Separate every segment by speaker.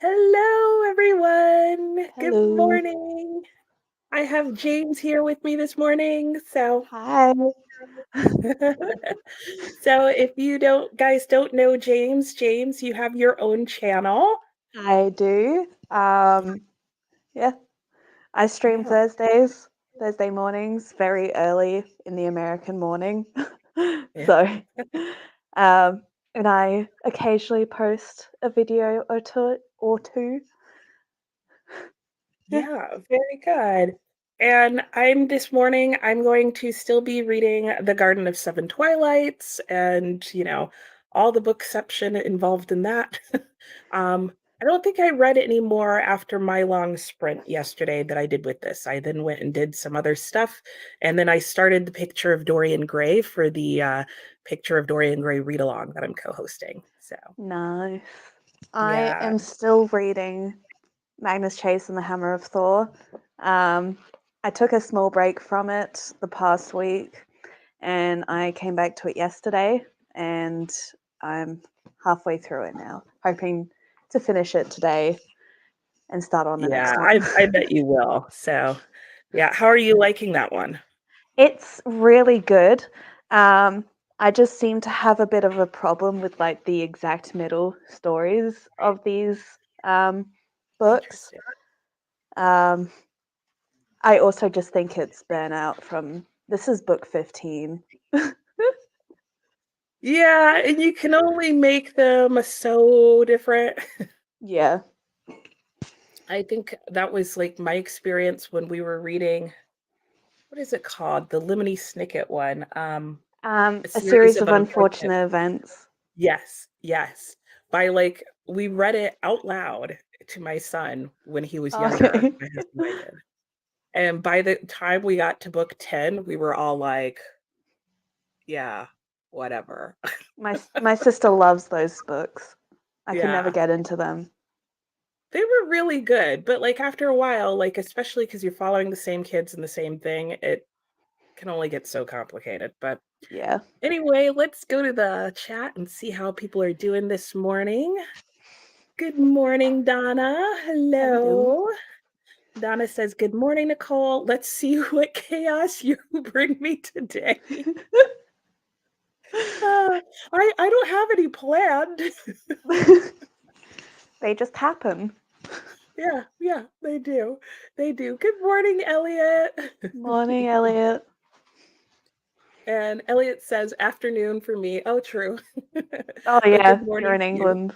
Speaker 1: Hello, everyone. Good
Speaker 2: Hello.
Speaker 1: morning. I have James here with me this morning. So,
Speaker 2: Hi.
Speaker 1: so if you don't know James, you have your own channel.
Speaker 2: I do. Yeah, I stream
Speaker 1: Yeah,
Speaker 2: Thursday mornings, very early in the American morning.
Speaker 1: yeah,
Speaker 2: So, um, and I occasionally post a video or two. Yeah.
Speaker 1: yeah, very good. And I'm going to still be reading The Garden of Seven Twilights and, all the bookception involved in that. Um, I don't think I read any more after my long sprint yesterday that I did with this. I then went and did some other stuff, and then I started the Picture of Dorian Gray for the Picture of Dorian Gray read along that I'm co-hosting. So,
Speaker 2: Nice. I
Speaker 1: yeah.
Speaker 2: am still reading Magnus Chase and the Hammer of Thor. Um, I took a small break from it the past week and I came back to it yesterday and I'm halfway through it now, hoping to finish it today and start on the
Speaker 1: Yeah,
Speaker 2: next one.
Speaker 1: I bet you will. So, yeah, how are you liking that one?
Speaker 2: It's really good. Um, I just seem to have a bit of a problem with like the exact middle stories of these um, books.
Speaker 1: Interesting.
Speaker 2: Um, I also just think it's burnout from this is book 15.
Speaker 1: Yeah, and you can only make them so different.
Speaker 2: Yeah.
Speaker 1: I think that was like my experience when we were reading, what is it called? The Lemony Snicket one. A
Speaker 2: A
Speaker 1: series
Speaker 2: series
Speaker 1: of
Speaker 2: of
Speaker 1: unfortunate.
Speaker 2: unfortunate events.
Speaker 1: Yes, yes. By like we read it out loud to my son when he was younger.
Speaker 2: Okay.
Speaker 1: My husband and I did. And by the time we got to book 10, we were all like, yeah, whatever.
Speaker 2: My sister loves those books. I could never
Speaker 1: Yeah.
Speaker 2: get into them.
Speaker 1: They were really good, but like after a while, like especially because you're following the same kids and the same thing, it can only get so complicated. But
Speaker 2: Yeah.
Speaker 1: anyway, let's go to the chat and see how people are doing this morning. Good morning, Donna.
Speaker 2: Hello.
Speaker 1: Hello. Donna says, "Good morning, Nicole. Let's see what chaos you bring me today." I don't have any planned.
Speaker 2: They just happen.
Speaker 1: Yeah, yeah, they do. They do. Good morning, Elliot.
Speaker 2: Morning, Elliot.
Speaker 1: And Elliot says, "Afternoon for me." Oh, true.
Speaker 2: Oh
Speaker 1: But
Speaker 2: yeah,
Speaker 1: good
Speaker 2: you're
Speaker 1: morning
Speaker 2: in
Speaker 1: to you.
Speaker 2: England.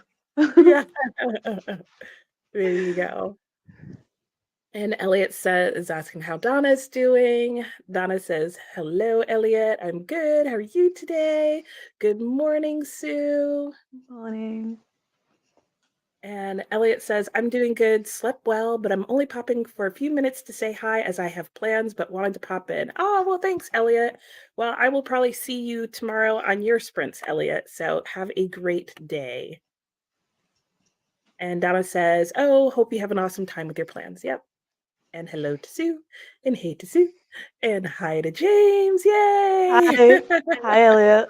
Speaker 1: Yeah. There you go. And Elliot is asking how Donna's doing. Donna says, "Hello, Elliot. I'm good. How are you today?" Good morning, Sue.
Speaker 2: Morning.
Speaker 1: And Elliot says, "I'm doing good, slept well, but I'm only popping for a few minutes to say hi as I have plans, but wanted to pop in." Oh, well, thanks, Elliot. Well, I will probably see you tomorrow on your sprints, Elliot. So have a great day. And Donna says, "Oh, hope you have an awesome time with your plans." Yep. And hello to Sue, and hey to Sue, and hi to James. Yay!
Speaker 2: Hi. Hi, Elliot.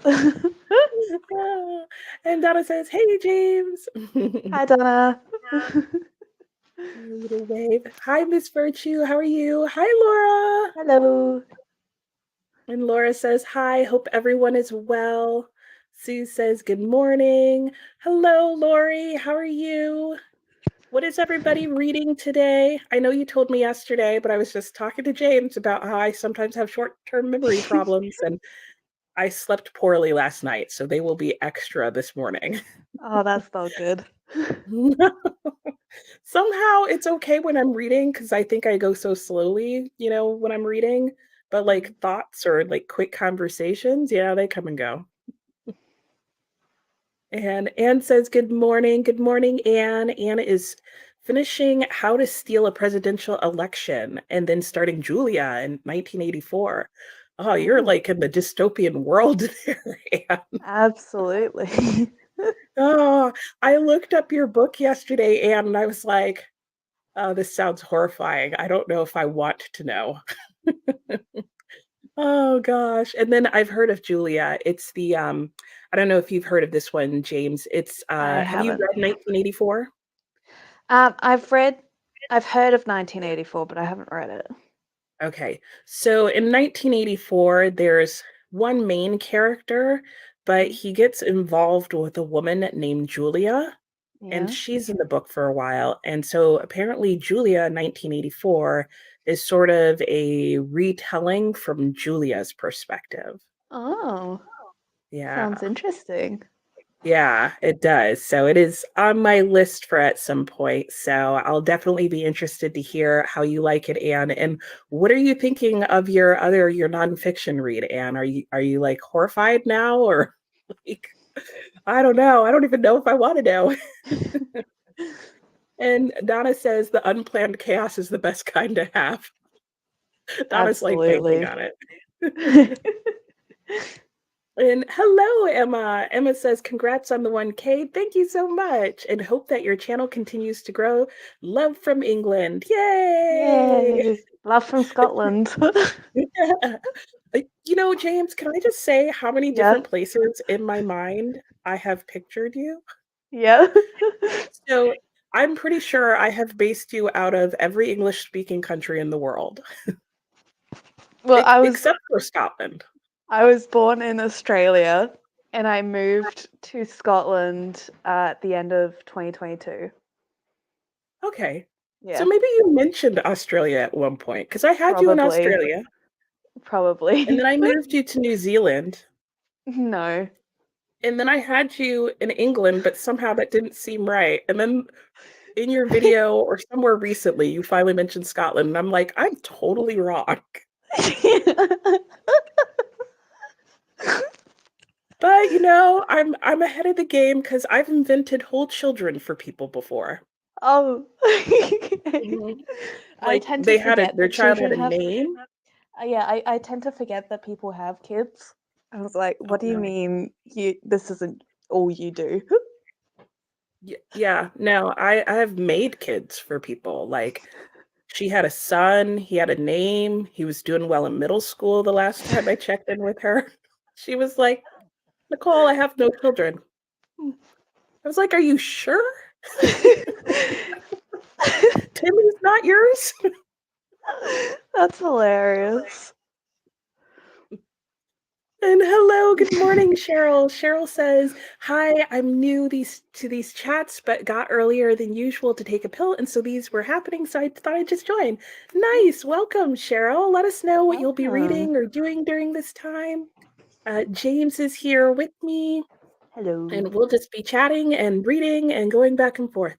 Speaker 1: And Donna says, "Hey, James."
Speaker 2: Hi, Donna.
Speaker 1: Little wave. Hi, Miss Virtue. How are you? Hi, Laura.
Speaker 2: Hello.
Speaker 1: And Laura says, "Hi. Hope everyone is well." Sue says, "Good morning." Hello, Lori. How are you? What is everybody reading today? I know you told me yesterday, but I was just talking to James about how I sometimes have short-term memory problems, and I slept poorly last night, so they will be extra this morning.
Speaker 2: Oh, that's not good.
Speaker 1: Somehow it's okay when I'm reading because I think I go so slowly, when I'm reading. But like thoughts or like quick conversations, yeah, they come and go. And Anne says, "Good morning. Good morning, Anne." Anne is finishing How to Steal a Presidential Election and then starting Julia in 1984. Oh, you're
Speaker 2: Oh,
Speaker 1: like in the dystopian world there, Anne.
Speaker 2: absolutely.
Speaker 1: Oh, I looked up your book yesterday, Anne, and I was like, "Oh, this sounds horrifying. I don't know if I want to know." Oh gosh. And then I've heard of Julia. It's the I don't know if you've heard of this one, James. It's
Speaker 2: I
Speaker 1: have you
Speaker 2: haven't.
Speaker 1: read 1984?
Speaker 2: I've heard of 1984, but I haven't read it.
Speaker 1: Okay. So in 1984, there's one main character, but
Speaker 2: Mm.
Speaker 1: he gets involved with a woman named Julia, and
Speaker 2: Yeah.
Speaker 1: she's in the book for a while. And so apparently, Julia 1984 is sort of a retelling from Julia's perspective.
Speaker 2: Oh, sounds
Speaker 1: Yeah.
Speaker 2: interesting.
Speaker 1: Yeah, it does. So it is on my list for at some point. So I'll definitely be interested to hear how you like it, Anne. And what are you thinking of your nonfiction read, Anne? Are you like horrified now or like I don't know. I don't even know if I want to know. And Donna says the unplanned chaos is the best kind to have. Donna's like banking
Speaker 2: Absolutely.
Speaker 1: on it. And hello, Emma. Emma says, congrats on the 1K. Thank you so much. And hope that your channel continues to grow. Love from England. Yay!
Speaker 2: Yay. Love from Scotland.
Speaker 1: James, can I just say how many
Speaker 2: Yeah.
Speaker 1: different places in my mind I have pictured you?
Speaker 2: Yeah.
Speaker 1: So I'm pretty sure I have based you out of every English speaking country in the world,
Speaker 2: Well,
Speaker 1: except for Scotland.
Speaker 2: I was born in Australia and I moved to Scotland at the end of 2022.
Speaker 1: Okay. So
Speaker 2: Yeah,
Speaker 1: maybe you mentioned Australia at one point because I had you in
Speaker 2: probably.
Speaker 1: Australia. And then
Speaker 2: Probably.
Speaker 1: I moved you to New Zealand.
Speaker 2: No.
Speaker 1: And then I had you in England, but somehow that didn't seem right. And then in your video or somewhere recently, you finally mentioned Scotland. And I'm like, I'm totally wrong. But I'm ahead of the game because I've invented whole children for people before.
Speaker 2: Oh.
Speaker 1: Mhm.
Speaker 2: I
Speaker 1: Like
Speaker 2: tend to
Speaker 1: they had
Speaker 2: forget
Speaker 1: their
Speaker 2: that
Speaker 1: child had
Speaker 2: children
Speaker 1: a
Speaker 2: have.
Speaker 1: name.
Speaker 2: Yeah, I tend to forget that people have kids. I was like,
Speaker 1: Oh
Speaker 2: what do you
Speaker 1: no.
Speaker 2: mean this isn't all you do?
Speaker 1: Yeah, no, I have made kids for people. Like she had a son, he had a name, he was doing well in middle school the last time I checked in with her. She was like, Nicole, I have no children. I was like, are you sure? Timmy's not yours?
Speaker 2: That's hilarious.
Speaker 1: And hello, good morning, Cheryl. Cheryl says, "Hi, I'm new to these chats, but got earlier than usual to take a pill, and so these were happening, so I thought I'd just join." Nice, welcome, Cheryl. Let us know what you'll be
Speaker 2: Welcome.
Speaker 1: reading or doing during this time. James is here with me,
Speaker 2: Hello.
Speaker 1: and we'll just be chatting and reading and going back and forth.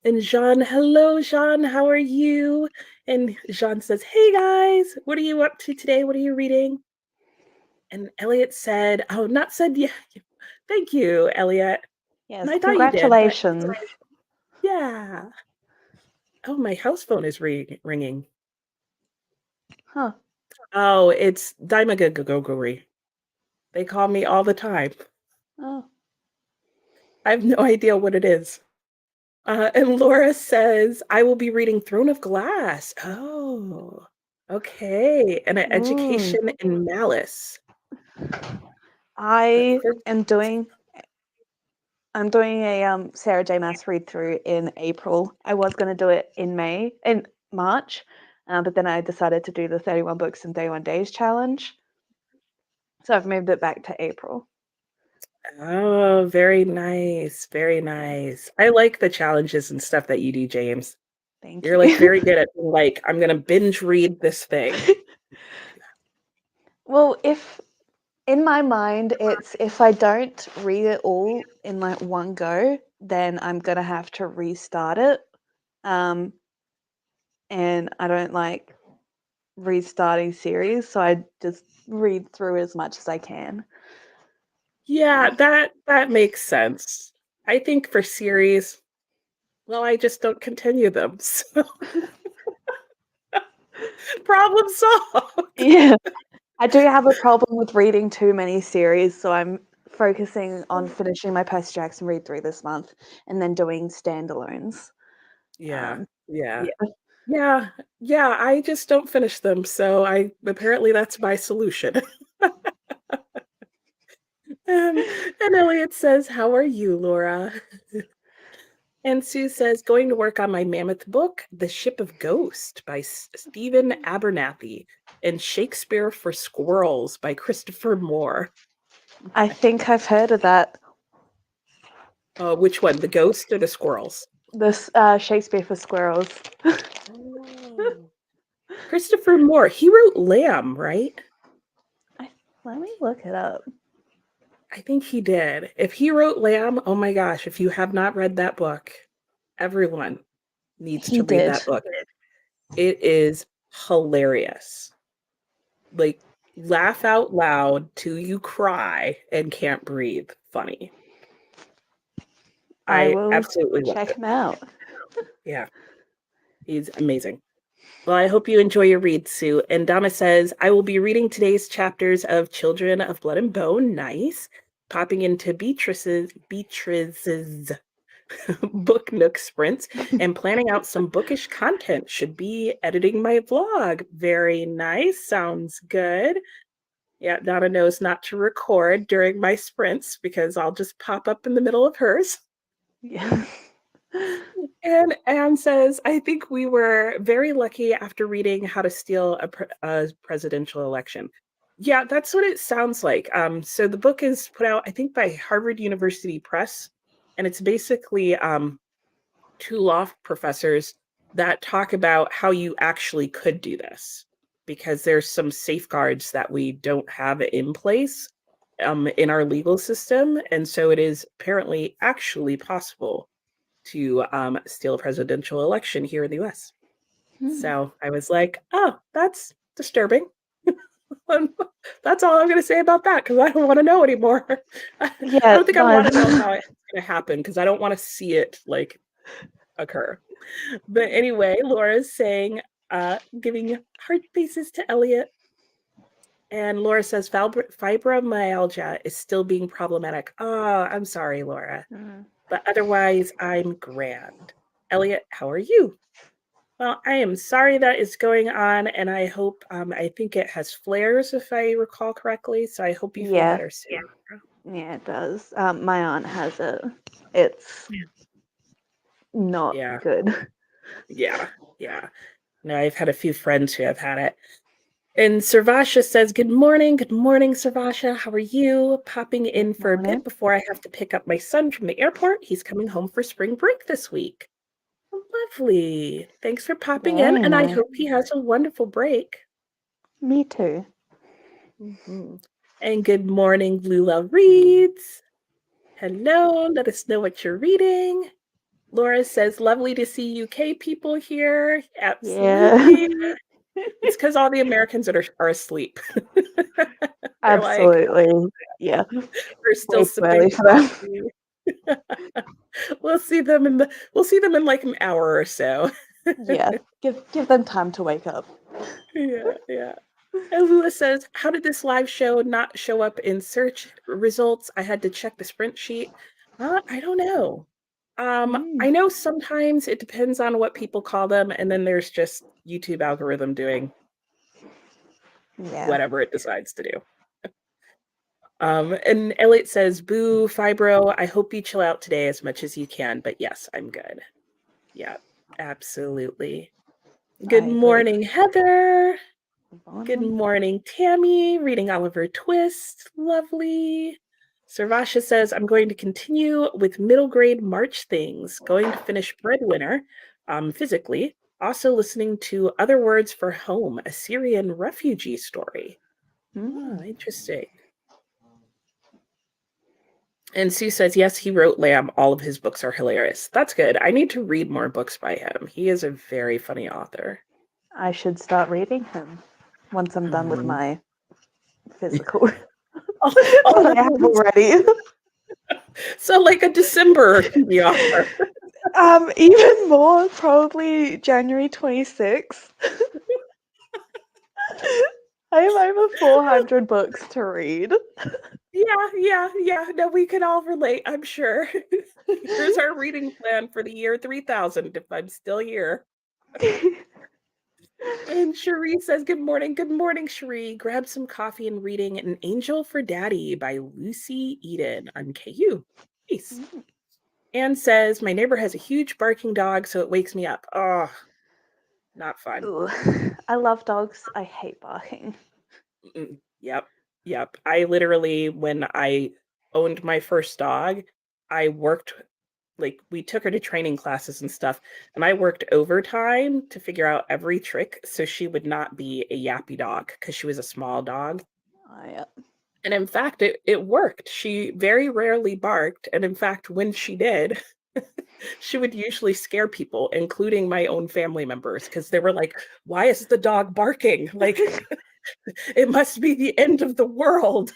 Speaker 1: And Jean, hello, Jean, how are you? And Jean says, "Hey guys, what are you up to today? What are you reading?" And Elliot said, "Oh, not said yeah. Thank you, Elliot." And
Speaker 2: Yes,
Speaker 1: I thought you did, but
Speaker 2: congratulations.
Speaker 1: yeah. Oh, my house phone is ringing.
Speaker 2: Huh.
Speaker 1: Oh, it's Daimagagogori. They call me all the time.
Speaker 2: Oh.
Speaker 1: I have no idea what it is. And Laura says, I will be reading Throne of Glass. Oh, okay. And an
Speaker 2: Mm.
Speaker 1: education in malice.
Speaker 2: I
Speaker 1: For
Speaker 2: am doing I'm doing a Sarah J. Maas read through in April. I was going to do it in March, but then I decided to do the 31 books in 31 days challenge. So I've moved it back to April.
Speaker 1: Oh, very nice. Very nice. I like the challenges and stuff that you do, James.
Speaker 2: Thank
Speaker 1: You're like
Speaker 2: you.
Speaker 1: very good at like, I'm gonna binge read this thing.
Speaker 2: Well, if in my mind it's if I don't read it all in like one go, then I'm gonna have to restart it. Um, and I don't like restarting series, so I just read through as much as I can.
Speaker 1: Yeah, that makes sense. I think for series, well, I just don't continue them. So problem solved.
Speaker 2: Yeah, I do have a problem with reading too many series, so I'm focusing on finishing my Percy Jackson read through this month and then doing standalones.
Speaker 1: Yeah,
Speaker 2: Um,
Speaker 1: yeah.
Speaker 2: yeah,
Speaker 1: Yeah, yeah, I just don't finish them. So I apparently that's my solution. And Elliot says, "How are you, Laura?" And Sue says, going to work on my mammoth book, The Ship of Ghost by Stephen Abernathy, and Shakespeare for Squirrels by Christopher Moore.
Speaker 2: I think I've heard of that.
Speaker 1: Which one, the ghost or the squirrels?
Speaker 2: This Shakespeare for Squirrels.
Speaker 1: Oh. Christopher Moore, he wrote Lamb, right?
Speaker 2: Let me look it up.
Speaker 1: I think he did. If he wrote Lamb, oh my gosh, if you have not read that book, everyone needs
Speaker 2: He
Speaker 1: to read
Speaker 2: did.
Speaker 1: that book. It is hilarious. Like, laugh out loud till you cry and can't breathe. Funny.
Speaker 2: I
Speaker 1: I
Speaker 2: will
Speaker 1: absolutely love
Speaker 2: check
Speaker 1: it.
Speaker 2: him out.
Speaker 1: Yeah, he's amazing. Well, I hope you enjoy your read, Sue. And Donna says, I will be reading today's chapters of Children of Blood and Bone. Nice. Popping into Beatrice's book nook sprints and planning out some bookish content. Should be editing my vlog. Very nice. Sounds good. Yeah, Donna knows not to record during my sprints because I'll just pop up in the middle of hers.
Speaker 2: Yeah.
Speaker 1: And Anne says, I think we were very lucky after reading How to Steal a Presidential Election. Yeah, that's what it sounds like. So the book is put out, I think, by Harvard University Press, and it's basically two law professors that talk about how you actually could do this because there's some safeguards that we don't have in place in our legal system. And so it is apparently actually possible to steal a presidential election here in the US. So I was like, oh, that's disturbing. That's all I'm going to say about that because I don't want to know anymore. I
Speaker 2: Yeah,
Speaker 1: don't think I want to know how it's going to happen because I don't want to see it like occur. But anyway, Laura's saying, giving heart faces to Elliot. And Laura says fibromyalgia is still being problematic. Oh, I'm sorry, Laura. But otherwise, I'm grand. Elliot, how are you? Well, I am sorry that is going on, and I hope, I think it has flares, if I recall correctly. So I hope you feel
Speaker 2: yeah,
Speaker 1: better soon.
Speaker 2: yeah, it does. My aunt has it. It's not
Speaker 1: Yeah,
Speaker 2: good.
Speaker 1: yeah, yeah. No, I've had a few friends who have had it. And Servasha says, good morning, Servasha. How are you? Popping in for a bit before I have to pick up my son from the airport. He's coming home for spring break this week. Lovely. Thanks for popping in,
Speaker 2: Very
Speaker 1: and I
Speaker 2: nice.
Speaker 1: hope he has a wonderful break.
Speaker 2: Me too.
Speaker 1: And good morning, Lula Reads. Hello, let us know what you're reading. Laura says, lovely to see UK people here. Absolutely.
Speaker 2: Yeah.
Speaker 1: It's because all the Americans are asleep.
Speaker 2: Absolutely. Yeah.
Speaker 1: We're still
Speaker 2: Way too
Speaker 1: sipping
Speaker 2: early for them.
Speaker 1: coffee. We'll see them in like an hour or so.
Speaker 2: Yeah. Give them time to wake up.
Speaker 1: Yeah. And Lula says, how did this live show not show up in search results? I had to check the sprint sheet. I don't know. I know sometimes it depends on what people call them, and then there's just YouTube algorithm doing whatever it decides to do. And Elliot says, boo, fibro, I hope you chill out today as much as you can. But yes, I'm good. Yeah, absolutely. Good morning, Heather. Good morning, Tammy. Reading Oliver Twist. Lovely. Servasha says, I'm going to continue with middle grade March things, going to finish Breadwinner physically. Also listening to Other Words for Home, a Syrian refugee story. Oh, interesting. And Sue says, yes, he wrote Lamb. All of his books are hilarious. That's good. I need to read more books by him. He is a very funny author.
Speaker 2: I should start reading him once I'm done with my physical.
Speaker 1: Oh,
Speaker 2: I have already.
Speaker 1: So like a December the author.
Speaker 2: Even more, probably January 26th. I have over 400 books to read.
Speaker 1: Yeah. No, we can all relate, I'm sure. Here's our reading plan for the year 3000 if I'm still here. And Cherie says, good morning, Cherie. Grab some coffee and reading An Angel for Daddy by Lucy Eden on KU. Nice. Anne says, my neighbor has a huge barking dog, so it wakes me up. Oh, not fun.
Speaker 2: Ooh. I love dogs. I hate barking.
Speaker 1: Yep. Yep. I literally, when I owned my first dog, I worked, like, we took her to training classes and stuff, and I worked overtime to figure out every trick so she would not be a yappy dog because she was a small dog.
Speaker 2: Oh, yeah.
Speaker 1: And in fact, it worked. She very rarely barked. And in fact, when she did, she would usually scare people, including my own family members, because they were like, why is the dog barking? Like, it must be the end of the world.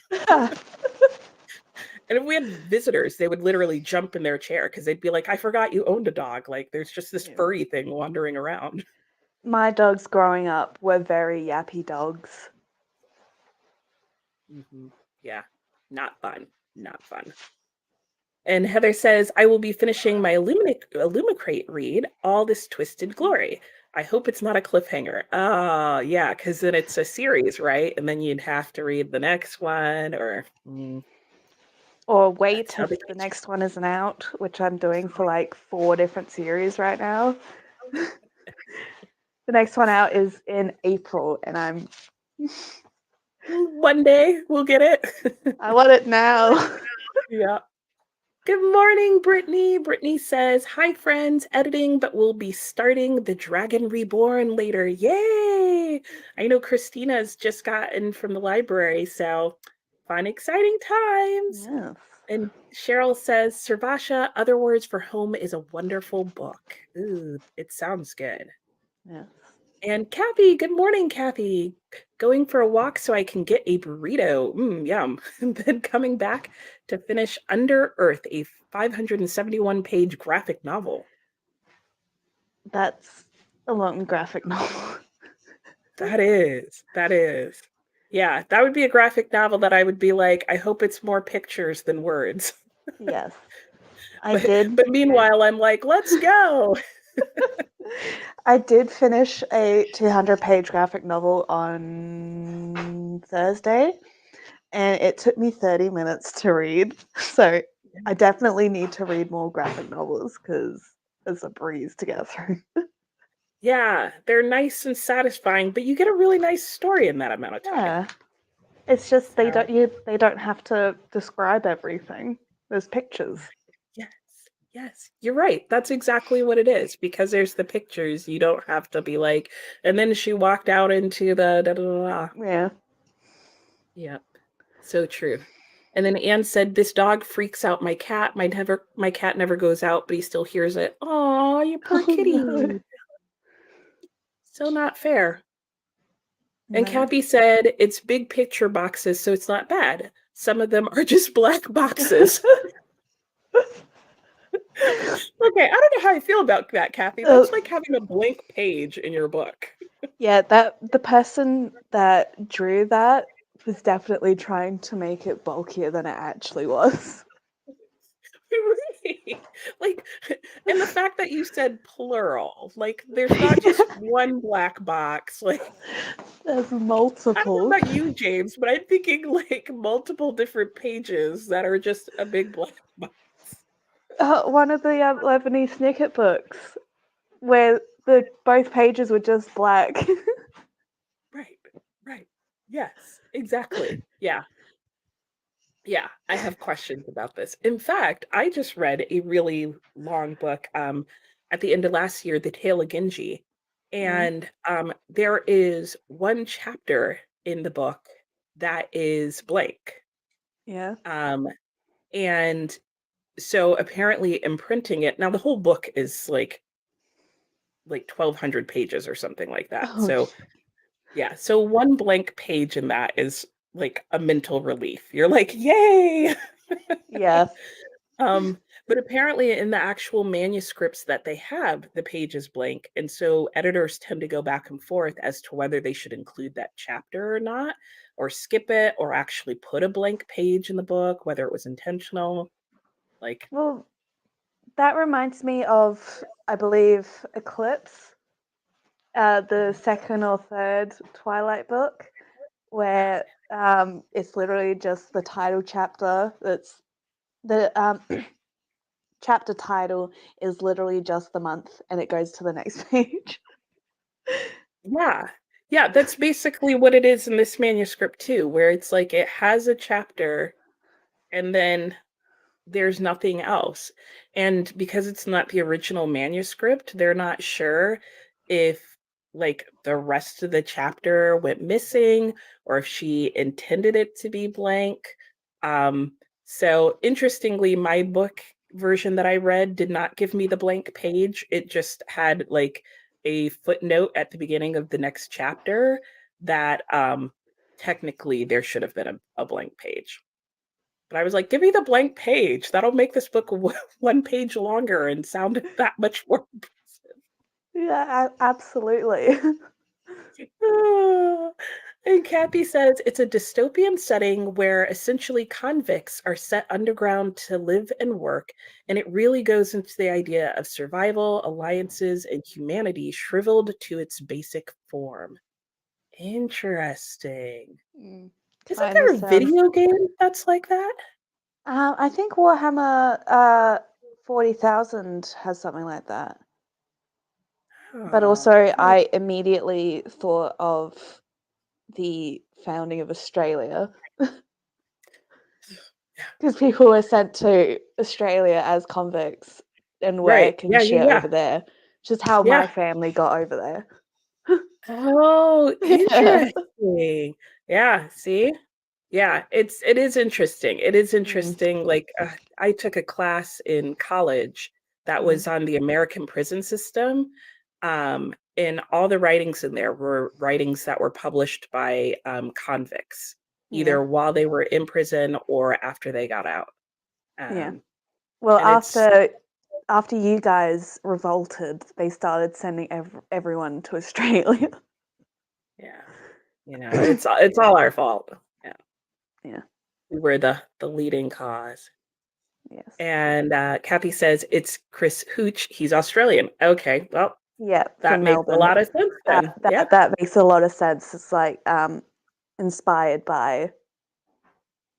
Speaker 1: And if we had visitors, they would literally jump in their chair because they'd be like, I forgot you owned a dog. Like, there's just this
Speaker 2: Yeah.
Speaker 1: furry thing wandering around.
Speaker 2: My dogs growing up were very yappy dogs.
Speaker 1: Yeah, not fun. Not fun. And Heather says, I will be finishing my Illumicrate read, All This Twisted Glory. I hope it's not a cliffhanger. Oh, yeah, because then it's a series, right? And then you'd have to read the next one, or
Speaker 2: Or
Speaker 1: that's
Speaker 2: wait
Speaker 1: how they
Speaker 2: if the
Speaker 1: teach
Speaker 2: next one isn't out, which I'm doing for like 4 different series right now. The next one out is in April, and
Speaker 1: One day we'll get it.
Speaker 2: I want it now.
Speaker 1: Yeah. Good morning, Brittany. Brittany says, hi, friends, editing, but we'll be starting The Dragon Reborn later. Yay! I know Christina's just gotten from the library, so fun, exciting times.
Speaker 2: Yes.
Speaker 1: And Cheryl says, Servasha, Other Words for Home is a wonderful book. Ooh, it sounds good.
Speaker 2: Yes.
Speaker 1: And Kathy, good morning, Kathy. Going for a walk so I can get a burrito. Yum. And then coming back to finish Under Earth, a 571-page graphic novel.
Speaker 2: That's a long graphic novel.
Speaker 1: That is. That is. Yeah, that would be a graphic novel that I would be like, I hope it's more pictures than words.
Speaker 2: Yes. I
Speaker 1: But
Speaker 2: did.
Speaker 1: but meanwhile, I'm like, let's go.
Speaker 2: I did finish a 200-page graphic novel on Thursday, and it took me 30 minutes to read. So I definitely need to read more graphic novels because it's a breeze to get through.
Speaker 1: Yeah, they're nice and satisfying, but you get a really nice story in that amount of time.
Speaker 2: Yeah. It's just
Speaker 1: So,
Speaker 2: they don't have to describe everything. There's pictures.
Speaker 1: yes, yes, you're right. That's exactly what it is. Because there's the pictures, you don't have to be like, and then she walked out into the da da da da.
Speaker 2: Yeah.
Speaker 1: Yeah, so true. And then Anne said, "This dog freaks out my cat. My cat never goes out, but he still hears it. Oh, you poor
Speaker 2: Oh no.
Speaker 1: kitty. So not fair." And
Speaker 2: No.
Speaker 1: Kathy said, "It's big picture boxes, so it's not bad. Some of them are just black boxes." Okay, I don't know how I feel about that, Kathy.
Speaker 2: Uh,
Speaker 1: That's like having a blank page in your book.
Speaker 2: yeah, that the person that drew that was definitely trying to make it bulkier than it actually was.
Speaker 1: Right. Like, and the fact that you said plural, like there's not just one black box. Like,
Speaker 2: There's
Speaker 1: I don't know
Speaker 2: multiple.
Speaker 1: about you, James, but I'm thinking like multiple different pages that are just a big black box.
Speaker 2: One of the Lebanese snicket books where the both pages were just black.
Speaker 1: Right, right. Yes, exactly. Yeah. Yeah, I have questions about this. In fact, I just read a really long book at the end of last year, The Tale of Genji.
Speaker 2: Yeah,
Speaker 1: And there is one chapter in the book that is blank.
Speaker 2: yeah.
Speaker 1: Um, and so apparently imprinting it, now the whole book is like 1,200 pages or something like that.
Speaker 2: Oh,
Speaker 1: So yeah, so one blank page in that is like a mental relief. You're like, yay!
Speaker 2: yeah.
Speaker 1: Um, but apparently in the actual manuscripts that they have, the page is blank. And so editors tend to go back and forth as to whether they should include that chapter or not, or skip it, or actually put a blank page in the book, whether it was intentional. Like,
Speaker 2: Well, that reminds me of, I believe, Eclipse, the second or third Twilight book, where it's literally just the title chapter. That's the chapter title is literally just the month and it goes to the next page.
Speaker 1: Yeah. Yeah, that's basically what it is in this manuscript too, where it's like it has a chapter and then there's nothing else. And because it's not the original manuscript, they're not sure if like the rest of the chapter went missing or if she intended it to be blank. Um, so interestingly, my book version that I read did not give me the blank page. It just had like a footnote at the beginning of the next chapter that technically there should have been a blank page. But I was like, give me the blank page. That'll make this book one page longer and sound that much more impressive.
Speaker 2: Yeah, absolutely.
Speaker 1: And Kathy says it's a dystopian setting where essentially convicts are set underground to live and work. And it really goes into the idea of survival, alliances, and humanity shriveled to its basic form. Interesting.
Speaker 2: Mm,
Speaker 1: Isn't
Speaker 2: kind of
Speaker 1: there a
Speaker 2: sounds.
Speaker 1: video game that's like that?
Speaker 2: I think Warhammer 40,000 has something like that. But
Speaker 1: Oh,
Speaker 2: also, I immediately thought of the founding of Australia because people were sent to Australia as convicts and
Speaker 1: right.
Speaker 2: work and
Speaker 1: Yeah, yeah,
Speaker 2: shit
Speaker 1: yeah.
Speaker 2: over there, which is how my
Speaker 1: Yeah.
Speaker 2: family got over there.
Speaker 1: Oh,
Speaker 2: Yeah.
Speaker 1: interesting. Yeah, see? Yeah, it is interesting. It is
Speaker 2: Mm,
Speaker 1: interesting. Like I took a class in college that
Speaker 2: mm,
Speaker 1: was on the American prison system. And all the writings in there were writings that were published by convicts,
Speaker 2: yeah,
Speaker 1: either while they were in prison or after they got out.
Speaker 2: yeah.
Speaker 1: Um,
Speaker 2: Well,
Speaker 1: and it's
Speaker 2: after you guys revolted, they started sending everyone to Australia.
Speaker 1: yeah, it's all our fault. Yeah,
Speaker 2: Yeah.
Speaker 1: we were the leading cause.
Speaker 2: Yes.
Speaker 1: And Kathy says it's Chris Hooch. He's Australian. Okay, well,
Speaker 2: Yeah,
Speaker 1: that
Speaker 2: from
Speaker 1: makes a
Speaker 2: Melbourne.
Speaker 1: lot of sense then.
Speaker 2: That
Speaker 1: Yep.
Speaker 2: that makes a lot of sense. It's like inspired by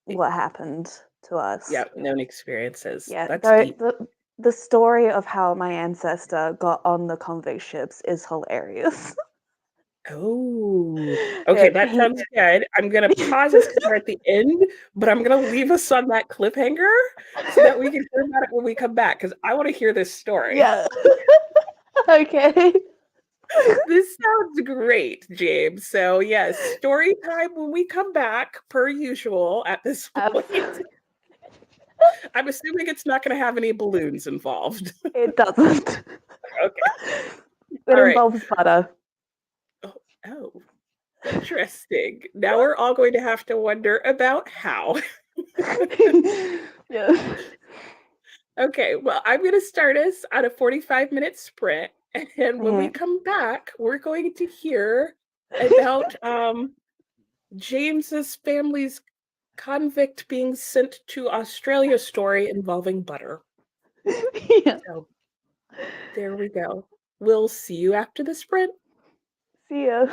Speaker 2: what happened to us.
Speaker 1: Yep. Known experiences.
Speaker 2: Yeah,
Speaker 1: That's
Speaker 2: though
Speaker 1: deep.
Speaker 2: the story of how my ancestor got on the convict ships is hilarious.
Speaker 1: Oh,
Speaker 2: Yeah,
Speaker 1: okay. That sounds good. I'm gonna pause this because we're at the end, but I'm gonna leave us on that cliffhanger so that we can hear about it when we come back because I want to hear this story.
Speaker 2: yeah. Okay.
Speaker 1: This sounds great, James. So yes, story time when we come back, per usual at this point.
Speaker 2: Abs-
Speaker 1: I'm assuming it's not going to have any balloons involved.
Speaker 2: it doesn't.
Speaker 1: Okay.
Speaker 2: It
Speaker 1: All right.
Speaker 2: involves butter.
Speaker 1: Oh, oh, interesting. Now we're all going to have to wonder about how.
Speaker 2: Yeah.
Speaker 1: Okay. Well, I'm going to start us on a 45-minute sprint. And when we
Speaker 2: Yeah.
Speaker 1: come back, we're going to hear about James's family's convict being sent to Australia story involving butter.
Speaker 2: Yeah.
Speaker 1: So there we go. We'll see you after the sprint.
Speaker 2: See ya.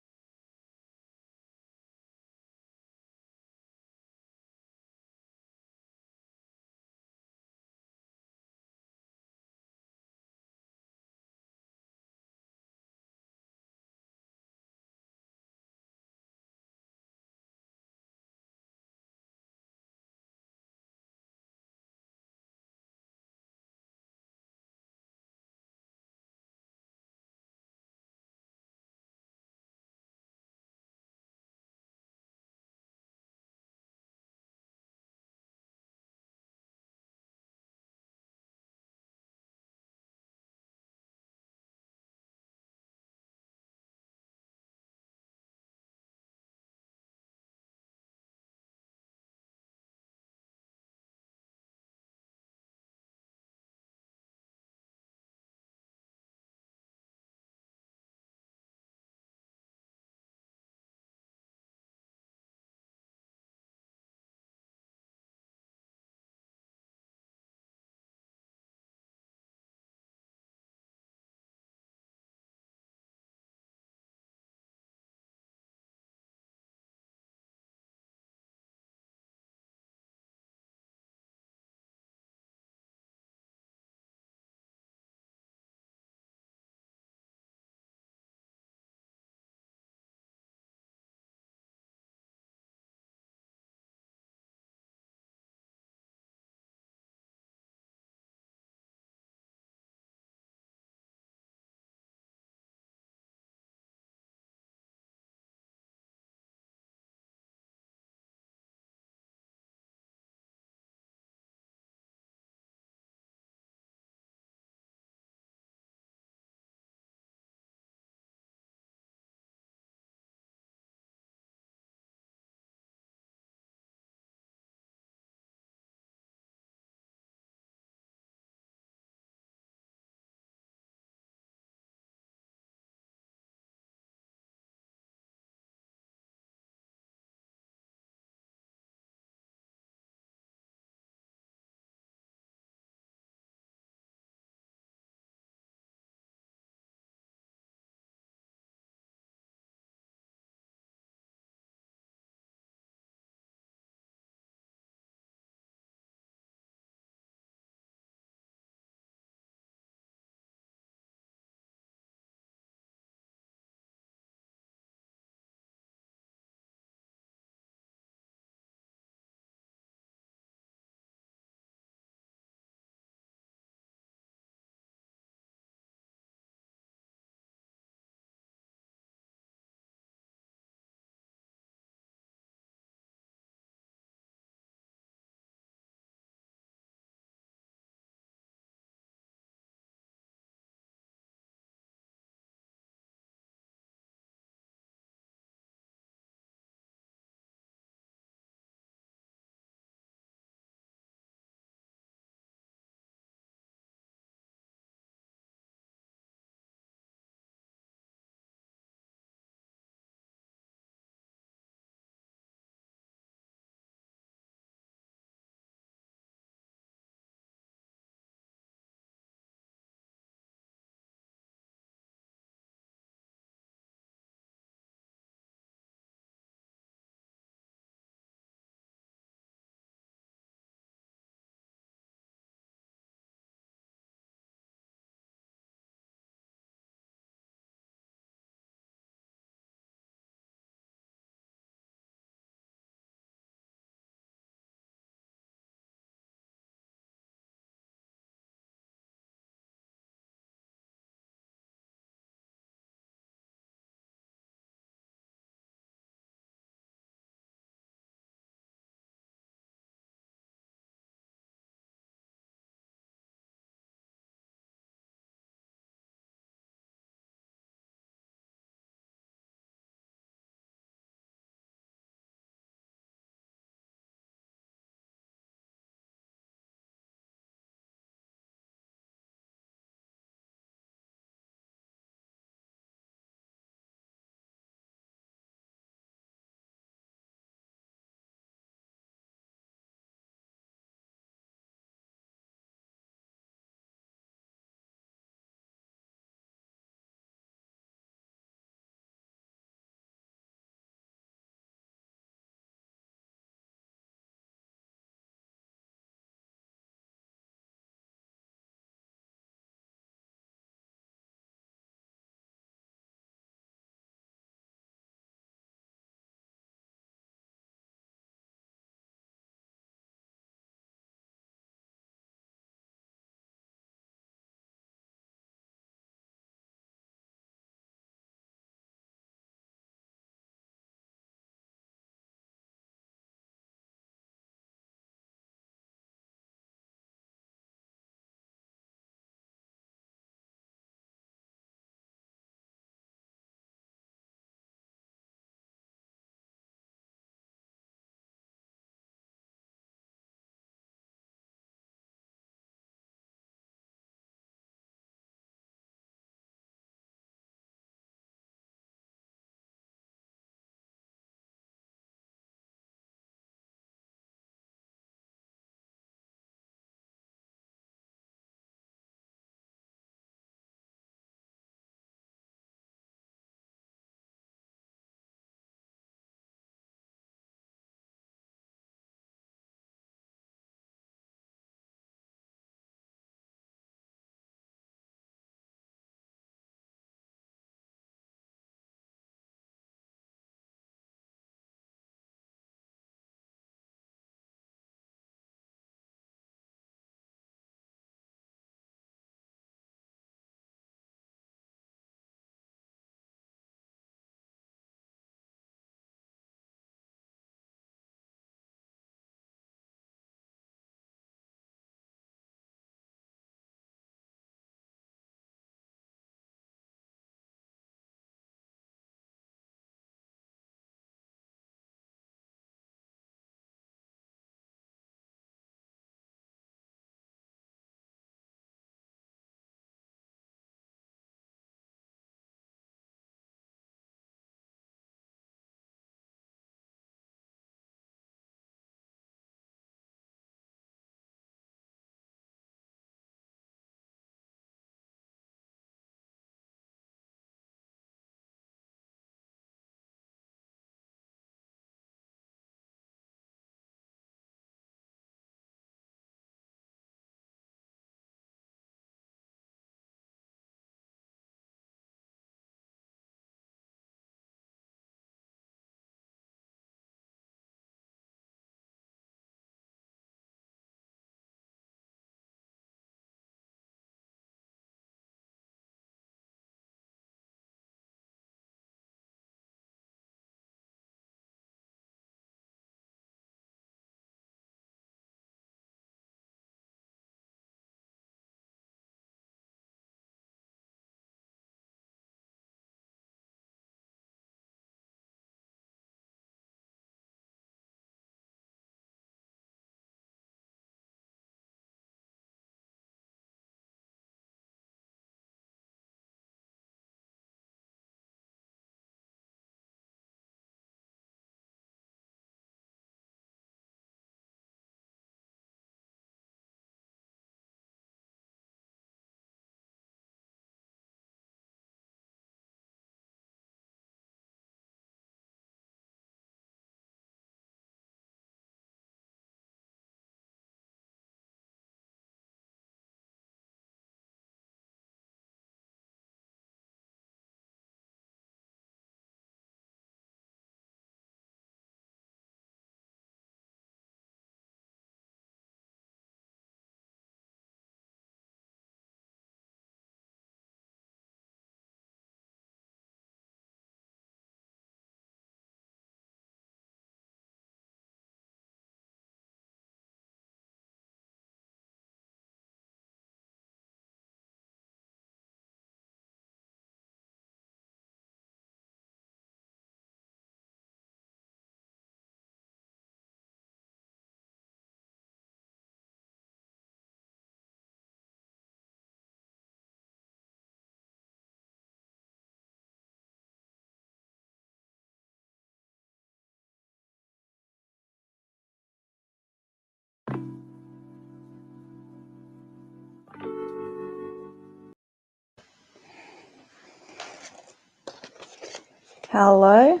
Speaker 2: Hello.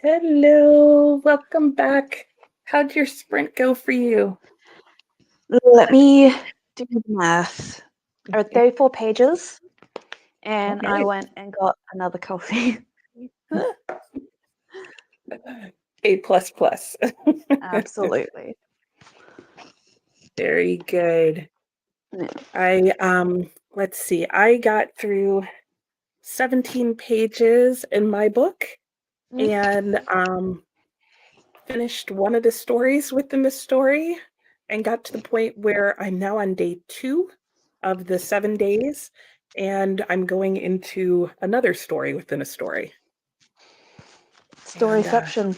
Speaker 1: Hello, welcome back. How'd your sprint go for you?
Speaker 2: Let me do the math. There are 34 pages, and I
Speaker 1: Okay.
Speaker 2: went and got another coffee.
Speaker 1: A plus plus.
Speaker 2: Absolutely.
Speaker 1: Very good.
Speaker 2: Yeah.
Speaker 1: Let's see. I got through 17 pages in my book
Speaker 2: Mm.
Speaker 1: and finished one of the stories within the story and got to the point where I'm now on day 2 of the 7 days and I'm going into another story within a story. And
Speaker 2: Storyception.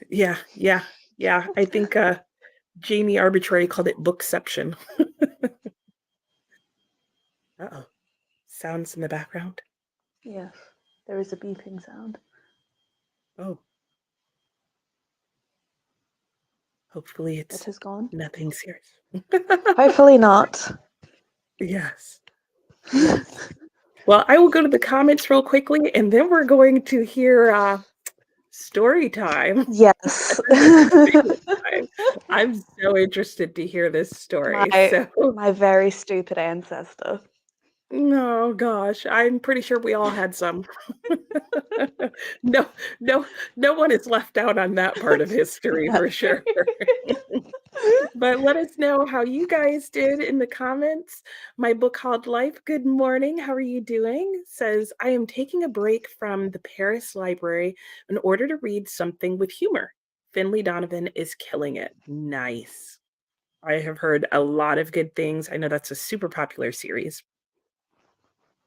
Speaker 1: yeah, yeah, yeah. I think Jamie Arbitrary called it bookception. Uh-oh. Sounds in the background.
Speaker 2: Yes, there is a beeping sound.
Speaker 1: Oh, hopefully
Speaker 2: It
Speaker 1: it's
Speaker 2: has gone.
Speaker 1: nothing serious.
Speaker 2: Hopefully not.
Speaker 1: Yes. Yes. Well, I will go to the comments real quickly and then we're going to hear story time.
Speaker 2: Yes.
Speaker 1: time. I'm so interested to hear this story.
Speaker 2: my
Speaker 1: So,
Speaker 2: my very stupid ancestor.
Speaker 1: no, gosh, I'm pretty sure we all had some. No, no, no one is left out on that part of history for sure. But let us know how you guys did in the comments. My book called Life. Good morning. How are you doing? Says, I am taking a break from the Paris Library in order to read something with humor. Finley Donovan is killing it. Nice. I have heard a lot of good things. I know that's a super popular series.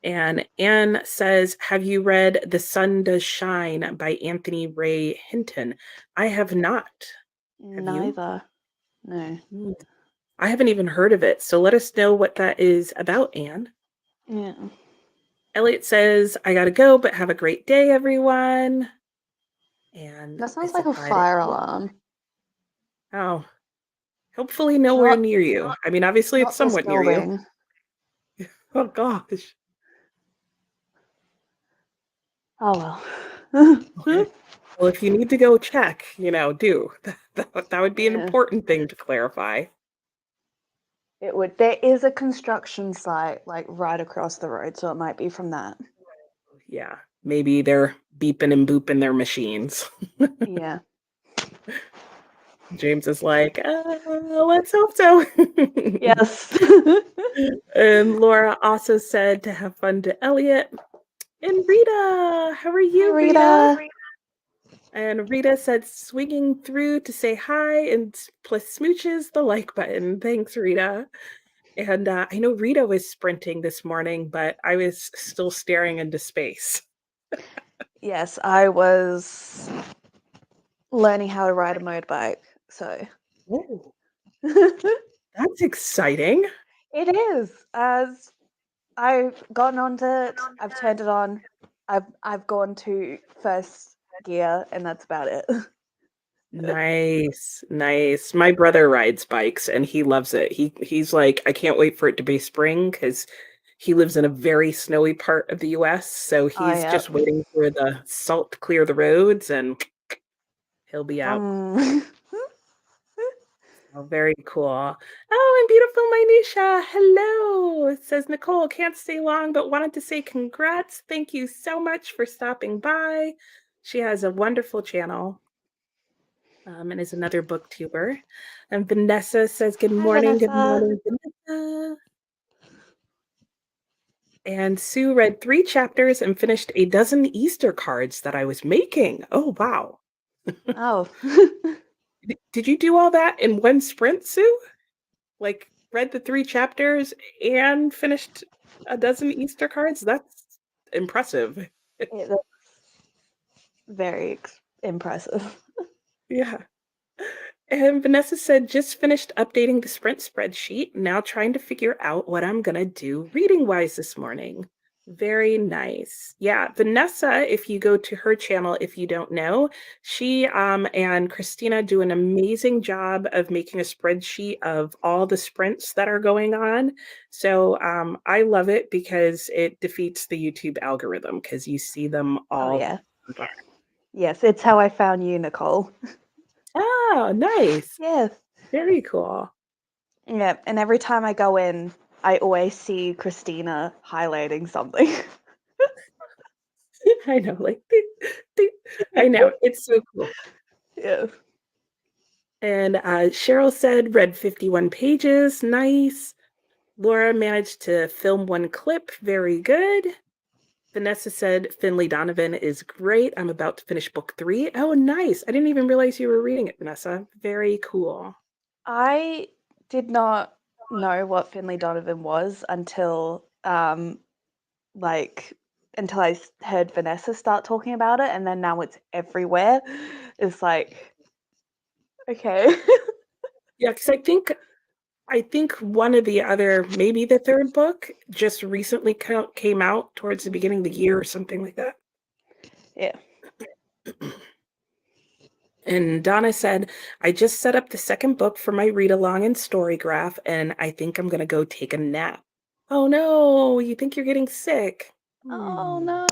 Speaker 1: And Anne says, have you read The Sun Does Shine by Anthony Ray Hinton? I have not. Have you?
Speaker 2: Neither. No.
Speaker 1: Mm. I haven't even heard of it. So let us know what that is about, Anne.
Speaker 2: Yeah.
Speaker 1: Elliot says, I gotta go, but have a great day, everyone. And
Speaker 2: That
Speaker 1: I
Speaker 2: sounds like
Speaker 1: said
Speaker 2: a
Speaker 1: bye to
Speaker 2: fire
Speaker 1: Elliot.
Speaker 2: alarm.
Speaker 1: Oh, hopefully nowhere
Speaker 2: Not
Speaker 1: near you. I mean, obviously it's
Speaker 2: not this
Speaker 1: somewhat near you.
Speaker 2: building.
Speaker 1: Oh gosh.
Speaker 2: Oh well.
Speaker 1: Okay. Well, if you need to go check, do. That would be an
Speaker 2: Yeah.
Speaker 1: important thing to clarify.
Speaker 2: It would. There is a construction site like right across the road, so it might be from that.
Speaker 1: Yeah. Maybe they're beeping and booping their machines.
Speaker 2: Yeah.
Speaker 1: James is like, let's hope so.
Speaker 2: Yes.
Speaker 1: And Laura also said to have fun to Elliot. And Rita, how are
Speaker 2: Hi,
Speaker 1: you, Rita?
Speaker 2: Rita.
Speaker 1: And Rita said swinging through to say hi and plus smooches the like button. Thanks, Rita. And I know Rita was sprinting this morning, but I was still staring into space.
Speaker 2: Yes, I was learning how to ride a motorbike, so
Speaker 1: Oh,
Speaker 2: it
Speaker 1: that's exciting.
Speaker 2: is. As I've gotten onto it, I've turned it on, I've gone to first gear, and that's about it.
Speaker 1: Nice, nice. My brother rides bikes and he loves it. He's like, I can't wait for it to be spring because he lives in a very snowy part of the US. So
Speaker 2: Oh
Speaker 1: he's
Speaker 2: yeah.
Speaker 1: just waiting for the salt to clear the roads and he'll be out. Oh, very cool. Oh, and beautiful Mynisha. Hello. It says Nicole, can't stay long, but wanted to say congrats. Thank you so much for stopping by. She has a wonderful channel. And is another booktuber. And Vanessa says, good
Speaker 2: Hi,
Speaker 1: morning,
Speaker 2: Vanessa.
Speaker 1: Vanessa. And Sue read 3 chapters and finished a dozen Easter cards that I was making. Oh, wow.
Speaker 2: Oh.
Speaker 1: Did you do all that in one sprint, Sue? Like, read the 3 chapters and finished a dozen Easter cards? That's impressive.
Speaker 2: That's very impressive.
Speaker 1: Yeah. And Vanessa said, just finished updating the sprint spreadsheet. Now trying to figure out what I'm going to do reading wise this morning. Very nice. Yeah, Vanessa, if you go to her channel, if you don't know, she and Christina do an amazing job of making a spreadsheet of all the sprints that are going on. So I love it because it defeats the YouTube algorithm because you see them
Speaker 2: Oh
Speaker 1: all
Speaker 2: yeah.
Speaker 1: the time.
Speaker 2: Yes, it's how I found you, Nicole.
Speaker 1: Oh, nice.
Speaker 2: Yes.
Speaker 1: Very cool.
Speaker 2: Yeah, and every time I go in, I always see Christina highlighting something.
Speaker 1: I know, like I know, it's so cool.
Speaker 2: Yeah.
Speaker 1: And Cheryl said, read 51 pages. Nice. Laura managed to film one clip. Very good. Vanessa said, Finley Donovan is great. I'm about to finish book 3. Oh, nice. I didn't even realize you were reading it, Vanessa. Very cool.
Speaker 2: I did not know what Finley Donovan was like until heard Vanessa start talking about it, and then now it's everywhere. It's like, okay.
Speaker 1: Yeah, because I think one of the other, maybe the third book, just recently came out towards the beginning of the year or something like that.
Speaker 2: Yeah.
Speaker 1: And Donna said, I just set up the second book for my read along and story graph, and I think I'm going to go take a nap. Oh no, you think you're getting sick?
Speaker 2: Oh
Speaker 1: Hmm.
Speaker 2: no.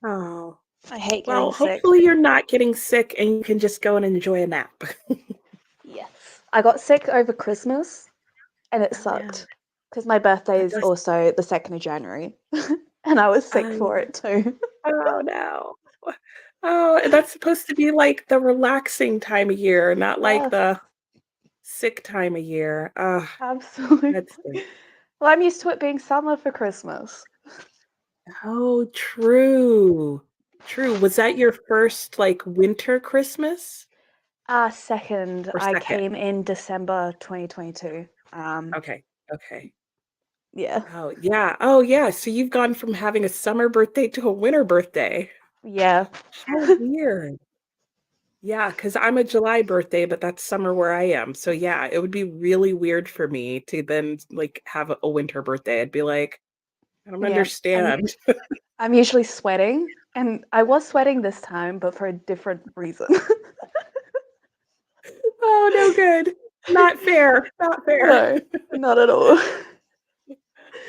Speaker 1: Oh,
Speaker 2: I hate getting
Speaker 1: well,
Speaker 2: sick.
Speaker 1: hopefully you're not getting sick and you can just go in and enjoy a nap.
Speaker 2: Yes. I got sick over Christmas and it
Speaker 1: Oh no,
Speaker 2: sucked because my birthday
Speaker 1: that
Speaker 2: is
Speaker 1: does.
Speaker 2: also the 2nd of January and I was sick for
Speaker 1: Oh,
Speaker 2: it too.
Speaker 1: oh no. Oh, and that's supposed to be like the relaxing time of year, not like
Speaker 2: Yes,
Speaker 1: the sick time of year.
Speaker 2: absolutely.
Speaker 1: That's it.
Speaker 2: Well, I'm used to it being summer for Christmas.
Speaker 1: Oh, true. True. Was that your first like winter Christmas
Speaker 2: Second,
Speaker 1: or
Speaker 2: I
Speaker 1: second?
Speaker 2: came in December 2022.
Speaker 1: Okay. Okay.
Speaker 2: Yeah.
Speaker 1: Oh, yeah. Oh, yeah. So you've gone from having a summer birthday to a winter birthday.
Speaker 2: Yeah.
Speaker 1: How weird. Yeah, because I'm a July birthday, but that's summer where I am. So yeah, it would be really weird for me to then like have a winter birthday. I'd be like, I don't
Speaker 2: Yeah.
Speaker 1: understand.
Speaker 2: I'm usually sweating and I was sweating this time, but for a different reason.
Speaker 1: Oh, no good. Not fair. Not fair.
Speaker 2: No, not at all.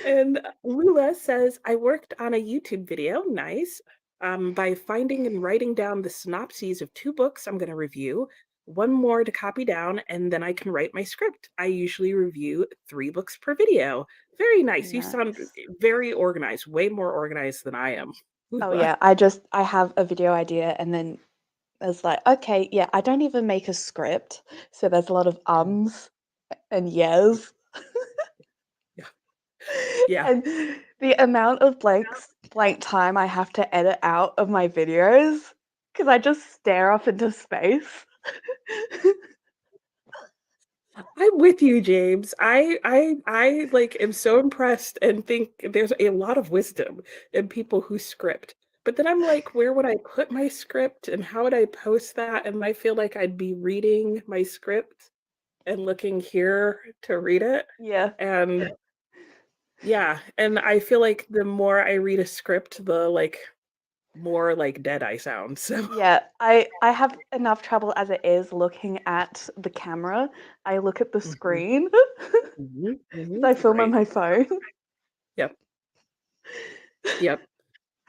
Speaker 1: And Lula says, I worked on a YouTube video, nice, by finding and writing down the synopses of 2 books I'm going to review, one more to copy down, and then I can write my script. I usually review 3 books per video. Very nice. You sound
Speaker 2: Nice.
Speaker 1: very organized, way more organized than I am.
Speaker 2: Oh
Speaker 1: Lula.
Speaker 2: yeah, I have a video idea and then it's like, okay, yeah, I don't even make a script. So there's a lot of ums and yes.
Speaker 1: Yeah. Yeah.
Speaker 2: And the amount of blank time I have to edit out of my videos because I just stare off into space.
Speaker 1: I'm with you, James. I like am so impressed and think there's a lot of wisdom in people who script. But then I'm like, where would I put my script and how would I post that? And I feel like I'd be reading my script and looking here to read it.
Speaker 2: Yeah.
Speaker 1: And yeah, and I feel like the more I read a script, the like more like dead I sound. So
Speaker 2: Yeah, I have enough trouble as it is looking at the camera. I look at the
Speaker 1: Mhm,
Speaker 2: screen
Speaker 1: mhm,
Speaker 2: because
Speaker 1: mhm,
Speaker 2: I film on
Speaker 1: right.
Speaker 2: my phone.
Speaker 1: Yep. Yep.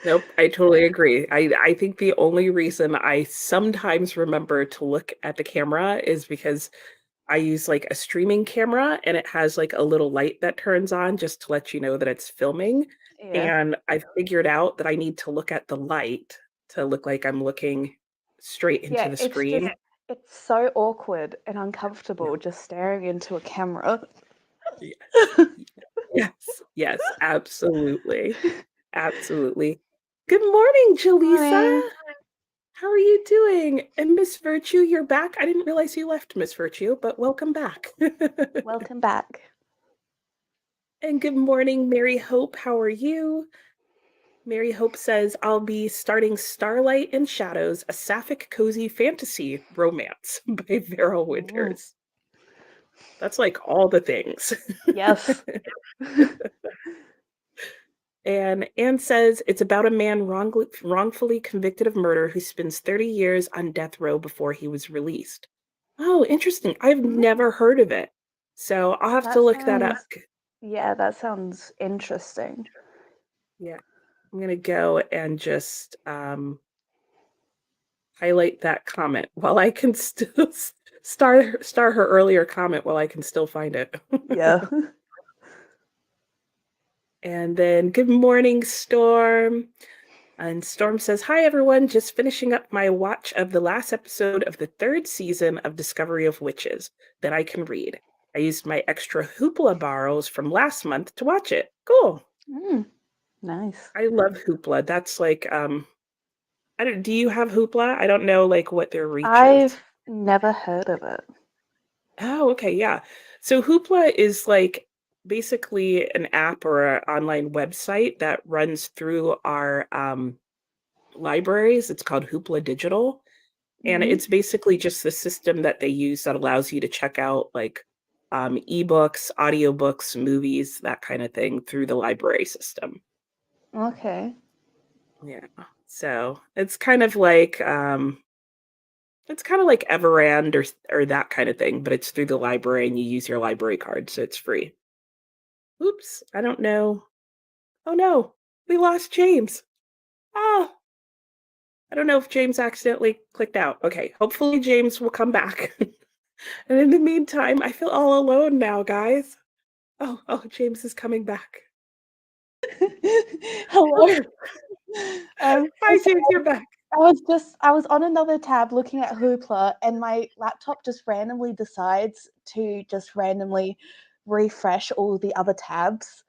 Speaker 1: Nope, I totally agree. I think the only reason I sometimes remember to look at the camera is because I use like a streaming camera and it has like a little light that turns on just to let you know that it's filming.
Speaker 2: Yeah.
Speaker 1: And I figured out that I need to look at the light to look like I'm looking straight into
Speaker 2: Yeah,
Speaker 1: the screen.
Speaker 2: it's so awkward and
Speaker 1: Yeah.
Speaker 2: uncomfortable just staring into a camera.
Speaker 1: Yes. Yes. Yes. Absolutely. Absolutely. Good morning, Jaleesa.
Speaker 2: Morning.
Speaker 1: How are you doing? And Miss Virtue, you're back. I didn't realize you left, Miss Virtue, but welcome back.
Speaker 2: Welcome back.
Speaker 1: And good morning, Mary Hope. How are you? Mary Hope says, I'll be starting Starlight and Shadows, a sapphic cozy fantasy romance by Vera
Speaker 2: Ooh,
Speaker 1: Winters. That's like all the things.
Speaker 2: yes.
Speaker 1: And Anne says it's about a man wrongfully convicted of murder who spends 30 years on death row before he was released. Oh, interesting. I've
Speaker 2: Mm,
Speaker 1: never heard of it. So I'll have to
Speaker 2: that
Speaker 1: look that up.
Speaker 2: sounds, yeah, that sounds interesting.
Speaker 1: Yeah. I'm going to go and just highlight that comment while I can still star her earlier comment while I can still find it.
Speaker 2: Yeah.
Speaker 1: And then good morning, Storm. And Storm says, "Hi, everyone. Just finishing up my watch of the last episode of the third season of Discovery of Witches that I can read. I used my extra Hoopla borrows from last month to watch it. Cool.
Speaker 2: Mm, nice.
Speaker 1: I love Hoopla. That's like, I don't, do you have Hoopla? I don't know like what their reach is.
Speaker 2: I've never heard of it.
Speaker 1: Oh, okay, yeah. So Hoopla is like basically an app or an online website that runs through our libraries. It's called Hoopla Digital. And
Speaker 2: Hmm.
Speaker 1: it's basically just the system that they use that allows you to check out like ebooks, audiobooks, movies, that kind of thing through the library system.
Speaker 2: Okay.
Speaker 1: Yeah. So it's kind of like Everand or that kind of thing, but it's through the library and you use your library card, so it's free. Oops, I don't know. Oh no, we lost James. Oh, I don't know if James accidentally clicked out. Okay, hopefully James will come back. And in the meantime, I feel all alone now, guys. Oh, James is coming back.
Speaker 2: Hello.
Speaker 1: Okay.
Speaker 2: So
Speaker 1: Hi, James, you're back.
Speaker 2: I was on another tab looking at Hoopla, and my laptop just randomly decides to just randomly refresh all the other tabs.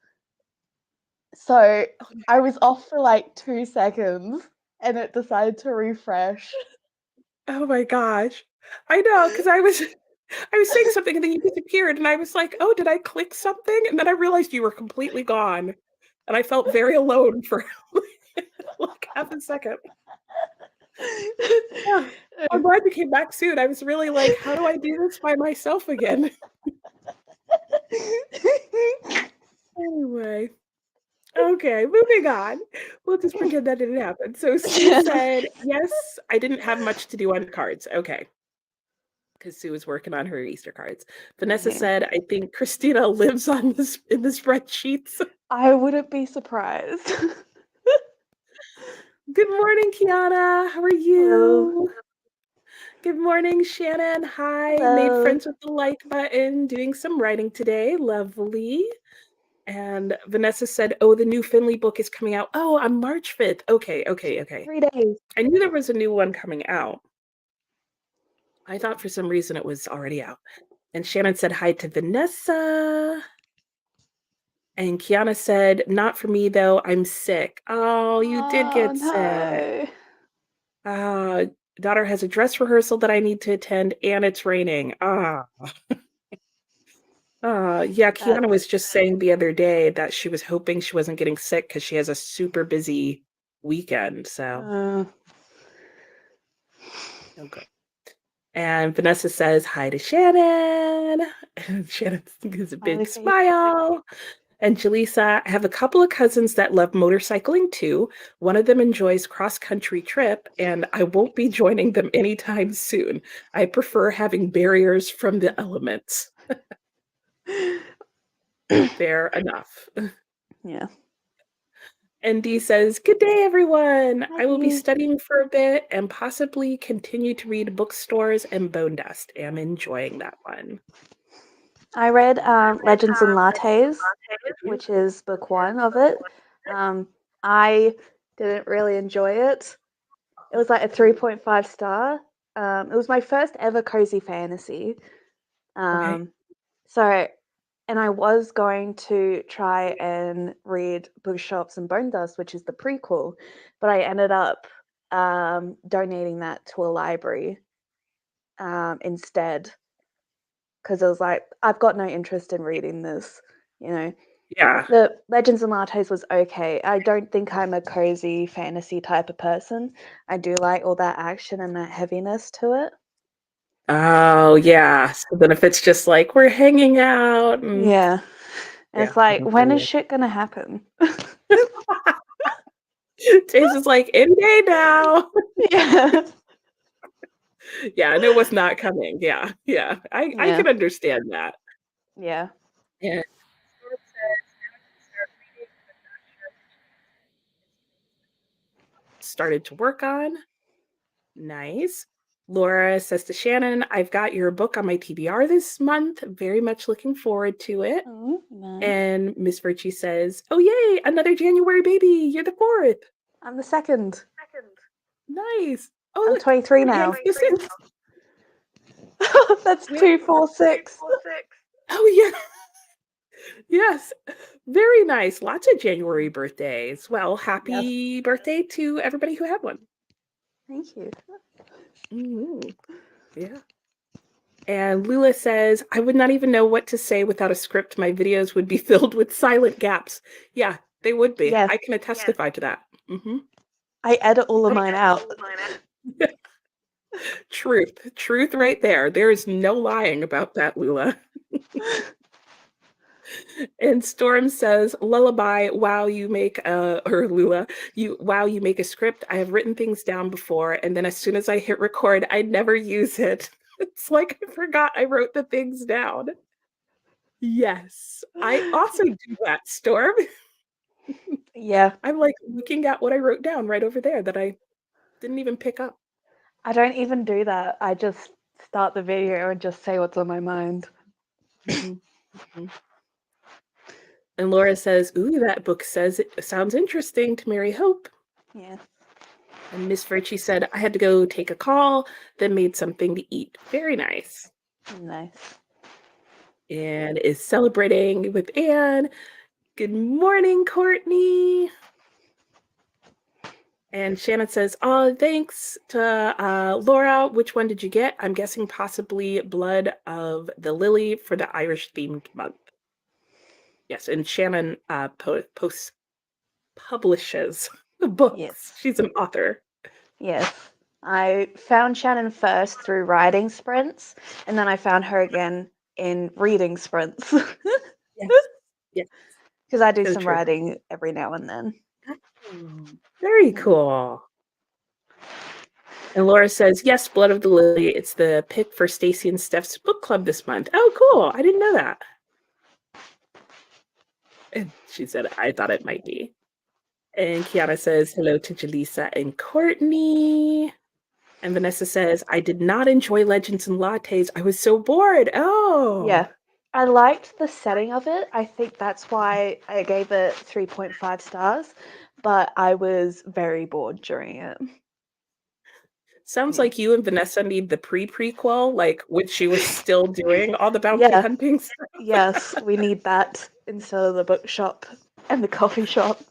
Speaker 2: So I was off for like 2 seconds and it decided to refresh.
Speaker 1: Oh my gosh. I know, because I was saying something and then you disappeared, and I was like, oh, did I click something? And then I realized you were completely gone. And I felt very alone for like half a second. Yeah. I'm glad you came back soon. I was really like, how do I do this by myself again? Anyway. Okay, moving on. We'll just pretend that didn't happen. So Sue said, yes, I didn't have much to do on cards. Okay. Because Sue was working on her Easter cards. Vanessa
Speaker 2: Okay.
Speaker 1: said, I think Christina lives on this in the spreadsheets.
Speaker 2: I wouldn't be surprised.
Speaker 1: Good morning, Kiana. How are
Speaker 2: Hello.
Speaker 1: you? Good morning, Shannon. Hi. Made
Speaker 2: Hello.
Speaker 1: friends with the like button, doing some writing today. Lovely. And Vanessa said, oh, the new Finley book is coming out. Oh, on March 5th. Okay.
Speaker 2: 3 days.
Speaker 1: I knew there was a new one coming out. I thought for some reason it was already out. And Shannon said hi to Vanessa. And Kiana said, not for me though. I'm sick. Oh, you did
Speaker 2: Oh
Speaker 1: get sick.
Speaker 2: no.
Speaker 1: Uh, daughter has a dress rehearsal that I need to attend, and it's raining. Yeah, Kiana
Speaker 2: That's
Speaker 1: was just saying the other day that she was hoping she wasn't getting sick because she has a super busy weekend. So,
Speaker 2: uh,
Speaker 1: oh, good. And Vanessa says hi to Shannon. And Shannon gives a
Speaker 2: smiley
Speaker 1: big
Speaker 2: face.
Speaker 1: smile. And Jaleesa, I have a couple of cousins that love motorcycling too. One of them enjoys cross-country trip, and I won't be joining them anytime soon. I prefer having barriers from the elements. Fair enough.
Speaker 2: Yeah.
Speaker 1: And Dee says, good day, everyone.
Speaker 2: Hi
Speaker 1: I will be
Speaker 2: Dee.
Speaker 1: studying for a bit and possibly continue to read Bookstores and Bone Dust. Am enjoying that one.
Speaker 2: I read Legends and Lattes, which is book one of it. I didn't really enjoy it. It was like a 3.5 star. It was my first ever cozy fantasy.
Speaker 1: Okay.
Speaker 2: Um, so, and I was going to try and read Bookshops and Bone Dust, which is the prequel, but I ended up donating that to a library instead because I was like, I've got no interest in reading this, you know.
Speaker 1: Yeah.
Speaker 2: The Legends and Lattes was okay. I don't think I'm a cozy fantasy type of person. I do like all that action and that heaviness to it.
Speaker 1: Oh, yeah. So then if it's just like we're hanging out and
Speaker 2: Yeah. And
Speaker 1: yeah,
Speaker 2: it's like,
Speaker 1: I
Speaker 2: when
Speaker 1: feel
Speaker 2: is
Speaker 1: you.
Speaker 2: shit gonna happen?
Speaker 1: James is like, any day now.
Speaker 2: Yeah.
Speaker 1: Yeah, and it was not coming. Yeah, yeah. I
Speaker 2: Yeah.
Speaker 1: can understand that.
Speaker 2: Yeah.
Speaker 1: And started to work on. Nice. Laura says to Shannon, I've got your book on my TBR this month. Very much looking forward to it.
Speaker 2: Oh, nice.
Speaker 1: And Miss Virtue says, oh, yay, another January baby. You're the fourth.
Speaker 2: I'm the second.
Speaker 1: Nice. Oh,
Speaker 2: I'm
Speaker 1: look,
Speaker 2: 23
Speaker 1: Courtney
Speaker 2: now.
Speaker 1: has the same.
Speaker 2: That's 246.
Speaker 1: Oh, yeah. Yes. Very nice. Lots of January birthdays. Well,
Speaker 2: Yes.
Speaker 1: happy birthday to everybody who had one.
Speaker 2: Thank you.
Speaker 1: Mhm. Yeah. And Lula says, I would not even know what to say without a script. My videos would be filled with silent gaps. Yeah, they would be.
Speaker 2: Yes.
Speaker 1: I can testify to that.
Speaker 2: I edit all of mine out.
Speaker 1: Truth right there. There is no lying about that, Lula. And Storm says, lullaby, wow, you make or Lula, you make a script. I have written things down before, and then as soon as I hit record, I never use it. It's like I forgot I wrote the things down. Yes, I also do that, Storm.
Speaker 2: Yeah.
Speaker 1: I'm like looking at what I wrote down right over there that I didn't even pick up.
Speaker 2: I don't even do that. I just start the video and just say what's on my mind.
Speaker 1: Mhm, mhm. And Laura says, ooh, that book says it sounds interesting to Mary Hope.
Speaker 2: Yeah.
Speaker 1: And Miss Virtue said, I had to go take a call, then made something to eat. Very nice.
Speaker 2: Nice.
Speaker 1: And is celebrating with Anne. Good morning, Courtney. And Shannon says, oh, thanks to Laura. Which one did you get? I'm guessing possibly Blood of the Lily for the Irish themed month. Yes, and Shannon publishes
Speaker 2: Yes.
Speaker 1: books. She's an author.
Speaker 2: Yes. I found Shannon first through writing sprints, and then I found her again in reading sprints.
Speaker 1: Yes. Yes.
Speaker 2: Because I do
Speaker 1: So
Speaker 2: some
Speaker 1: true.
Speaker 2: writing every now and then.
Speaker 1: Oh, very cool. And Laura says, yes, Blood of the Lily. It's the pick for Stacy and Steph's book club this month. Oh, cool. I didn't know that. And she said, I thought it might be. And Kiana says, hello to Jaleesa and Courtney. And Vanessa says, I did not enjoy Legends and Lattes. I was so bored. Oh.
Speaker 2: Yeah. I liked the setting of it. I think that's why I gave it 3.5 stars, but I was very bored during it.
Speaker 1: Sounds
Speaker 2: Yeah.
Speaker 1: like you and Vanessa need the pre-prequel, like when she was still doing all the bounty
Speaker 2: Yeah.
Speaker 1: hunting stuff.
Speaker 2: Yes, we need that instead of the bookshop and the coffee shop.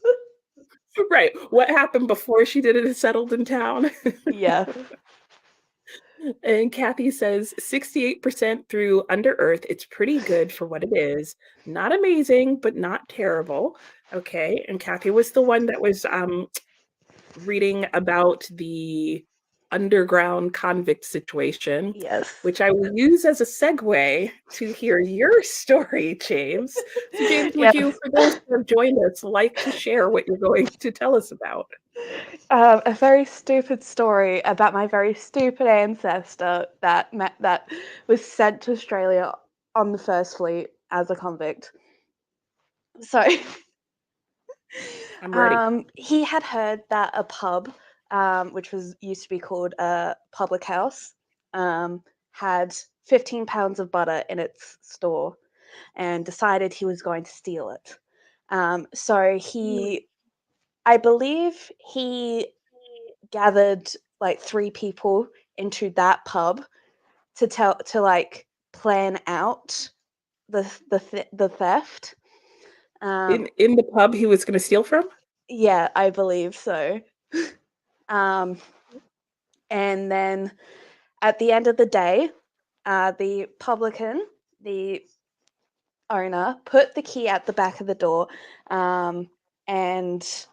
Speaker 1: Right. What happened before she did it settled in town?
Speaker 2: Yeah.
Speaker 1: And Kathy says 68% through Under Earth. It's pretty good for what it is. Not amazing, but not terrible. Okay. And Kathy was the one that was reading about the underground convict situation,
Speaker 2: Yes.
Speaker 1: which I will use as a segue to hear your story, James. So, James, would you,
Speaker 2: Yes.
Speaker 1: for those who have joined us, like to share what you're going to tell us about?
Speaker 2: A very stupid story about my very stupid ancestor that was sent to Australia on the First Fleet as a convict. So
Speaker 1: I'm ready.
Speaker 2: he had heard that a pub, which was used to be called a public house, had 15 pounds of butter in its store and decided he was going to steal it. So I believe he gathered like 3 people into that pub to like plan out the theft.
Speaker 1: In the pub he was going to steal from?
Speaker 2: Yeah, I believe so. Um, and then at the end of the day, the publican, the owner, put the key at the back of the door, and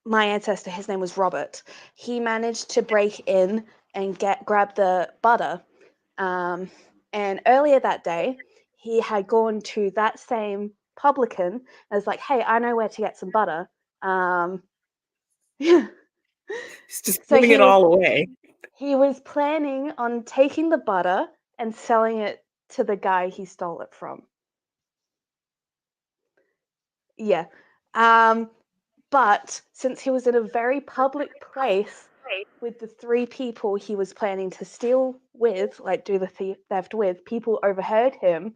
Speaker 2: my ancestor, his name was Robert. He managed to break in and grab the butter. And earlier that day, he had gone to that same publican and was like, "Hey, I know where to get some butter. Yeah.
Speaker 1: He's just
Speaker 2: So
Speaker 1: giving it all away.
Speaker 2: he was planning on taking the butter and selling it to the guy he stole it from. Yeah. But since he was in a very public place with the 3 people he was planning to steal with, like do the theft with, people overheard him.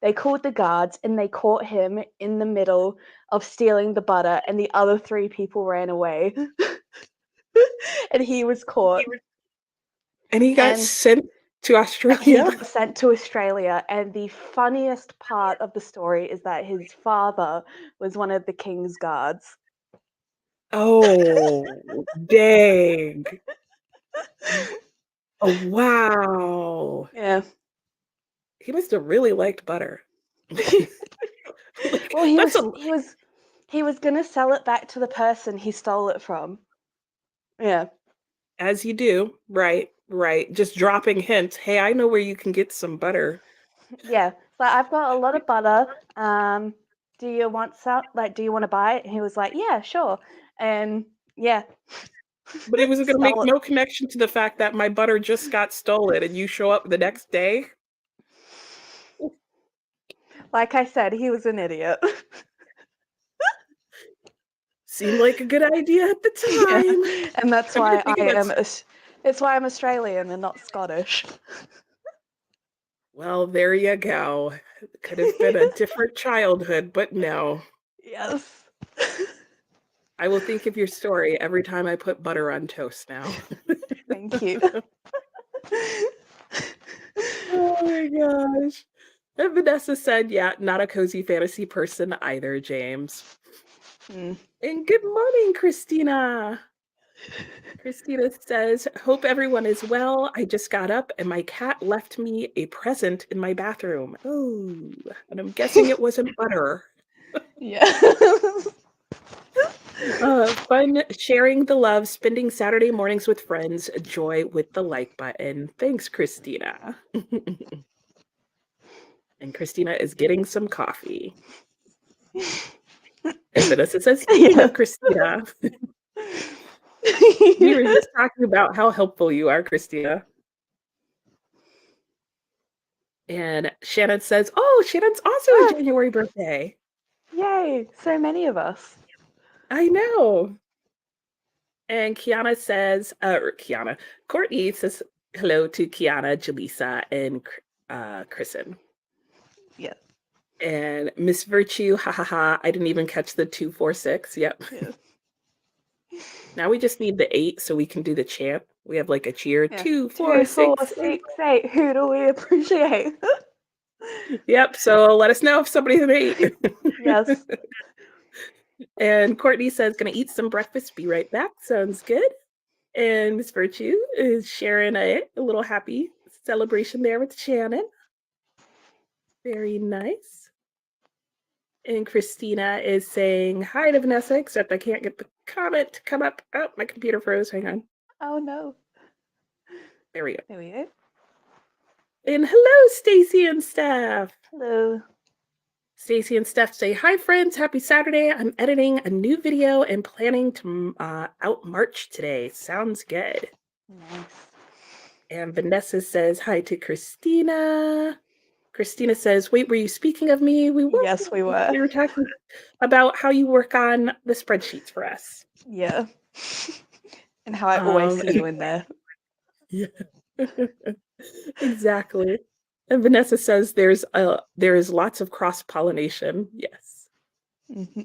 Speaker 2: They called the guards and they caught him in the middle of stealing the butter, and the other 3 people ran away. And he was caught.
Speaker 1: And he got
Speaker 2: And
Speaker 1: sent to
Speaker 2: he
Speaker 1: Australia.
Speaker 2: got sent to Australia. And the funniest part of the story is that his father was one of the king's guards.
Speaker 1: Oh, dang. Oh, wow.
Speaker 2: Yeah.
Speaker 1: He must have really liked butter. Like,
Speaker 2: Well,
Speaker 1: that's a
Speaker 2: he was gonna sell it back to the person he stole it from. Yeah.
Speaker 1: as you do, right, right. Just dropping hints. Hey, I know where you can get some butter.
Speaker 2: Yeah. So I've got a lot of butter. Do you want some? Like, do you want to buy it? And he was like, yeah, sure. And yeah,
Speaker 1: But it was going to make
Speaker 2: stole it.
Speaker 1: no connection to the fact that my butter just got stolen and you show up the next day.
Speaker 2: Like I said, he was an idiot.
Speaker 1: Seemed like a good idea at the time.
Speaker 2: Yeah. And that's
Speaker 1: I'm gonna
Speaker 2: why
Speaker 1: think of that.
Speaker 2: it's why I'm Australian and not Scottish.
Speaker 1: Well, there you go. Could have been a different childhood, but no.
Speaker 2: Yes.
Speaker 1: I will think of your story every time I put butter on toast now.
Speaker 2: Thank you.
Speaker 1: Oh my gosh. And Vanessa said, yeah, not a cozy fantasy person either, James.
Speaker 2: Mm.
Speaker 1: And good morning, Christina. Christina says, hope everyone is well. I just got up and my cat left me a present in my bathroom. Oh, and I'm guessing it wasn't butter.
Speaker 2: Yeah.
Speaker 1: Fun sharing the love, spending Saturday mornings with friends, joy with the like button. Thanks, Christina. And Christina is getting some coffee. And Vanessa says, speaking
Speaker 2: Yeah.
Speaker 1: of Christina, we were just talking about how helpful you are, Christina. And Shannon says, oh, Shannon's also a
Speaker 2: Ah,
Speaker 1: January birthday.
Speaker 2: yay, so many of us.
Speaker 1: I know. And Kiana says, Courtney says hello to Kiana, Jaleesa, and Kristen.
Speaker 2: Yeah.
Speaker 1: And Miss Virtue, ha ha ha. I didn't even catch the 246. Yep.
Speaker 2: Yeah.
Speaker 1: Now we just need the 8 so we can do the chant. We have like a cheer.
Speaker 2: Yeah.
Speaker 1: 2, 4,
Speaker 2: 2, 4,
Speaker 1: 6, 8.
Speaker 2: 6, 8. Who do we appreciate?
Speaker 1: Yep. So let us know if somebody's an 8.
Speaker 2: Yes.
Speaker 1: And Courtney says, gonna eat some breakfast. Be right back. Sounds good. And Miss Virtue is sharing a little happy celebration there with Shannon. Very nice. And Christina is saying hi to Vanessa, except I can't get the comment to come up. Oh, my computer froze. Hang on.
Speaker 2: Oh no.
Speaker 1: There we go.
Speaker 2: There we go.
Speaker 1: And hello, Stacy and Steph.
Speaker 2: Hello.
Speaker 1: Stacy and Steph say, hi, friends. Happy Saturday. I'm editing a new video and planning to out March today. Sounds good.
Speaker 2: Nice.
Speaker 1: And Vanessa says hi to Christina. Christina says, wait, were you speaking of me? We were.
Speaker 2: Yes, we were.
Speaker 1: We were talking about how you work on the spreadsheets for us.
Speaker 2: Yeah. And how I always see you in there.
Speaker 1: Yeah. Exactly. And Vanessa says there is lots of cross-pollination. Yes.
Speaker 2: Mm-hmm.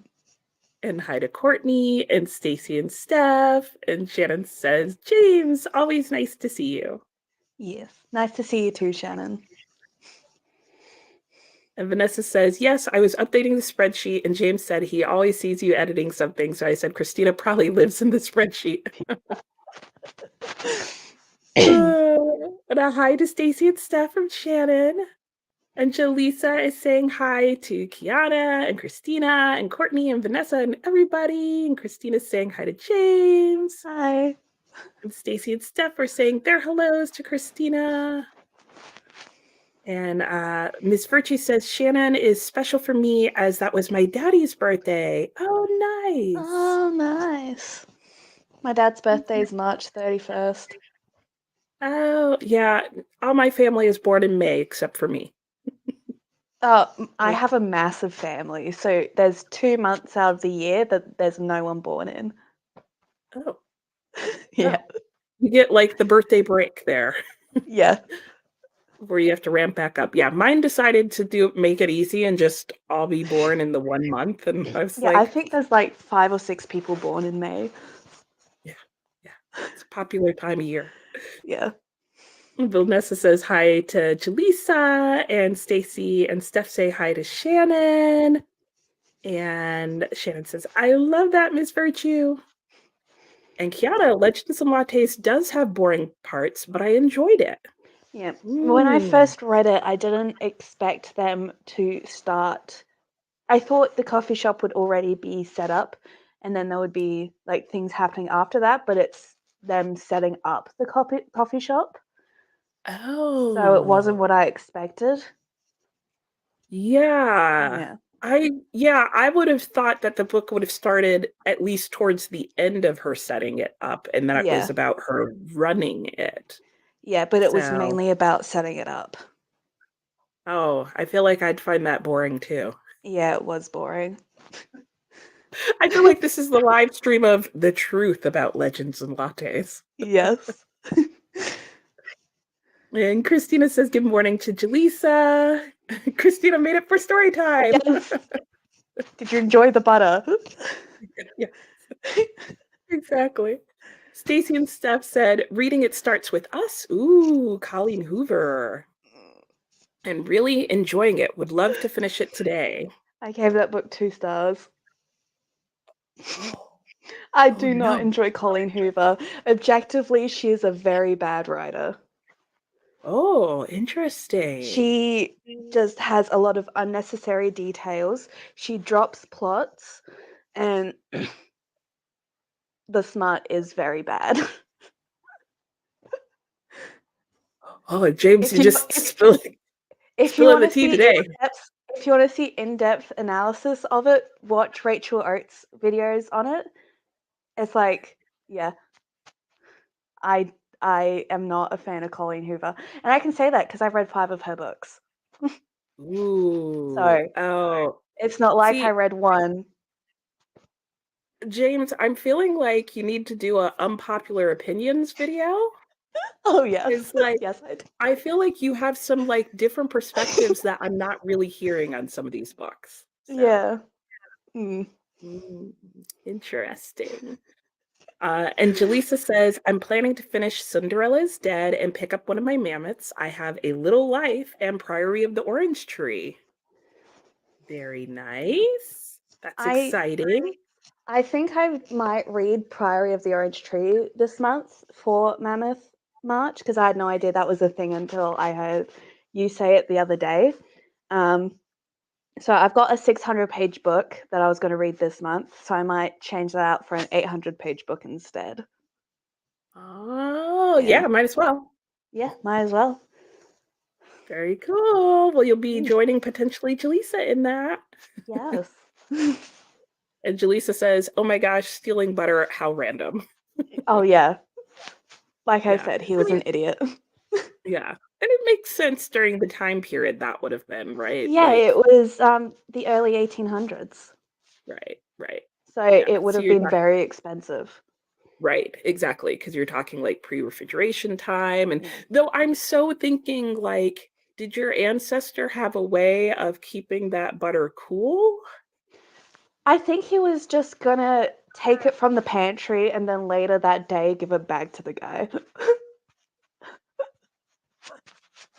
Speaker 1: And hi to Courtney and Stacy and Steph. And Shannon says, James, always nice to see you.
Speaker 2: Yes. Nice to see you too, Shannon.
Speaker 1: And Vanessa says, yes, I was updating the spreadsheet, and James said he always sees you editing something. So I said, Christina probably lives in the spreadsheet. And a hi to Stacy and Steph from Shannon. And Jaleesa is saying hi to Kiana and Christina and Courtney and Vanessa and everybody. And Christina's saying hi to James.
Speaker 2: Hi.
Speaker 1: And Stacy and Steph are saying their hellos to Christina. And Miss Virtue says Shannon is special for me as that was my daddy's birthday. Oh, nice.
Speaker 2: Oh, nice. My dad's birthday is March 31st.
Speaker 1: Oh, yeah. All my family is born in May except for me.
Speaker 2: Oh, I
Speaker 1: Yeah.
Speaker 2: have a massive family, so there's 2 months out of the year that there's no one born in.
Speaker 1: Oh,
Speaker 2: Yeah,
Speaker 1: oh. You get like the birthday break there
Speaker 2: yeah,
Speaker 1: where you have to ramp back up. Yeah, mine decided to make it easy and just all be born in the 1 month. And I was
Speaker 2: yeah. I
Speaker 1: like,
Speaker 2: think there's like 5 or 6 people born in May.
Speaker 1: yeah, yeah. It's a popular time of year.
Speaker 2: Yeah.
Speaker 1: Vanessa says hi to Jaleesa, and Stacy and Steph say hi to Shannon. And Shannon says, I love that, Miss Virtue. And Kiana, Legends and Lattes does have boring parts, but I enjoyed it.
Speaker 2: Yeah. When I
Speaker 1: Mm.
Speaker 2: first read it, I didn't expect them to start. I thought the coffee shop would already be set up and then there would be like things happening after that, but it's them setting up the coffee shop. So it wasn't
Speaker 1: Oh,
Speaker 2: what I expected.
Speaker 1: yeah.
Speaker 2: Yeah.
Speaker 1: I would have thought that the book would have started at least towards the end of her setting it up, and that it was
Speaker 2: Yeah.
Speaker 1: about her running it.
Speaker 2: Yeah, but it was
Speaker 1: So,
Speaker 2: mainly about setting it up.
Speaker 1: oh, I feel like I'd find that boring too.
Speaker 2: Yeah, it was boring.
Speaker 1: I feel like this is the live stream of the truth about Legends and Lattes.
Speaker 2: Yes.
Speaker 1: And Christina says good morning to Jaleesa. Christina made it for story time.
Speaker 2: Yes. Did you enjoy the butter?
Speaker 1: Yeah, exactly. Stacy and Steph said, reading it starts with us. Ooh, Colleen Hoover. And really enjoying it. Would love to finish it today.
Speaker 2: I gave that book 2 stars.
Speaker 1: Oh,
Speaker 2: I
Speaker 1: oh
Speaker 2: do not
Speaker 1: no.
Speaker 2: enjoy Colleen Hoover. Objectively, she is a very bad writer.
Speaker 1: Oh, interesting.
Speaker 2: She just has a lot of unnecessary details. She drops plots, and the smart is very bad.
Speaker 1: Oh, James,
Speaker 2: if
Speaker 1: you
Speaker 2: you
Speaker 1: just
Speaker 2: if you
Speaker 1: spilling
Speaker 2: want
Speaker 1: the
Speaker 2: to
Speaker 1: tea
Speaker 2: see
Speaker 1: today.
Speaker 2: in-depth, if you want to see in-depth analysis of it, watch Rachel Oates' videos on it. It's like, yeah, I I am not a fan of Colleen Hoover, and I can say that because I've read 5 of her books.
Speaker 1: Ooh,
Speaker 2: So
Speaker 1: oh.
Speaker 2: it's not like I
Speaker 1: See,
Speaker 2: read one.
Speaker 1: James, I'm feeling like you need to do a unpopular opinions video.
Speaker 2: Oh yes,
Speaker 1: It's like
Speaker 2: yes I do.
Speaker 1: I feel like you have some like different perspectives that I'm not really hearing on some of these books. So,
Speaker 2: Yeah. Mm.
Speaker 1: mm, interesting. And Jaleesa says, I'm planning to finish Cinderella's Dead and pick up one of my mammoths. I have A Little Life and Priory of the Orange Tree. Very nice. That's
Speaker 2: I
Speaker 1: exciting.
Speaker 2: I think I might read Priory of the Orange Tree this month for Mammoth March because I had no idea that was a thing until I heard you say it the other day. Um, so I've got a 600-page book that I was going to read this month, so I might change that out for an 800-page book instead.
Speaker 1: Oh,
Speaker 2: Yeah,
Speaker 1: yeah, might as well.
Speaker 2: yeah, might as well.
Speaker 1: Very cool. Well, you'll be
Speaker 2: Mm.
Speaker 1: joining potentially Jaleesa in that.
Speaker 2: Yes.
Speaker 1: And Jaleesa says, oh my gosh, stealing butter, how random.
Speaker 2: Oh yeah, like I
Speaker 1: Yeah.
Speaker 2: said, he
Speaker 1: I
Speaker 2: was
Speaker 1: mean,
Speaker 2: an idiot.
Speaker 1: yeah. And it makes sense during the time period that would have been, right?
Speaker 2: Yeah,
Speaker 1: Like,
Speaker 2: it was the early 1800s,
Speaker 1: right, right.
Speaker 2: so
Speaker 1: Yeah.
Speaker 2: it would
Speaker 1: So
Speaker 2: have
Speaker 1: you're
Speaker 2: been
Speaker 1: talking,
Speaker 2: very expensive.
Speaker 1: right, exactly. Because you're talking like pre-refrigeration time. And
Speaker 2: Yeah.
Speaker 1: though I'm so thinking, like, did your ancestor have a way of keeping that butter cool?
Speaker 2: I think he was just gonna take it from the pantry and then later that day give it back to the guy.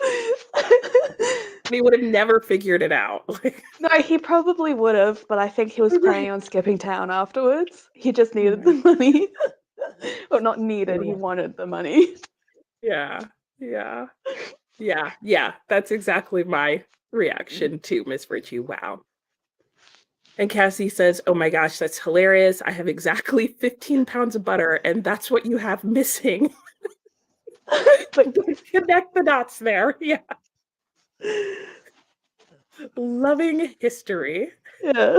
Speaker 1: And he would have never figured it out. Like,
Speaker 2: No, he probably would have, but I think he was
Speaker 1: right.
Speaker 2: planning on skipping town afterwards. He just needed the
Speaker 1: Right.
Speaker 2: money. Well, not needed, he
Speaker 1: Yeah.
Speaker 2: wanted the money.
Speaker 1: Yeah. Yeah. Yeah. Yeah. That's exactly my reaction to Miss Virtue. Wow. And Cassie says, oh my gosh, that's hilarious. I have exactly 15 pounds of butter, and that's what you have missing. But connect the dots there. Yeah. Loving history.
Speaker 2: Yeah.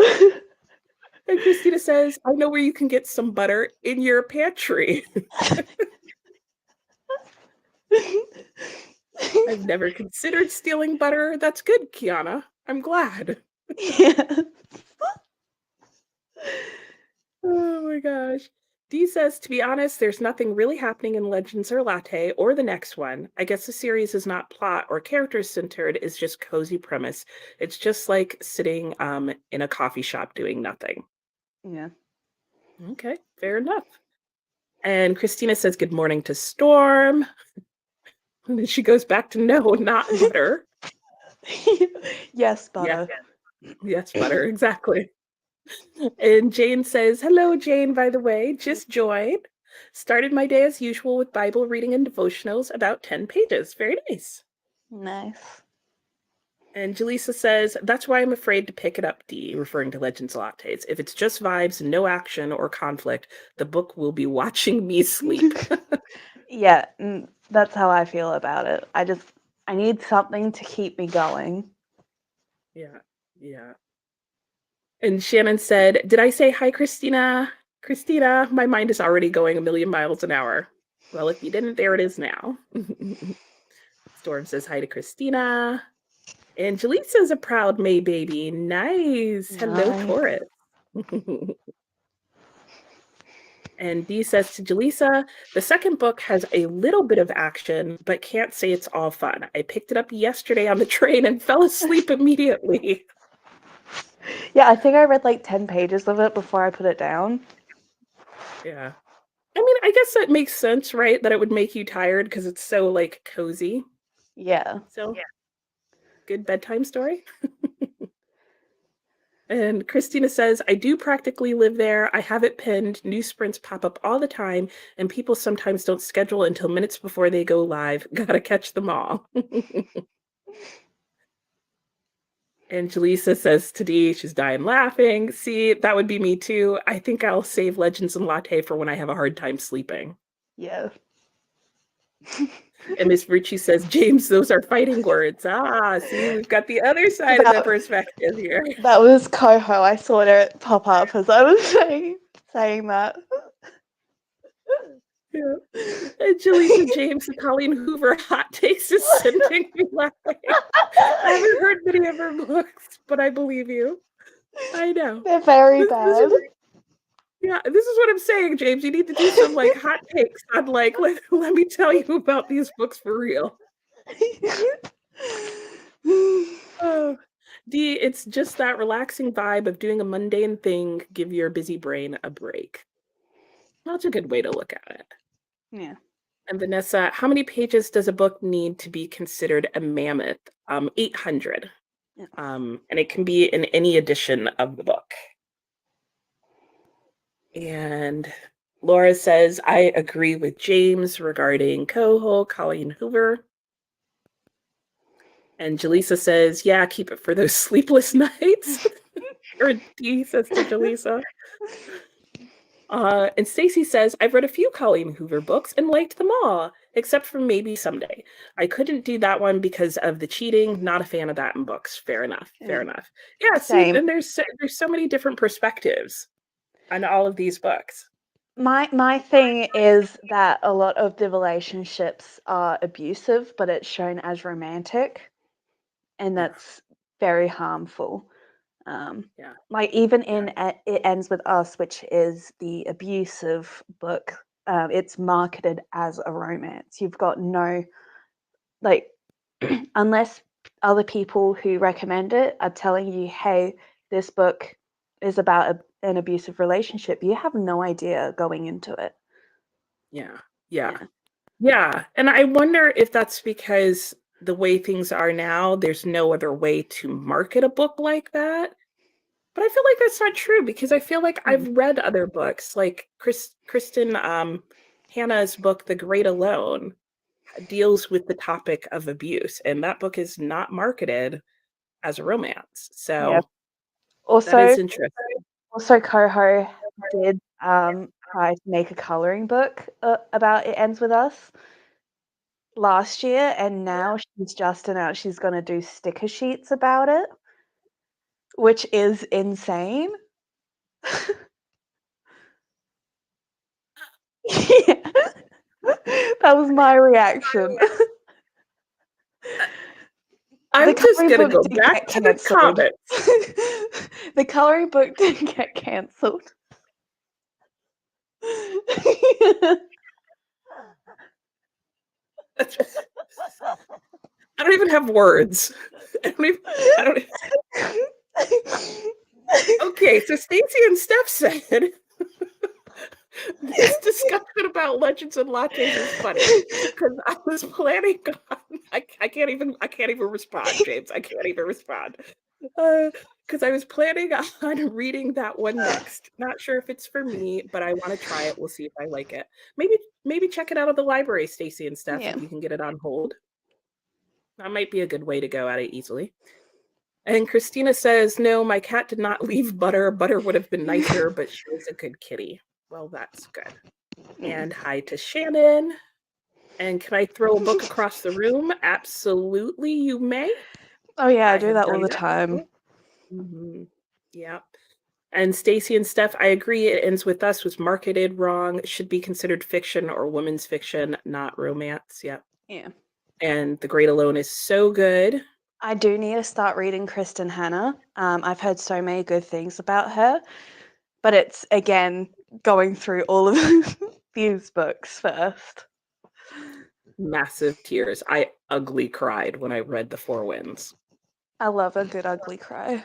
Speaker 1: And Christina says, I know where you can get some butter in your pantry. I've never considered stealing butter. That's good, Kiana. I'm glad.
Speaker 2: Yeah.
Speaker 1: Oh my gosh. Dee says, to be honest, there's nothing really happening in Legends or Latte or the next one. I guess the series is not plot or character centered, it's just cozy premise. It's just like sitting in a coffee shop doing nothing.
Speaker 2: Yeah.
Speaker 1: Okay, fair enough. And Christina says, good morning to Storm. And then she goes back to no, not butter.
Speaker 2: Yes,
Speaker 1: Yeah,
Speaker 2: butter.
Speaker 1: yes, butter, exactly. And Jane says, hello, Jane, by the way, just joined. Started my day as usual with Bible reading and devotionals, about 10 pages. Very nice.
Speaker 2: Nice.
Speaker 1: And Jaleesa says, that's why I'm afraid to pick it up, Dee, referring to Legends Lattes. If it's just vibes and no action or conflict, the book will be watching me sleep.
Speaker 2: Yeah, that's how I feel about it. I need something to keep me going.
Speaker 1: Yeah, yeah. And Shannon said, did I say hi, Christina? Christina, my mind is already going a million miles an hour. Well, if you didn't, there it is now. Storm says hi to Christina. And Jaleesa's a proud May baby. Nice. Hello,
Speaker 2: Nice.
Speaker 1: Taurus. And Dee says to Jaleesa, the second book has a little bit of action, but can't say it's all fun. I picked it up yesterday on the train and fell asleep immediately.
Speaker 2: Yeah, I think I read like 10 pages of it before I put it down.
Speaker 1: Yeah. I mean, I guess that makes sense, right? That it would make you tired because it's so like cozy.
Speaker 2: Yeah.
Speaker 1: So, yeah. Good bedtime story. And Christina says, I do practically live there. I have it pinned. New sprints pop up all the time, and people sometimes don't schedule until minutes before they go live. Gotta catch them all. And Jaleesa says to Dee, she's dying laughing. See, that would be me too. I think I'll save Legends and Latte for when I have a hard time sleeping.
Speaker 2: Yeah.
Speaker 1: And Miss Ritchie says, James, those are fighting words. Ah, see, we've got the other side of the
Speaker 2: That,
Speaker 1: perspective here.
Speaker 2: that was Coho. I saw it pop up as I was saying that.
Speaker 1: Yeah. And Jaleesa James and Colleen Hoover hot takes is sending me laughing. I haven't heard many of her books, but I believe you. I know.
Speaker 2: They're very
Speaker 1: This
Speaker 2: bad.
Speaker 1: is yeah, this is what I'm saying, James. You need to do some like hot takes on like let me tell you about these books for real. Oh, Dee, it's just that relaxing vibe of doing a mundane thing, give your busy brain a break. That's a good way to look at it.
Speaker 2: Yeah.
Speaker 1: And Vanessa, how many pages does a book need to be considered a mammoth? 800.
Speaker 2: Yeah.
Speaker 1: And it can be in any edition of the book. And Laura says, I agree with James regarding Coho, Colleen Hoover. And Jaleesa says, yeah, keep it for those sleepless nights. Or Dee says to Jaleesa. And Stacy says, I've read a few Colleen Hoover books and liked them all, except for maybe Someday. I couldn't do that one because of the cheating. Not a fan of that in books. Fair enough. Fair
Speaker 2: Yeah.
Speaker 1: enough. Yeah, see,
Speaker 2: Same.
Speaker 1: and there's so many different perspectives on all of these books.
Speaker 2: My thing is that a lot of the relationships are abusive, but it's shown as romantic, and
Speaker 1: Yeah,
Speaker 2: that's very harmful.
Speaker 1: yeah,
Speaker 2: Like even
Speaker 1: yeah,
Speaker 2: in It Ends With Us, which is the abusive book, it's marketed as a romance. You've got no like unless other people who recommend it are telling you, hey, this book is about an abusive relationship, you have no idea going into it.
Speaker 1: yeah, yeah,
Speaker 2: Yeah.
Speaker 1: yeah. And I wonder if that's because the way things are now, there's no other way to market a book like that. But I feel like that's not true because I feel like
Speaker 2: Mm.
Speaker 1: I've read other books, like Kristen Hannah's book, The Great Alone, deals with the topic of abuse, and that book is not marketed as a romance.
Speaker 2: Yeah.
Speaker 1: So that
Speaker 2: Also,
Speaker 1: is interesting.
Speaker 2: Coho did try to make a coloring book about It Ends With Us. last year, and now she's just announced she's going to do sticker sheets about it, which is insane. Yeah. That was my reaction.
Speaker 1: I'm just
Speaker 2: coloring
Speaker 1: gonna
Speaker 2: book
Speaker 1: go
Speaker 2: did
Speaker 1: back
Speaker 2: get
Speaker 1: to the
Speaker 2: cancelled.
Speaker 1: comments.
Speaker 2: The coloring book didn't get cancelled.
Speaker 1: I don't even have words. I don't Okay, so Stacy and Steph said this discussion about legends and lattes is funny because I was planning on I can't even respond, James. I can't even respond. Because I was planning on reading that one next. Not sure if it's for me, but I want to try it. We'll see if I like it. Maybe check it out at the library, Stacy and Steph,
Speaker 2: Yeah.
Speaker 1: if you can get it on hold. That might be a good way to go at it easily. And Christina says, no, my cat did not leave Butter. Butter would have been nicer, but she was a good kitty. Well, that's good. And hi to Shannon. And can I throw a book across the room? Absolutely, you may.
Speaker 2: Oh yeah, I do
Speaker 1: have
Speaker 2: that all
Speaker 1: done
Speaker 2: the
Speaker 1: that
Speaker 2: time.
Speaker 1: before. Yeah. And Stacy and Steph, I agree. It ends with us was marketed wrong. Should be considered fiction or women's fiction, not romance. Yep.
Speaker 2: Yeah.
Speaker 1: And The Great Alone is so good.
Speaker 2: I do need to start reading Kristen Hanna. I've heard so many good things about her, but it's again going through all of these books first.
Speaker 1: Massive tears. I ugly cried when I read The Four Winds.
Speaker 2: I love a good ugly cry.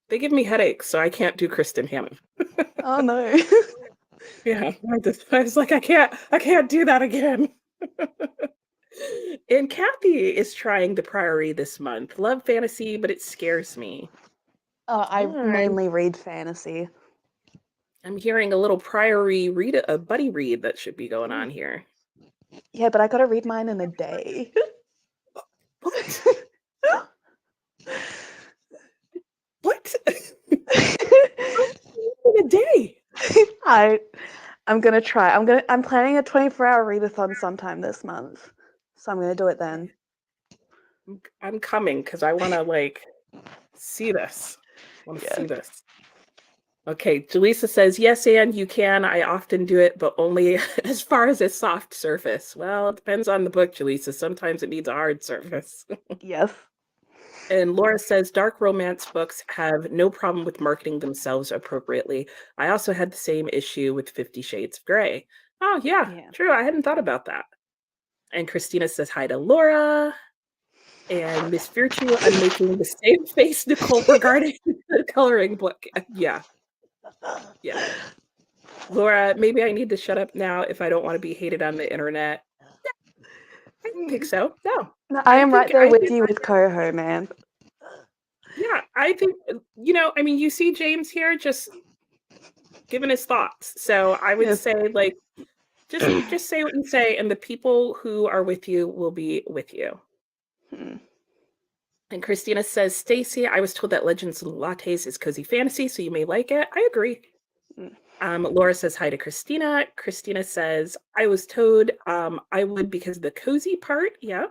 Speaker 1: They give me headaches, so I can't do Kristen Hanna.
Speaker 2: Oh no.
Speaker 1: Yeah, I was like, I can't do that again. And Kathy is trying the Priory this month. Love fantasy, but it scares me.
Speaker 2: Oh, I
Speaker 1: Alright.
Speaker 2: mainly read fantasy.
Speaker 1: I'm hearing a little Priory read, a buddy read that should be going on here.
Speaker 2: Yeah, but I gotta read mine in a day.
Speaker 1: What? What? In a day?
Speaker 2: I'm gonna try. I'm planning a 24-hour readathon sometime this month. So I'm gonna do it then.
Speaker 1: I'm coming because I want to like see this. I want to see
Speaker 2: Yeah.
Speaker 1: this. Okay, Jaleesa says, yes, and you can. I often do it, but only as far as a soft surface. Well, it depends on the book, Jaleesa. Sometimes it needs a hard surface.
Speaker 2: Yes.
Speaker 1: And Laura says, dark romance books have no problem with marketing themselves appropriately. I also had the same issue with 50 Shades of Grey. Oh, yeah,
Speaker 2: Yeah.
Speaker 1: true. I hadn't thought about that. And Christina says, hi to Laura. And Miss Virtue, I'm making the same face, Nicole, regarding the coloring book. Yeah. Yeah. Laura, maybe I need to shut up now if I don't want to be hated on the internet. I don't think so. No.
Speaker 2: No, I am right there
Speaker 1: I
Speaker 2: with
Speaker 1: think
Speaker 2: you with Coho, man.
Speaker 1: yeah, I think I mean, you see James here just giving his thoughts. So I would
Speaker 2: Yes.
Speaker 1: say like just say what you say and the people who are with you will be with you. And Christina says, Stacy, I was told that Legends and Lattes is cozy fantasy, so you may like it. I agree. Laura says hi to Christina. Christina says, I was told I would because of the cozy part. Yeah.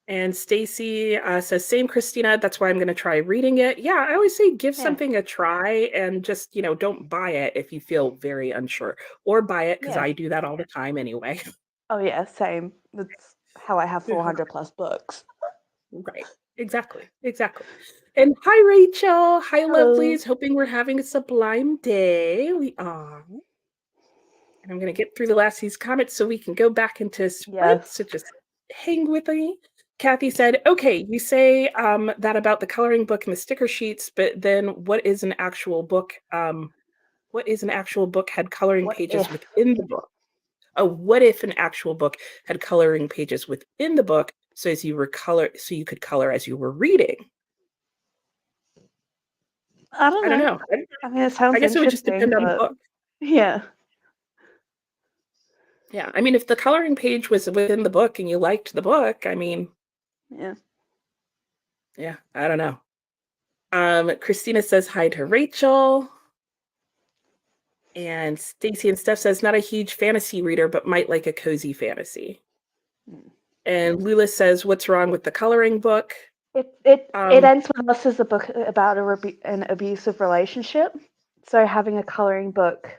Speaker 1: And Stacy says, same Christina. That's why I'm going to try reading it. Yeah, I always say give something a try and just, don't buy it if you feel very unsure or buy it because I do that all the time anyway.
Speaker 2: Oh yeah, same. That's how I have 400 plus books.
Speaker 1: Right. Exactly. And hi, Rachel. Hi,
Speaker 2: Hello.
Speaker 1: lovelies. Hoping we're having a sublime day. We are. And I'm going to get through the last of these comments so we can go back into spreads.
Speaker 2: Yes.
Speaker 1: So just hang with me. Kathy said, okay, you say that about the coloring book and the sticker sheets, but then what is an actual book? What is an actual book had coloring
Speaker 2: What
Speaker 1: pages
Speaker 2: if?
Speaker 1: within the book? Oh, what if an actual book had coloring pages within the book so you could color as you were reading?
Speaker 2: I don't
Speaker 1: I don't
Speaker 2: know.
Speaker 1: know.
Speaker 2: I mean, it
Speaker 1: I
Speaker 2: sounds
Speaker 1: guess it would just
Speaker 2: interesting,
Speaker 1: depend on the
Speaker 2: but
Speaker 1: book.
Speaker 2: yeah.
Speaker 1: Yeah. I mean, if the coloring page was within the book and you liked the book, I mean,
Speaker 2: Yeah.
Speaker 1: I don't know. Christina says hi to Rachel. And Stacy and Steph says, not a huge fantasy reader, but might like a cozy fantasy. And Lula says, "What's wrong with the coloring book?"
Speaker 2: It
Speaker 1: Um,
Speaker 2: ends with us as a book about an abusive relationship. So having a coloring book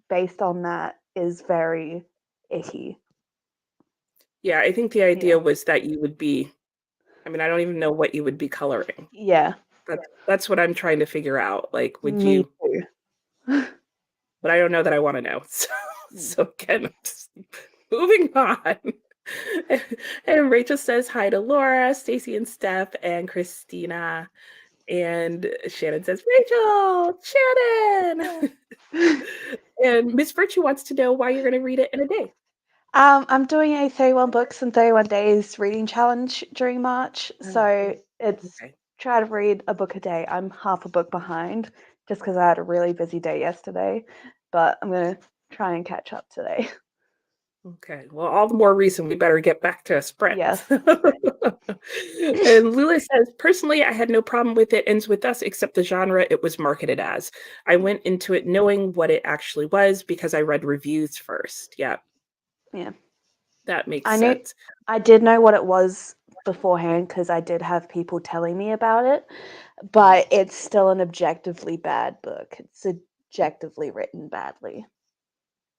Speaker 2: based on that is very icky.
Speaker 1: yeah, I think the idea
Speaker 2: Yeah.
Speaker 1: was that you would be, I mean, I don't even know what you would be coloring.
Speaker 2: Yeah.
Speaker 1: That's what I'm trying to figure out. Like, would
Speaker 2: Me
Speaker 1: you,
Speaker 2: too.
Speaker 1: but I don't know that I want to know. So again, just moving on. And Rachel says hi to Laura, Stacy and Steph, and Christina. And Shannon says, "Rachel, Shannon." And Miss Virtue wants to know why you're going to read it in a day.
Speaker 2: I'm doing a 31 books in 31 days reading challenge during March. So it's
Speaker 1: Okay.
Speaker 2: try to read a book a day. I'm half a book behind just because I had a really busy day yesterday, but I'm going to try and catch up today.
Speaker 1: Okay. Well, all the more reason we better get back to a sprint.
Speaker 2: Yes.
Speaker 1: And Lula says, "Personally, I had no problem with it ends with us, except the genre it was marketed as. I went into it knowing what it actually was because I read reviews first." Yeah,
Speaker 2: Yeah.
Speaker 1: that makes
Speaker 2: I knew
Speaker 1: sense.
Speaker 2: I did know what it was beforehand because I did have people telling me about it, but it's still an objectively bad book. It's objectively written badly.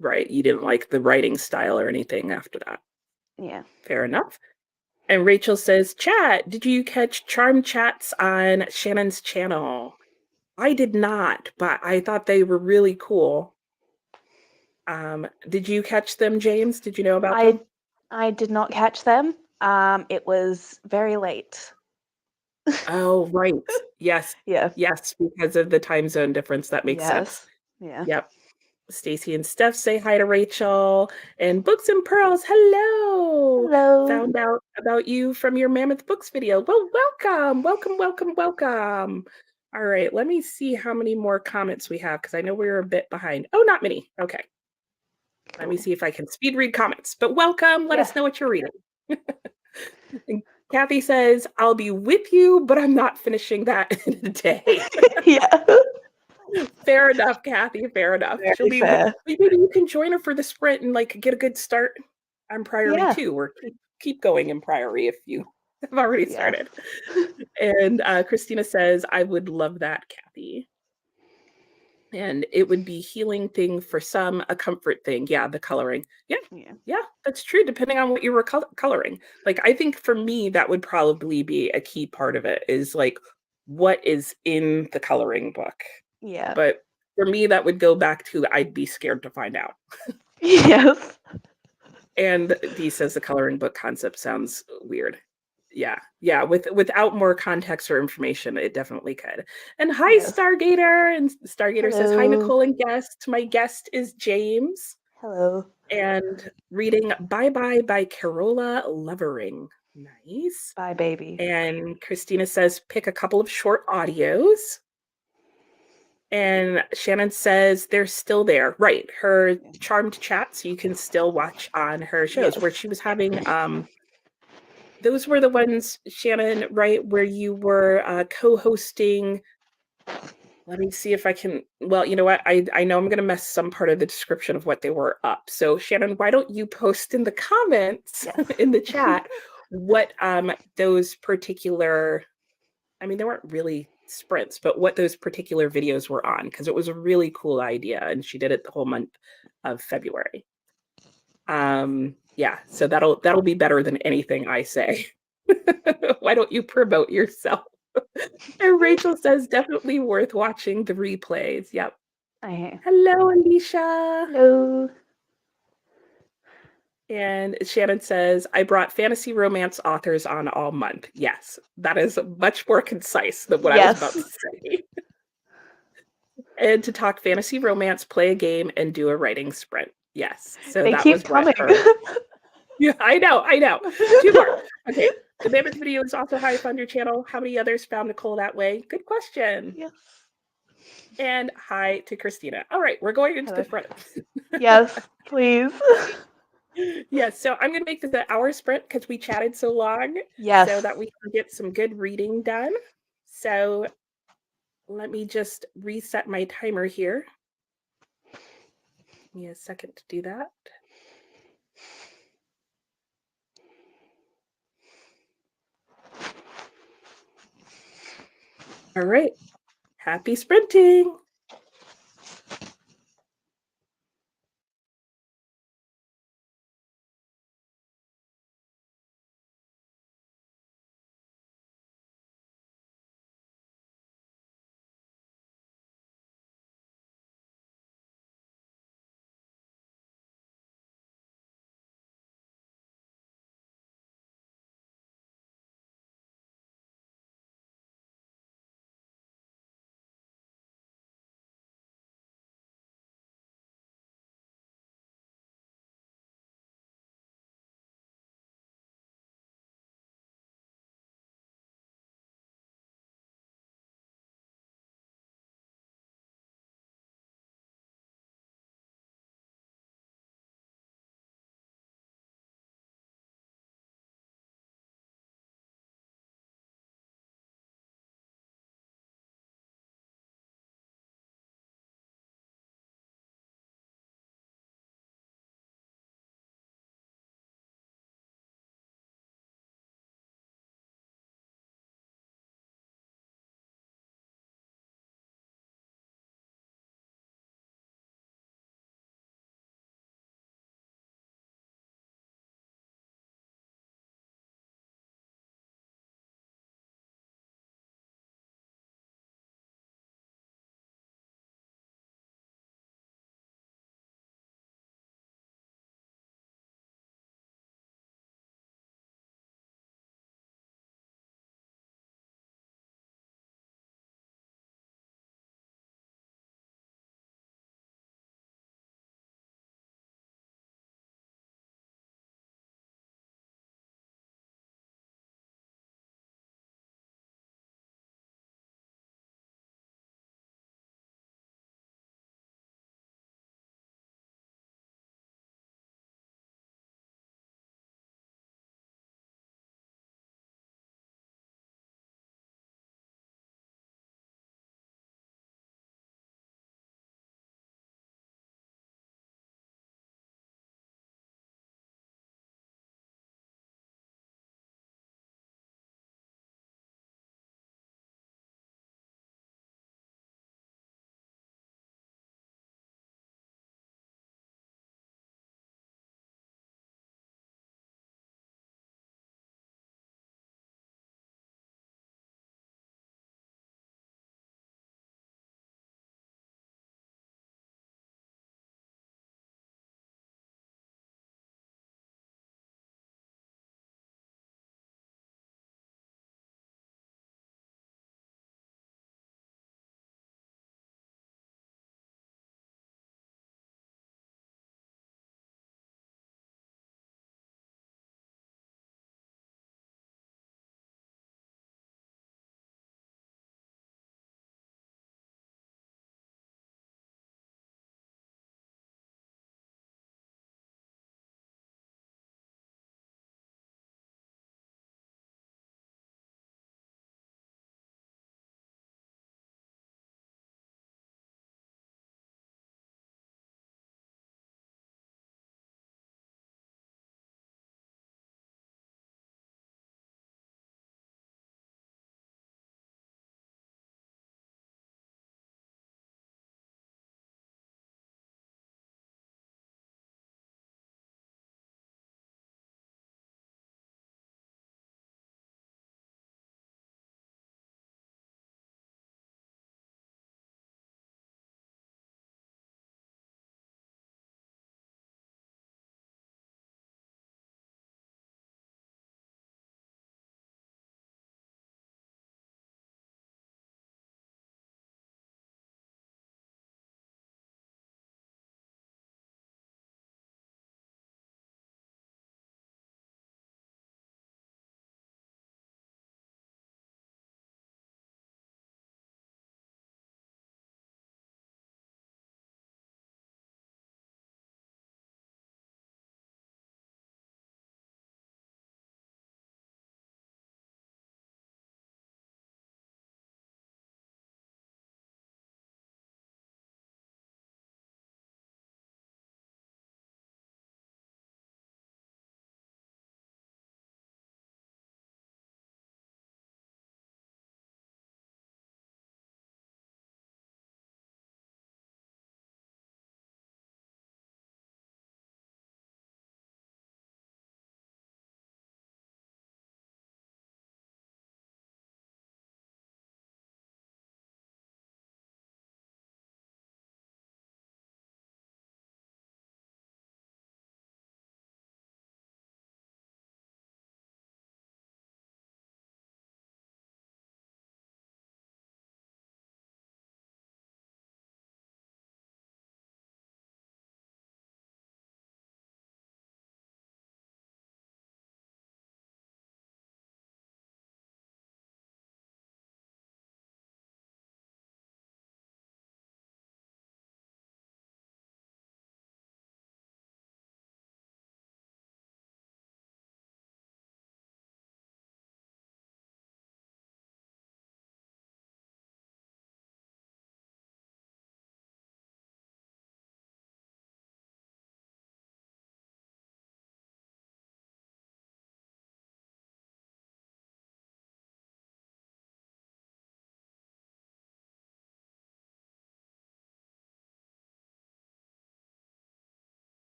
Speaker 1: Right. You didn't like the writing style or anything after that.
Speaker 2: Yeah.
Speaker 1: Fair enough. And Rachel says, "Chat, did you catch Charm Chats on Shannon's channel?" I did not, but I thought they were really cool. Did you catch them, James? Did you know about
Speaker 2: I
Speaker 1: them?
Speaker 2: I did not catch them. It was very late.
Speaker 1: Oh, right. Yes.
Speaker 2: Yeah.
Speaker 1: Yes, because of the time zone difference. That makes sense.
Speaker 2: Yes. Yeah.
Speaker 1: Yep. Stacy and Steph say hi to Rachel. And Books and Pearls, hello.
Speaker 2: Hello.
Speaker 1: Found out about you from your Mammoth Books video. Well, welcome, welcome, welcome, welcome. All right, let me see how many more comments we have because I know we're a bit behind. Oh, not many. Okay. Let me
Speaker 2: Cool.
Speaker 1: see if I can speed read comments. But welcome. Let
Speaker 2: Yeah.
Speaker 1: us know what you're reading. And Kathy says, "I'll be with you, but I'm not finishing that in a day."
Speaker 2: Yeah.
Speaker 1: Fair enough, Kathy. Fair enough. She'll
Speaker 2: Very
Speaker 1: be.
Speaker 2: fair.
Speaker 1: Maybe you can join her for the sprint and like get a good start on Priory
Speaker 2: Yeah.
Speaker 1: too, or keep going in Priory if you have already
Speaker 2: Yeah.
Speaker 1: started. And Christina says, "I would love that, Kathy." And it would be healing thing for some, a comfort thing. Yeah, the coloring. Yeah,
Speaker 2: Yeah.
Speaker 1: yeah, that's true. Depending on what you were coloring. Like, I think for me, that would probably be a key part of it is like what is in the coloring book.
Speaker 2: Yeah.
Speaker 1: But for me, that would go back to I'd be scared to find out.
Speaker 2: Yes.
Speaker 1: And Dee says the coloring book concept sounds weird. Yeah, yeah. Without more context or information, it definitely could. And hi,
Speaker 2: Yes.
Speaker 1: Stargator. And Stargator says, "Hi,
Speaker 2: Hello.
Speaker 1: Nicole and guest. My guest is James."
Speaker 2: Hello.
Speaker 1: And reading Bye Bye by Carola Lovering. Nice.
Speaker 2: Bye, baby.
Speaker 1: And Christina says, "Pick a couple of short audios." And Shannon says they're still there. Right. Her charmed chats you can still watch on her shows
Speaker 2: Yes.
Speaker 1: where she was having those were the ones, Shannon, right, where you were co-hosting. Let me see if I can. Well, you know what? I know I'm going to mess some part of the description of what they were up. So, Shannon, why don't you post in the comments
Speaker 2: Yes.
Speaker 1: in the chat what those particular, I mean, they weren't really sprints, but what those particular videos were on because it was a really cool idea and she did it the whole month of February. Yeah, so that'll be better than anything I say. Why don't you promote yourself? And Rachel says definitely worth watching the replays. Yep.
Speaker 2: I
Speaker 1: Hello, Alicia.
Speaker 2: Hello.
Speaker 1: And Shannon says, "I brought fantasy romance authors on all month." Yes, that is much more concise than what I was about
Speaker 2: Yes.
Speaker 1: to say. And to talk fantasy romance, play a game, and do a writing sprint. Yes. So
Speaker 2: They
Speaker 1: that
Speaker 2: keep
Speaker 1: was what
Speaker 2: coming.
Speaker 1: her. Yeah, I know, I know. Two more. Okay. The Mammoth video is also how I found your channel. How many others found Nicole that way? Good question.
Speaker 2: Yes.
Speaker 1: And hi to Christina. All right, we're going into
Speaker 2: Hello.
Speaker 1: the front.
Speaker 2: Yes, please.
Speaker 1: Yes, so I'm going to make this an hour sprint because we chatted so long so
Speaker 2: Yes.
Speaker 1: that we can get some good reading done. So let me just reset my timer here. Give me a second to do that. All right. Happy sprinting.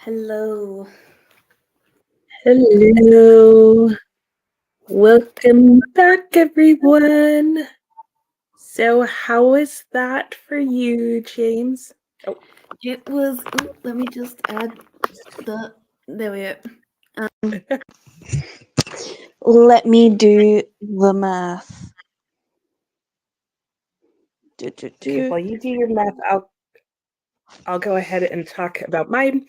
Speaker 3: Hello.
Speaker 1: Hello. Welcome back, everyone. So, how was that for you, James? Oh,
Speaker 3: It was. Oh, let me just add the. There we go.
Speaker 2: Let me do the math.
Speaker 1: okay. While you do your math, I'll go ahead and talk about mine.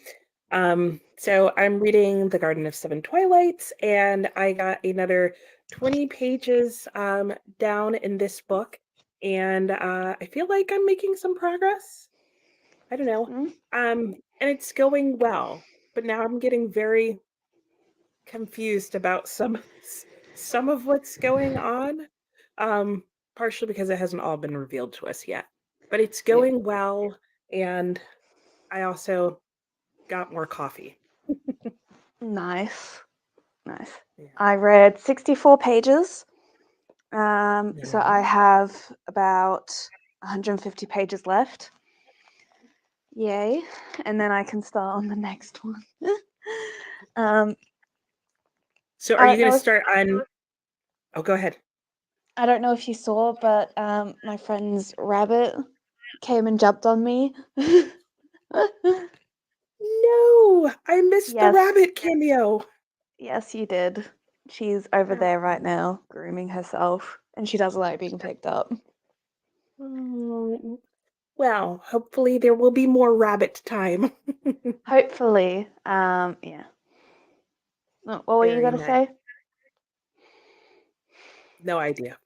Speaker 1: So I'm reading The Garden of Seven Twilights, and I got another 20 pages down in this book, and I feel like I'm making some progress. I don't know.
Speaker 2: Mm,
Speaker 1: And it's going well, but now I'm getting very confused about some of what's going on. Um, Partially because it hasn't all been revealed to us yet. But it's
Speaker 2: yeah.
Speaker 1: going well, and I also got more coffee.
Speaker 2: Nice. Nice.
Speaker 1: Yeah.
Speaker 2: I read 64 pages. So I
Speaker 1: Nice.
Speaker 2: have about 150 pages left. Yay. And then I can start on the next one. um,
Speaker 1: So are
Speaker 2: I
Speaker 1: you
Speaker 2: don't
Speaker 1: going
Speaker 2: know
Speaker 1: to
Speaker 2: if
Speaker 1: start on Oh, go ahead.
Speaker 2: I don't know if you saw, but my friend's rabbit came and jumped on me.
Speaker 1: No, I missed the
Speaker 2: Yes,
Speaker 1: rabbit cameo.
Speaker 2: yes, you did. She's over there right now, grooming herself, and she doesn't like being picked up.
Speaker 1: Oh, well, hopefully there will be more rabbit time.
Speaker 2: Hopefully, yeah. What were you
Speaker 1: Very
Speaker 2: gonna
Speaker 1: nice.
Speaker 2: say?
Speaker 1: No idea.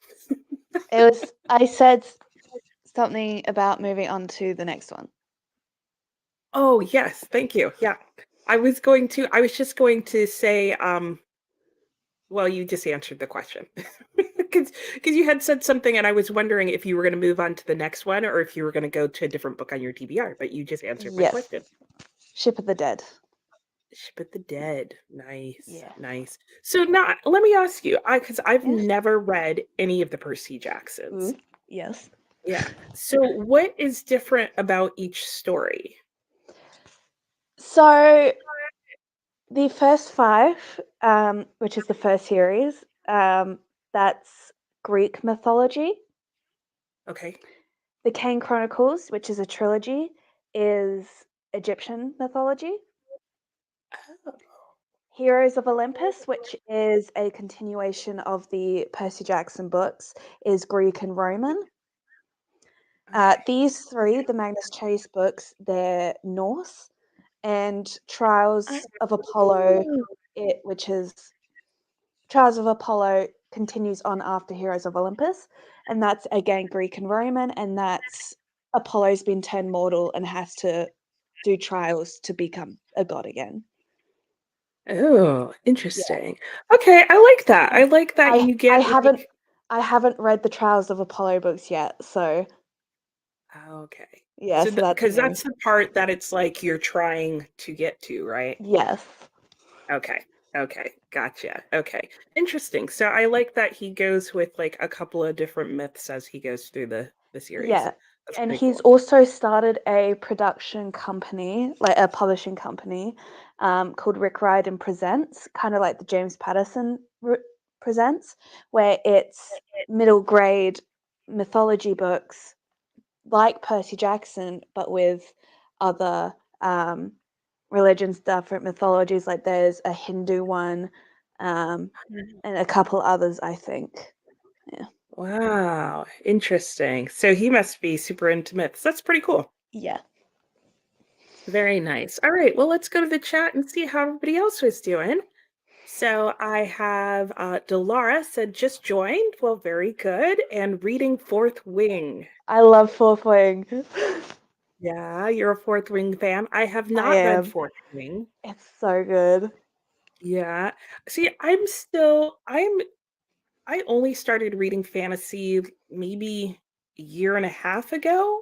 Speaker 2: It was. I said something about moving on to the next one.
Speaker 1: Oh, yes, thank you. Yeah. I was just going to say, well, you just answered the question. Because you had said something and I was wondering if you were going to move on to the next one or if you were going to go to a different book on your TBR, but you just answered my
Speaker 2: Yes,
Speaker 1: question.
Speaker 2: Ship of the Dead.
Speaker 1: Ship of the Dead. Nice,
Speaker 2: Yeah.
Speaker 1: nice. So now let me ask you, because I've
Speaker 2: Yeah.
Speaker 1: never read any of the Percy Jacksons.
Speaker 2: Ooh. Yes.
Speaker 1: Yeah. So what is different about each story?
Speaker 2: So the first five, which is the first series, that's Greek mythology.
Speaker 1: Okay.
Speaker 2: The Kane Chronicles, which is a trilogy, is Egyptian mythology.
Speaker 1: Oh,
Speaker 2: Heroes of Olympus, which is a continuation of the Percy Jackson books, is Greek and Roman.
Speaker 1: okay.
Speaker 2: These three, the Magnus Chase books, they're Norse, and Trials of Apollo, which is Trials of Apollo continues on after Heroes of Olympus, and that's again Greek and Roman, and that's Apollo's been turned mortal and has to do trials to become a god again.
Speaker 1: Oh,
Speaker 2: Yeah.
Speaker 1: interesting. Okay, I like that. I like that
Speaker 2: I
Speaker 1: you
Speaker 2: I
Speaker 1: get
Speaker 2: haven't
Speaker 1: like
Speaker 2: I haven't read the Trials of Apollo books yet, so
Speaker 1: okay.
Speaker 2: yeah,
Speaker 1: So
Speaker 2: so that's
Speaker 1: because
Speaker 2: new.
Speaker 1: that's the part that it's like you're trying to get to, right?
Speaker 2: Yes.
Speaker 1: Okay. Okay. Gotcha. Okay. Interesting. So I like that he goes with like a couple of different myths as he goes through the series.
Speaker 2: Yeah.
Speaker 1: That's
Speaker 2: And
Speaker 1: pretty
Speaker 2: he's
Speaker 1: cool.
Speaker 2: also started a production company, like a publishing company, called Rick Riordan Presents, kind of like the James Patterson Presents, where it's middle grade mythology books like Percy Jackson, but with other religions, different mythologies. Like there's a Hindu one, um, and a couple others, I think. Yeah.
Speaker 1: Wow. Interesting. So he must be super into myths. That's pretty cool.
Speaker 2: Yeah.
Speaker 1: Very nice. All right. Well, let's go to the chat and see how everybody else was doing. So I have Delara said just joined. Well, very good. And reading Fourth Wing.
Speaker 2: I love Fourth Wing.
Speaker 1: Yeah, you're a Fourth Wing fan. I have
Speaker 2: I
Speaker 1: not read
Speaker 2: am.
Speaker 1: Fourth Wing.
Speaker 2: It's so good.
Speaker 1: Yeah. See, I only started reading fantasy maybe a year and a half ago.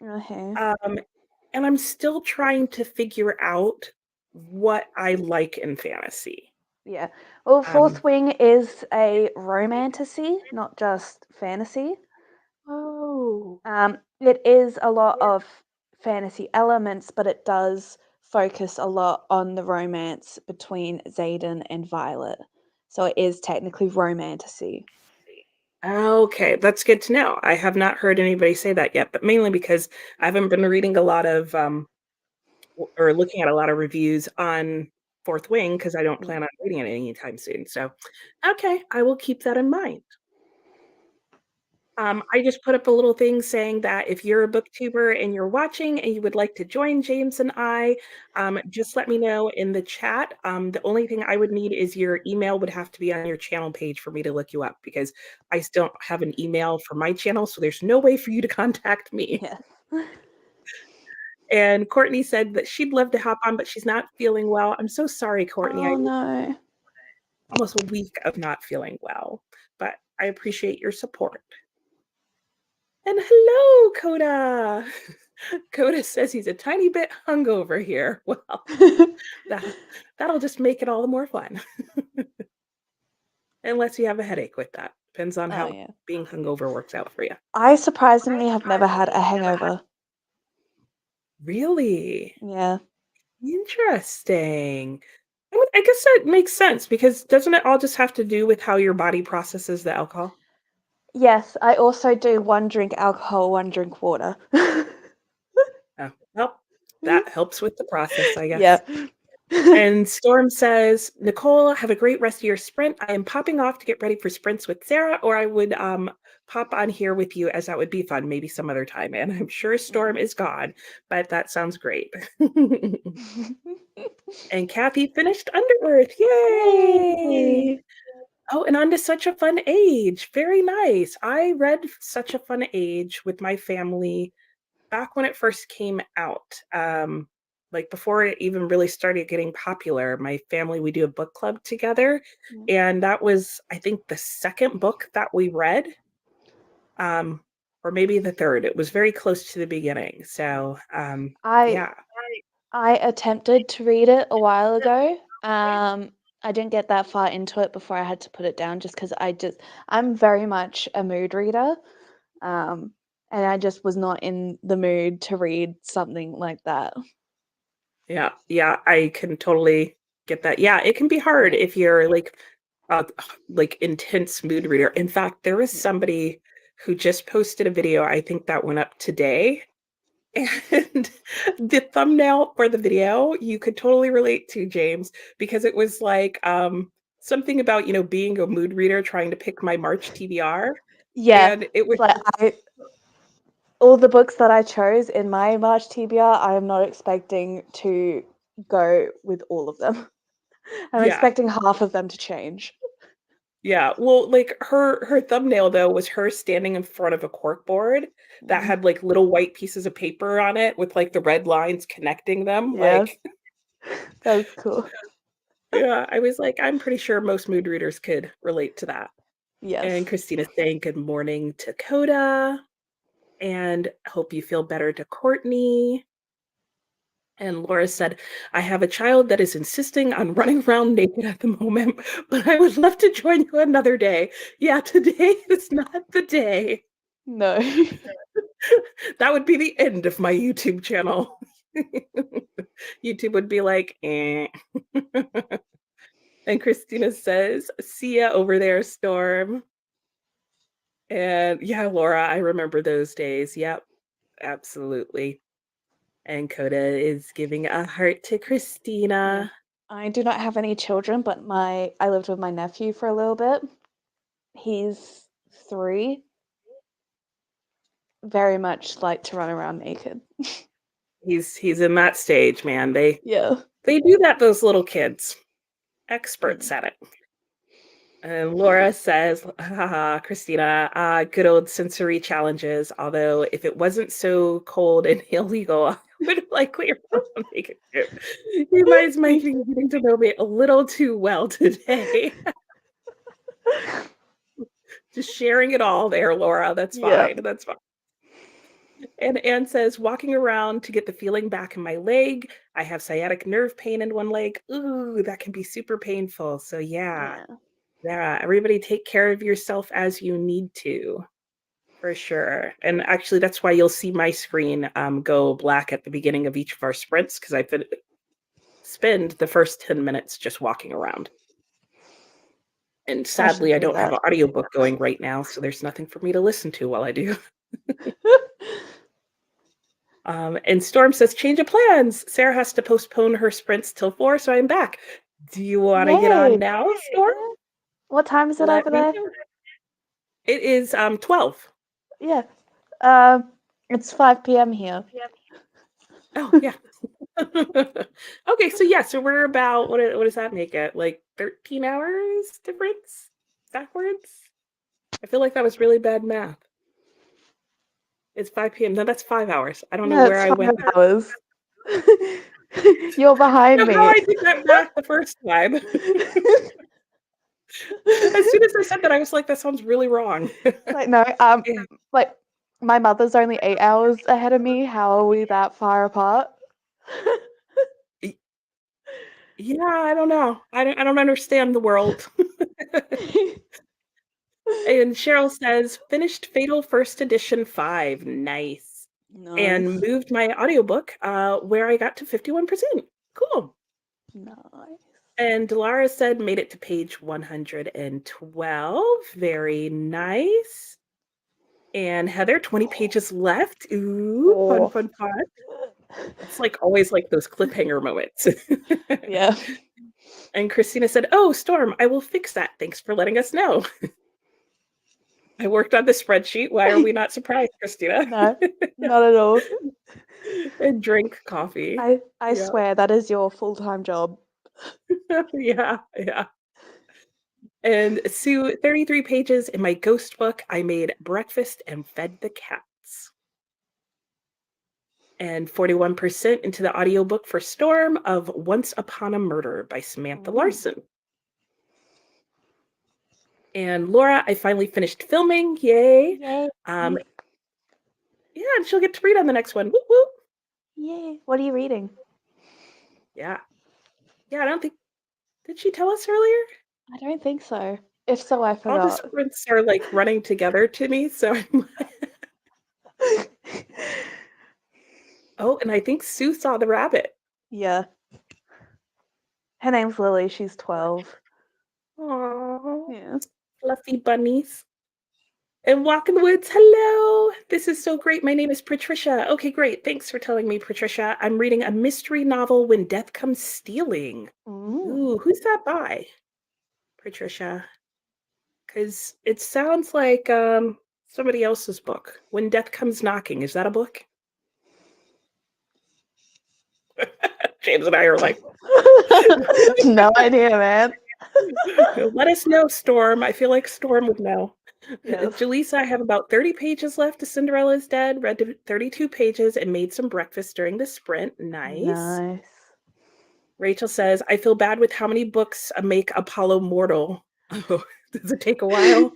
Speaker 2: Okay.
Speaker 1: Um, and I'm still trying to figure out what I like in fantasy.
Speaker 2: Yeah. Well,
Speaker 1: Um,
Speaker 2: Fourth Wing is a romantasy, not just fantasy.
Speaker 1: oh,
Speaker 2: It is a lot of fantasy elements, but it does focus a lot on the romance between Xaden and Violet. So it is technically romantasy.
Speaker 1: Okay, that's good to know. I have not heard anybody say that yet, but mainly because I haven't been reading a lot of or looking at a lot of reviews on Fourth Wing because I don't plan on reading it anytime soon. So, okay, I will keep that in mind. I just put up a little thing saying that if you're a booktuber and you're watching and you would like to join James and I, just let me know in the chat. The only thing I would need is your email would have to be on your channel page for me to look you up because I still don't have an email for my channel, so there's no way for you to contact me.
Speaker 2: Yeah.
Speaker 1: And Courtney said that she'd love to hop on, but she's not feeling well. I'm so sorry, Courtney.
Speaker 2: Oh no.
Speaker 1: Almost a week of not feeling well, but I appreciate your support. And hello, Coda. Coda says he's a tiny bit hungover here. Well, that'll just make it all the more fun. Unless you have a headache with that. Depends on how being hungover works out for you.
Speaker 2: I surprisingly have never had a hangover.
Speaker 1: Really?
Speaker 2: Yeah.
Speaker 1: Interesting. I guess that makes sense because doesn't it all just have to do with how your body processes the alcohol?
Speaker 2: Yes, I also do 1 drink alcohol, 1 drink water.
Speaker 1: Oh, well, that helps with the process, I guess.
Speaker 2: Yeah.
Speaker 1: And Storm says, Nicole, have a great rest of your sprint. I am popping off to get ready for sprints with Sarah, or I would pop on here with you as that would be fun, maybe some other time. And I'm sure Storm is gone, but that sounds great. And Kathy finished Under Earth. Yay! Oh, and on to Such a Fun Age. Very nice. I read Such a Fun Age with my family back when it first came out. Like before it even really started getting popular, my family, we do a book club together. And that was, I think, the second book that we read. Or maybe the third. It was very close to the beginning. So yeah.
Speaker 2: I attempted to read it a while ago. I didn't get that far into it before I had to put it down just because I'm very much a mood reader. And I just was not in the mood to read something like that.
Speaker 1: Yeah, I can totally get that. Yeah, it can be hard if you're like intense mood reader. In fact, there was somebody who just posted a video, I think that went up today. And the thumbnail for the video, you could totally relate to, James, because it was like something about, being a mood reader trying to pick my March TBR.
Speaker 2: Yeah.
Speaker 1: And it was
Speaker 2: all the books that I chose in my March TBR, I am not expecting to go with all of them. I'm expecting half of them to change.
Speaker 1: Yeah, well, like her thumbnail though was her standing in front of a cork board that had like little white pieces of paper on it with like the red lines connecting them.
Speaker 2: Yeah.
Speaker 1: Like
Speaker 2: that was cool.
Speaker 1: Yeah, I was like, I'm pretty sure most mood readers could relate to that.
Speaker 2: Yes.
Speaker 1: And Christina's saying good morning to Coda, and hope you feel better to Courtney. And Laura said, I have a child that is insisting on running around naked at the moment, but I would love to join you another day. Yeah, today is not the day.
Speaker 2: No.
Speaker 1: That would be the end of my YouTube channel. YouTube would be like, eh. And Christina says, see ya over there, Storm. And yeah, Laura, I remember those days. Yep, absolutely. And Coda is giving a heart to Christina.
Speaker 2: I do not have any children, but I lived with my nephew for a little bit. He's 3. Very much like to run around naked.
Speaker 1: He's in that stage, man. They
Speaker 2: Yeah.
Speaker 1: do that, those little kids. Experts at it. And Laura says, haha, Christina, good old sensory challenges. Although if it wasn't so cold and illegal, I would likely make it too. You guys might be getting to know me a little too well today. Just sharing it all there, Laura. That's fine.
Speaker 2: Yeah.
Speaker 1: That's fine. And Anne says, walking around to get the feeling back in my leg. I have sciatic nerve pain in one leg. Ooh, that can be super painful. So yeah. Everybody take care of yourself as you need to, for sure. And actually, that's why you'll see my screen go black at the beginning of each of our sprints, because spend the first 10 minutes just walking around. And
Speaker 2: I should
Speaker 1: sadly, I
Speaker 2: do
Speaker 1: don't have
Speaker 2: that.
Speaker 1: an audiobook going right now, so there's nothing for me to listen to while I do. And Storm says, change of plans. Sarah has to postpone her sprints till 4, so I'm back. Do you want to get
Speaker 2: Yay!
Speaker 1: on now, Storm?
Speaker 2: What time is it
Speaker 1: Let
Speaker 2: over
Speaker 1: me
Speaker 2: there?
Speaker 1: know. It is 12.
Speaker 2: Yeah. It's 5 p.m. here.
Speaker 1: Oh, yeah. Okay, so we're about, what does that make it? Like 13 hours difference backwards? I feel like that was really bad math. It's 5 p.m. No, that's 5 hours. I don't know
Speaker 2: No,
Speaker 1: where
Speaker 2: it's
Speaker 1: I
Speaker 2: 5
Speaker 1: went.
Speaker 2: hours. You're behind
Speaker 1: Know how
Speaker 2: me.
Speaker 1: I did that math the first time. As soon as I said that, I was like, that sounds really wrong.
Speaker 2: Like, no,
Speaker 1: Yeah.
Speaker 2: like my mother's only 8 hours ahead of me. How are we that far apart?
Speaker 1: Yeah, I don't know. I don't understand the world. And Cheryl says, finished Fatal First Edition 5. Nice. And
Speaker 2: Nice.
Speaker 1: moved my audiobook where I got to 51%. Cool.
Speaker 2: Nice.
Speaker 1: And Delara said, made it to page 112. Very nice. And Heather, 20 pages left. Ooh, fun,
Speaker 2: Oh.
Speaker 1: fun, fun. It's like always like those cliffhanger moments.
Speaker 2: Yeah.
Speaker 1: And Christina said, oh, Storm, I will fix that. Thanks for letting us know. I worked on the spreadsheet. Why are we not surprised, Christina?
Speaker 2: No, not at all.
Speaker 1: And drink coffee.
Speaker 2: I
Speaker 1: Yeah.
Speaker 2: swear that is your full-time job.
Speaker 1: Yeah, yeah. And Sue, 33 pages in my ghost book. I made breakfast and fed the cats. And 41% into the audiobook for Storm of Once Upon a Murder by Samantha Larson. And Laura, I finally finished filming. Yay.
Speaker 2: Yay.
Speaker 1: Yeah, and she'll get to read on the next one. Woo woo.
Speaker 2: Yay. What are you reading?
Speaker 1: Yeah. Yeah, I don't think, did she tell us earlier?
Speaker 2: I don't think so. If so, I
Speaker 1: All the
Speaker 2: forgot.
Speaker 1: sprints are like running together to me. So oh, and I think Sue saw the rabbit.
Speaker 2: Yeah. Her name's Lily. She's 12.
Speaker 1: Aww.
Speaker 2: Yeah.
Speaker 1: Fluffy bunnies. And Walk in the Woods, hello. This is so great. My name is Patricia. Okay, great. Thanks for telling me, Patricia. I'm reading a mystery novel, When Death Comes Stealing. Ooh, who's that by? Patricia. Because it sounds like somebody else's book. When Death Comes Knocking. Is that a book? James and I are like,
Speaker 2: No idea, man.
Speaker 1: let us know, Storm. I feel like Storm would know.
Speaker 2: Yes.
Speaker 1: Jaleesa, I have about 30 pages left to Cinderella's Dead, read 32 pages and made some breakfast during the sprint. Nice.
Speaker 2: Nice.
Speaker 1: Rachel says, I feel bad with how many books make Apollo mortal. Oh, does it take a while?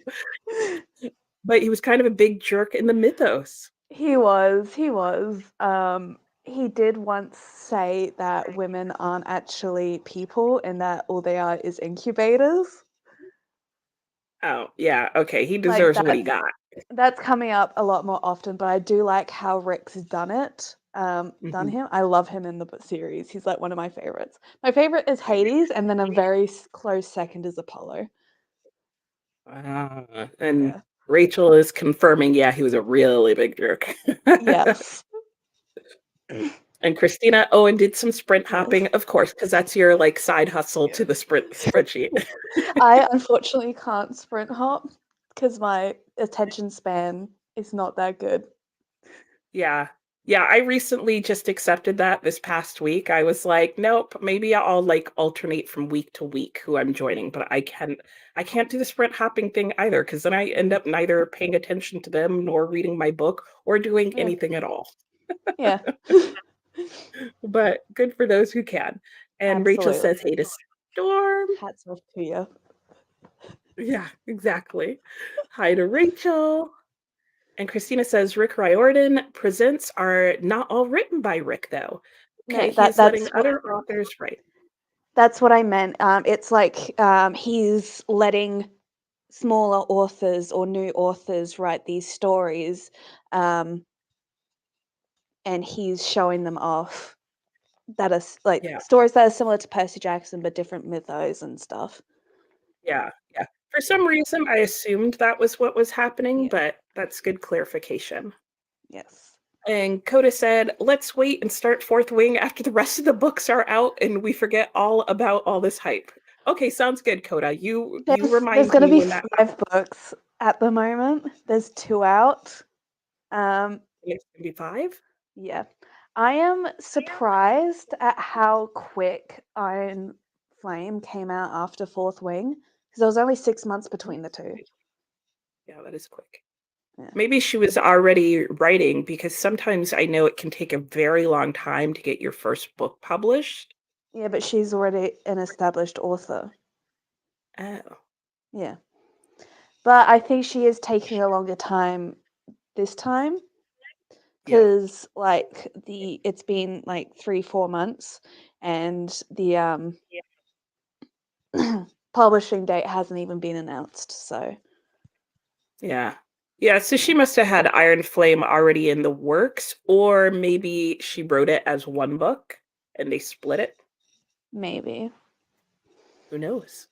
Speaker 1: But he was kind of a big jerk in the mythos.
Speaker 2: He was. He did once say that women aren't actually people and that all they are is incubators.
Speaker 1: Oh, yeah. Okay. He
Speaker 2: Like
Speaker 1: deserves what he got.
Speaker 2: that's coming up a lot more often, but I do like how Rick's done it. Done him. I love him in the series. He's like one of my favorites. My favorite is Hades, and then a very close second is Apollo.
Speaker 1: And
Speaker 2: Yeah.
Speaker 1: Rachel is confirming, yeah, he was a really big jerk.
Speaker 2: Yes.
Speaker 1: And Christina Owen did some sprint hopping, of course, because that's your like side hustle to the sprint spreadsheet.
Speaker 2: I unfortunately can't sprint hop because my attention span is not that good.
Speaker 1: Yeah. Yeah, I recently just accepted that this past week. I was like, nope, maybe I'll like alternate from week to week who I'm joining, but I can't do the sprint hopping thing either because then I end up neither paying attention to them nor reading my book or doing
Speaker 2: Yeah.
Speaker 1: anything at all.
Speaker 2: Yeah.
Speaker 1: But good for those who can. And Rachel says, hey to Storm.
Speaker 2: Hats off to you.
Speaker 1: Yeah, exactly. Hi to Rachel. And Christina says Rick Riordan presents are not all written by Rick, though. Okay,
Speaker 2: No,
Speaker 1: he's letting other authors write.
Speaker 2: That's what I meant. It's like he's letting smaller authors or new authors write these stories, and he's showing them off that are like
Speaker 1: Yeah.
Speaker 2: stories that are similar to Percy Jackson but different mythos and stuff.
Speaker 1: Yeah. Yeah. For some reason, I assumed that was what was happening,
Speaker 2: Yeah.
Speaker 1: but that's good clarification.
Speaker 2: Yes.
Speaker 1: And Coda said, let's wait and start Fourth Wing after the rest of the books are out and we forget all about all this hype. Okay, sounds good, Coda. You
Speaker 2: There's
Speaker 1: remind
Speaker 2: going to
Speaker 1: me
Speaker 2: be
Speaker 1: when that
Speaker 2: 5 books at the moment. There's 2 out.
Speaker 1: it's gonna be 5.
Speaker 2: Yeah. I am surprised at how quick Iron Flame came out after Fourth Wing because there was only 6 months between the 2.
Speaker 1: Yeah, that is quick.
Speaker 2: Yeah.
Speaker 1: Maybe she was already writing because sometimes I know it can take a very long time to get your first book published.
Speaker 2: Yeah, but she's already an established author.
Speaker 1: Oh.
Speaker 2: Yeah. But I think she is taking a longer time this time
Speaker 1: Yeah.
Speaker 2: because like it's been like 3-4 months and the publishing date hasn't even been announced, so
Speaker 1: Yeah. Yeah, so she must have had Iron Flame already in the works, or maybe she wrote it as one book and they split it.
Speaker 2: maybe.
Speaker 1: Who knows?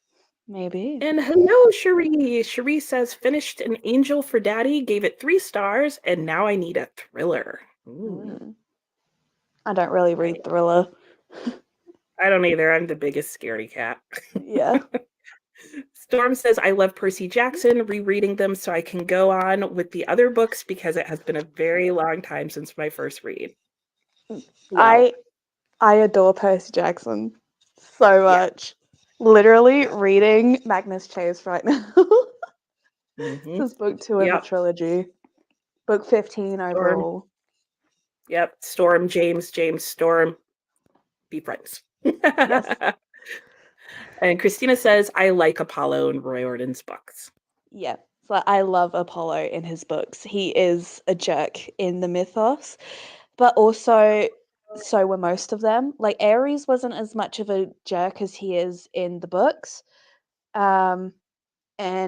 Speaker 2: Maybe.
Speaker 1: And hello, Cherie. Cherie says, finished An Angel for Daddy, gave it 3 stars, and now I need a thriller. Ooh.
Speaker 2: I don't really read thriller.
Speaker 1: I don't either. I'm the biggest scaredy cat.
Speaker 2: Yeah.
Speaker 1: Storm says, I love Percy Jackson, rereading them so I can go on with the other books because it has been a very long time since my first read. Well,
Speaker 2: I adore Percy Jackson so
Speaker 1: yeah.
Speaker 2: much. Literally reading Magnus Chase right now.
Speaker 1: Mm-hmm.
Speaker 2: This is book 2 of a
Speaker 1: Yep.
Speaker 2: trilogy. Book 15
Speaker 1: Storm.
Speaker 2: overall.
Speaker 1: Yep. Storm, James, Storm. Be friends.
Speaker 2: Yes.
Speaker 1: And Christina says, I like Apollo and Roy Orton's books.
Speaker 2: Yeah. So I love Apollo in his books. He is a jerk in the mythos, but also so were most of them. Like Ares wasn't as much of a jerk as he is in the books. And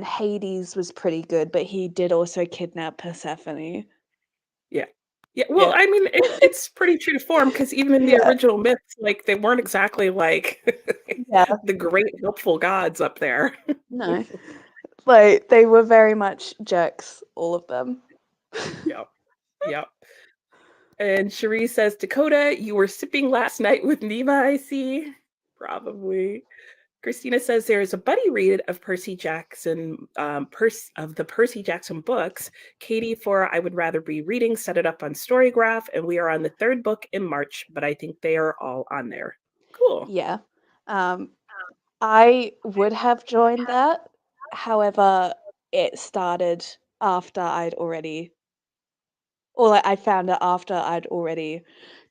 Speaker 2: Hades was pretty good, but he did also kidnap Persephone.
Speaker 1: Yeah. Yeah. Well,
Speaker 2: Yeah.
Speaker 1: I mean, it's pretty true to form because even in the
Speaker 2: Yeah.
Speaker 1: original myths, like they weren't exactly like
Speaker 2: Yeah.
Speaker 1: the great helpful gods up there.
Speaker 2: No. Like they were very much jerks, all of them.
Speaker 1: Yep. Yep. And Cherie says, Dakota, you were sipping last night with Neva, I see. Probably. Christina says there's a buddy read of Percy Jackson, of the Percy Jackson books. Katie for I Would Rather Be Reading set it up on Storygraph, and we are on the 3rd book in March, but I think they are all on there. Cool.
Speaker 2: Yeah. I would have joined that. However, it started after I'd already, or like I found it after I'd already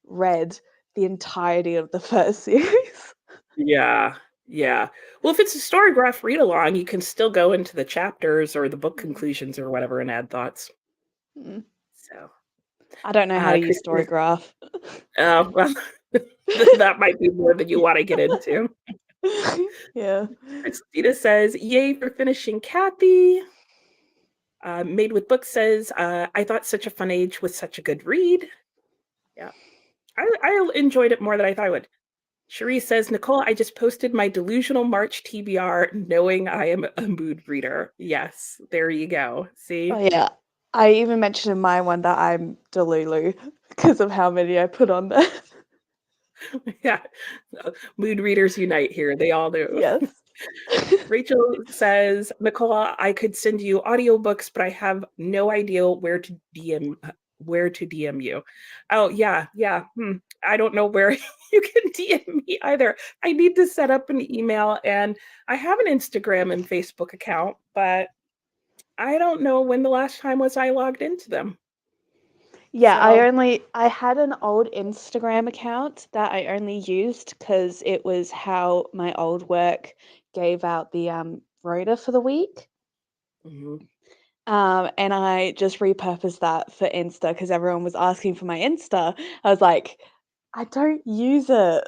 Speaker 2: read the entirety of the first series.
Speaker 1: Yeah. Yeah. Well, if it's a Storygraph read along, you can still go into the chapters or the book conclusions or whatever and add thoughts.
Speaker 2: Mm.
Speaker 1: So,
Speaker 2: I don't know how to use
Speaker 1: Christina,
Speaker 2: Storygraph.
Speaker 1: well, that might be more than you want to get into.
Speaker 2: Yeah.
Speaker 1: Christina says, yay for finishing Kathy. Made with Books says, I thought Such a Fun Age was such a good read. Yeah. I enjoyed it more than I thought I would. Cherie says, Nicole, I just posted my delusional March TBR knowing I am a mood reader. Yes, there you go. See?
Speaker 2: Oh yeah. I even mentioned in my one that I'm Delulu because of how many I put on there.
Speaker 1: Yeah. Mood readers unite here. They all do.
Speaker 2: Yes.
Speaker 1: Rachel says, Nicole, I could send you audiobooks, but I have no idea where to DM you. Oh, yeah, yeah. I don't know where you can DM me either. I need to set up an email and I have an Instagram and Facebook account, but I don't know when the last time was I logged into them.
Speaker 2: Yeah,
Speaker 1: So,
Speaker 2: I had an old Instagram account that I only used because it was how my old work gave out the rota for the week.
Speaker 1: mhm.
Speaker 2: And I just repurposed that for Insta because everyone was asking for my Insta. I was like, I don't use it.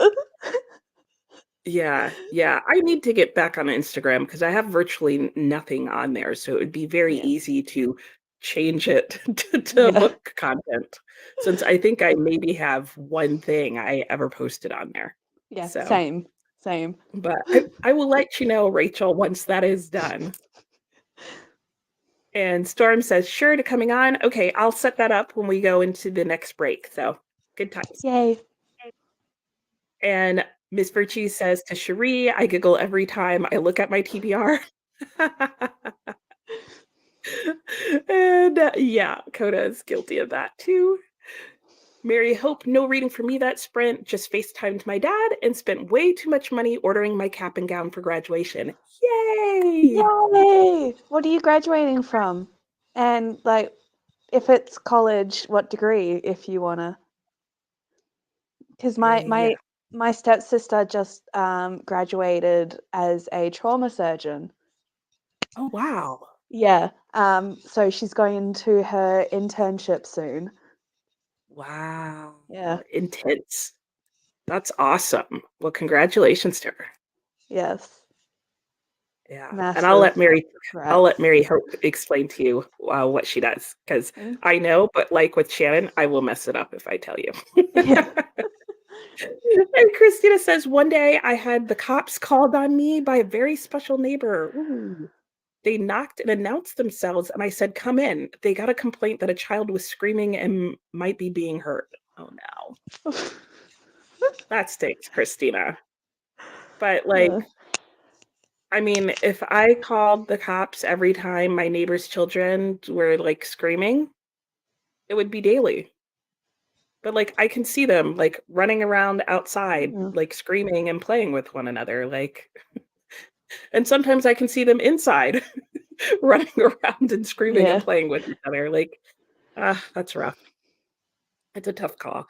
Speaker 1: Yeah, yeah. I need to get back on Instagram because I have virtually nothing on there. So it would be very
Speaker 2: Yeah.
Speaker 1: easy to change it to
Speaker 2: Yeah.
Speaker 1: book content, since I think I maybe have one thing I ever posted on there.
Speaker 2: Yeah,
Speaker 1: So,
Speaker 2: same.
Speaker 1: but I will let you know, Rachel, once that is done. And Storm says, sure to coming on. Okay, I'll set that up when we go into the next break. So good times.
Speaker 2: Yay.
Speaker 1: And Miss Virtue says to Cherie, I giggle every time I look at my TBR. And yeah, Coda is guilty of that too. Mary Hope, no reading for me that sprint, just FaceTimed my dad and spent way too much money ordering my cap and gown for graduation. Yay!
Speaker 2: Yay! What are you graduating from? And like, if it's college, what degree, if you wanna? Because
Speaker 1: Yeah.
Speaker 2: my stepsister just graduated as a trauma surgeon.
Speaker 1: Oh, wow.
Speaker 2: Yeah. So she's going into her internship soon.
Speaker 1: Wow.
Speaker 2: Yeah.
Speaker 1: Intense. That's awesome. Well, congratulations to her.
Speaker 2: Yes.
Speaker 1: Yeah. And I'll
Speaker 2: Massive
Speaker 1: let
Speaker 2: congrats.
Speaker 1: Mary Hope explain to you what she does, because
Speaker 2: Mm.
Speaker 1: I know, but like with Shannon, I will mess it up if I tell you.
Speaker 2: Yeah.
Speaker 1: And Christina says, one day I had the cops called on me by a very special neighbor. Ooh. They knocked and announced themselves, and I said, come in. They got a complaint that a child was screaming and might be being hurt. Oh no. That stinks, Christina. But like, I mean, if I called the cops every time my neighbor's children were like screaming, it would be daily. But like, I can see them like running around outside,
Speaker 2: Yeah.
Speaker 1: like screaming and playing with one another. Like, and sometimes I can see them inside running around and screaming and
Speaker 2: Yeah.
Speaker 1: playing with each other. Like, that's rough. It's a tough call.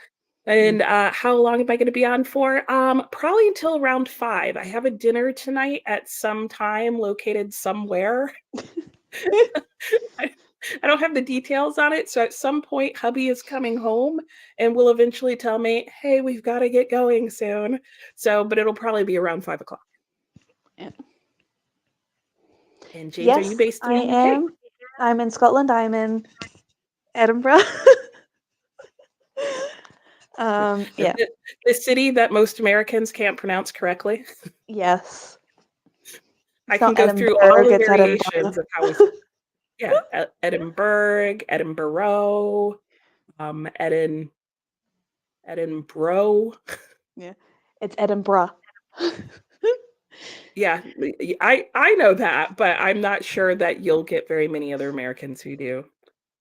Speaker 2: Mm.
Speaker 1: And how long am I going to be on for? Probably until around 5. I have a dinner tonight at some time located somewhere. I don't have the details on it. So at some point, hubby is coming home and will eventually tell me, hey, we've got to get going soon. So, but it'll probably be around 5 o'clock.
Speaker 2: Yeah.
Speaker 1: And James, are you
Speaker 2: Yes,
Speaker 1: based in
Speaker 2: I
Speaker 1: the UK?
Speaker 2: am. I'm in Scotland. I'm in Edinburgh. Yeah.
Speaker 1: The city that most Americans can't pronounce correctly.
Speaker 2: Yes.
Speaker 1: I
Speaker 2: It's
Speaker 1: can
Speaker 2: not
Speaker 1: go through
Speaker 2: Edinburgh,
Speaker 1: all the
Speaker 2: it's Edinburgh.
Speaker 1: variations of how we yeah, Edinburgh, Edinburgh, Edinburgh.
Speaker 2: Yeah. It's Edinburgh.
Speaker 1: Yeah, I know that, but I'm not sure that you'll get very many other Americans who do.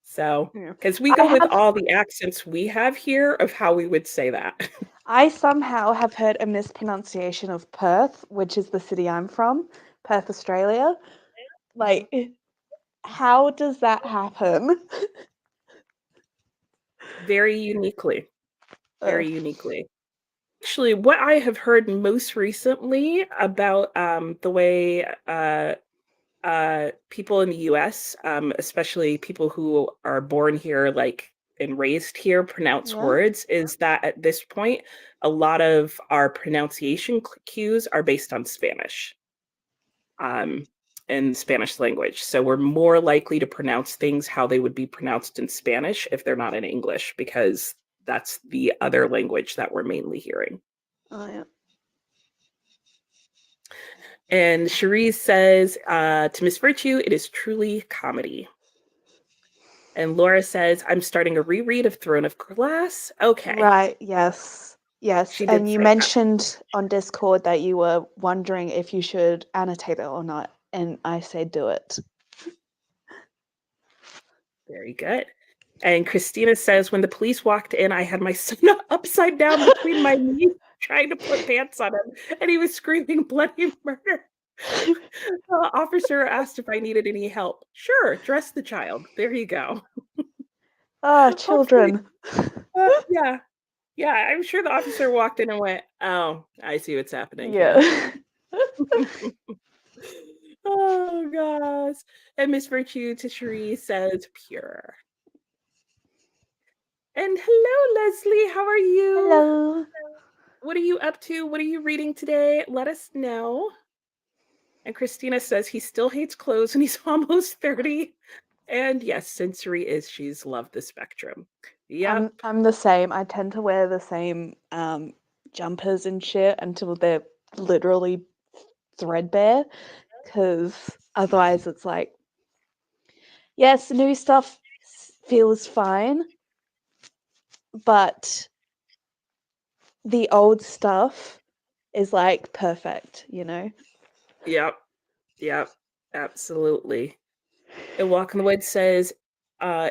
Speaker 1: So,
Speaker 2: Yeah.
Speaker 1: because we
Speaker 2: I
Speaker 1: go with
Speaker 2: have
Speaker 1: all the accents we have here of how we would say that.
Speaker 2: I somehow have heard a mispronunciation of Perth, which is the city I'm from, Perth, Australia. Like, how does that happen?
Speaker 1: Very uniquely,
Speaker 2: Ugh.
Speaker 1: very uniquely. Actually, what I have heard most recently about the way people in the US, especially people who are born here, like and raised here, pronounce
Speaker 2: Yeah.
Speaker 1: words, is that at this point, a lot of our pronunciation cues are based on Spanish and Spanish language. So we're more likely to pronounce things how they would be pronounced in Spanish if they're not in English, because that's the other language that we're mainly hearing.
Speaker 2: Oh yeah.
Speaker 1: And Cherise says to Miss Virtue, it is truly comedy. And Laura says, I'm starting a reread of Throne of Glass. Okay.
Speaker 2: Right, yes. Yes.
Speaker 1: She did
Speaker 2: And you
Speaker 1: say that.
Speaker 2: mentioned on Discord that you were wondering if you should annotate it or not. And I say do it.
Speaker 1: Very good. And Christina says, when the police walked in, I had my son upside down between my knees trying to put pants on him, and he was screaming bloody murder. The officer asked if I needed any help. Sure, dress the child. There you go.
Speaker 2: Ah,
Speaker 1: Hopefully,
Speaker 2: children.
Speaker 1: yeah. Yeah, I'm sure the officer walked in and went, oh, I see what's happening here.
Speaker 2: Yeah.
Speaker 1: Oh, gosh. And Miss Virtue to Cherie says, pure. And hello, Leslie. How are you?
Speaker 2: Hello.
Speaker 1: What are you up to? What are you reading today? Let us know. And Christina says he still hates clothes and he's almost 30. And yes, sensory issues love the spectrum. Yep.
Speaker 2: I'm the same. I tend to wear the same jumpers and shit until they're literally threadbare, because otherwise it's like, yes, the new stuff feels fine, but the old stuff is like perfect, you know?
Speaker 1: Yep. Yep. Absolutely. And Walk in the Woods says,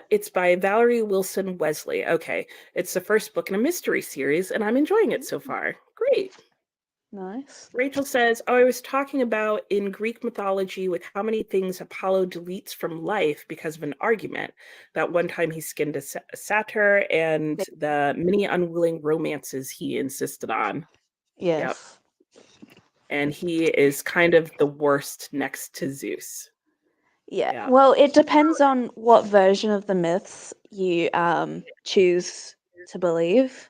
Speaker 1: it's by Valerie Wilson Wesley. Okay. It's the first book in a mystery series, and I'm enjoying it so far. Great.
Speaker 2: Nice.
Speaker 1: Rachel says, I was talking about in Greek mythology with how many things Apollo deletes from life because of an argument. That one time he skinned a satyr and the many unwilling romances he insisted on. Yep.
Speaker 2: Yes.
Speaker 1: And he is kind of the worst next to Zeus.
Speaker 2: Yeah.
Speaker 1: Yeah.
Speaker 2: Well, it depends on what version of the myths you choose to believe,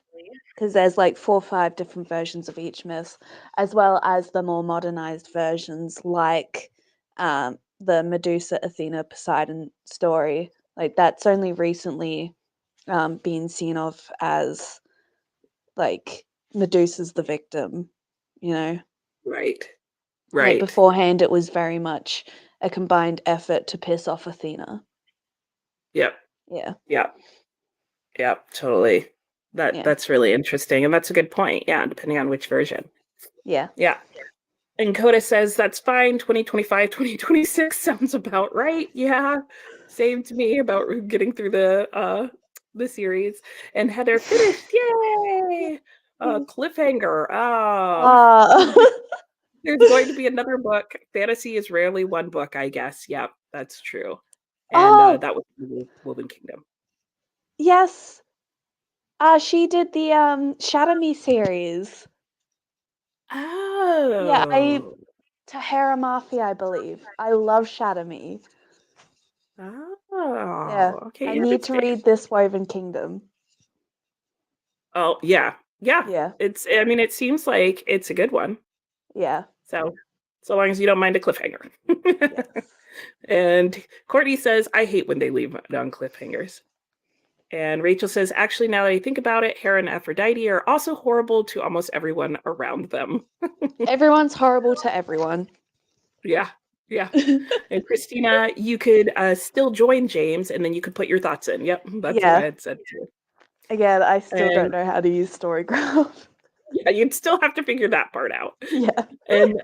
Speaker 2: because there's like 4 or 5 different versions of each myth, as well as the more modernized versions like the Medusa, Athena, Poseidon story. Like that's only recently been seen of as like Medusa's the victim, you know?
Speaker 1: Right.
Speaker 2: Like
Speaker 1: Right.
Speaker 2: beforehand, it was very much a combined effort to piss off Athena.
Speaker 1: Yep.
Speaker 2: Yeah.
Speaker 1: Yep. Yep. Totally.
Speaker 2: Yeah.
Speaker 1: That's really interesting. And that's a good point. Yeah, depending on which version.
Speaker 2: Yeah.
Speaker 1: Yeah. And Coda says that's fine. 2025, 2026 sounds about right. Yeah. Same to me about getting through the series. And Heather finished. Yay! Cliffhanger. Oh.
Speaker 2: Ah.
Speaker 1: There's going to be another book. Fantasy is rarely one book, I guess. Yep, that's true. And
Speaker 2: Oh,
Speaker 1: that was Woven Kingdom.
Speaker 2: yes. She did the Shatter Me series. Yeah,
Speaker 1: Oh.
Speaker 2: Tahara Mafia, I believe. I love Shatter Me. Yeah.
Speaker 1: Oh. Okay,
Speaker 2: I need to
Speaker 1: interesting.
Speaker 2: read this Woven Kingdom.
Speaker 1: Oh, yeah. Yeah.
Speaker 2: Yeah.
Speaker 1: I mean, it seems like it's a good one.
Speaker 2: Yeah.
Speaker 1: So long as you don't mind a cliffhanger.
Speaker 2: Yes.
Speaker 1: And Courtney says, I hate when they leave it on cliffhangers. And Rachel says, actually, now that I think about it, Hera and Aphrodite are also horrible to almost everyone around them.
Speaker 2: Everyone's horrible to everyone.
Speaker 1: Yeah. Yeah. And Christina, you could still join James and then you could put your thoughts in. Yep. That's what I
Speaker 2: Yeah.
Speaker 1: had said too.
Speaker 2: Again, I still don't
Speaker 1: And
Speaker 2: know how to use Storygraph.
Speaker 1: yeah, you'd still have to figure that part out.
Speaker 2: Yeah.
Speaker 1: And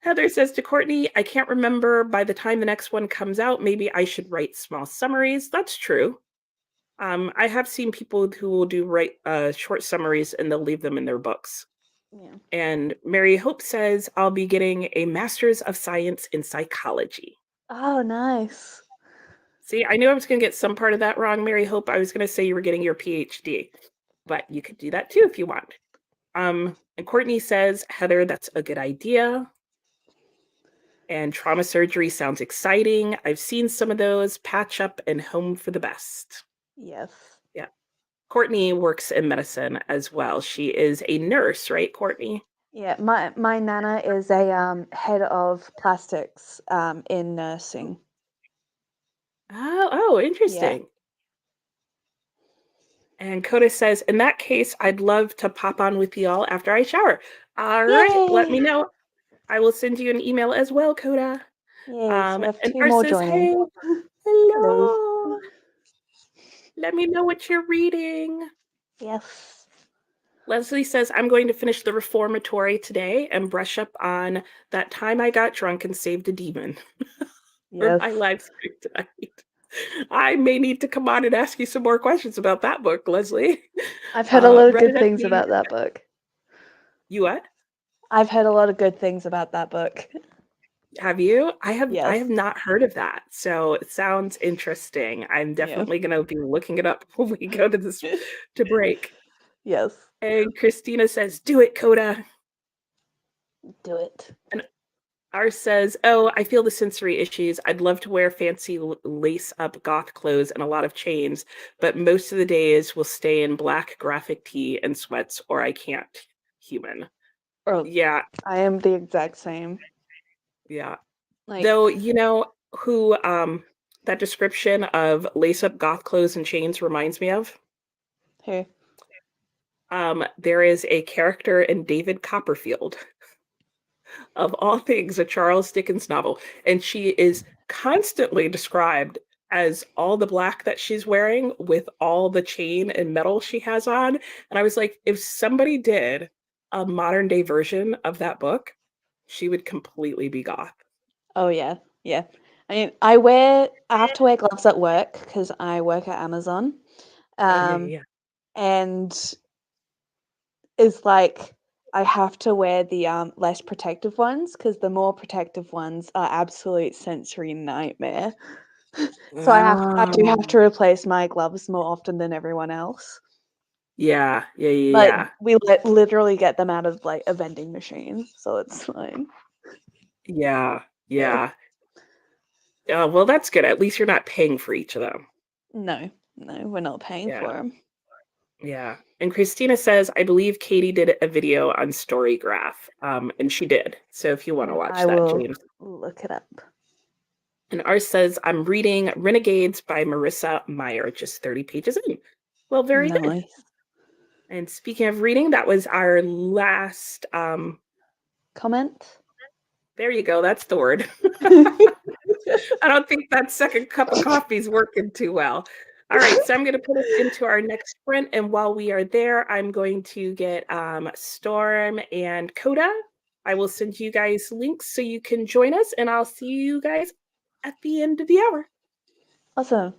Speaker 1: Heather says to Courtney, I can't remember by the time the next one comes out. Maybe I should write small summaries. That's true. I have seen people who will write short summaries and they'll leave them in their books.
Speaker 2: Yeah.
Speaker 1: And Mary Hope says, I'll be getting a master's of science in psychology.
Speaker 2: Oh, nice.
Speaker 1: See, I knew I was going to get some part of that wrong, Mary Hope. I was going to say you were getting your PhD, but you could do that too if you want. And Courtney says, Heather, that's a good idea. And trauma surgery sounds exciting. I've seen some of those. Patch up and home for the best.
Speaker 2: Yes.
Speaker 1: Yeah. Courtney works in medicine as well. She is a nurse, right, Courtney?
Speaker 2: Yeah, my nana is a head of plastics in nursing.
Speaker 1: Oh,
Speaker 2: Yeah.
Speaker 1: interesting. And Coda says, in that case, I'd love to pop on with y'all after I shower. All right, let me
Speaker 2: Yay!
Speaker 1: know. I will send you an email as well, Coda.
Speaker 2: Yay, so we have
Speaker 1: And
Speaker 2: 2
Speaker 1: Ars
Speaker 2: more
Speaker 1: says,
Speaker 2: joining.
Speaker 1: hey,
Speaker 2: Hello.
Speaker 1: hello. Let me know what you're reading.
Speaker 2: Yes.
Speaker 1: Leslie says, I'm going to finish the Reformatory today and brush up on that time I got drunk and saved a demon for
Speaker 2: Yes.
Speaker 1: my live stream tonight. I may need to come on and ask you some more questions about that book, Leslie.
Speaker 2: I've heard a lot of
Speaker 1: Read
Speaker 2: good
Speaker 1: it at
Speaker 2: things
Speaker 1: me.
Speaker 2: about that book.
Speaker 1: You what?
Speaker 2: I've heard a lot of good things about that book.
Speaker 1: Have you? I have
Speaker 2: Yes.
Speaker 1: not heard of that. So it sounds interesting. I'm
Speaker 2: Yeah.
Speaker 1: definitely gonna be looking it up when we go to break.
Speaker 2: Yes.
Speaker 1: And Christina says, do it, Coda.
Speaker 2: Do it.
Speaker 1: And Ars says, oh, I feel the sensory issues. I'd love to wear fancy lace up goth clothes and a lot of chains, but most of the days will stay in black graphic tee and sweats, or I can't. Human.
Speaker 2: Oh,
Speaker 1: Yeah,
Speaker 2: I am the exact same.
Speaker 1: yeah.
Speaker 2: Like,
Speaker 1: Though, you know who that description of lace-up goth clothes and chains reminds me of?
Speaker 2: Who?
Speaker 1: There is a character in David Copperfield, of all things, a Charles Dickens novel, and she is constantly described as all the black that she's wearing with all the chain and metal she has on. And I was like, if somebody did a modern day version of that book, she would completely be goth.
Speaker 2: Oh yeah, yeah. I mean, I have to wear gloves at work because I work at Amazon.
Speaker 1: Oh yeah,
Speaker 2: Um,
Speaker 1: yeah,
Speaker 2: and it's like I have to wear the less protective ones because the more protective ones are absolute sensory nightmare. So I do have to
Speaker 1: Oh,
Speaker 2: replace my gloves more often than everyone else.
Speaker 1: yeah, yeah, yeah,
Speaker 2: But
Speaker 1: yeah.
Speaker 2: we literally get them out of like a vending machine, so it's fine.
Speaker 1: Yeah,
Speaker 2: Yeah.
Speaker 1: yeah. Well, that's good. At least you're not paying for each of them.
Speaker 2: No, no, we're not paying
Speaker 1: Yeah.
Speaker 2: for them.
Speaker 1: Yeah. And Christina says, I believe Katie did a video on Storygraph. And she did. So if you want to watch
Speaker 2: I
Speaker 1: that,
Speaker 2: will
Speaker 1: James.
Speaker 2: look it up.
Speaker 1: And ours says, I'm reading Renegades by Marissa Meyer, just 30 pages in. Well, very good.
Speaker 2: Nice.
Speaker 1: And speaking of reading, that was our last
Speaker 2: Comment?
Speaker 1: there you go, that's the word. I don't think that second cup of coffee is working too well. All right, so I'm going to put us into our next sprint, and while we are there, I'm going to get Storm and Coda. I will send you guys links so you can join us, and I'll see you guys at the end of the hour.
Speaker 2: Awesome.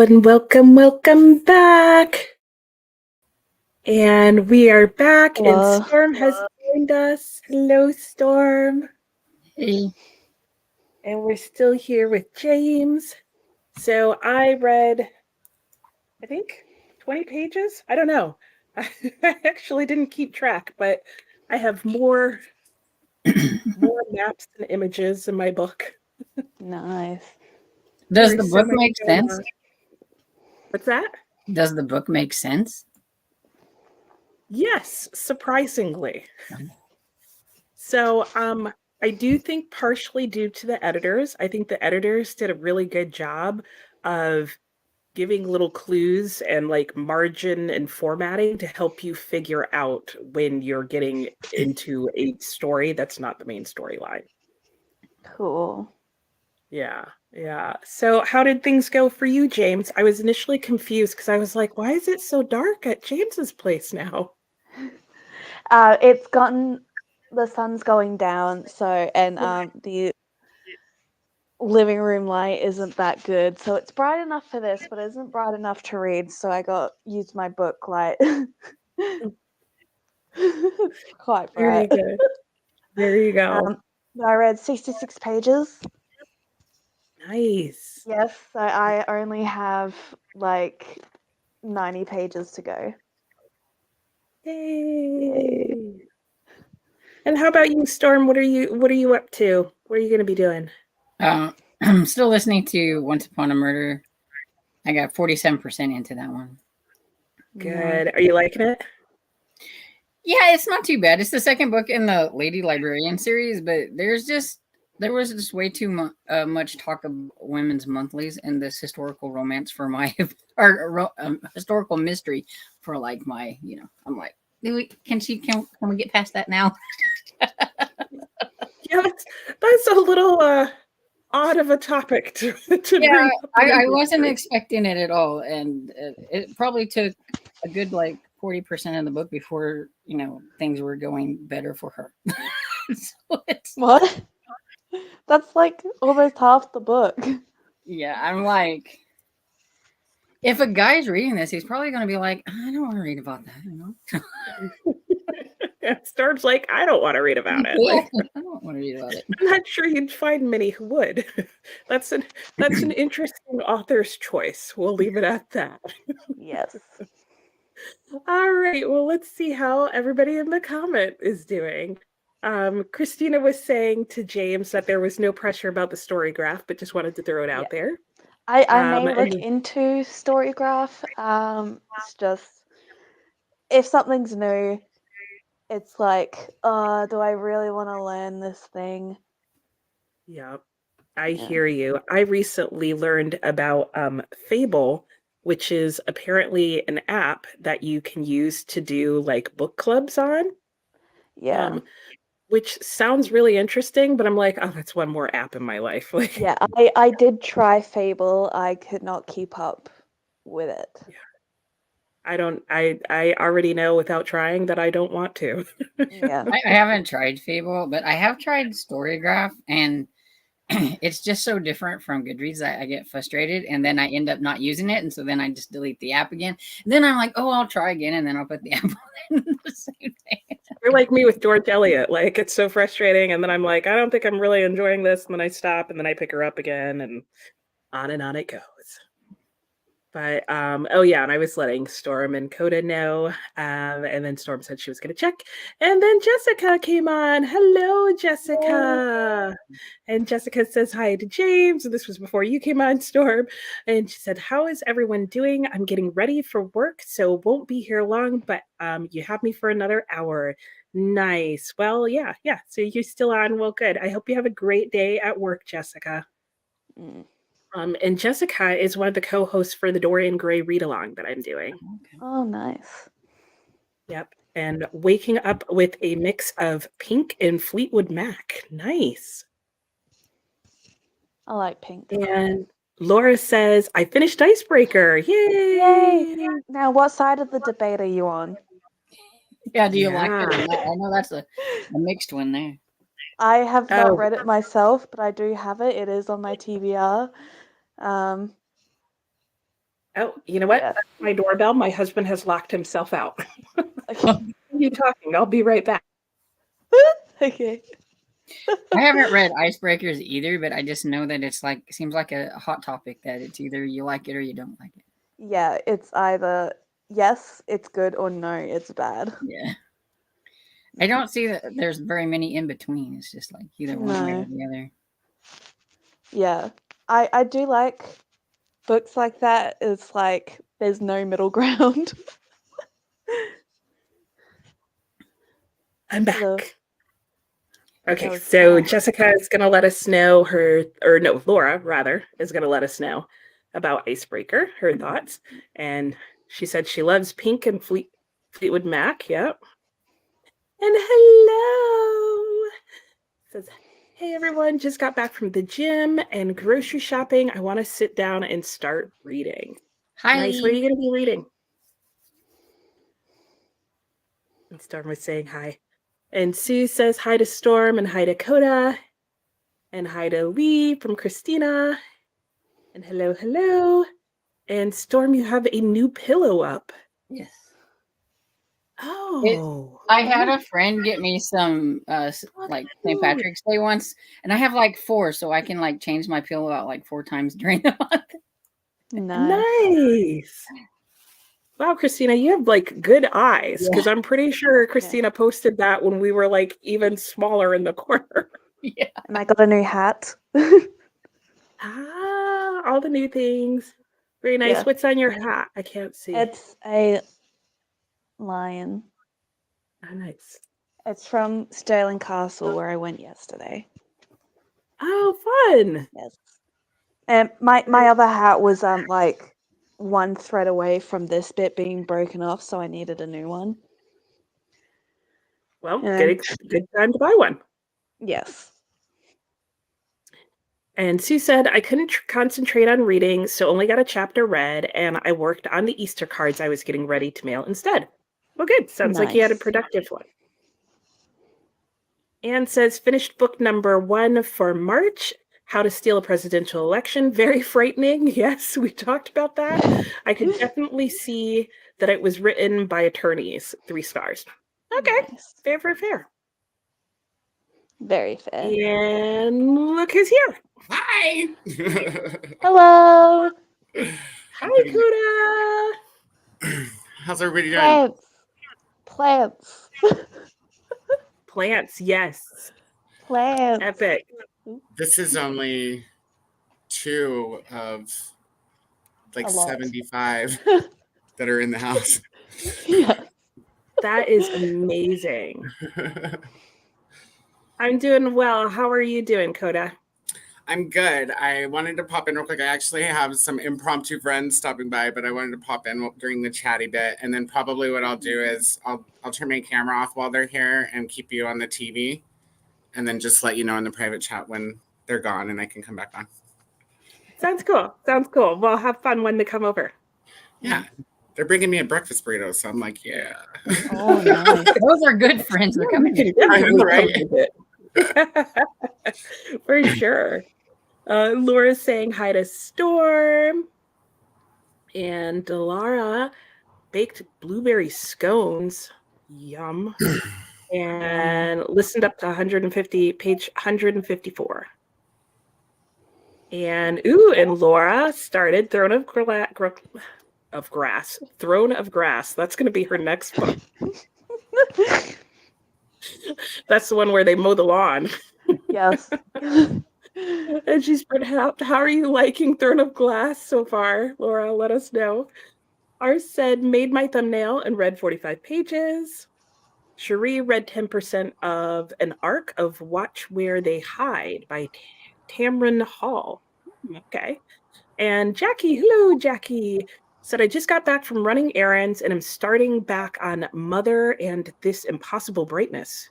Speaker 1: Hello and welcome back. And we are back, and
Speaker 2: Hello.
Speaker 1: Storm has joined us. Hello, Storm.
Speaker 4: Hey.
Speaker 1: And we're still here with James. So I read, I think, 20 pages? I don't know. I actually didn't keep track, but I have more maps and images in my book.
Speaker 2: Nice.
Speaker 4: Does
Speaker 1: There
Speaker 4: the
Speaker 1: is so
Speaker 4: book
Speaker 1: much
Speaker 4: make
Speaker 1: going
Speaker 4: sense?
Speaker 1: on. What's that?
Speaker 4: Does the book make sense?
Speaker 1: Yes, surprisingly.
Speaker 4: Oh.
Speaker 1: So, I do think partially due to the editors. I think the editors did a really good job of giving little clues and like margin and formatting to help you figure out when you're getting into a story that's not the main storyline.
Speaker 2: Cool.
Speaker 1: Yeah, yeah. So, how did things go for you, James? I was initially confused because I was like, why is it so dark at James's place now?
Speaker 2: It's gotten the sun's going down, so and the living room light isn't that good, so it's bright enough for this, but it isn't bright enough to read. So I used my book light. It's quite
Speaker 1: Very
Speaker 2: bright.
Speaker 1: good. There you go.
Speaker 2: But I read 66 pages.
Speaker 1: Nice.
Speaker 2: Yes, so I only have like 90 pages to go.
Speaker 1: Yay. And how about you, Storm? What are you up to? What are you going to be doing?
Speaker 4: I'm still listening to Once Upon a Murder. I got 47% into that one.
Speaker 2: Nice.
Speaker 1: Good. Are you liking it?
Speaker 4: Yeah, it's not too bad. It's the second book in the Lady Librarian series, but there was just way too much talk of women's monthlies in this historical romance for my historical mystery for like my, I'm like, can we get past that now?
Speaker 1: Yeah, that's a little odd of a topic to bring up.
Speaker 4: I wasn't expecting it at all, and it probably took a good like 40% of the book before things were going better for her. So
Speaker 2: What? That's like almost half the book.
Speaker 4: yeah, I'm like, if a guy's reading this, he's probably going to be like, I don't want to read about that.
Speaker 1: Storm's like, I don't want to read about it.
Speaker 4: Yeah,
Speaker 1: Like,
Speaker 4: I don't want to read about it.
Speaker 1: I'm not sure you'd find many who would. That's an interesting author's choice. We'll leave it at that.
Speaker 2: Yes.
Speaker 1: All right. Well, let's see how everybody in the comment is doing. Christina was saying to James that there was no pressure about the story graph, but just wanted to throw it out there.
Speaker 2: I may look
Speaker 1: And
Speaker 2: into Storygraph. It's just if something's new, it's like, do I really want to learn this thing?
Speaker 1: yeah, I
Speaker 2: Yeah.
Speaker 1: hear you. I recently learned about Fable, which is apparently an app that you can use to do like book clubs on.
Speaker 2: Yeah.
Speaker 1: Which sounds really interesting, but I'm like, oh, that's one more app in my life. Like,
Speaker 2: Yeah, I did try Fable. I could not keep up with it.
Speaker 1: I already know without trying that I don't want to.
Speaker 2: Yeah.
Speaker 4: I haven't tried Fable, but I have tried Storygraph, and it's just so different from Goodreads that I get frustrated, and then I end up not using it, and so then I just delete the app again. And then I'm like, oh, I'll try again, and then I'll put the app on the same thing.
Speaker 1: You're like me with George Eliot. Like, it's so frustrating, and then I'm like, I don't think I'm really enjoying this, and then I stop, and then I pick her up again, and on it goes. But oh yeah, and I was letting Storm and Coda know, and then Storm said she was going to check, and then Jessica came on. Hello, Jessica. And Jessica says hi to James, and this was before you came on, Storm. And she said, "How is everyone doing? I'm getting ready for work, so won't be here long, but you have me for another hour." Nice. Well, yeah. So you're still on. Well, good. I hope you have a great day at work, Jessica.
Speaker 2: Mm.
Speaker 1: And Jessica is one of the co-hosts for the Dorian Gray read-along that I'm doing.
Speaker 4: Okay.
Speaker 2: Oh, nice.
Speaker 1: Yep. And waking up with a mix of Pink and Fleetwood Mac. Nice.
Speaker 2: I like pink.
Speaker 1: And Laura says, I finished Icebreaker. Yay!
Speaker 2: Yay! Now, what side of the debate are you on?
Speaker 4: Yeah, do you like it or
Speaker 1: Yeah.
Speaker 4: not? I know that's a mixed one there.
Speaker 2: I have not
Speaker 1: Oh,
Speaker 2: read it myself, but I do have it. It is on my TBR.
Speaker 1: Oh, you know what?
Speaker 2: Yeah.
Speaker 1: That's my doorbell. My husband has locked himself out.
Speaker 2: Okay.
Speaker 1: You talking? I'll be right back.
Speaker 2: Okay.
Speaker 4: I haven't read Icebreakers either, but I just know that it's like seems like a hot topic that it's either you like it or you don't like it.
Speaker 2: Yeah, it's either yes, it's good, or no, it's bad.
Speaker 4: Yeah. I don't see that there's very many in between. It's just like either one way or
Speaker 2: No.
Speaker 4: the other.
Speaker 2: Yeah. I do like books like that. It's like there's no middle ground.
Speaker 1: I'm
Speaker 2: Hello.
Speaker 1: back. Okay,
Speaker 2: That was
Speaker 1: so Jessica is going to let us know Laura, rather, is going to let us know about Icebreaker, her thoughts. And she said she loves Pink and Fleetwood Mac. Yep. And hello. Says, hey everyone, just got back from the gym and grocery shopping. I want to sit down and start reading.
Speaker 4: Hi.
Speaker 1: Nice. What are you going to be reading? And Storm was saying hi. And Sue says hi to Storm and hi to Coda. And hi to Lee from Christina. And hello, hello. And Storm, you have a new pillow up.
Speaker 4: Yes.
Speaker 1: Oh.
Speaker 4: I had a friend get me some like St. Patrick's Day once, and I have like 4, so I can like change my pillow out like 4 times during the month.
Speaker 1: Nice. Wow, Christina, you have like good eyes, because I'm pretty sure Christina posted that when we were like even smaller in the corner.
Speaker 4: Yeah.
Speaker 2: And I got a new hat.
Speaker 1: All the new things. Very nice.
Speaker 2: Yeah.
Speaker 1: What's on your hat? I can't see.
Speaker 2: It's a lion.
Speaker 1: Oh, nice.
Speaker 2: It's from Stirling Castle, where I went yesterday.
Speaker 1: Oh, fun.
Speaker 2: Yes. And my other hat was like one thread away from this bit being broken off, so I needed a new one.
Speaker 1: Well,
Speaker 2: And
Speaker 1: good time to buy one.
Speaker 2: yes.
Speaker 1: And Sue said, I couldn't concentrate on reading, so only got a chapter read, and I worked on the Easter cards I was getting ready to mail instead. Well, good. Sounds like you had a
Speaker 2: Nice.
Speaker 1: productive one. Anne says, finished book number 1 for March, How to Steal a Presidential Election. Very frightening. Yes, we talked about that. I could definitely see that it was written by attorneys. 3 stars. Okay.
Speaker 2: Nice.
Speaker 1: Fair.
Speaker 2: Very fair.
Speaker 1: And look who's here.
Speaker 5: Hi.
Speaker 2: Hello.
Speaker 1: Hi, Kuda.
Speaker 5: How's everybody doing?
Speaker 2: Plants.
Speaker 1: Plants, yes.
Speaker 2: Plants.
Speaker 1: Epic.
Speaker 5: This is only 2 of like
Speaker 2: A lot.
Speaker 5: 75 that are in the house.
Speaker 2: Yeah.
Speaker 1: That is amazing. I'm doing well. How are you doing, Coda?
Speaker 5: I'm good. I wanted to pop in real quick. I actually have some impromptu friends stopping by, but I wanted to pop in during the chatty bit. And then probably what I'll do is I'll turn my camera off while they're here and keep you on the TV, and then just let you know in the private chat when they're gone and I can come back on.
Speaker 1: Sounds cool. Well, have fun when they come over.
Speaker 5: Yeah. They're bringing me a breakfast burrito, so I'm like, yeah.
Speaker 2: Oh, nice.
Speaker 4: Those are good friends. They're coming in.
Speaker 5: I know, right?
Speaker 1: For sure. Laura's saying hi to Storm. And Delara baked blueberry scones. Yum. And listened up to page 154. And Laura started Throne of Grass. That's going to be her next book. That's the one where they mow the lawn.
Speaker 2: Yes.
Speaker 1: And she's put, how are you liking Throne of Glass so far, Laura? Let us know. Ours said, made my thumbnail and read 45 pages. Cherie read 10% of an arc of Watch Where They Hide by Tamron Hall. Okay. And Jackie, hello, Jackie, said, I just got back from running errands and I'm starting back on Mother and This Impossible Brightness.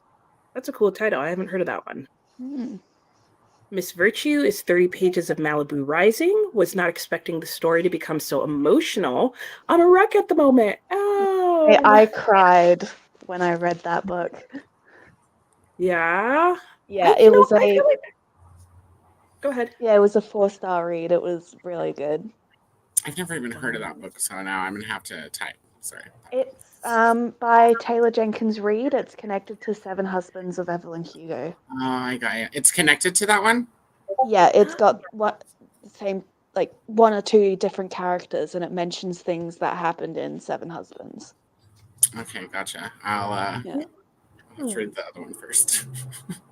Speaker 1: That's a cool title. I haven't heard of that one. Miss Virtue is 30 pages of Malibu Rising. Was not expecting the story to become so emotional. I'm a wreck at the moment. Oh,
Speaker 2: I cried when I read that book.
Speaker 1: Yeah.
Speaker 2: Yeah, it was
Speaker 1: Go ahead.
Speaker 2: Yeah, it was a 4-star read. It was really good.
Speaker 5: I've never even heard of that book, so now I'm gonna have to type. Sorry.
Speaker 2: It's by Taylor Jenkins Reid. It's connected to Seven Husbands of Evelyn Hugo.
Speaker 5: Oh, I got it. It's connected to that one?
Speaker 2: Yeah, it's got what the same like one or two different characters, and it mentions things that happened in Seven Husbands.
Speaker 5: Okay, gotcha. I'll
Speaker 2: Yeah.
Speaker 5: let's read the other one first.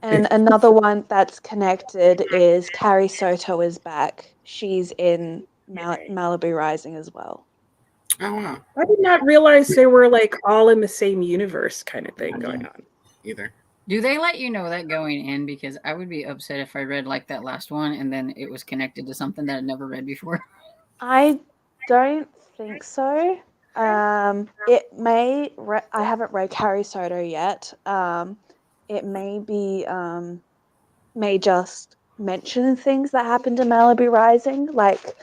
Speaker 2: And another one that's connected is Carrie Soto is back. She's in Malibu Rising as well.
Speaker 5: Oh wow.
Speaker 1: I did not realize they were like all in the same universe kind of thing going on.
Speaker 5: Either.
Speaker 4: Do they let you know that going in? Because I would be upset if I read like that last one and then it was connected to something that I'd never read before.
Speaker 2: I don't think so. It may. I haven't read Carrie Soto yet. It may be. May just mention things that happened in Malibu Rising, like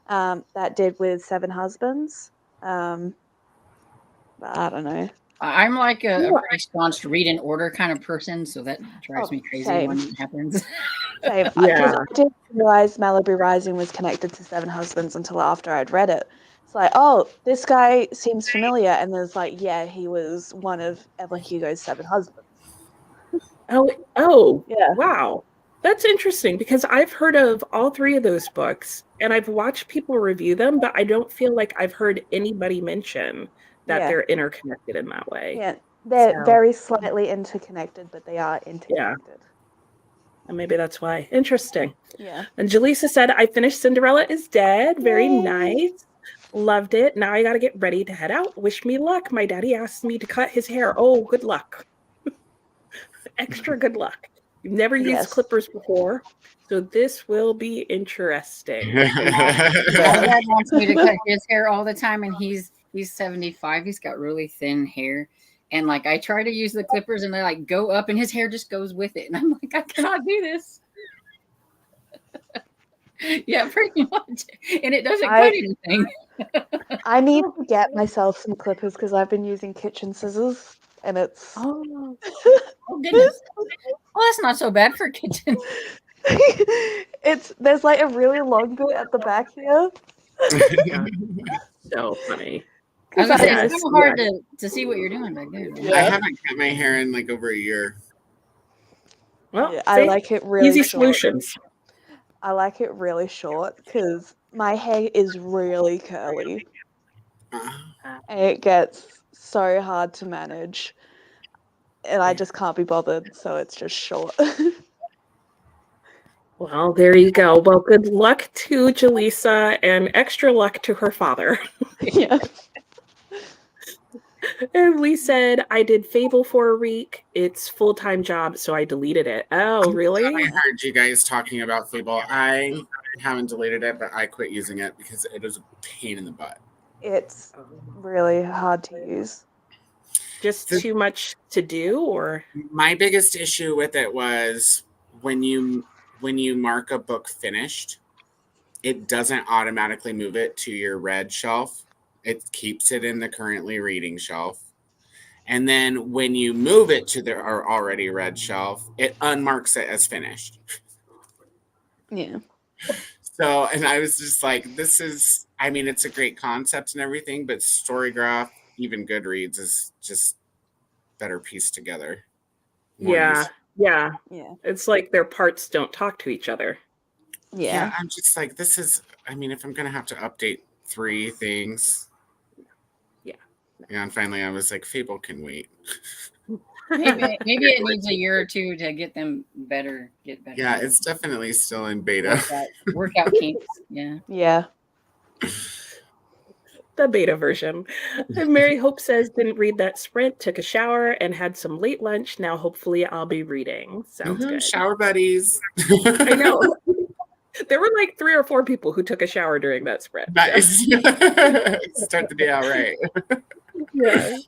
Speaker 2: that did with Seven Husbands. But I don't know.
Speaker 4: I'm like a pretty staunch read in order kind of person, so that drives me crazy
Speaker 2: same.
Speaker 4: when it happens.
Speaker 2: Same.
Speaker 1: Yeah.
Speaker 2: I didn't realize Malibu Rising was connected to Seven Husbands until after I'd read it. It's like, oh, this guy seems familiar, and there's like, yeah, he was one of Evelyn Hugo's Seven Husbands.
Speaker 1: Oh,
Speaker 2: Yeah.
Speaker 1: wow. That's interesting because I've heard of all three of those books and I've watched people review them, but I don't feel like I've heard anybody mention that
Speaker 2: Yeah.
Speaker 1: they're interconnected in that way.
Speaker 2: Yeah, they're
Speaker 1: So-
Speaker 2: very slightly interconnected, but they are interconnected.
Speaker 1: And maybe that's why. Interesting.
Speaker 2: Yeah.
Speaker 1: And Jaleesa said, I finished Cinderella is Dead. Very
Speaker 2: Yay.
Speaker 1: nice. Loved it. Now I got to get ready to head out. Wish me luck. My daddy asked me to cut his hair. Oh, good luck. Extra good luck. You've never used
Speaker 2: Yes.
Speaker 1: clippers before, so this will be interesting.
Speaker 4: My dad wants me to cut his hair all the time, and he's 75. He's got really thin hair, and like I try to use the clippers, and they like go up, and his hair just goes with it, and I'm like, I cannot do this. Yeah, pretty much, and it doesn't cut anything.
Speaker 2: I need to get myself some clippers because I've been using kitchen scissors, and it's
Speaker 1: Oh,
Speaker 4: Oh goodness. Well, that's not so bad for kitchen.
Speaker 2: there's like a really long bit at the back here.
Speaker 1: so funny.
Speaker 4: I was gonna say,
Speaker 1: Yes,
Speaker 4: it's so hard to see what you're doing back there.
Speaker 5: I haven't cut my hair in like over a year.
Speaker 1: Well,
Speaker 2: Yeah, I
Speaker 1: see?
Speaker 2: like it really
Speaker 1: Easy
Speaker 2: short.
Speaker 1: solutions.
Speaker 2: I like it really short because my hair is really curly. And it gets so hard to manage. And I just can't be bothered, so it's just short.
Speaker 1: Well, there you go. Well, good luck to Jaleesa and extra luck to her father.
Speaker 2: Yeah.
Speaker 1: And Lee said, I did Fable for a week. It's full-time job, so I deleted it. Oh, really?
Speaker 5: I heard you guys talking about Fable. I haven't deleted it, but I quit using it because it was a pain in the butt.
Speaker 2: It's really hard to use.
Speaker 1: Just too much to do, or
Speaker 5: My biggest issue with it was when you mark a book finished, it doesn't automatically move it to your read shelf. It keeps it in the currently reading shelf. And then when you move it to the already read shelf, it unmarks it as finished.
Speaker 2: Yeah.
Speaker 5: So, and I was just like, this is, I mean, it's a great concept and everything, but Storygraph, even Goodreads, is just better pieced together. More
Speaker 1: yeah,
Speaker 5: useful.
Speaker 1: yeah.
Speaker 2: Yeah.
Speaker 1: It's like their parts don't talk to each other.
Speaker 2: Yeah.
Speaker 5: I'm just like, this is, I mean, if I'm going to have to update 3 things.
Speaker 1: Yeah.
Speaker 5: Yeah, and finally I was like, Fable can wait.
Speaker 4: Maybe it needs a year or two to get them better. Get better.
Speaker 5: Yeah, it's definitely still in beta.
Speaker 4: Workout kinks. Yeah.
Speaker 2: Yeah.
Speaker 1: The beta version. And Mary Hope says, didn't read that sprint, took a shower, and had some late lunch. Now, hopefully, I'll be reading. Sounds good.
Speaker 5: Shower buddies.
Speaker 1: I know. There were like 3 or 4 people who took a shower during that sprint.
Speaker 5: Nice. Start the day out right.
Speaker 1: Yeah.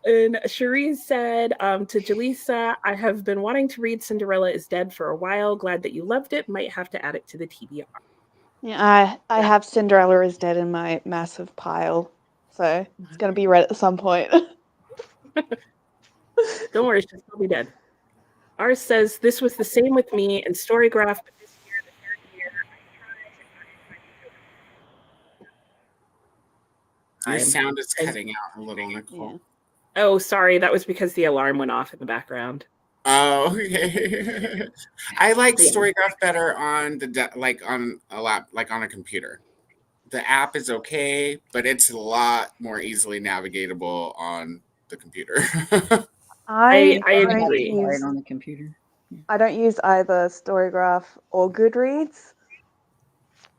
Speaker 1: And Cherie said to Jaleesa, I have been wanting to read Cinderella is Dead for a while. Glad that you loved it. Might have to add it to the TBR.
Speaker 2: Yeah, I have Cinderella is Dead in my massive pile. So it's gonna be read at some point.
Speaker 1: Don't worry, she'll still be dead. Ours says, this was the same with me and Storygraph, but this year, the third year, I tried and
Speaker 5: Your
Speaker 1: time.
Speaker 5: sound is
Speaker 1: As-
Speaker 5: cutting out a little, Nicole.
Speaker 2: Yeah.
Speaker 1: Oh, sorry. That was because the alarm went off in the background.
Speaker 5: Oh, okay. I like
Speaker 1: Yeah.
Speaker 5: Storygraph better on like on a like on a computer. The app is okay, but it's a lot more easily navigatable on the computer.
Speaker 2: I
Speaker 1: I
Speaker 2: don't
Speaker 1: agree.
Speaker 2: use
Speaker 4: on the computer.
Speaker 2: I don't use either Storygraph or Goodreads.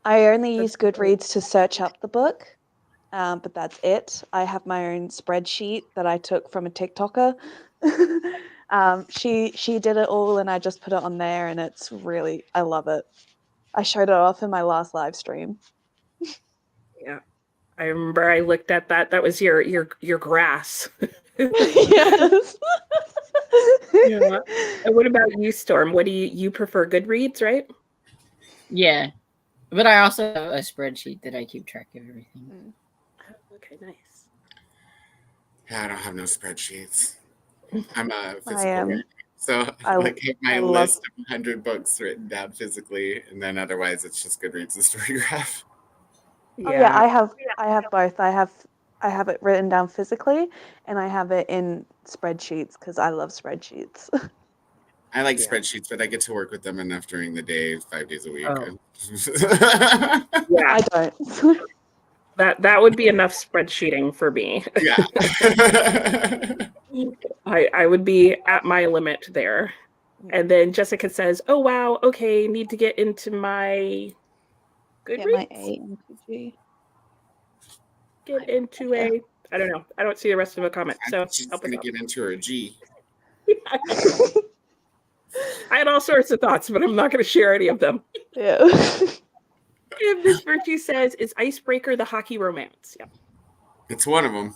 Speaker 2: I only use Goodreads to search up the book, but that's it. I have my own spreadsheet that I took from a TikToker. She did it all, and I just put it on there, and it's really, I love it. I showed it off in my last live stream.
Speaker 1: Yeah. I remember I looked at that. That was your grass.
Speaker 2: Yes.
Speaker 1: Yeah. And what about you, Storm? What do you prefer? Goodreads, right?
Speaker 4: Yeah, but I also have a spreadsheet that I keep track of everything.
Speaker 1: Okay, nice.
Speaker 5: Yeah, I don't have no spreadsheets. I'm a physical
Speaker 2: I am.
Speaker 5: guy. So
Speaker 2: I-
Speaker 5: like have my
Speaker 2: I love-
Speaker 5: list of 100 books written down physically, and then otherwise it's just Goodreads and Storygraph.
Speaker 2: Oh yeah, I have both. I have it written down physically, and I have it in spreadsheets because I love spreadsheets.
Speaker 5: I like
Speaker 1: Yeah.
Speaker 5: spreadsheets, but I get to work with them enough during the day, 5 days a week.
Speaker 1: Oh.
Speaker 2: I
Speaker 1: Yeah,
Speaker 2: don't.
Speaker 1: that would be enough spreadsheeting for me.
Speaker 5: Yeah.
Speaker 1: I would be at my limit there. And then Jessica says, "Oh wow, okay, need to get into my
Speaker 2: Get my
Speaker 1: Goodreads.
Speaker 2: AMPG.
Speaker 1: Get into a I don't know. I don't see the rest of the comment. So
Speaker 5: She's
Speaker 1: help us
Speaker 5: gonna
Speaker 1: out.
Speaker 5: get into her G.
Speaker 1: I had all sorts of thoughts, but I'm not going to share any of them.
Speaker 2: Yeah.
Speaker 1: If Miss Virtue says, "Is Icebreaker the hockey romance?" Yeah.
Speaker 5: It's one of them.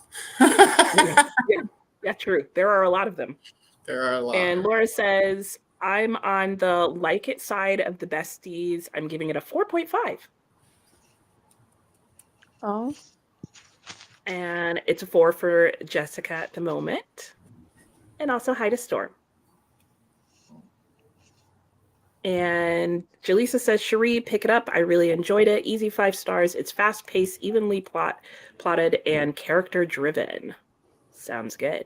Speaker 1: Yeah, true. There are a lot of them.
Speaker 5: There are a lot.
Speaker 1: And Laura says, "I'm on the like it side of the besties. I'm giving it a 4.5."
Speaker 2: Oh.
Speaker 1: And it's a 4 for Jessica at the moment. And also hi to Storm. And Jaleesa says, "Cherie, pick it up. I really enjoyed it. Easy 5 stars. It's fast-paced, evenly plotted, and character-driven." Sounds good.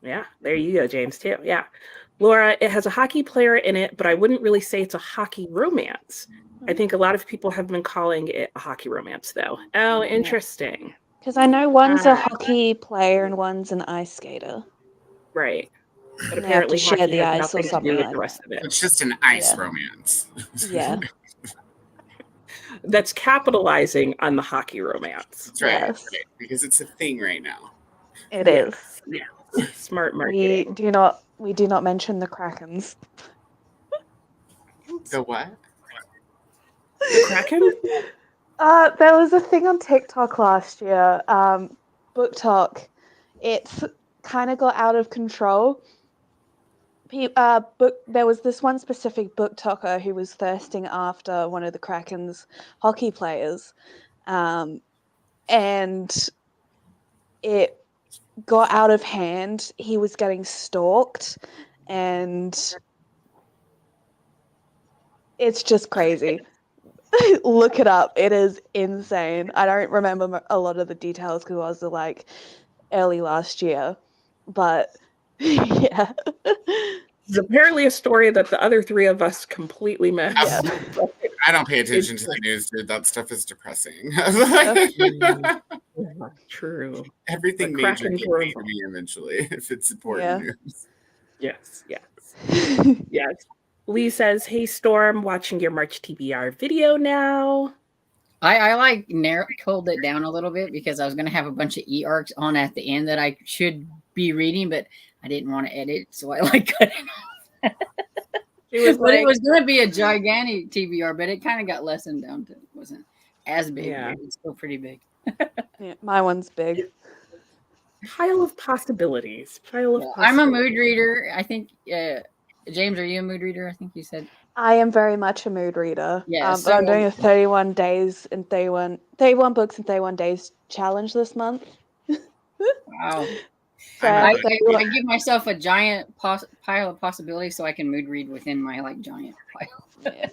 Speaker 1: Yeah, there you go, James, too. Yeah. Laura, it has a hockey player in it, but I wouldn't really say it's a hockey romance. I think a lot of people have been calling it a hockey romance, though. Oh, interesting.
Speaker 2: Because I know one's a
Speaker 1: Ah.
Speaker 2: hockey player and one's an ice skater.
Speaker 1: Right. But
Speaker 2: And they have to
Speaker 1: apparently
Speaker 2: share
Speaker 1: hockey
Speaker 2: the
Speaker 1: has
Speaker 2: ice or
Speaker 1: nothing to
Speaker 2: something
Speaker 1: do with
Speaker 2: like
Speaker 1: the rest
Speaker 2: that.
Speaker 1: of it.
Speaker 5: It's just an ice
Speaker 2: Yeah.
Speaker 5: romance.
Speaker 2: Yeah.
Speaker 1: That's capitalizing on the hockey romance.
Speaker 5: That's right.
Speaker 2: Yes.
Speaker 5: Right, because it's a thing right now.
Speaker 2: It is.
Speaker 1: Yeah. Smart
Speaker 2: We
Speaker 1: marketing.
Speaker 2: do not mention the Krakens.
Speaker 5: The what?
Speaker 1: The Kraken?
Speaker 2: There was a thing on TikTok last year, Book Talk. It's kind of got out of control. There was this one specific book talker who was thirsting after one of the Kraken's hockey players, and it got out of hand. He was getting stalked, and it's just crazy. Look it up. It is insane. I don't remember a lot of the details because it was like early last year, but yeah.
Speaker 1: It's apparently a story that the other 3 of us completely missed.
Speaker 2: Yeah.
Speaker 5: I don't pay attention to the news, dude. That stuff is depressing.
Speaker 1: True.
Speaker 5: Everything
Speaker 1: The
Speaker 5: major
Speaker 1: Krakens
Speaker 5: get
Speaker 1: were
Speaker 5: paid to me eventually if it's important news.
Speaker 1: Yes. Yes. Lee says, "Hey, Storm, watching your March TBR video now."
Speaker 4: I like pulled it down a little bit because I was going to have a bunch of e-arcs on at the end that I should be reading, but I didn't want to edit, so I like cut it off. But it was going to be a gigantic TBR, but it kind of got lessened down to it wasn't as big,
Speaker 1: Yeah.
Speaker 4: but it's still pretty big.
Speaker 2: Yeah, my one's big.
Speaker 1: Pile of possibilities.
Speaker 4: I'm a mood reader. I think, James, are you a mood reader? I think you said.
Speaker 2: I am very much a mood reader.
Speaker 4: Yeah,
Speaker 2: but I'm doing a 31 days and 31 books in 31 days challenge this month.
Speaker 4: Wow.
Speaker 2: So
Speaker 4: I give myself a giant pile of possibilities so I can mood read within my giant pile.
Speaker 2: yeah.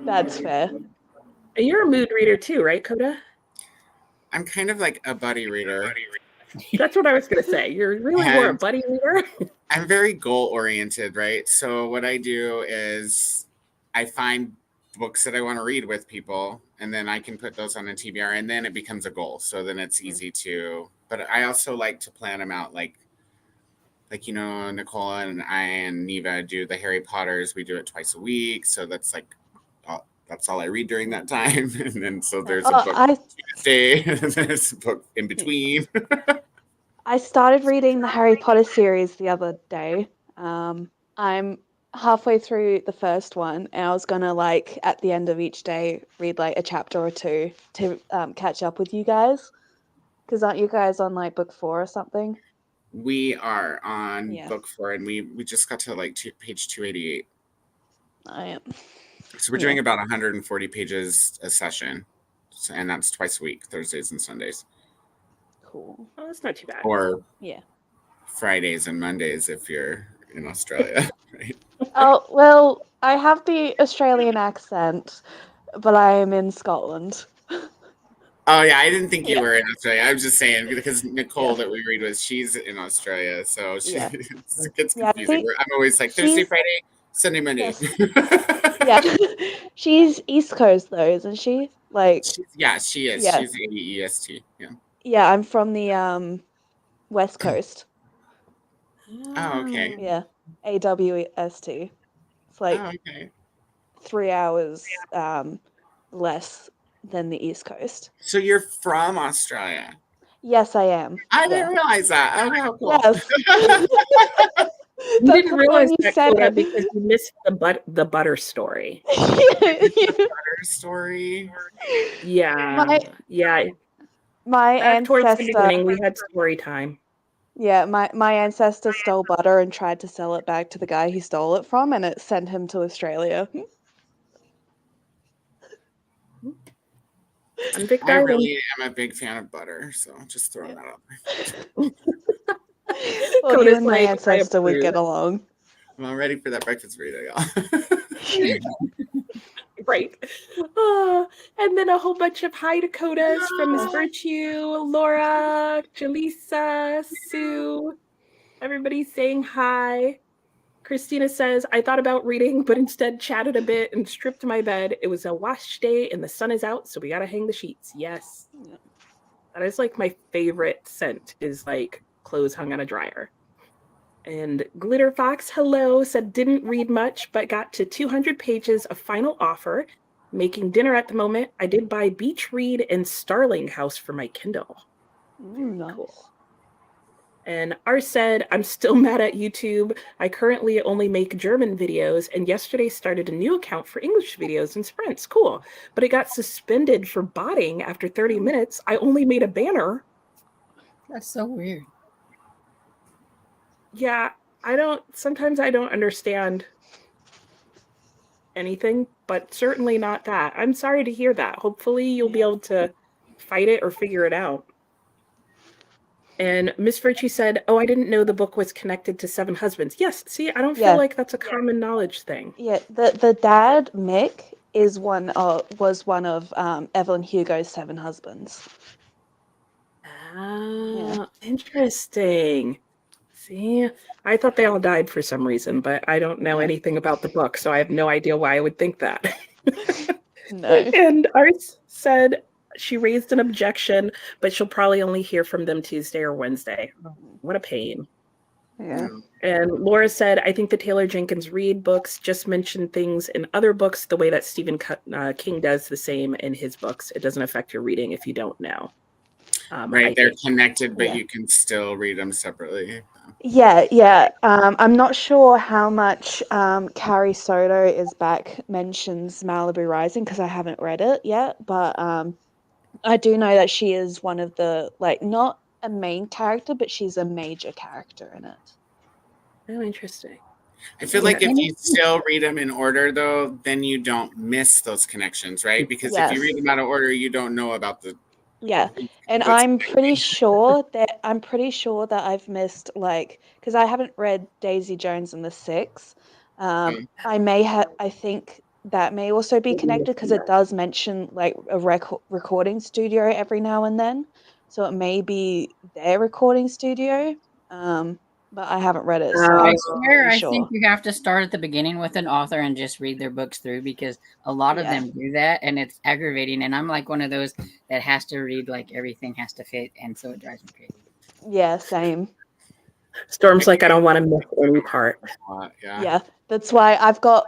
Speaker 2: That's fair.
Speaker 1: And you're a mood reader too, right, Coda?
Speaker 5: I'm kind of like a buddy reader.
Speaker 1: That's what I was going to say. You're really more a
Speaker 5: And
Speaker 1: buddy reader.
Speaker 5: I'm very goal oriented, right? So what I do is I find books that I want to read with people, and then I can put those on a TBR, and then it becomes a goal. So then it's easy to. But I also like to plan them out, like Nicole and I and Neva do the Harry Potters. We do it twice a week, so that's like that's all I read during that time. And then so there's a book Tuesday, and there's a book in between.
Speaker 2: I started reading the Harry Potter series the other day. I'm halfway through the first one, and I was gonna like at the end of each day read like a chapter or two to catch up with you guys. Because aren't you guys on like book 4 or something?
Speaker 5: We are on
Speaker 2: Yeah.
Speaker 5: book 4, and we just got to like page 288.
Speaker 2: I am.
Speaker 5: So we're doing about 140 pages a session, and that's twice a week, Thursdays and Sundays.
Speaker 2: Cool.
Speaker 1: Oh, that's not too bad.
Speaker 5: Or
Speaker 2: Yeah.
Speaker 5: Fridays and Mondays if you're in Australia. Right?
Speaker 2: Oh, well, I have the Australian accent, but I am in Scotland.
Speaker 5: Oh yeah, I didn't think you
Speaker 2: Yeah.
Speaker 5: were in Australia. I was just saying because Nicole
Speaker 2: Yeah.
Speaker 5: that we read with, she's in Australia, so she
Speaker 2: Yeah.
Speaker 5: it gets
Speaker 2: Yeah, I
Speaker 5: confusing.
Speaker 2: think
Speaker 5: I'm always like Thursday,
Speaker 2: she's-
Speaker 5: Friday, Sunday, Monday.
Speaker 2: Yes. Yeah. She's East Coast though, isn't she? Like
Speaker 5: She is.
Speaker 2: Yeah.
Speaker 5: She's AEST. Yeah.
Speaker 2: yeah, I'm from the West Coast.
Speaker 5: Oh, okay.
Speaker 2: Yeah. AWST. It's like
Speaker 5: Oh, okay.
Speaker 2: 3 hours less than the East Coast.
Speaker 5: So you're from Australia?
Speaker 2: Yes, I am.
Speaker 5: I didn't realize that. Oh, how cool.
Speaker 2: Yes.
Speaker 1: You
Speaker 2: That's
Speaker 1: didn't
Speaker 2: when
Speaker 1: realize
Speaker 2: you
Speaker 1: that,
Speaker 2: said
Speaker 1: Coda,
Speaker 2: it.
Speaker 1: because you missed the butter story.
Speaker 5: Butter story.
Speaker 1: Yeah, yeah.
Speaker 2: My
Speaker 1: Back towards the
Speaker 2: ancestor,
Speaker 1: beginning, we had story time.
Speaker 2: yeah, my ancestor stole butter and tried to sell it back to the guy he stole it from, and it sent him to Australia.
Speaker 1: I'm Vic
Speaker 5: I
Speaker 1: Diamond.
Speaker 5: really am a big fan of butter, so just throwing that out there.
Speaker 2: Well, you
Speaker 1: Coda's
Speaker 2: and my
Speaker 1: like, I
Speaker 2: ancestor would
Speaker 1: approve.
Speaker 2: get along.
Speaker 5: I'm all ready for that breakfast burrito, y'all.
Speaker 1: Right. And then a whole bunch of hi Dakotas from Miss Virtue, Laura, Jaleesa, Sue. Everybody's saying hi. Christina says, I thought about reading, but instead chatted a bit and stripped my bed. It was a wash day and the sun is out, so we gotta hang the sheets. Yes.
Speaker 2: Yeah.
Speaker 1: That is like my favorite scent, is like clothes hung on a dryer. And Glitter Fox, hello, said didn't read much, but got to 200 pages of final offer. Making dinner at the moment. I did buy Beach Read and Starling House for my Kindle.
Speaker 2: Nice.
Speaker 1: Cool. And R said, I'm still mad at YouTube. I currently only make German videos, and yesterday started a new account for English videos and sprints. Cool. But it got suspended for botting after 30 minutes. I only made a banner.
Speaker 4: That's so weird.
Speaker 1: Yeah, sometimes I don't understand anything, but certainly not that. I'm sorry to hear that. Hopefully you'll be able to fight it or figure it out. And Miss Virtue said, oh, I didn't know the book was connected to Seven Husbands. Yes, see, I don't feel like that's a common knowledge thing.
Speaker 2: Yeah, the dad, Mick, was one of Evelyn Hugo's 7 husbands.
Speaker 1: Ah, interesting. See, I thought they all died for some reason, but I don't know anything about the book, so I have no idea why I would think that.
Speaker 2: No.
Speaker 1: And Ars said she raised an objection, but she'll probably only hear from them Tuesday or Wednesday. What a pain.
Speaker 2: Yeah.
Speaker 1: And Laura said, I think the Taylor Jenkins Reid books just mention things in other books the way that Stephen King does the same in his books. It doesn't affect your reading if you don't know.
Speaker 5: Right, they're connected, but you can still read them separately.
Speaker 2: Yeah. I'm not sure how much Carrie Soto is back mentions Malibu Rising because I haven't read it yet, but I do know that she is one of the, like, not a main character, but she's a major character in it.
Speaker 1: Oh, interesting.
Speaker 5: I feel like if you still read them in order, though, then you don't miss those connections, right? Because if you read them out of order, you don't know about the.
Speaker 2: Yeah, and I'm pretty sure that I've missed, like, because I haven't read Daisy Jones and the Six. I may have. I think that may also be connected because it does mention like a recording studio every now and then. So it may be their recording studio. But I haven't read it, so
Speaker 1: Oh.
Speaker 4: I
Speaker 2: I'm not
Speaker 4: swear,
Speaker 2: really
Speaker 4: I think
Speaker 2: sure.
Speaker 4: you have to start at the beginning with an author and just read their books through because a lot of
Speaker 2: Yeah.
Speaker 4: them do that and it's aggravating. And I'm like one of those that has to read like everything has to fit, and so it drives me crazy.
Speaker 2: Yeah, same.
Speaker 1: Storm's like, I don't want to miss any part.
Speaker 5: Yeah.
Speaker 2: Yeah, that's why I've got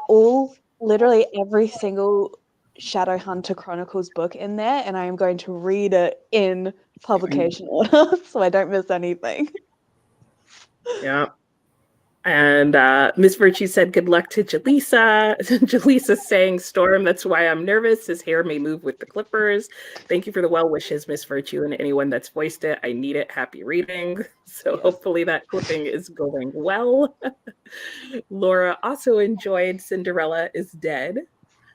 Speaker 2: literally every single Shadowhunter Chronicles book in there, and I am going to read it in publication order so I don't miss anything.
Speaker 1: Yeah. And Miss Virtue said, good luck to Jaleesa. Jaleesa's saying, Storm, that's why I'm nervous. His hair may move with the clippers. Thank you for the well wishes, Miss Virtue, and anyone that's voiced it. I need it. Happy reading. So
Speaker 2: Yes.
Speaker 1: hopefully that clipping is going well. Laura also enjoyed Cinderella is Dead.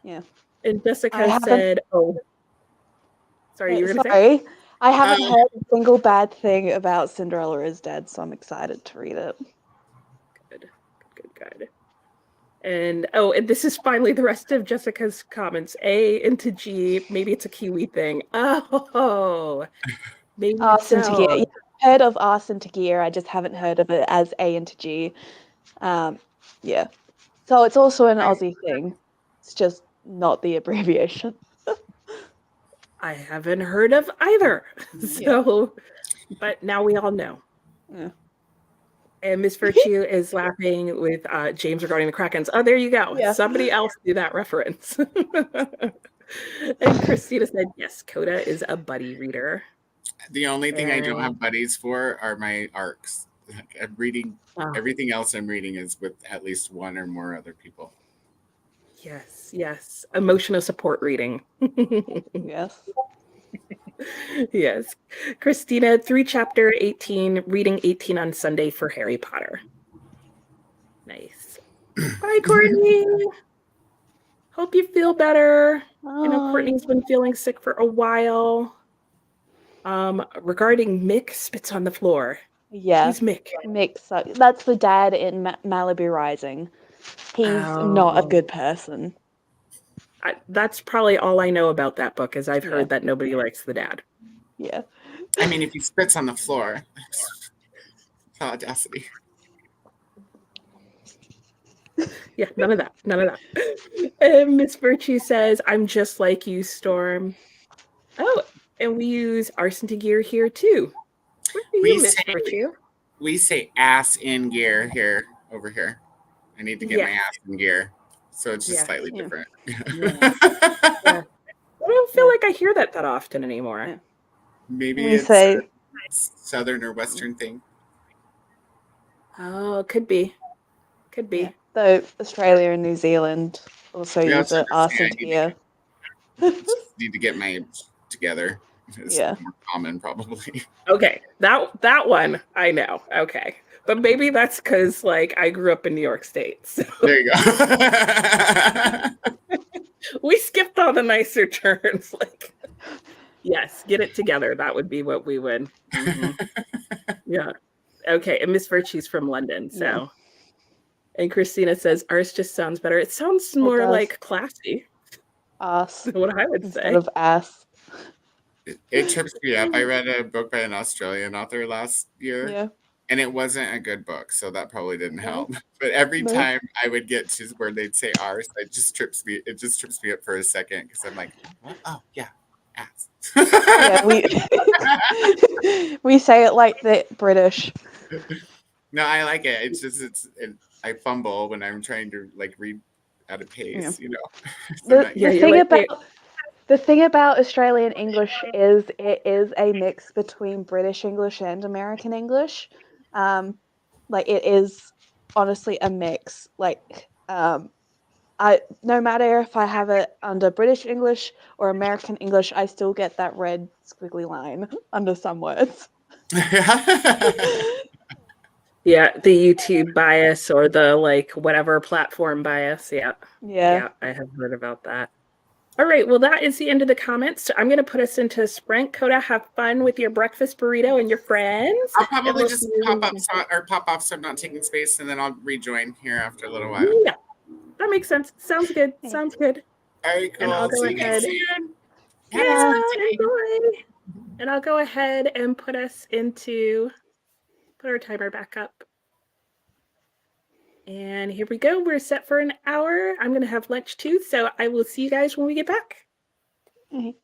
Speaker 2: Yeah.
Speaker 1: And Jessica
Speaker 2: I haven't.
Speaker 1: said, oh, sorry, you were going to say?
Speaker 2: Sorry, I haven't heard a single bad thing about Cinderella is Dead, so I'm excited to read it.
Speaker 1: Good. And and this is finally the rest of Jessica's comments. A into G. Maybe it's a Kiwi thing. Oh, maybe
Speaker 2: Arson to Gear.
Speaker 1: so.
Speaker 2: Yeah, I've heard of Arson to Gear. I just haven't heard of it as A into G. Yeah. So it's also an Aussie thing. It's just not the abbreviation.
Speaker 1: I haven't heard of either. So, but now we all know.
Speaker 2: Yeah.
Speaker 1: And Miss Virtue is laughing with James regarding the Krakens. Oh, there you go.
Speaker 2: Yeah.
Speaker 1: Somebody else do that reference. And Christina said, yes, Coda is a buddy reader.
Speaker 5: The only thing I don't have buddies for are my arcs. I'm reading everything else I'm reading is with at least one or more other people.
Speaker 1: Yes. Emotional support reading.
Speaker 2: Yes.
Speaker 1: Yes. Christina, through chapter 18, reading 18 on Sunday for Harry Potter. Nice. Bye, Courtney. Hope you feel better. I know Courtney's been feeling sick for a while. Regarding Mick spits on the floor.
Speaker 2: Yeah.
Speaker 1: Who's Mick?
Speaker 2: Mick sucks. That's the dad in Malibu Rising. He's not a good person.
Speaker 1: That's probably all I know about that book is I've heard that nobody likes the dad.
Speaker 2: Yeah.
Speaker 5: I mean, if he spits on the floor, audacity.
Speaker 1: Yeah, none of that. And Miss Virtue says, I'm just like you, Storm. Oh, and we use arson to gear here too. What do you, Miss Virtue?
Speaker 5: We say ass in gear here, over here. I need to get my ass in gear. So it's just slightly different.
Speaker 1: I don't feel like I hear that often anymore.
Speaker 2: Yeah.
Speaker 5: Maybe it's a southern or western thing.
Speaker 1: Oh, could be.
Speaker 2: Yeah. Though Australia and New Zealand also use it arson to gear.
Speaker 5: Need to get my together. It's more common, probably.
Speaker 1: Okay, that one I know. Okay, but maybe that's because like I grew up in New York State. So.
Speaker 5: There you go.
Speaker 1: We skipped all the nicer turns. Like, yes, get it together. That would be what we would. Mm-hmm. Yeah. Okay, and Miss Virtue's from London, so. Yeah. And Christina says ours just sounds better. It sounds more like classy.
Speaker 2: Ass.
Speaker 1: What I would
Speaker 2: instead
Speaker 1: say.
Speaker 2: Of ass.
Speaker 5: It trips me up. I read a book by an Australian author last year, and it wasn't a good book, so that probably didn't help. But every time I would get to where they'd say ours, it just trips me up for a second because I'm like, what? Oh yeah, ass.
Speaker 2: Yeah, we say it like the British.
Speaker 5: No, I like it. It's just I fumble when I'm trying to like read at a pace, you know.
Speaker 2: The thing about Australian English is it is a mix between British English and American English. Like it is honestly a mix. Like no matter if I have it under British English or American English, I still get that red squiggly line under some words.
Speaker 1: Yeah, the YouTube bias or the like whatever platform bias. Yeah, I have heard about that. All right, well, that is the end of the comments. So I'm going to put us into Sprint. Coda, have fun with your breakfast burrito and your friends.
Speaker 5: I'll probably just pop off so I'm not taking space, and then I'll rejoin here after a little while.
Speaker 1: Yeah, That makes sense. Sounds good.
Speaker 2: Yeah.
Speaker 1: Sounds good.
Speaker 5: All right,
Speaker 1: And I'll
Speaker 5: cool.
Speaker 1: go
Speaker 5: See you guys
Speaker 1: ahead.
Speaker 5: soon. Have a
Speaker 1: Yeah,
Speaker 5: good day.
Speaker 1: enjoy. And I'll go ahead and put our timer back up. And here we go. We're set for an hour. I'm going to have lunch too. So I will see you guys when we get back.
Speaker 2: Okay.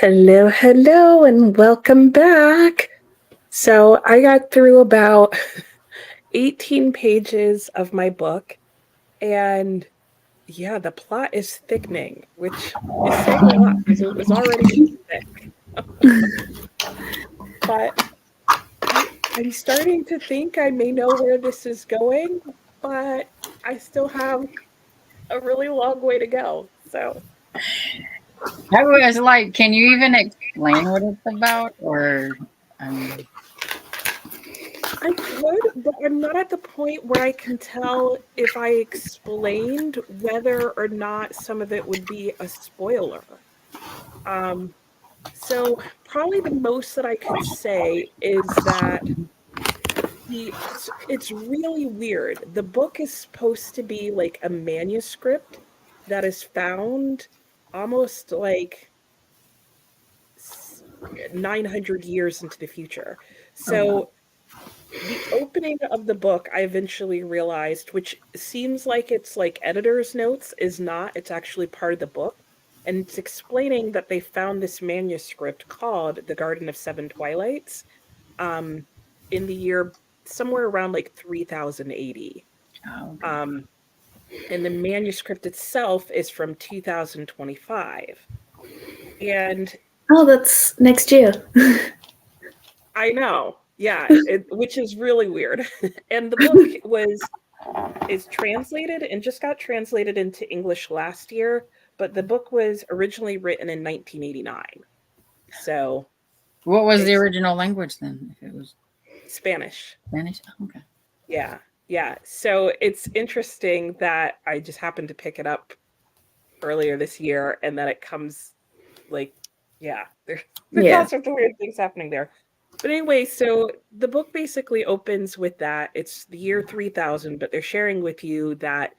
Speaker 1: Hello, hello, and welcome back. So I got through about 18 pages of my book, and yeah, the plot is thickening, which is saying a lot because it was already thick. But I'm starting to think I may know where this is going, but I still have a really long way to go. So
Speaker 4: I was like, can you even explain what it's about? Or
Speaker 1: I could, but I'm not at the point where I can tell if I explained whether or not some of it would be a spoiler. So probably the most that I could say is that it's really weird. The book is supposed to be like a manuscript that is found almost like 900 years into the future. So the opening of the book, I eventually realized, which seems like it's like editor's notes, is not. It's actually part of the book. And it's explaining that they found this manuscript called The Garden of Seven Twilights um, in the year somewhere around like 3000 AD. And the manuscript itself is from 2025. And
Speaker 3: Oh, that's next year.
Speaker 1: I know. Yeah, which is really weird. And the book is translated and just got translated into English last year, but the book was originally written in 1989. So
Speaker 4: what was the original language then? If it was
Speaker 1: Spanish.
Speaker 4: Spanish? Oh, okay.
Speaker 1: Yeah. Yeah. So it's interesting that I just happened to pick it up earlier this year and that it comes like, yeah, there's all sorts of weird things happening there. But anyway, so the book basically opens with that. It's the year 3000, but they're sharing with you that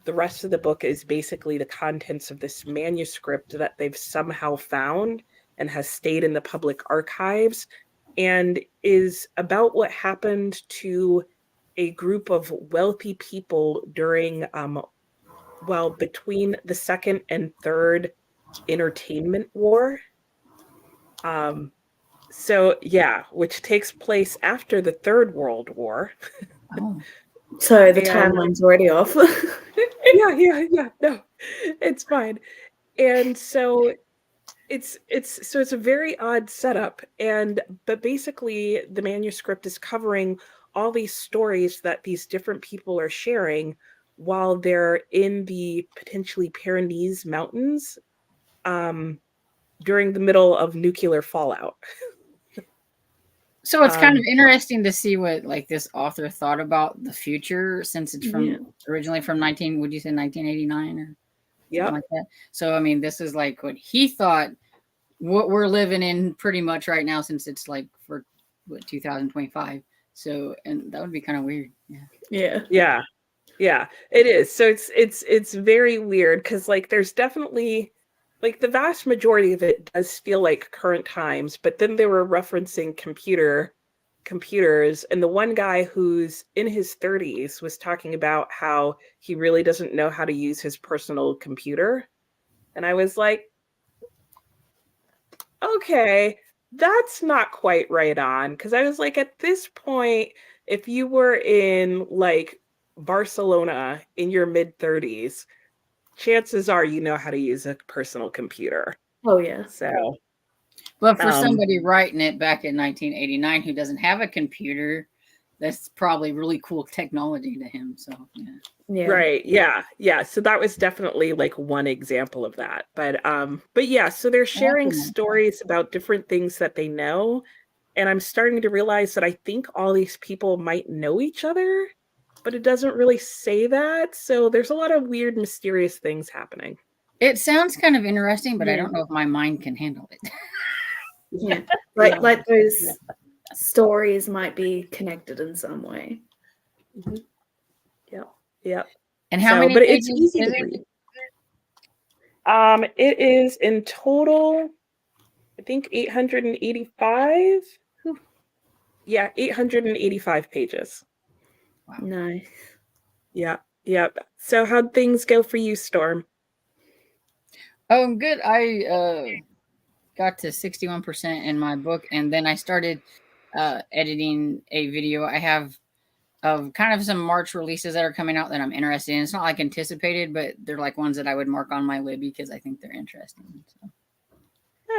Speaker 1: the rest of the book is basically the contents of this manuscript that they've somehow found and has stayed in the public archives and is about what happened to a group of wealthy people during, between the Second and Third Entertainment War. So yeah, which takes place after the Third World War.
Speaker 4: Oh.
Speaker 3: So the timeline's already off.
Speaker 1: yeah. No, it's fine. And so it's a very odd setup. But basically the manuscript is covering all these stories that these different people are sharing while they're in the potentially Pyrenees Mountains during the middle of nuclear fallout.
Speaker 4: So it's kind of interesting to see what like this author thought about the future, since it's from originally from 1989 or something like that. So I mean, this is like what he thought, what we're living in pretty much right now, since it's like for 2025. So, and that would be kind of weird.
Speaker 1: Yeah, it is. So it's very weird because like there's definitely like the vast majority of it does feel like current times, but then they were referencing computers, and the one guy who's in his 30s was talking about how he really doesn't know how to use his personal computer. And I was like, okay, that's not quite right on. Because I was like, at this point, if you were in like Barcelona in your mid 30s, chances are you know how to use a personal computer.
Speaker 3: Oh, yeah.
Speaker 1: So,
Speaker 4: but for somebody writing it back in 1989 who doesn't have a computer, that's probably really cool technology to him. So,
Speaker 1: yeah. Right. Yeah. So that was definitely like one example of that. But yeah, so they're sharing stories about different things that they know. And I'm starting to realize that I think all these people might know each other, but it doesn't really say that. So there's a lot of weird, mysterious things happening.
Speaker 4: It sounds kind of interesting, but I don't know if my mind can handle it.
Speaker 3: Yeah. Like those stories might be connected in some way.
Speaker 1: Mm-hmm. Yeah.
Speaker 4: And how many
Speaker 1: but
Speaker 4: pages
Speaker 1: it's easy
Speaker 4: is
Speaker 1: to read. It is in total, I think 885. Yeah, 885 pages.
Speaker 3: Wow. Nice.
Speaker 1: Yeah. So how'd things go for you, Storm?
Speaker 4: Oh, good. got to 61% in my book, and then I started editing a video I have of kind of some March releases that are coming out that I'm interested in. It's not like anticipated, but they're like ones that I would mark on my Libby because I think they're interesting. So.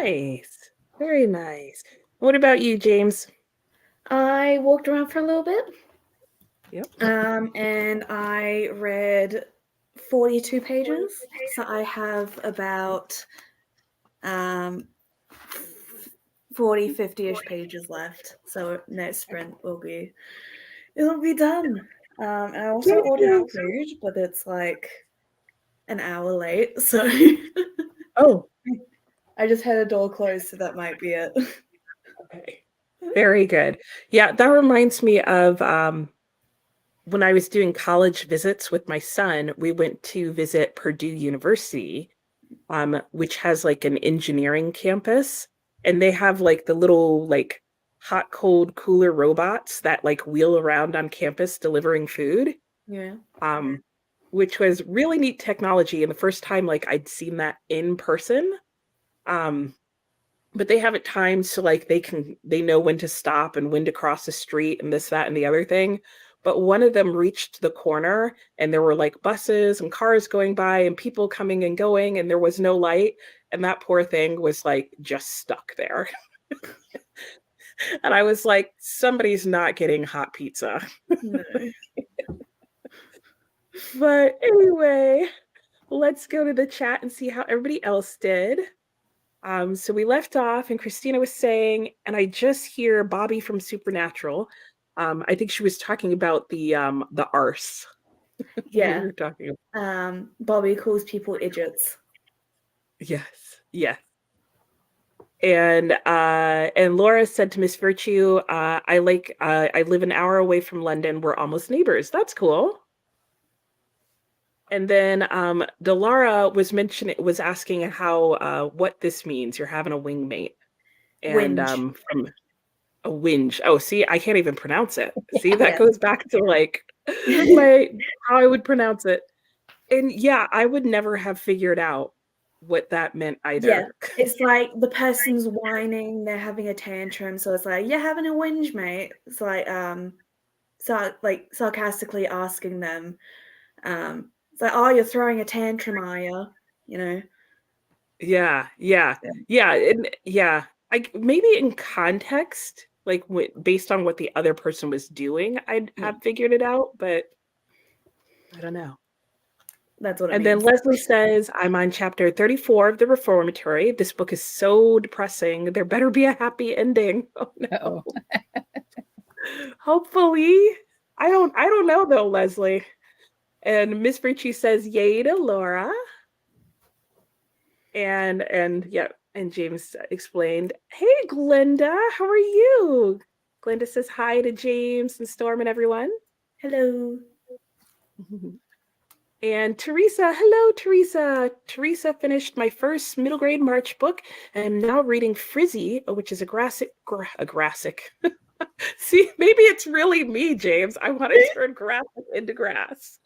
Speaker 1: Nice. Very nice. What about you, James?
Speaker 3: I walked around for a little bit.
Speaker 1: Yep.
Speaker 3: And I read 42 pages. So I have about 40, 50-ish pages left. So next sprint it'll be done. And I also ordered food, but it's like an hour late. So
Speaker 1: Oh,
Speaker 3: I just had a door closed, so that might be it.
Speaker 1: okay. Very good. Yeah, that reminds me of when I was doing college visits with my son, we went to visit Purdue University, which has like an engineering campus, and they have like the little like hot, cold cooler robots that like wheel around on campus delivering food.
Speaker 3: Yeah.
Speaker 1: Which was really neat technology, and the first time like I'd seen that in person. But they have it timed so like they know when to stop and when to cross the street and this, that, and the other thing. But one of them reached the corner and there were like buses and cars going by and people coming and going, and there was no light. And that poor thing was like just stuck there. And I was like, somebody's not getting hot pizza.
Speaker 3: No.
Speaker 1: But anyway, let's go to the chat and see how everybody else did. So we left off, and Christina was saying, and I just hear Bobby from Supernatural. I think she was talking about the arse.
Speaker 3: Yeah.
Speaker 1: We were talking about.
Speaker 3: Bobby calls people idiots.
Speaker 1: Yes, yes. And Laura said to Miss Virtue, I live an hour away from London. We're almost neighbors. That's cool. And then Delara was asking how what this means. You're having a wingmate. And
Speaker 3: Whinge.
Speaker 1: from a whinge. Oh, see, I can't even pronounce it. See, that
Speaker 3: Yeah.
Speaker 1: goes back to like how I would pronounce it. And yeah, I would never have figured out what that meant either.
Speaker 3: Yeah, it's like the person's whining, they're having a tantrum, so it's like, you're having a whinge, mate. It's like like sarcastically asking them, it's like, oh, you're throwing a tantrum, are you? You know?
Speaker 1: Yeah. And yeah, maybe in context, like based on what the other person was doing, I'd have figured it out, but I don't know.
Speaker 3: That's what it
Speaker 1: And
Speaker 3: means.
Speaker 1: then Leslie says, I'm on chapter 34 of the Reformatory. This book is so depressing. There better be a happy ending. Oh no. Hopefully. I don't know though, Leslie. And Miss Ricci says, yay to Laura. And yeah, and James explained, hey Glenda, how are you? Glenda says hi to James and Storm and everyone.
Speaker 3: Hello.
Speaker 1: And Teresa, hello, Teresa. Teresa finished my first middle grade March book, and I'm now reading Frizzy, which is a grassic. See, maybe it's really me, James. I want to turn graphic into grass.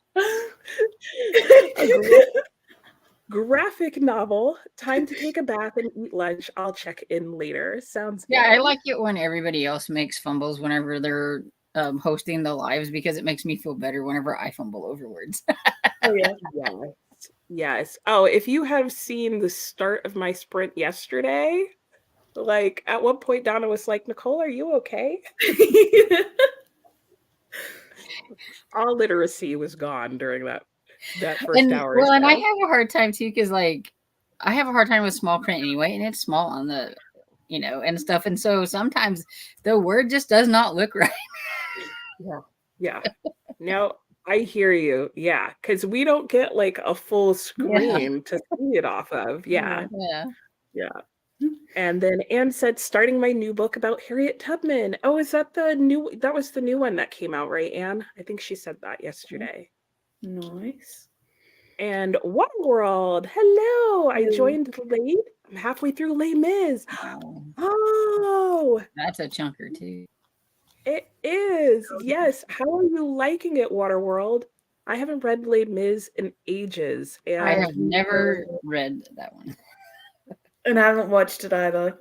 Speaker 1: Graphic novel. Time to take a bath and eat lunch. I'll check in later. Sounds good.
Speaker 4: Yeah, I like it when everybody else makes fumbles whenever they're hosting the lives, because it makes me feel better whenever I fumble over words.
Speaker 3: Oh yeah.
Speaker 1: Yes. Oh, if you have seen the start of my sprint yesterday, like at one point Donna was like, Nicole, are you okay? All literacy was gone during that first hour.
Speaker 4: Well, and I have a hard time too, because like I have a hard time with small print anyway, and it's small on the, and stuff. And so sometimes the word just does not look right.
Speaker 1: Yeah. No, I hear you. Yeah. Because we don't get like a full screen to see it off of. Yeah. And then Anne said, starting my new book about Harriet Tubman. Oh, is that that was the new one that came out, right, Anne? I think she said that yesterday.
Speaker 3: Nice.
Speaker 1: And Waterworld, hello. I joined late. I'm halfway through Les Mis.
Speaker 4: Wow.
Speaker 1: Oh,
Speaker 4: That's a chunker too.
Speaker 1: It is. Yes. How are you liking it, Waterworld? I haven't read Les Mis in ages. And
Speaker 4: I have never read that one.
Speaker 3: And I haven't watched it either.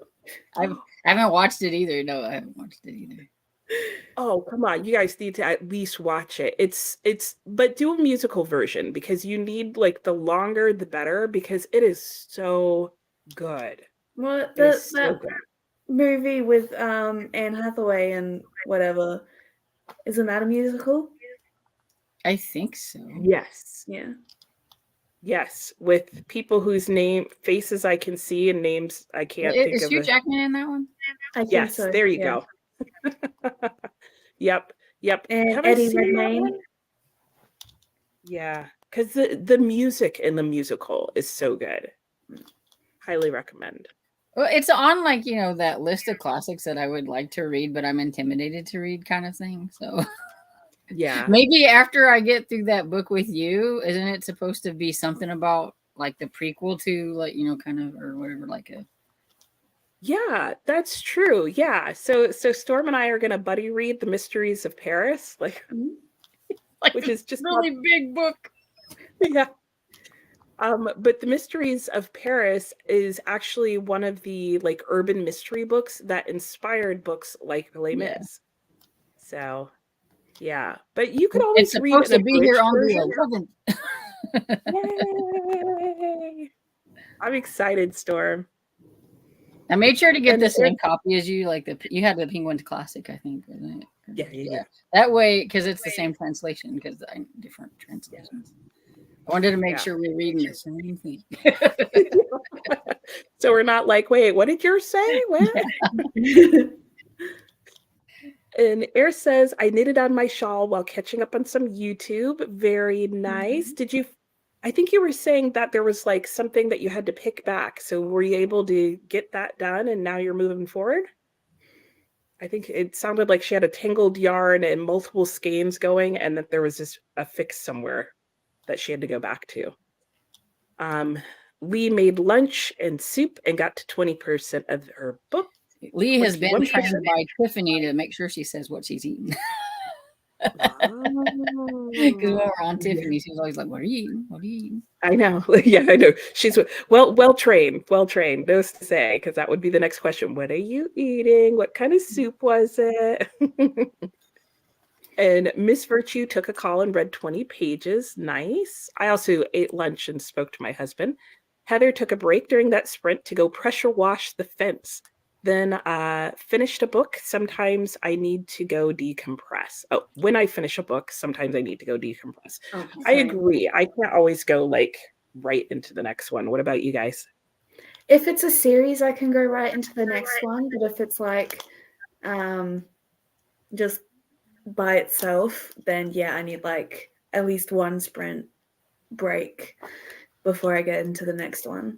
Speaker 4: I haven't watched it either. No, I haven't watched it either.
Speaker 1: Oh, come on. You guys need to at least watch it. But do a musical version because you need like the longer the better because it is so good.
Speaker 3: Well,
Speaker 1: It is so
Speaker 3: that
Speaker 1: good.
Speaker 3: movie with Anne Hathaway and whatever, isn't that a musical?
Speaker 4: I think so.
Speaker 1: Yes.
Speaker 3: Yeah.
Speaker 1: Yes. With people whose faces I can see and names I can't think
Speaker 4: Is
Speaker 1: of.
Speaker 4: Hugh Jackman in that one?
Speaker 3: I think
Speaker 1: Yes,
Speaker 3: so.
Speaker 1: there you
Speaker 3: yeah.
Speaker 1: go. Yep. Yep.
Speaker 3: And
Speaker 1: Have I
Speaker 3: Eddie
Speaker 1: seen that
Speaker 3: Redmayne.
Speaker 1: one? Yeah. Because the music in the musical is so good. Highly recommend.
Speaker 4: Well, it's on like, that list of classics that I would like to read, but I'm intimidated to read kind of thing. So
Speaker 1: Yeah.
Speaker 4: maybe after I get through that book with you, isn't it supposed to be something about like the prequel to like, kind of, or whatever, like a.
Speaker 1: Yeah, that's true. Yeah. So Storm and I are gonna buddy read The Mysteries of Paris, like which is just
Speaker 4: really big book.
Speaker 1: yeah. But The Mysteries of Paris is actually one of the like urban mystery books that inspired books like Les
Speaker 4: Yeah.
Speaker 1: Mis. So yeah. But you could
Speaker 4: It's
Speaker 1: always read
Speaker 4: supposed
Speaker 1: an
Speaker 4: to be here
Speaker 1: abridged
Speaker 4: on
Speaker 1: version.
Speaker 4: the 11th.
Speaker 1: Yay! I'm excited, Storm.
Speaker 4: I made sure to get
Speaker 1: And
Speaker 4: the same cody as you. Like you had the Penguin Classic, I think, wasn't it?
Speaker 1: Yeah.
Speaker 4: That way, because it's the same translation, because different translations. I wanted to make sure we're reading the same thing.
Speaker 1: So we're not like, wait, what did yours say? What? And Air says, I knitted on my shawl while catching up on some YouTube. Very nice. Did you? I think you were saying that there was like something that you had to pick back. So were you able to get that done and now you're moving forward? I think it sounded like she had a tangled yarn and multiple skeins going and that there was just a fix somewhere that she had to go back to. Lee made lunch and soup and got to 20% of her book.
Speaker 4: Lee has been
Speaker 1: 21%.
Speaker 4: trained by Tiffany to make sure she says what she's eating. Because when we're on Tiffany, she's always like, "What are you eating? What are you eating?"
Speaker 1: I know. Yeah, I know. She's well trained. Knows to say, because that would be the next question. What are you eating? What kind of soup was it? And Miss Virtue took a call and read 20 pages. Nice. I also ate lunch and spoke to my husband. Heather took a break during that sprint to go pressure wash the fence. Then finished a book. Sometimes I need to go decompress. Oh, when I finish a book, sometimes I need to go decompress.
Speaker 3: Oh,
Speaker 1: I agree. I can't always go like right into the next one. What about you guys?
Speaker 3: If it's a series, I can go right into the next one. But if it's like just by itself, then yeah, I need like at least one sprint break before I get into the next one.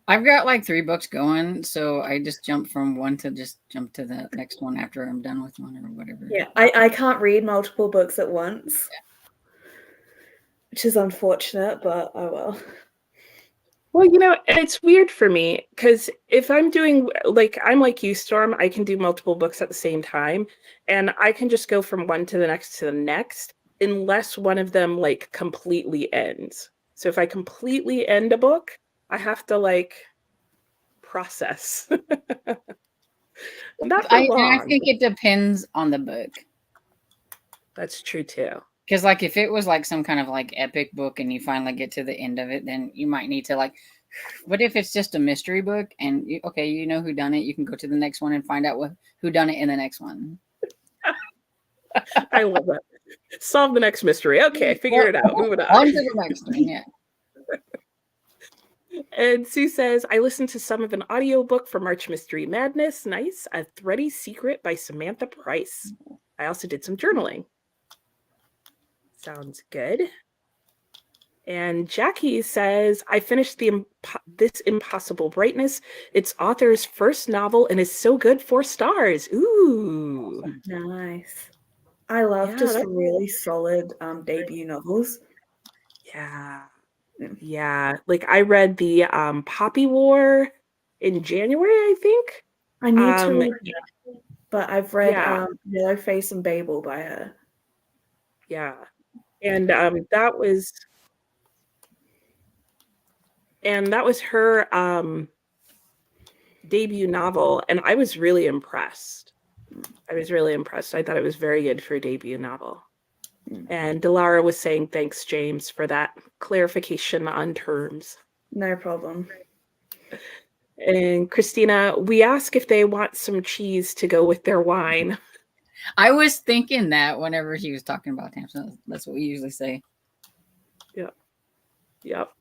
Speaker 4: I've got like 3 books going, so I just jump from one to just jump to the next one after I'm done with one or whatever.
Speaker 3: Yeah, I can't read multiple books at once, which is unfortunate, but oh well.
Speaker 1: Well, it's weird for me because if I'm doing I'm like you, Storm, I can do multiple books at the same time and I can just go from one to the next unless one of them like completely ends. So if I completely end a book, I have to like process. Not for long.
Speaker 4: I think it depends on the book.
Speaker 1: That's true too.
Speaker 4: Because like if it was like some kind of like epic book and you finally get to the end of it, then you might need to like. But if it's just a mystery book and you know who done it, you can go to the next one and find out who done it in the next one.
Speaker 1: I love that. Solve the next mystery. Okay, figure it out. Moving
Speaker 4: on to the next one. Yeah.
Speaker 1: And Sue says, I listened to some of an audiobook for March Mystery Madness. Nice. A Thready Secret by Samantha Price. I also did some journaling. Sounds good. And Jackie says, I finished This Impossible Brightness. It's author's first novel and is so good, 4 stars. Ooh.
Speaker 3: Nice. I love just really solid debut novels.
Speaker 1: Yeah. Yeah. Like I read the Poppy War in January, I think.
Speaker 3: I need to read that, but I've read Yellow Face and Babel by her.
Speaker 1: Yeah. And that was And that was her debut novel, and I was really impressed. I thought it was very good for a debut novel. And Delara was saying thanks, James, for that clarification on terms.
Speaker 3: No problem.
Speaker 1: And Christina, we ask if they want some cheese to go with their wine.
Speaker 4: I was thinking that whenever she was talking about Hampton, that's what we usually say.
Speaker 1: Yep.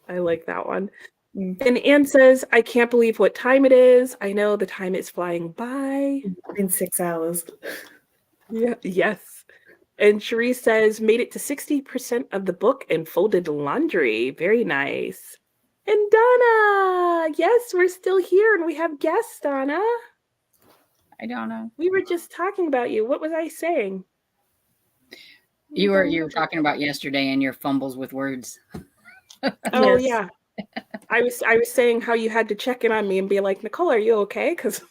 Speaker 1: I like that one.
Speaker 3: Mm.
Speaker 1: And Anne says, I can't believe what time it is. I know the time is flying by.
Speaker 3: In 6 hours.
Speaker 1: Yeah. Yes. And Cherie says, made it to 60% of the book and folded laundry. Very nice. And Donna, yes, we're still here and we have guests, Donna.
Speaker 4: I don't know.
Speaker 1: We were just talking about you. What was I saying?
Speaker 4: You were talking about yesterday and your fumbles with words.
Speaker 1: Oh
Speaker 3: Yes.
Speaker 1: yeah. I was saying how you had to check in on me and be like, Nicole, are you okay? Because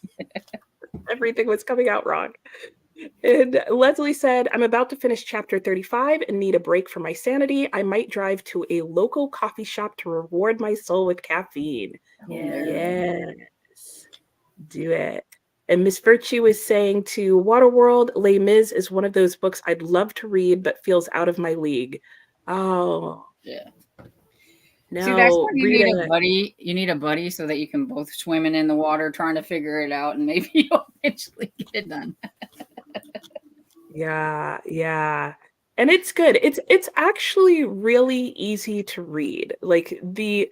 Speaker 1: everything was coming out wrong. And Leslie said, I'm about to finish chapter 35 and need a break for my sanity. I might drive to a local coffee shop to reward my soul with caffeine.
Speaker 3: Yeah.
Speaker 1: Yes. Do it. And Miss Virtue is saying to Waterworld, Les Mis is one of those books I'd love to read, but feels out of my league. Oh.
Speaker 4: Yeah.
Speaker 1: No,
Speaker 4: See, that's when you need
Speaker 1: Rita,
Speaker 4: a buddy. You need a buddy so that you can both swimming in the water trying to figure it out, and maybe you'll eventually get it done.
Speaker 1: yeah. And it's good. It's actually really easy to read. Like the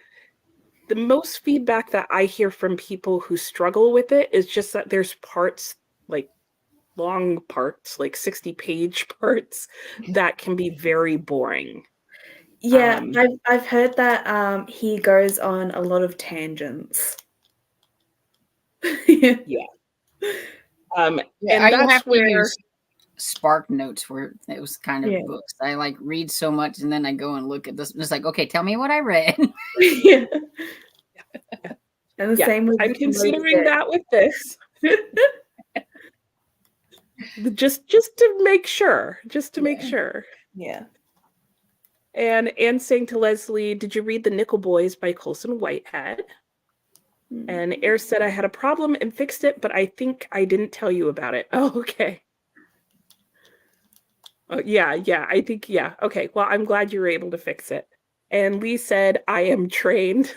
Speaker 1: most feedback that I hear from people who struggle with it is just that there's parts, like long parts, like 60-page parts, that can be very boring.
Speaker 3: Yeah, I've heard that he goes on a lot of tangents. Yeah.
Speaker 1: Yeah.
Speaker 4: Yeah,
Speaker 1: And
Speaker 4: I
Speaker 1: that's
Speaker 4: have to
Speaker 1: where
Speaker 4: use Spark Notes for those kind of
Speaker 3: Yeah.
Speaker 4: books. I like read so much, and then I go and look at this. It's like, okay, tell me what I read.
Speaker 3: Yeah. And the
Speaker 1: yeah,
Speaker 3: same with
Speaker 1: I'm considering that with this. just to make sure. Just to make sure.
Speaker 3: Yeah.
Speaker 1: And saying to Leslie, did you read The Nickel Boys by Colson Whitehead? And Air said I had a problem and fixed it, but I think I didn't tell you about it. Oh, okay. Oh, yeah, I think, yeah. Okay, well, I'm glad you were able to fix it. And Lee said, I am trained.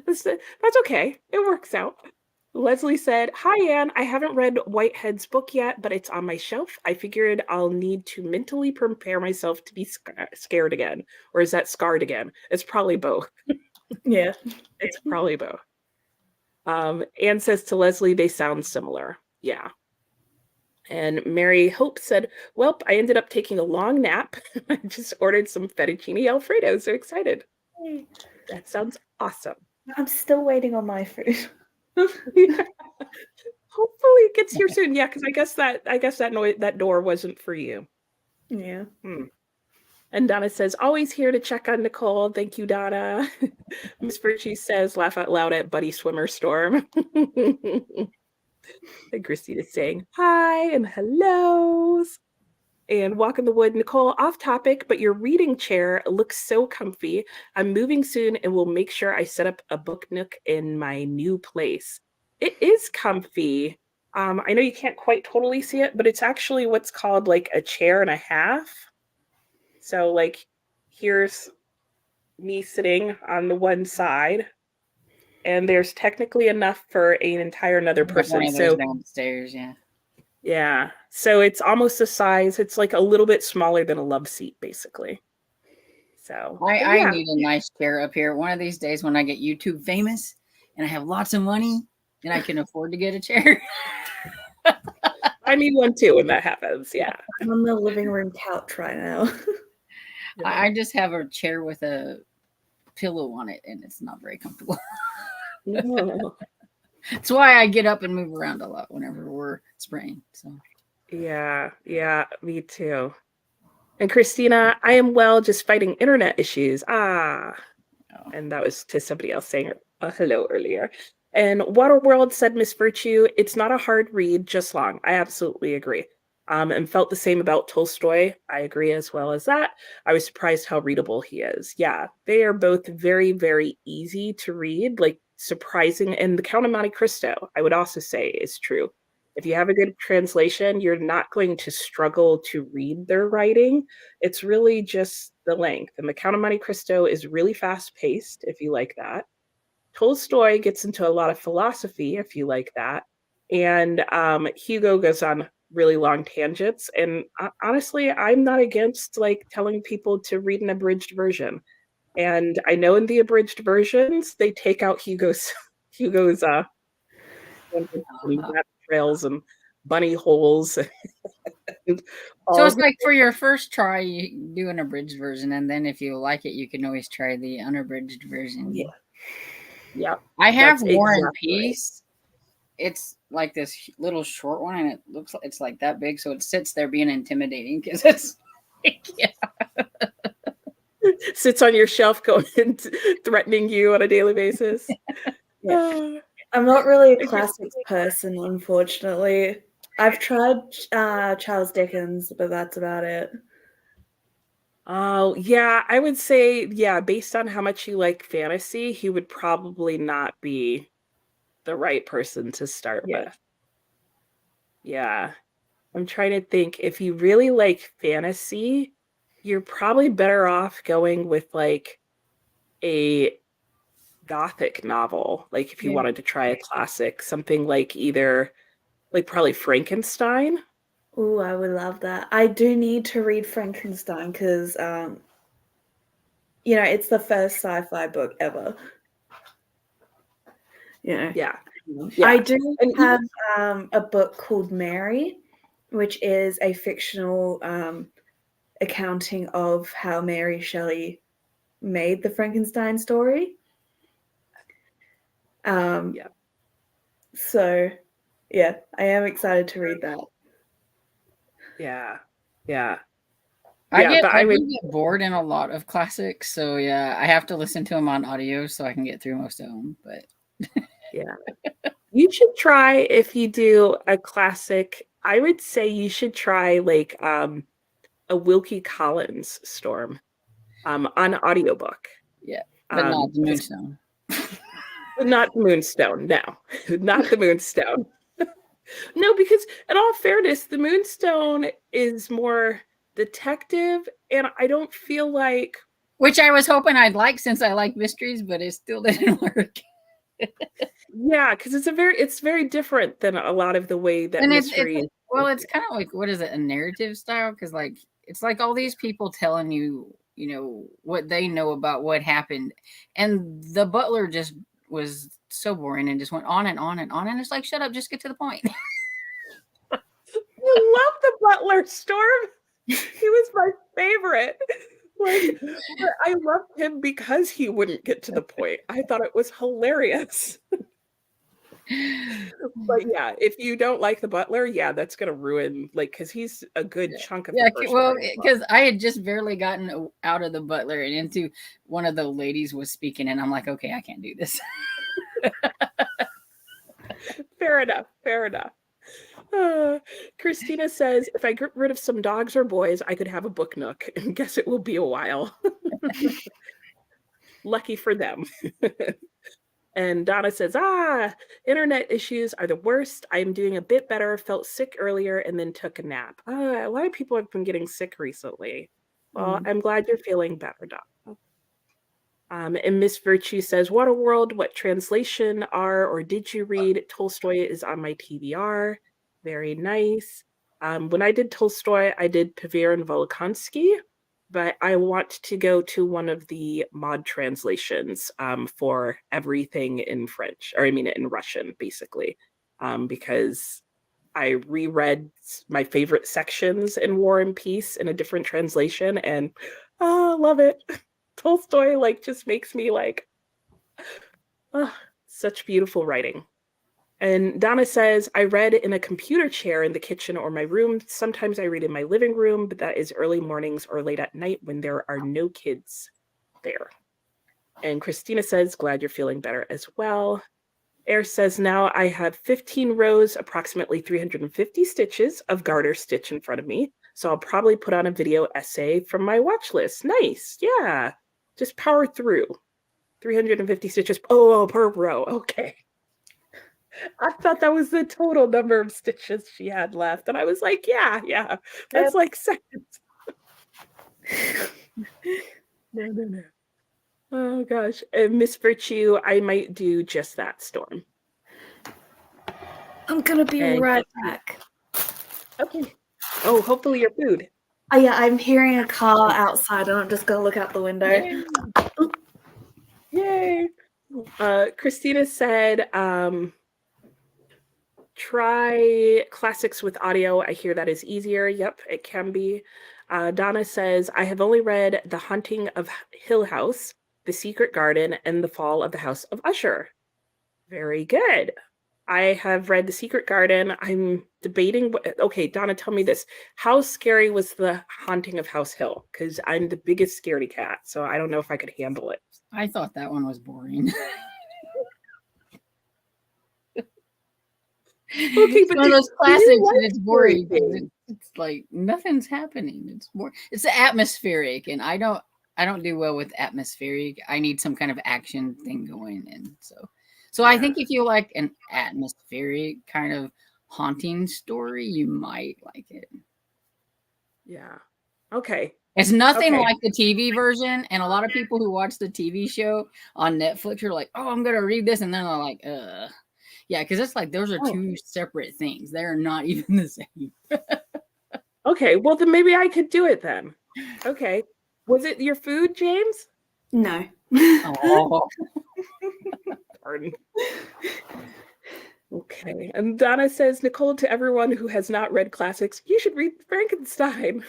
Speaker 1: That's okay. It works out. Leslie said, hi, Anne. I haven't read Whitehead's book yet, but it's on my shelf. I figured I'll need to mentally prepare myself to be scared again. Or is that scarred again? It's probably both.
Speaker 3: Yeah.
Speaker 1: It's probably both. Anne says to Leslie, they sound similar. Yeah. And Mary Hope said, well, I ended up taking a long nap. I just ordered some fettuccine Alfredo. So excited. That sounds awesome.
Speaker 3: I'm still waiting on my food.
Speaker 1: Hopefully it gets here soon. Yeah, because I guess that door wasn't for you.
Speaker 3: Yeah.
Speaker 1: And Donna says, always here to check on Nicole. Thank you, Donna. Miss Virtue says, laugh out loud at Buddy Swimmer Storm. And Christina's saying hi and hellos. And Walk in the Wood, Nicole, off topic, but your reading chair looks so comfy. I'm moving soon and will make sure I set up a book nook in my new place. It is comfy. I know you can't quite totally see it, but it's actually what's called like a chair and a half. So like here's me sitting on the one side, and there's technically enough for an entire another person.
Speaker 4: One of those downstairs, yeah.
Speaker 1: Yeah. So it's almost the size. It's like a little bit smaller than a love seat, basically. So
Speaker 4: I need a nice chair up here. One of these days when I get YouTube famous and I have lots of money, then I can afford to get a chair.
Speaker 1: I need one too when that happens. Yeah.
Speaker 3: I'm on the living room couch right now.
Speaker 4: I just have a chair with a pillow on it, and it's not very comfortable.
Speaker 1: No.
Speaker 4: That's why I get up and move around a lot whenever we're spraying. So
Speaker 1: Yeah, me too. And Christina, I am well, just fighting internet issues. And that was to somebody else saying hello earlier. And Waterworld said, Miss Virtue, it's not a hard read, just long. I absolutely agree. and felt the same about Tolstoy. I agree as well as that. I was surprised how readable he is. Yeah, they are both very, very easy to read, like surprising. And The Count of Monte Cristo, I would also say, is true. If you have a good translation, you're not going to struggle to read their writing. It's really just the length. And The Count of Monte Cristo is really fast paced, if you like that. Tolstoy gets into a lot of philosophy, if you like that. And Hugo goes on really long tangents. And honestly, I'm not against like telling people to read an abridged version. And I know in the abridged versions, they take out Hugo's rabbit trails and bunny holes. And
Speaker 4: So
Speaker 1: all
Speaker 4: it's like for your first try, you do an abridged version, and then if you like it, you can always try the unabridged version.
Speaker 1: Yeah. Yeah.
Speaker 4: I have
Speaker 1: That's
Speaker 4: War and
Speaker 1: exactly right.
Speaker 4: Peace. It's like this little short one, and it looks like it's like that big, so it sits there being intimidating because it's yeah.
Speaker 1: Sits on your shelf going threatening you on a daily basis.
Speaker 3: Yeah. I'm not really a classics person, unfortunately. I've tried Charles Dickens, but that's about it.
Speaker 1: Oh, yeah, I would say, yeah, based on how much you like fantasy, he would probably not be the right person to start
Speaker 3: Yeah.
Speaker 1: with. Yeah. I'm trying to think if you really like fantasy, you're probably better off going with like a gothic novel. Like if you
Speaker 3: Yeah.
Speaker 1: wanted to try a classic, something like either like probably Frankenstein.
Speaker 3: Ooh, I would love that. I do need to read Frankenstein because, it's the first sci-fi book ever.
Speaker 1: Yeah.
Speaker 3: I
Speaker 1: Yeah.
Speaker 3: do
Speaker 1: And
Speaker 3: have a book called Mary, which is a fictional accounting of how Mary Shelley made the Frankenstein story.
Speaker 1: Yeah.
Speaker 3: So, yeah, I am excited to read that.
Speaker 1: Yeah. Yeah.
Speaker 4: I
Speaker 1: Yeah, but I would
Speaker 4: do get bored in a lot of classics, so yeah, I have to listen to them on audio so I can get through most of them. But
Speaker 1: yeah. You should try if you do a classic, I would say you should try like a Wilkie Collins Storm on audiobook.
Speaker 4: yeah, but not the
Speaker 1: 'Cause-
Speaker 4: Moonstone.
Speaker 1: not the Moonstone, no. Not the Moonstone. No, because in all fairness, the Moonstone is more detective, and I don't feel like
Speaker 4: Which I was hoping I'd like since I like mysteries, but it still didn't work.
Speaker 1: yeah, because it's very different than a lot of the way that
Speaker 4: And
Speaker 1: mystery.
Speaker 4: well, it's kind of like, what is it, a narrative style? Because like it's like all these people telling you, what they know about what happened, and the butler just was so boring and just went on and on and on, and it's like, shut up, just get to the point.
Speaker 1: I love the Butler Storm. He was my favorite. Like, but I loved him because he wouldn't get to the point. I thought it was hilarious. But yeah, if you don't like the Butler, yeah, that's gonna ruin because he's a good chunk of
Speaker 4: Yeah,
Speaker 1: the first
Speaker 4: well,
Speaker 1: part of the book.
Speaker 4: because I had just barely gotten out of the butler and into one of the ladies was speaking, and I'm like, okay, I can't do this.
Speaker 1: Fair enough. Fair enough. Christina says, if I get rid of some dogs or boys, I could have a book nook, and guess it will be a while. Lucky for them. And Donna says, internet issues are the worst. I'm doing a bit better, felt sick earlier, and then took a nap. A lot of people have been getting sick recently. Well, I'm glad you're feeling better, Donna. And Miss Virtue says, Waterworld, what translation are or did you read? Tolstoy is on my TBR. Very nice. When I did Tolstoy, I did Pavir and Volokonsky, but I want to go to one of the mod translations for everything in French, or I mean in Russian, basically, because I reread my favorite sections in War and Peace in a different translation, and love it. Tolstoy just makes me such beautiful writing. And Donna says, I read in a computer chair in the kitchen or my room. Sometimes I read in my living room, but that is early mornings or late at night when there are no kids there. And Christina says, glad you're feeling better as well. Air says, now I have 15 rows, approximately 350 stitches of garter stitch in front of me. So I'll probably put on a video essay from my watch list. Nice. Yeah. Just power through. 350 stitches. Oh, per row. Okay. I thought that was the total number of stitches she had left. And I was like, yeah. That's like seconds. No. Oh gosh. Miss Virtue, I might do just that, Storm.
Speaker 3: I'm gonna be
Speaker 1: And-
Speaker 3: right back.
Speaker 1: Okay. Oh, hopefully your food.
Speaker 3: Oh yeah, I'm hearing a car outside and I'm just gonna look out the window.
Speaker 1: Yay. Christina said, try classics with audio. I hear that is easier. Yep, it can be. Donna says, I have only read The Haunting of Hill House, The Secret Garden, and The Fall of the House of Usher. Very good. I have read The Secret Garden. I'm debating. Okay, Donna, tell me this. How scary was The Haunting of House Hill? Because I'm the biggest scaredy cat, so I don't know if I could handle it.
Speaker 4: I thought that one was boring.
Speaker 1: Okay,
Speaker 4: It's
Speaker 1: but
Speaker 4: one of those
Speaker 1: do you
Speaker 4: classics
Speaker 1: like
Speaker 4: and it's boring.
Speaker 1: scary
Speaker 4: because
Speaker 1: things?
Speaker 4: It's like nothing's happening. It's boring. It's atmospheric, and I don't do well with atmospheric. I need some kind of action thing going, and so I think if you like an atmospheric kind of haunting story, you might like it.
Speaker 1: Yeah. Okay.
Speaker 4: It's nothing
Speaker 1: Okay.
Speaker 4: like the TV version, and a lot of people who watch the TV show on Netflix are like, "Oh, I'm gonna read this," and then they're like, yeah, because it's like those are two separate things. They're not even the same."
Speaker 1: Okay. Well, then maybe I could do it then. Okay. Was it your food, James?
Speaker 3: No.
Speaker 4: Oh,
Speaker 1: Pardon. Okay. And Donna says, Nicole, to everyone who has not read classics, you should read Frankenstein.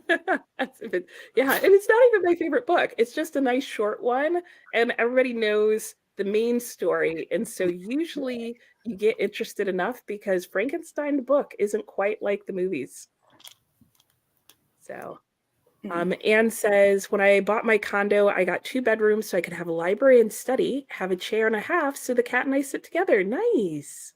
Speaker 1: Yeah, and it's not even my favorite book. It's just a nice short one, and everybody knows the main story. And so usually you get interested enough because Frankenstein, the book, isn't quite like the movies. So Anne says, when I bought my condo, I got 2 bedrooms so I could have a library and study, have a chair and a half so the cat and I sit together. Nice.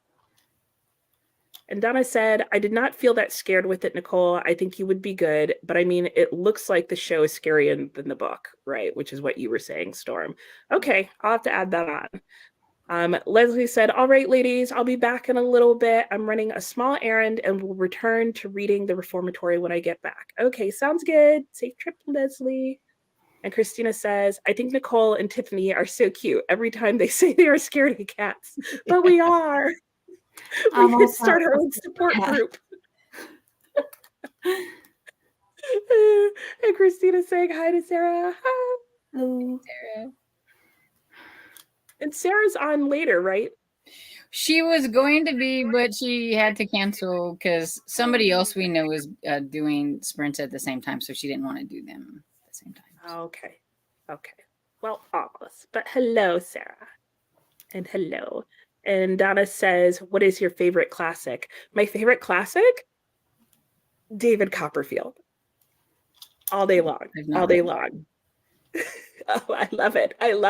Speaker 1: And Donna said, I did not feel that scared with it, Nicole. I think you would be good. But I mean, it looks like the show is scarier than the book, right? Which is what you were saying, Storm. Okay, I'll have to add that on. Leslie said, all right, ladies, I'll be back in a little bit. I'm running a small errand and will return to reading the reformatory when I get back. Okay, sounds good. Safe trip, Leslie. And Christina says, I think Nicole and Tiffany are so cute every time they say they are scaredy cats, but we are. We could
Speaker 3: also
Speaker 1: start our own support
Speaker 3: cat.
Speaker 1: group. And Christina saying hi to Sarah. Hi.
Speaker 3: Hello.
Speaker 1: And Sarah's on later, right?
Speaker 4: she was going to be, but she had to cancel because somebody else we know is doing sprints at the same time, so she didn't want to do them at the same time.
Speaker 1: Okay. Well, almost. But hello, Sarah. And hello. And Donna says, what is your favorite classic? My favorite classic? David Copperfield. All day long.
Speaker 4: I've not
Speaker 1: All day
Speaker 4: read it.
Speaker 1: long. Oh, I love it. I'm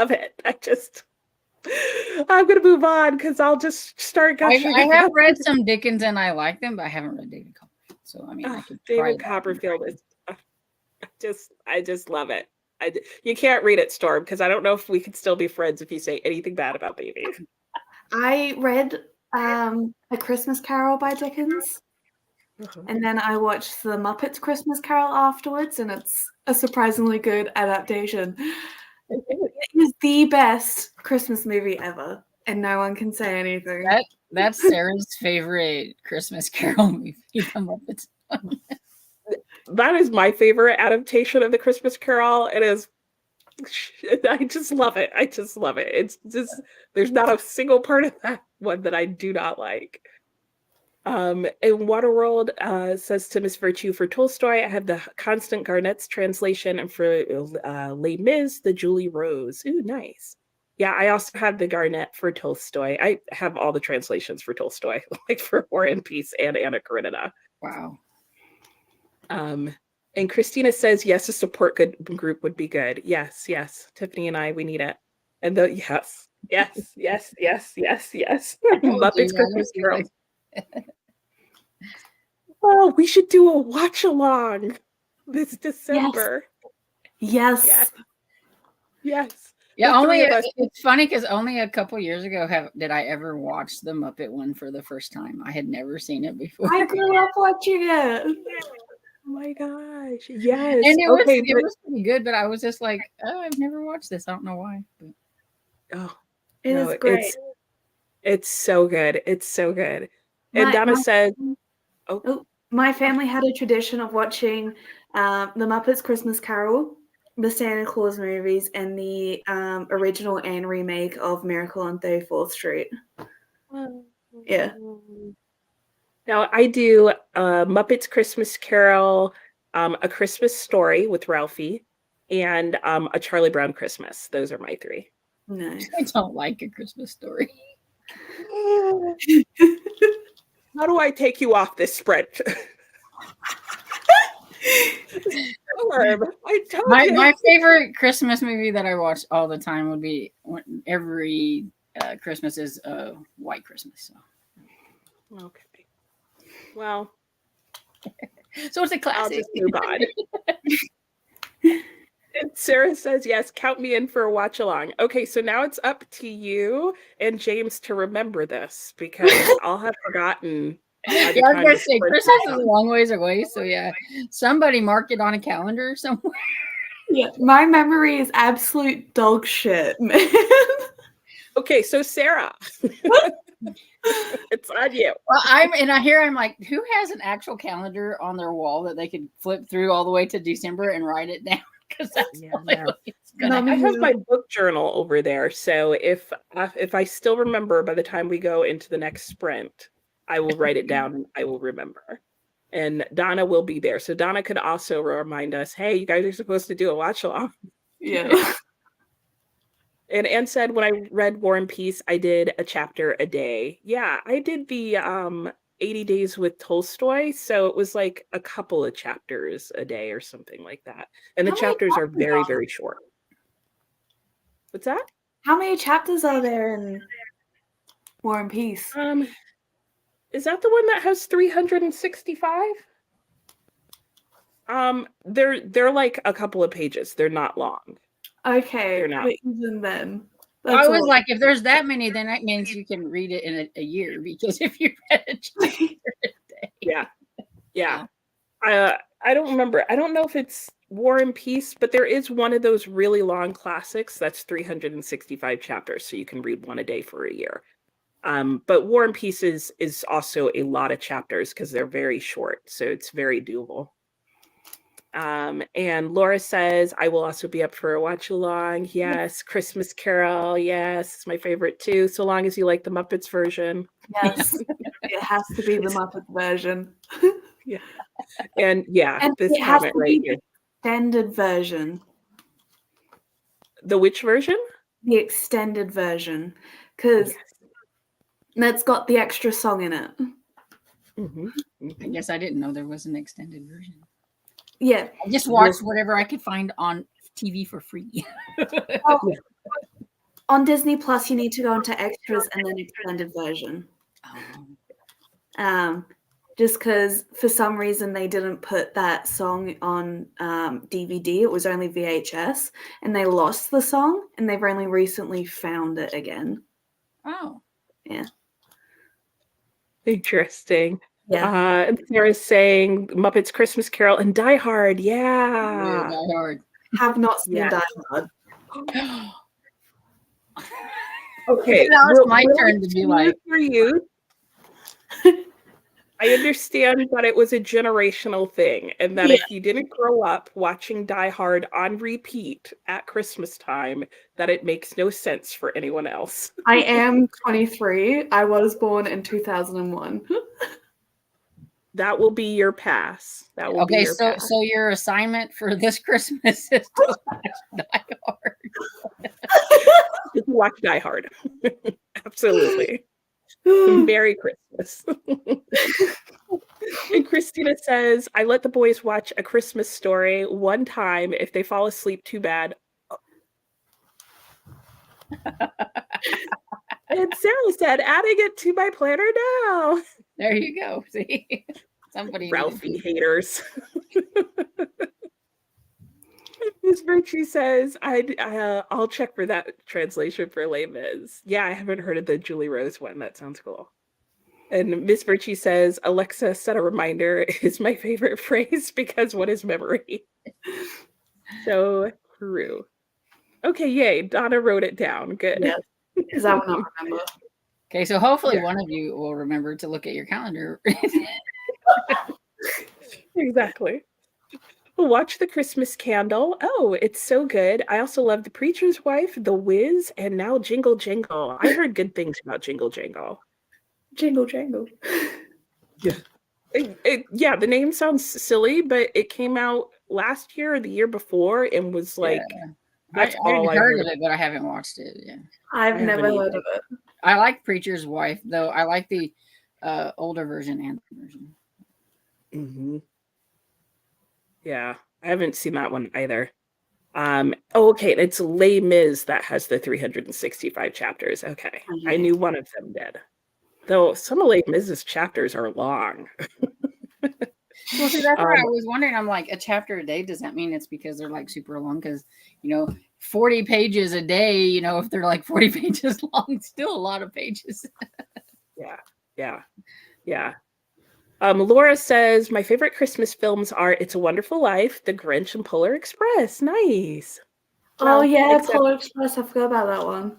Speaker 1: going to move on because I'll just start gushing.
Speaker 4: I have read some Dickens and I like them, but I haven't read David Copperfield. So I mean, I could try
Speaker 1: David
Speaker 4: that.
Speaker 1: Copperfield is I just love it. You can't read it, Storm, because I don't know if we could still be friends if you say anything bad about baby.
Speaker 3: I read A Christmas Carol by Dickens, and then I watched The Muppets Christmas Carol afterwards, and it's a surprisingly good adaptation. It is the best Christmas movie ever, and no one can say anything.
Speaker 4: That's Sarah's favorite Christmas Carol movie. The Muppets.
Speaker 1: That is my favorite adaptation of the Christmas Carol. It is. I just love it. It's just there's not a single part of that one that I do not like. And Waterworld says to Miss Virtue, for Tolstoy, I have the Constant Garnett's translation, and for Les Mis, the Julie Rose. Ooh, nice. Yeah, I also have the Garnett for Tolstoy. I have all the translations for Tolstoy, like for War and Peace and Anna Karenina.
Speaker 4: Wow.
Speaker 1: And Christina says, yes, a support group would be good. Yes. Tiffany and I, we need it. And yes, Yes, yes, yes, yes, yes.
Speaker 4: I told you,
Speaker 1: Muppets
Speaker 4: I
Speaker 1: Christmas
Speaker 4: don't do
Speaker 1: Carol.
Speaker 4: that.
Speaker 1: Oh, we should do a watch along this December.
Speaker 3: Yes.
Speaker 1: Yes, yes.
Speaker 4: Yeah,
Speaker 1: The
Speaker 4: only
Speaker 1: three of us.
Speaker 4: it's funny because only a couple years ago did I ever watch the Muppet one for the first time. I had never seen it before,
Speaker 3: I grew up watching it.
Speaker 1: Oh my gosh. Yes.
Speaker 4: and
Speaker 1: Okay,
Speaker 4: it
Speaker 1: but
Speaker 4: was pretty good. But I was just like, oh, I've never watched this. I don't know why. But
Speaker 1: oh
Speaker 3: It
Speaker 1: no,
Speaker 3: is great.
Speaker 1: it's so good. It's so good. And
Speaker 3: My,
Speaker 1: Donna
Speaker 3: my,
Speaker 1: said,
Speaker 3: my family had a tradition of watching the Muppets Christmas Carol, the Santa Claus movies, and the original and remake of Miracle on 34th Street. Yeah.
Speaker 1: now I do Muppets Christmas Carol, A Christmas Story with Ralphie, and A Charlie Brown Christmas. Those are my three.
Speaker 3: Nice.
Speaker 4: I don't like A Christmas Story.
Speaker 1: How do I take you off this sprint? I told you.
Speaker 4: My favorite Christmas movie that I watch all the time would be every Christmas is White Christmas.
Speaker 1: Okay. Well,
Speaker 4: So it's a
Speaker 1: I'll
Speaker 4: classic.
Speaker 1: just move on. And Sarah says, yes, count me in for a watch along. Okay, so now it's up to you and James to remember this because I'll have forgotten.
Speaker 4: Yeah, I was gonna say Christmas is a long ways away, so yeah, somebody mark it on a calendar somewhere.
Speaker 3: Yeah, my memory is absolute dog shit, man.
Speaker 1: Okay, so Sarah, it's on you.
Speaker 4: Well, I'm like, who has an actual calendar on their wall that they could flip through all the way to December and write it down? Because that's it's gonna
Speaker 3: No,
Speaker 1: I have
Speaker 3: Yeah.
Speaker 1: my book journal over there, so if I still remember by the time we go into the next sprint, I will write it down and I will remember. And Donna will be there. So Donna could also remind us, hey, you guys are supposed to do a watch along.
Speaker 3: Yeah.
Speaker 1: And Anne said when I read War and Peace, I did a chapter a day. Yeah, I did the 80 Days with Tolstoy. So it was like a couple of chapters a day or something like that. And the
Speaker 3: How many
Speaker 1: chapters are
Speaker 3: chapters
Speaker 1: very,
Speaker 3: are
Speaker 1: very short. What's that?
Speaker 3: How many chapters are there in War and Peace?
Speaker 1: Is that the one that has 365? They're like a couple of pages. They're not long.
Speaker 3: Okay,
Speaker 1: They're not.
Speaker 3: but even then,
Speaker 4: I was
Speaker 3: all.
Speaker 4: like, if there's that many, then that means you can read it in a year. Because if you read a chapter a day,
Speaker 1: Yeah. I don't remember. I don't know if it's War and Peace, but there is one of those really long classics that's 365 chapters, so you can read one a day for a year. But War and Peace is also a lot of chapters because they're very short, so it's very doable. And Laura says, I will also be up for a watch along. Yes, Christmas Carol. Yes, it's my favorite too, so long as you like the Muppets version.
Speaker 3: Yes, it has to be the Muppet version.
Speaker 1: Yeah. And yeah,
Speaker 3: And
Speaker 1: this
Speaker 3: it has
Speaker 1: comment
Speaker 3: to
Speaker 1: right
Speaker 3: be
Speaker 1: here.
Speaker 3: the extended version.
Speaker 1: The which version?
Speaker 3: The extended version. Because
Speaker 1: Yes.
Speaker 3: that's got the extra song in it.
Speaker 4: I guess I didn't know there was an extended version.
Speaker 3: Yeah.
Speaker 4: I just watched whatever I could find on TV for free.
Speaker 3: Oh, on Disney Plus, you need to go into extras and then extended version. Just because for some reason they didn't put that song on DVD. It was only VHS, and they lost the song, and they've only recently found it again.
Speaker 4: Oh.
Speaker 3: Yeah.
Speaker 1: Interesting.
Speaker 3: Yeah.
Speaker 1: Sarah's saying Muppets Christmas Carol and Die Hard. Yeah.
Speaker 4: Die Hard.
Speaker 3: Have not seen
Speaker 1: Yeah.
Speaker 3: Die Hard.
Speaker 1: Okay.
Speaker 4: Now it's my turn to be like,
Speaker 1: for you. I understand that it was a generational thing, and that if you didn't grow up watching Die Hard on repeat at Christmas time, that it makes no sense for anyone else.
Speaker 3: I am 23. I was born in 2001.
Speaker 1: That will be your pass. That will be
Speaker 4: okay,
Speaker 1: your
Speaker 4: so
Speaker 1: pass.
Speaker 4: so your assignment for this Christmas is to watch Die Hard.
Speaker 1: Watch Die Hard. Absolutely. Merry Christmas. And Christina says, I let the boys watch A Christmas Story one time. If they fall asleep, too bad. And Sarah said, adding it to my planner now.
Speaker 4: There you go. See, somebody needed
Speaker 1: Ralphie haters. Miss Virtue says, I'll check for that translation for Les Mis. Yeah, I haven't heard of the Julie Rose one. That sounds cool. And Miss Virtue says, Alexa, set a reminder is my favorite phrase because what is memory? So true. Okay, yay. Donna wrote it down. Good.
Speaker 3: Yes, because I will not remember.
Speaker 4: Okay, so hopefully
Speaker 1: Yeah.
Speaker 4: one of you will remember to look at your calendar.
Speaker 1: Exactly. Watch The Christmas Candle. Oh, it's so good. I also love The Preacher's Wife, The Wiz, and now Jingle Jingle. I heard good things about Jingle Jingle.
Speaker 3: Jingle jangle.
Speaker 1: Yeah. Yeah, the name sounds silly, but it came out last year or the year before and was like, that's all I
Speaker 4: heard
Speaker 1: heard.
Speaker 4: of it, but I haven't watched it. Yeah,
Speaker 3: I've
Speaker 1: haven't
Speaker 3: never heard
Speaker 1: either.
Speaker 3: of it.
Speaker 4: I like Preacher's Wife, though. I like the older version and the version.
Speaker 1: Mm-hmm. Yeah, I haven't seen that one either. Okay, it's Les Mis that has the 365 chapters. Okay, I knew one of them did. Though some of Les Mis's chapters are long.
Speaker 4: Well, see, that's why I was wondering. I'm like, a chapter a day, does that mean it's because they're like super long? Because, 40 pages a day, if they're like 40 pages long, still a lot of pages.
Speaker 1: Yeah. Laura says, my favorite Christmas films are It's a Wonderful Life, The Grinch, and Polar Express. Nice.
Speaker 3: Oh
Speaker 1: Well,
Speaker 3: yeah,
Speaker 1: except-
Speaker 3: Polar Express. I forgot about that one.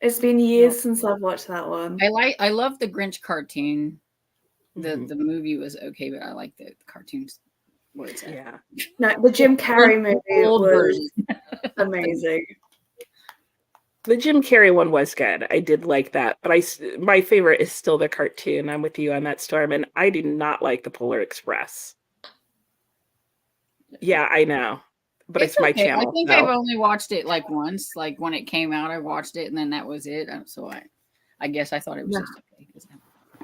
Speaker 3: It's been years since I've watched that one.
Speaker 4: I love the Grinch cartoon.
Speaker 1: Mhm.
Speaker 4: The movie was okay, but I like the cartoons where it's at.
Speaker 1: Yeah.
Speaker 3: No, the Jim Carrey movie
Speaker 4: Old
Speaker 3: was
Speaker 4: version.
Speaker 3: amazing.
Speaker 1: The Jim Carrey one was good. I did like that, but my favorite is still the cartoon. I'm with you on that, Storm, and I do not like the Polar Express. Yeah, I know, but it's my
Speaker 4: okay.
Speaker 1: channel.
Speaker 4: I think
Speaker 1: so.
Speaker 4: I've only watched it like once. Like when it came out, I watched it, and then that was it. So I guess I thought it was just okay.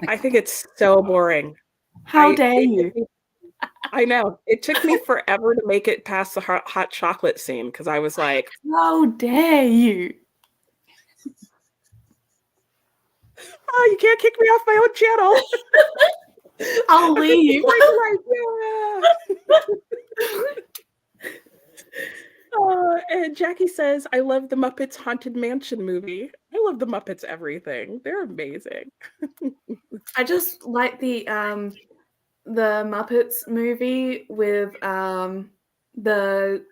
Speaker 1: I think it's so boring.
Speaker 3: How dare you?
Speaker 1: I know. It took me forever to make it past the hot chocolate scene because I was like,
Speaker 3: How dare you?
Speaker 1: oh, you can't kick me off my own channel.
Speaker 3: I'll leave.
Speaker 1: And Jackie says, I love the Muppets Haunted Mansion movie. I love the Muppets everything. They're amazing.
Speaker 3: I just like the Muppets movie with the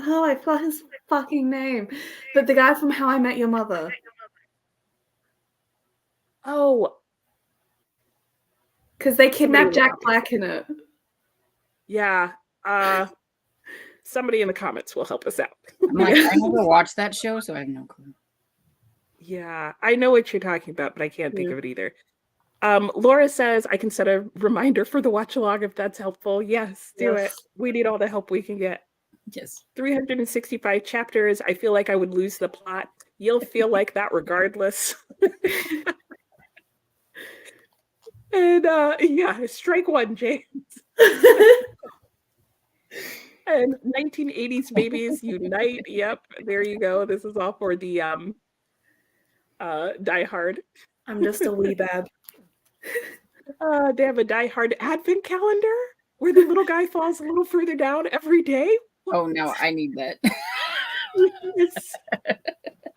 Speaker 3: I forgot his fucking name. But the guy from How I Met Your Mother.
Speaker 1: Oh.
Speaker 3: Because they kidnapped
Speaker 1: Somebody-
Speaker 3: Jack Black in it.
Speaker 1: Yeah. Somebody in the comments will help us out.
Speaker 4: I'm like, I never watched that show, so I have no clue.
Speaker 1: Yeah, I know what you're talking about, but I can't think of it either. Laura says, I can set a reminder for the watch along if that's helpful. Yes, do it. We need all the help we can get.
Speaker 4: Yes.
Speaker 1: 365 chapters. I feel like I would lose the plot. You'll feel like that regardless. And yeah, strike one, James. And 1980s babies unite. Yep, there you go. This is all for the Die Hard.
Speaker 3: I'm just a wee bab.
Speaker 1: They have a Die Hard advent calendar where the little guy falls a little further down every day.
Speaker 4: Oh no, I need that.
Speaker 1: Yes.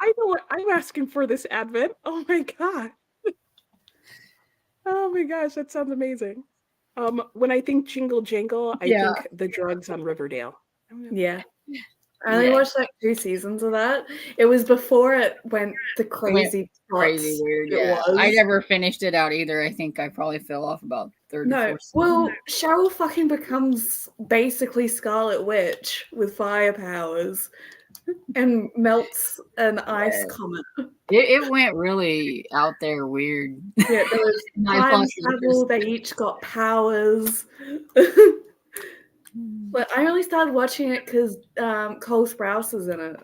Speaker 1: I know what I'm asking for this advent. Oh my god. Oh my gosh, that sounds amazing. When I think Jingle Jangle, I think the drugs on Riverdale.
Speaker 3: Yeah. I only watched like 2 seasons of that. It was before it went the crazy
Speaker 4: weird. Yeah. I never finished it out either. I think I probably fell off about 3rd or 4th season.
Speaker 3: Well, Cheryl fucking becomes basically Scarlet Witch with fire powers and melts an ice comet.
Speaker 4: It went really out there weird.
Speaker 3: Yeah, there was time travel, they each got powers. But I only started watching it because Cole Sprouse is in it.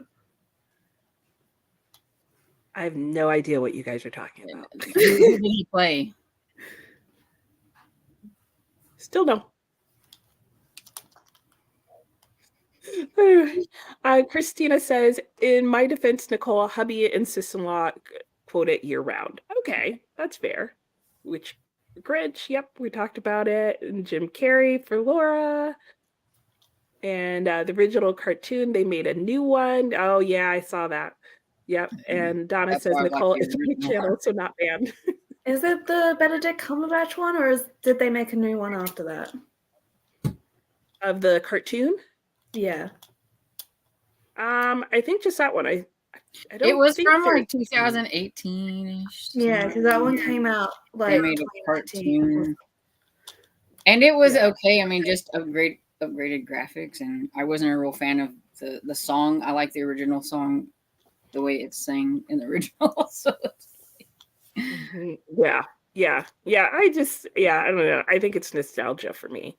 Speaker 1: I have no idea what you guys are talking about.
Speaker 4: Who did he play?
Speaker 1: Still no. Christina says, in my defense, Nicole, hubby insists on law quote it year round. Okay, that's fair. Which Grinch, yep, we talked about it. And Jim Carrey for Laura. And the original cartoon, they made a new one. Oh yeah, I saw that. Yep. And Donna
Speaker 4: That's
Speaker 1: says
Speaker 4: why I like
Speaker 1: Nicole
Speaker 4: the
Speaker 1: is my
Speaker 4: original.
Speaker 1: channel, so not banned.
Speaker 3: Is it the Benedict Cumberbatch one, or did they make a new one after that?
Speaker 1: Of the cartoon?
Speaker 3: Yeah.
Speaker 1: I think just that one. I don't
Speaker 4: It was
Speaker 1: think
Speaker 4: from
Speaker 1: there's
Speaker 4: like 2018-ish.
Speaker 3: Yeah, because that one came out like
Speaker 4: They made a
Speaker 3: 2019.
Speaker 4: cartoon, and it was
Speaker 1: Yeah.
Speaker 4: okay. I mean, just upgraded graphics, and I wasn't a real fan of the song. I like the original song, the way it's sang in the original. So
Speaker 1: Mhm. Yeah. I don't know. I think it's nostalgia for me.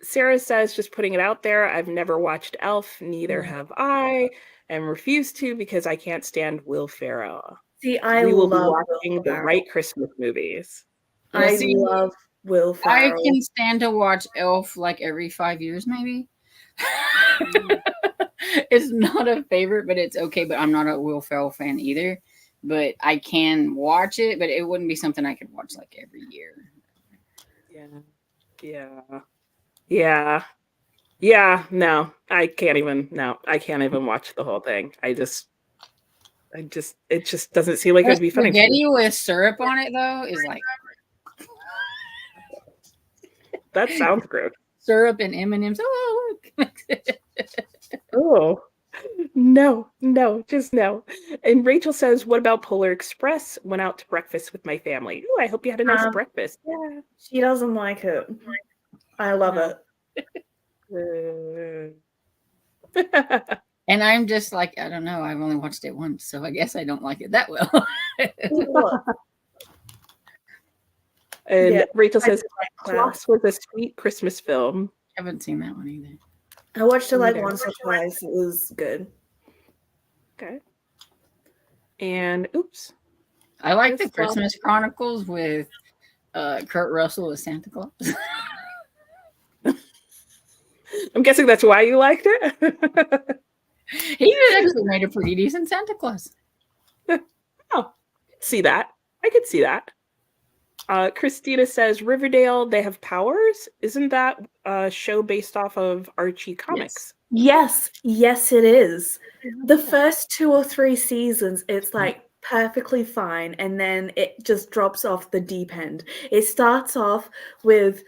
Speaker 1: Sarah says, just putting it out there, I've never watched Elf, neither have I, and refuse to because I can't stand Will Ferrell.
Speaker 3: See, I
Speaker 1: We will be
Speaker 3: love
Speaker 1: watching
Speaker 3: Will
Speaker 1: the
Speaker 3: Ferrell.
Speaker 1: right Christmas movies.
Speaker 4: Well,
Speaker 3: I
Speaker 4: see,
Speaker 3: love Will
Speaker 4: I
Speaker 3: Ferrell.
Speaker 4: can stand to watch Elf like every 5 years, maybe. It's not a favorite, but it's okay. But I'm not a Will Ferrell fan either. But I can watch it, but it wouldn't be something I could watch like every year.
Speaker 1: No, I can't even watch the whole thing. It just doesn't seem like
Speaker 4: The
Speaker 1: it'd be funny.
Speaker 4: spaghetti with syrup on it, though, is like
Speaker 1: That sounds gross.
Speaker 4: syrup and M&Ms. Oh, look.
Speaker 1: Oh, no, just no. And Rachel says, what about Polar Express? Went out to breakfast with my family. Ooh, I hope you had a nice breakfast. Yeah.
Speaker 3: She doesn't like it. I love
Speaker 1: No.
Speaker 3: it.
Speaker 4: And I'm just like, I don't know. I've only watched it once, so I guess I don't like it that well.
Speaker 1: And
Speaker 3: Yeah,
Speaker 1: Rachel
Speaker 3: I
Speaker 1: says,
Speaker 3: do like
Speaker 1: Klaus was a sweet Christmas film.
Speaker 4: I haven't seen that one either.
Speaker 3: I watched it like
Speaker 1: Neither.
Speaker 3: once or twice. It was good.
Speaker 1: Okay. And oops.
Speaker 4: I like the
Speaker 1: This Klaus-
Speaker 4: Christmas Chronicles with Kurt Russell as Santa Claus.
Speaker 1: I'm guessing that's why you liked it.
Speaker 4: He actually made a pretty decent Santa Claus.
Speaker 1: Oh, see that. I could see that. Christina says, Riverdale, they have powers? Isn't that a show based off of Archie comics?
Speaker 3: Yes, it is. The first 2 or 3 seasons, it's like perfectly fine, and then it just drops off the deep end. It starts off with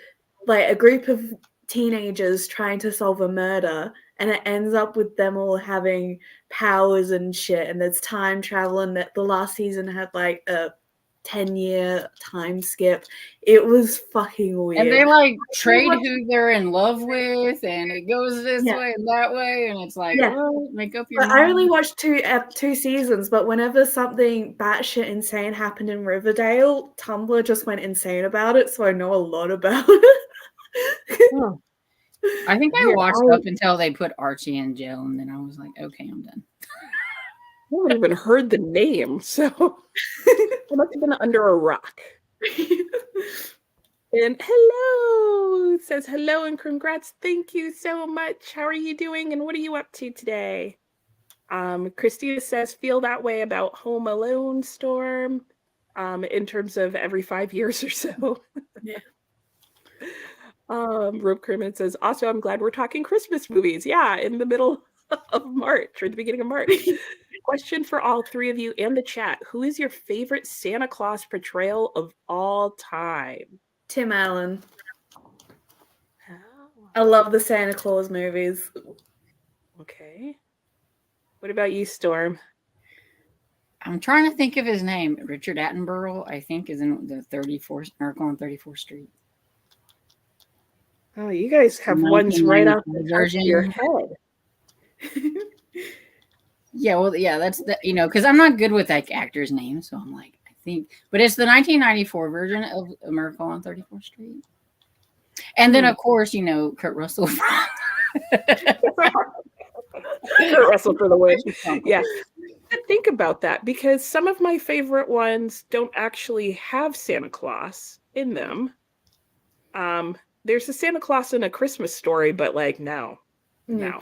Speaker 3: like a group of teenagers trying to solve a murder, and it ends up with them all having powers and shit, and there's time travel, and the last season had like a 10-year time skip. It was fucking weird.
Speaker 4: And they like trade who they're in love with, and it goes this
Speaker 3: Yeah.
Speaker 4: way and that way, and it's like,
Speaker 3: Yeah.
Speaker 4: well, make up your
Speaker 3: But
Speaker 4: mind.
Speaker 3: I only watched two seasons, but whenever something batshit insane happened in Riverdale, Tumblr just went insane about it, so I know a lot about it.
Speaker 1: Oh.
Speaker 4: I think I
Speaker 1: Yeah,
Speaker 4: watched up until they put Archie in jail, and then I was like, okay, I'm done.
Speaker 1: I haven't even heard the name, so I must have been under a rock. And hello says hello and congrats. Thank you so much. How are you doing and what are you up to today? Christina says feel that way about Home Alone, Storm, in terms of every 5 years or so.
Speaker 3: Yeah.
Speaker 1: Rope Kermit says also I'm glad we're talking Christmas movies. Yeah, in the middle of March or the beginning of March. Question for all three of you and the chat. Who is your favorite Santa Claus portrayal of all time?
Speaker 3: Tim Allen. I love the Santa Claus movies.
Speaker 1: Okay. What about you, Storm?
Speaker 4: I'm trying to think of his name. Richard Attenborough, I think, is in the 34th Miracle on 34th Street.
Speaker 1: Oh, you guys have ones right off the top of your head.
Speaker 4: Yeah, well, yeah, that's the because I'm not good with like actors' names, so I'm like, I think, but it's the 1994 version of A Miracle on 34th Street, and then of course Kurt Russell.
Speaker 1: Kurt Russell for the win. Yeah, think about that because some of my favorite ones don't actually have Santa Claus in them. There's a Santa Claus in A Christmas Story, but like no. No.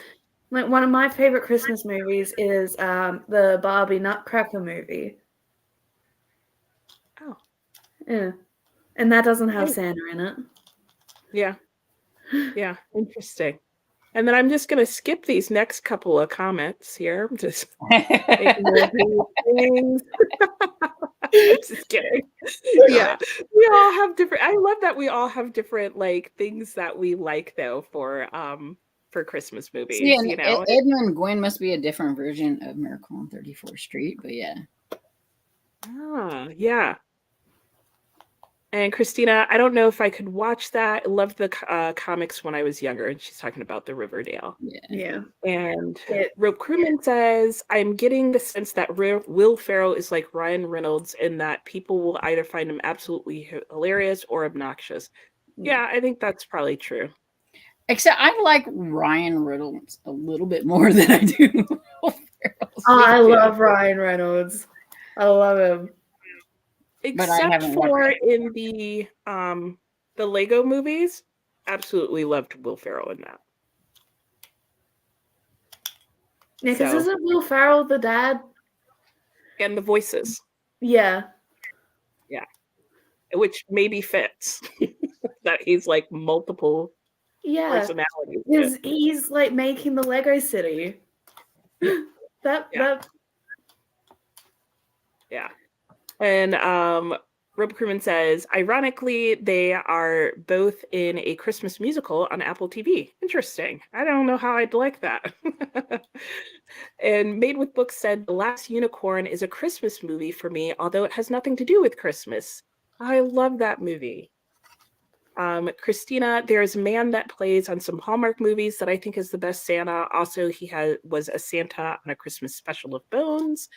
Speaker 3: Like one of my favorite Christmas movies is the Barbie Nutcracker movie.
Speaker 1: Oh.
Speaker 3: Yeah. And that doesn't have
Speaker 1: Oh.
Speaker 3: Santa in it.
Speaker 1: Yeah. Yeah. Interesting. And then I'm just going to skip these next couple of comments here. I'm just making more things. I'm just kidding. Yeah. We all have different, I love that we all have different like things that we like though for Christmas movies,
Speaker 4: See, and
Speaker 1: you know.
Speaker 4: Edmund Gwen must be a different version of Miracle on 34th Street, but yeah.
Speaker 1: Ah, yeah. And Christina, I don't know if I could watch that. I loved the comics when I was younger, and she's talking about the Riverdale.
Speaker 3: Yeah.
Speaker 1: And Rope Crewman says, I'm getting the sense that Will Ferrell is like Ryan Reynolds in that people will either find him absolutely hilarious or obnoxious. Yeah, I think that's probably true.
Speaker 4: Except I like Ryan Reynolds a little bit more than I do Will Ferrell.
Speaker 3: I love Ryan Reynolds. I love him.
Speaker 1: Except for in the Lego movies, absolutely loved Will Ferrell in that.
Speaker 3: Yeah, because isn't Will Ferrell the dad?
Speaker 1: And the voices.
Speaker 3: Yeah.
Speaker 1: Yeah. Which maybe fits. That he's like multiple personalities.
Speaker 3: Because he's like making the Lego city.
Speaker 1: Yeah. And Rob Crewman says, ironically, they are both in a Christmas musical on Apple TV. Interesting. I don't know how I'd like that. And Made with Books said, The Last Unicorn is a Christmas movie for me, although it has nothing to do with Christmas. I love that movie. Christina, there's a man that plays on some Hallmark movies that I think is the best Santa. Also, he was a Santa on a Christmas special of Bones.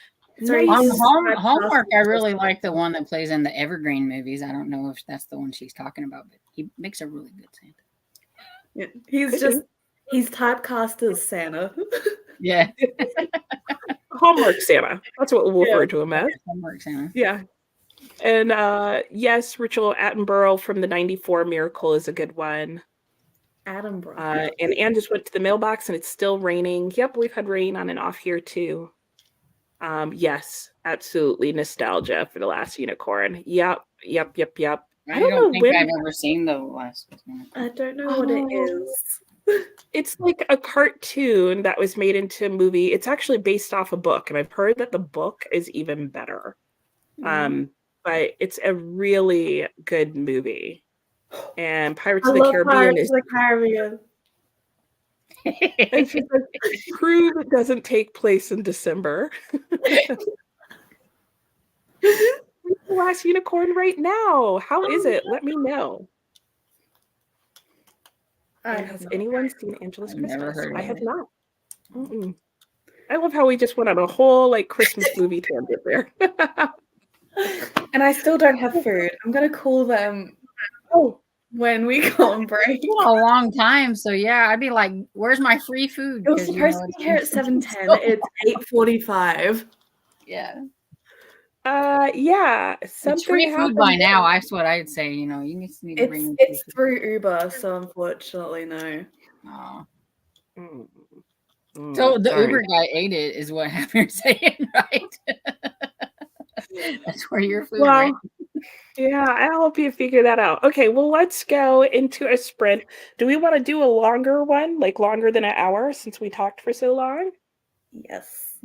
Speaker 4: Nice. On Hallmark, I really like the one that plays in the Evergreen movies. I don't know if that's the one she's talking about, but he makes a really good Santa.
Speaker 3: Yeah, he's typecast as Santa.
Speaker 4: Yeah.
Speaker 1: Hallmark Santa. That's what we'll refer to him as.
Speaker 4: Hallmark Santa.
Speaker 1: Yeah. And yes, Rachel Attenborough from the 94 Miracle is a good one.
Speaker 3: Attenborough.
Speaker 1: And Anne just went to the mailbox and it's still raining. Yep, we've had rain on and off here too. Yes, absolutely nostalgia for The Last Unicorn. Yep.
Speaker 4: I don't think I've ever seen The Last Unicorn.
Speaker 3: I don't know what it is.
Speaker 1: It's like a cartoon that was made into a movie. It's actually based off a book, and I've heard that the book is even better. But it's a really good movie. And Pirates of the Caribbean
Speaker 3: Pirates of the Caribbean.
Speaker 1: And she says, prove it doesn't take place in December. The Last Unicorn right now. How is it? Let me know. Has anyone seen Angela's Christmas?
Speaker 4: Never heard of
Speaker 1: I have
Speaker 4: it.
Speaker 1: not. Mm-mm. I love how we just went on a whole like Christmas movie tangent there.
Speaker 3: And I still don't have food. I'm gonna call them when we go on break.
Speaker 4: It's been a long time, so yeah, I'd be like, "Where's my free food?"
Speaker 3: It was supposed to be here at 7:10. It's 8:45.
Speaker 4: Yeah.
Speaker 1: Yeah.
Speaker 4: It's free food by now. That's what I'd say. You know, you need to bring.
Speaker 3: It's through Uber, so unfortunately, no.
Speaker 4: Oh.
Speaker 1: Mm.
Speaker 4: So the Uber guy ate it, is what you're saying, right? That's where your food.
Speaker 1: Well,
Speaker 4: right?
Speaker 1: Yeah, I'll help you figure that out. Okay, well, let's go into a sprint. Do we want to do a longer one, like longer than an hour, since we talked for so long?
Speaker 3: Yes.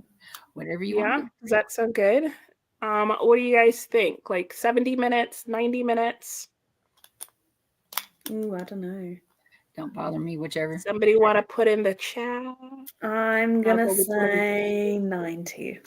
Speaker 4: Whatever you want.
Speaker 1: Does that sound good? What do you guys think? Like 70 minutes, 90 minutes?
Speaker 3: Ooh, I don't know.
Speaker 4: Don't bother me, whichever.
Speaker 1: Somebody want to put in the chat?
Speaker 3: I'm gonna say 90.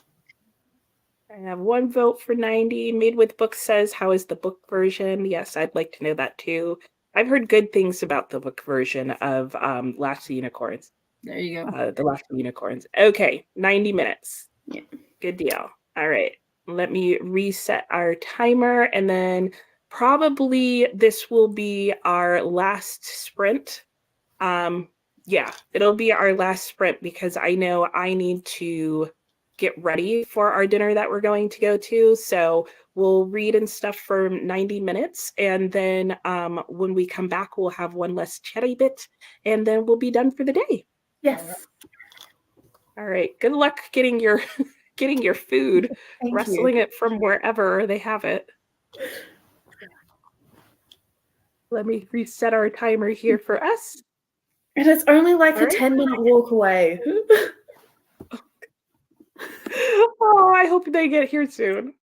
Speaker 1: I have one vote for 90. Made with Books says, how is the book version? Yes, I'd like to know that too. I've heard good things about the book version of Last Unicorns.
Speaker 4: There you go.
Speaker 1: The Last Unicorns. Okay, 90 minutes.
Speaker 3: Yeah.
Speaker 1: Good deal. All right. Let me reset our timer, and then probably this will be our last sprint. Yeah, it'll be our last sprint because I know I need to get ready for our dinner that we're going to go to. So we'll read and stuff for 90 minutes. And then when we come back, we'll have one less chatty bit, and then we'll be done for the day.
Speaker 3: Yes.
Speaker 1: All right. Good luck getting your getting your food,
Speaker 3: Thank
Speaker 1: wrestling
Speaker 3: you.
Speaker 1: it from wherever they have it. Let me reset our timer here for us.
Speaker 3: And it's only like
Speaker 1: All
Speaker 3: a
Speaker 1: right.
Speaker 3: 10-minute walk away.
Speaker 1: Oh, I hope they get here soon.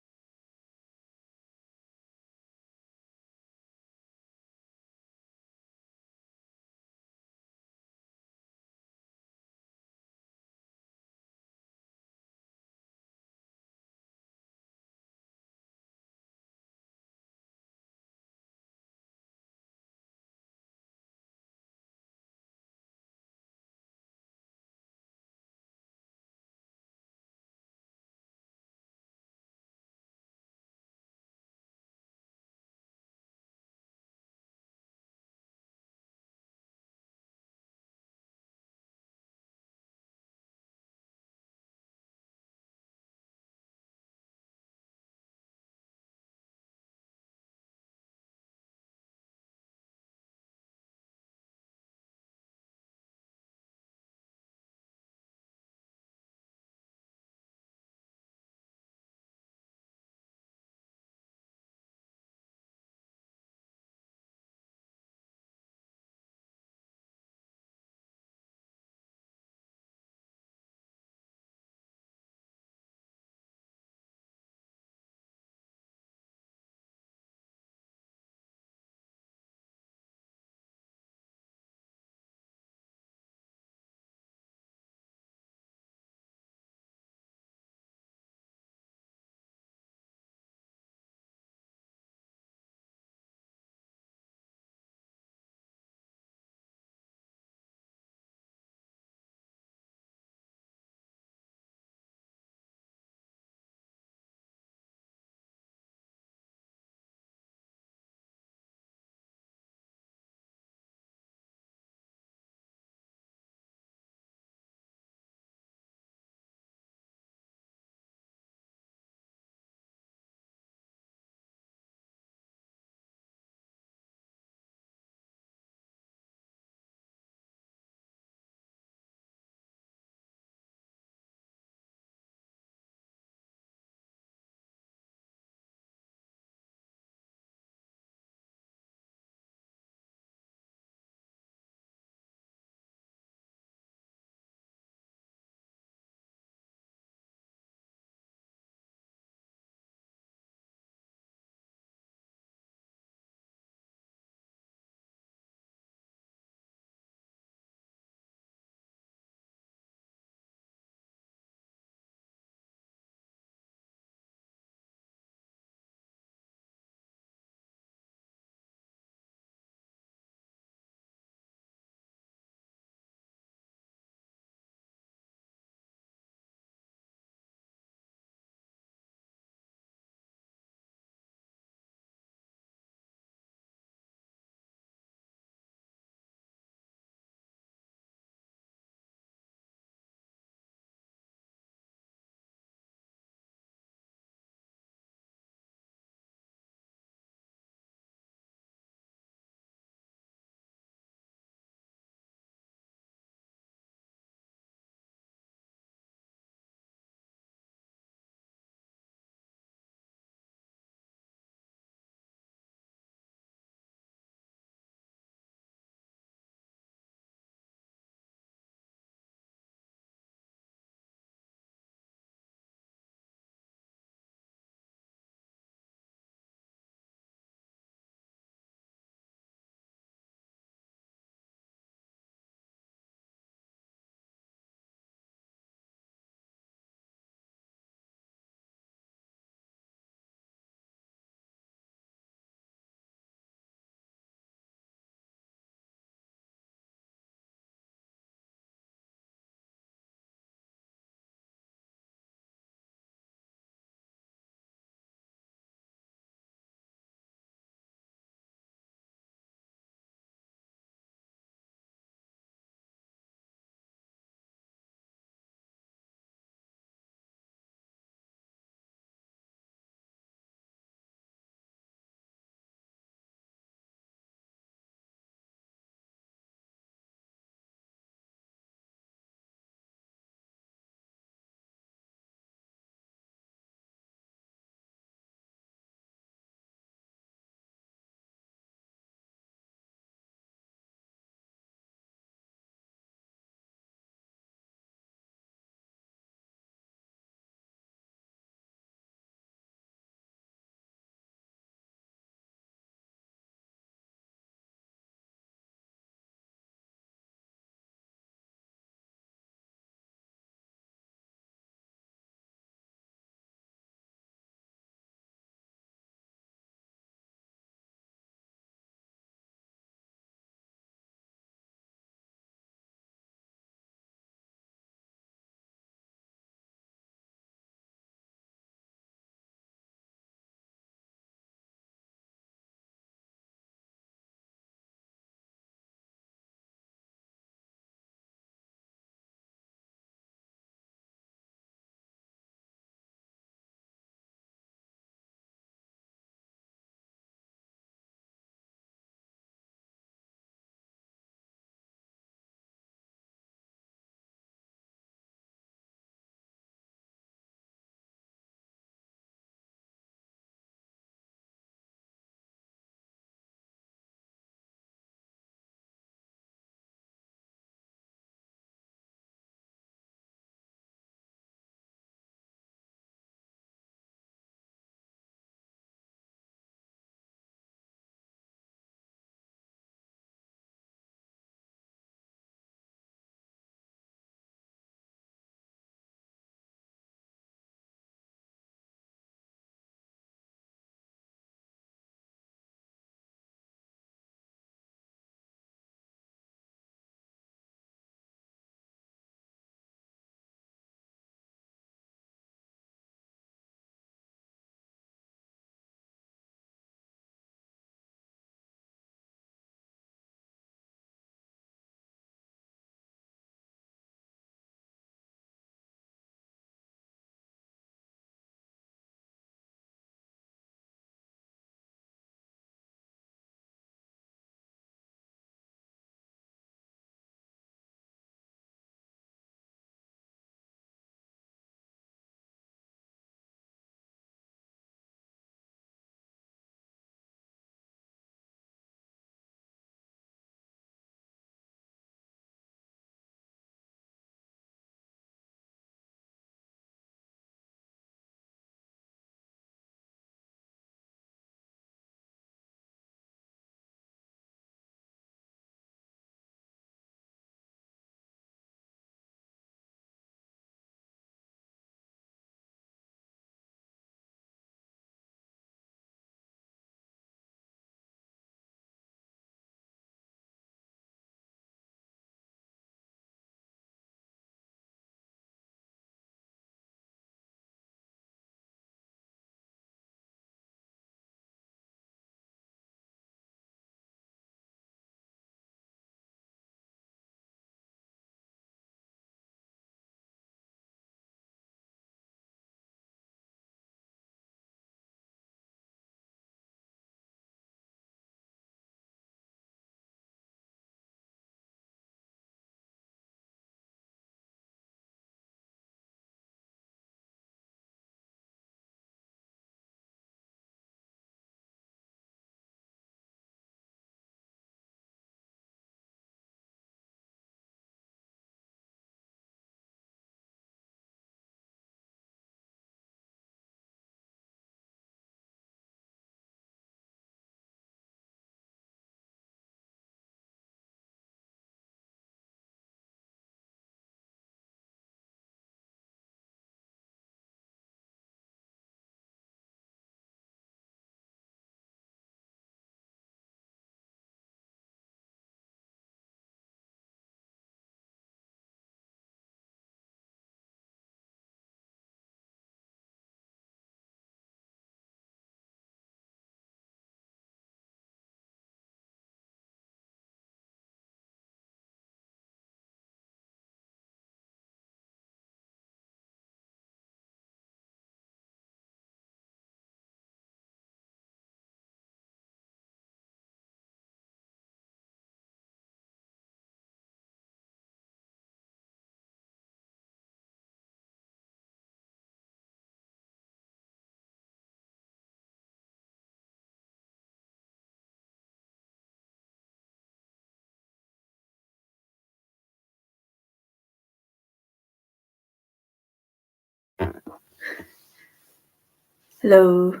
Speaker 3: Hello.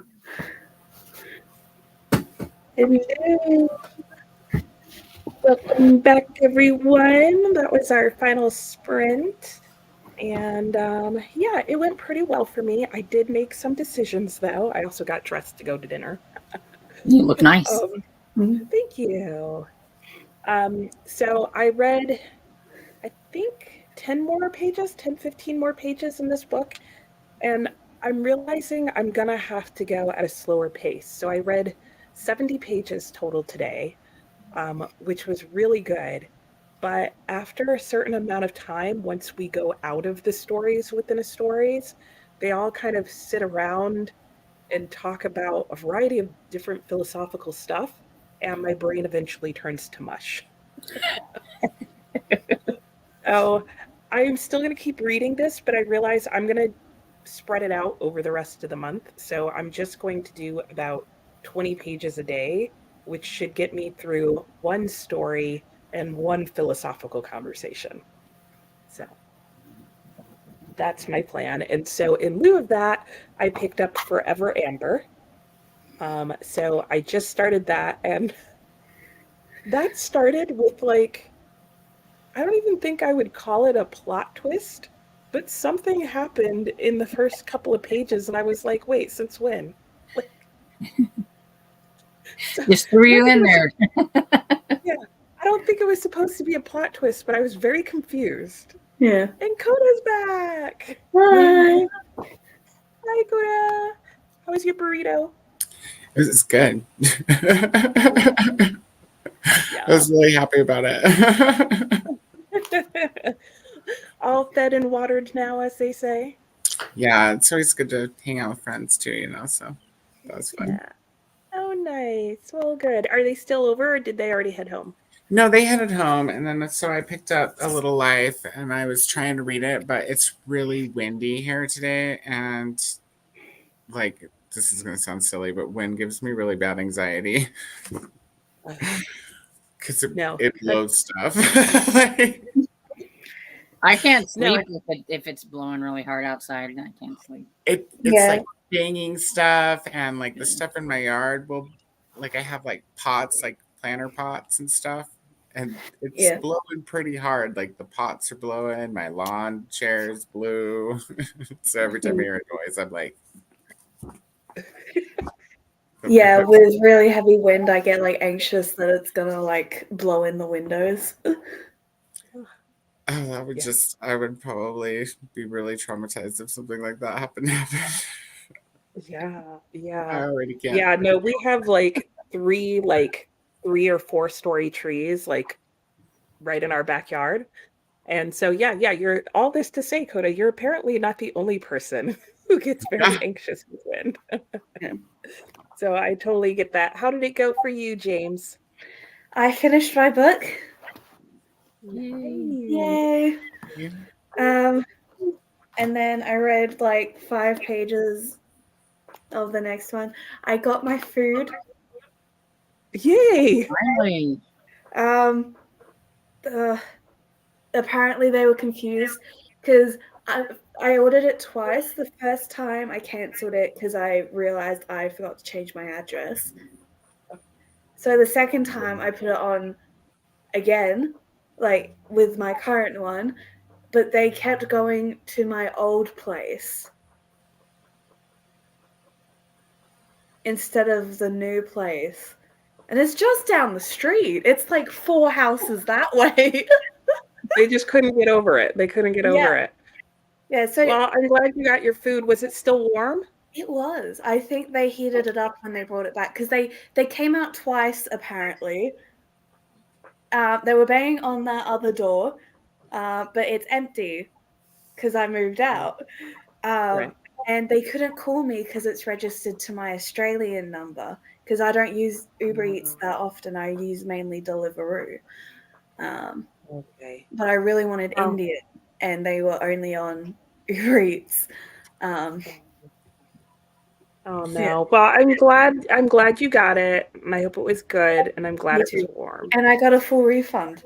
Speaker 1: Hello. Welcome back, everyone. That was our final sprint. And yeah, it went pretty well for me. I did make some decisions, though. I also got dressed to go to dinner.
Speaker 4: You look nice.
Speaker 1: Thank you. So I read, I think, 10 more pages, 10, 15 more pages in this book. And I'm realizing I'm going to have to go at a slower pace. So I read 70 pages total today, which was really good. But after a certain amount of time, once we go out of the stories within the stories, they all kind of sit around and talk about a variety of different philosophical stuff. And my brain eventually turns to mush. Oh, I'm still going to keep reading this, but I realize I'm going to spread it out over the rest of the month. So I'm just going to do about 20 pages a day, which should get me through one story and one philosophical conversation. So that's my plan. And so in lieu of that, I picked up Forever Amber. So I just started that, and that started with like, I don't even think I would call it a plot twist, but something happened in the first couple of pages, and I was like, wait, since when? Like, so
Speaker 4: Just threw
Speaker 1: I don't
Speaker 4: you
Speaker 1: think
Speaker 4: in
Speaker 1: it was,
Speaker 4: there.
Speaker 1: yeah, I don't think it was supposed to be a plot twist, but I was very confused.
Speaker 3: Yeah.
Speaker 1: And Coda's back.
Speaker 3: Hi.
Speaker 1: Hi, Coda. How was your burrito?
Speaker 5: This is good.
Speaker 1: Yeah.
Speaker 5: I was really happy about it.
Speaker 1: All fed and watered now, as they say.
Speaker 5: Yeah, it's always good to hang out with friends too, so that was fun.
Speaker 1: Yeah. Oh, nice. Well, good. Are they still over, or did they already head home?
Speaker 5: No, they headed home, and then so I picked up A Little Life, and I was trying to read it, but it's really windy here today, and like this is gonna sound silly, but wind gives me really bad anxiety because
Speaker 1: No.
Speaker 5: it blows stuff.
Speaker 4: I can't
Speaker 1: No.
Speaker 4: sleep if it's blowing really hard outside. I can't sleep.
Speaker 5: It's
Speaker 3: Yeah.
Speaker 5: like banging stuff, and like the stuff in my yard will, like I have like pots, like planter pots and stuff, and it's
Speaker 3: Yeah.
Speaker 5: blowing pretty hard. Like the pots are blowing, my lawn chairs blew. So every time I hear a noise, I'm like,
Speaker 3: Yeah, with really heavy wind, I get like anxious that it's gonna like blow in the windows.
Speaker 5: oh, that would
Speaker 1: Yeah.
Speaker 5: just, I would probably be really traumatized if something like that happened.
Speaker 1: Yeah.
Speaker 5: I
Speaker 1: Yeah.
Speaker 5: already can't.
Speaker 1: Yeah. No, we have like three or four story trees like right in our backyard. And so yeah, you're all this to say, Coda, you're apparently not the only person who gets very anxious with wind.
Speaker 3: Yeah.
Speaker 1: So I totally get that. How did it go for you, James?
Speaker 3: I finished my book.
Speaker 1: Nice.
Speaker 3: Yay.
Speaker 5: Yeah.
Speaker 3: And then I read like 5 pages of the next one. I got my food.
Speaker 1: Yay.
Speaker 4: Finally.
Speaker 3: Apparently they were confused because I ordered it twice. The first time I cancelled it because I realized I forgot to change my address. So the second time I put it on again, like with my current one, but they kept going to my old place instead of the new place. And it's just down the street. It's like 4 houses that way.
Speaker 1: They just couldn't get over it. They couldn't get over it.
Speaker 3: Yeah, so
Speaker 1: Well, I'm glad you got your food. Was it still warm?
Speaker 3: it was. I think they heated it up when they brought it back because they came out twice apparently. They were banging on that other door, but it's empty because I moved out.
Speaker 1: Right.
Speaker 3: And they couldn't call me because it's registered to my Australian number because I don't use Uber Eats that often. I use mainly Deliveroo.
Speaker 1: Okay.
Speaker 3: But I really wanted
Speaker 1: Oh.
Speaker 3: Indian, and they were only on Uber Eats.
Speaker 1: Oh
Speaker 3: Yeah.
Speaker 1: no. Well, I'm glad you got it. And I hope it was good, and I'm glad
Speaker 3: Me
Speaker 1: it was
Speaker 3: too.
Speaker 1: warm.
Speaker 3: And I got a full refund.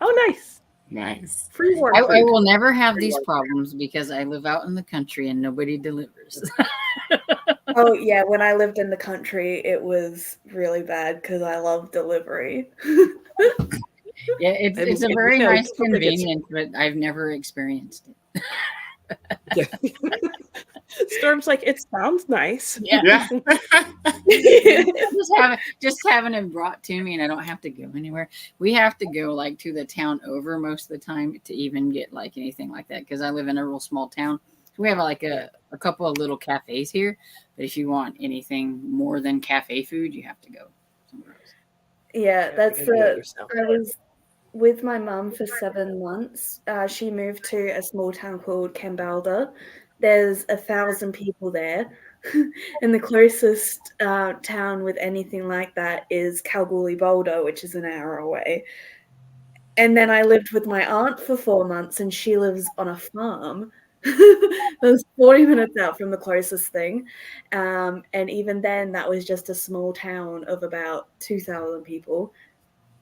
Speaker 1: Oh, nice.
Speaker 5: Nice.
Speaker 1: Freeborn
Speaker 4: I
Speaker 1: food.
Speaker 4: will never have these problems because I live out in the country and nobody delivers.
Speaker 3: Oh yeah, when I lived in the country, it was really bad because I love delivery.
Speaker 4: Yeah, it's
Speaker 1: And-
Speaker 4: it's a
Speaker 1: and,
Speaker 4: very
Speaker 1: you know,
Speaker 4: nice
Speaker 1: people think it's-
Speaker 4: convenience, but I've never experienced it.
Speaker 1: Yeah. Storm's like, it sounds nice.
Speaker 4: Yeah.
Speaker 5: Yeah.
Speaker 4: just having it brought to me and I don't have to go anywhere. We have to go like to the town over most of the time to even get like anything like that because I live in a real small town. We have like a couple of little cafes here, but if you want anything more than cafe food, you have to go somewhere else.
Speaker 3: Yeah, that's
Speaker 1: You gotta do it
Speaker 3: the.
Speaker 1: yourself.
Speaker 3: I was with my mum for 7 months. She moved to a small town called Cambalda. There's 1,000 people there, and the closest town with anything like that is Kalgoorlie Boulder, which is an hour away. And then I lived with my aunt for 4 months, and she lives on a farm. It was 40 minutes out from the closest thing. And even then, that was just a small town of about 2,000 people.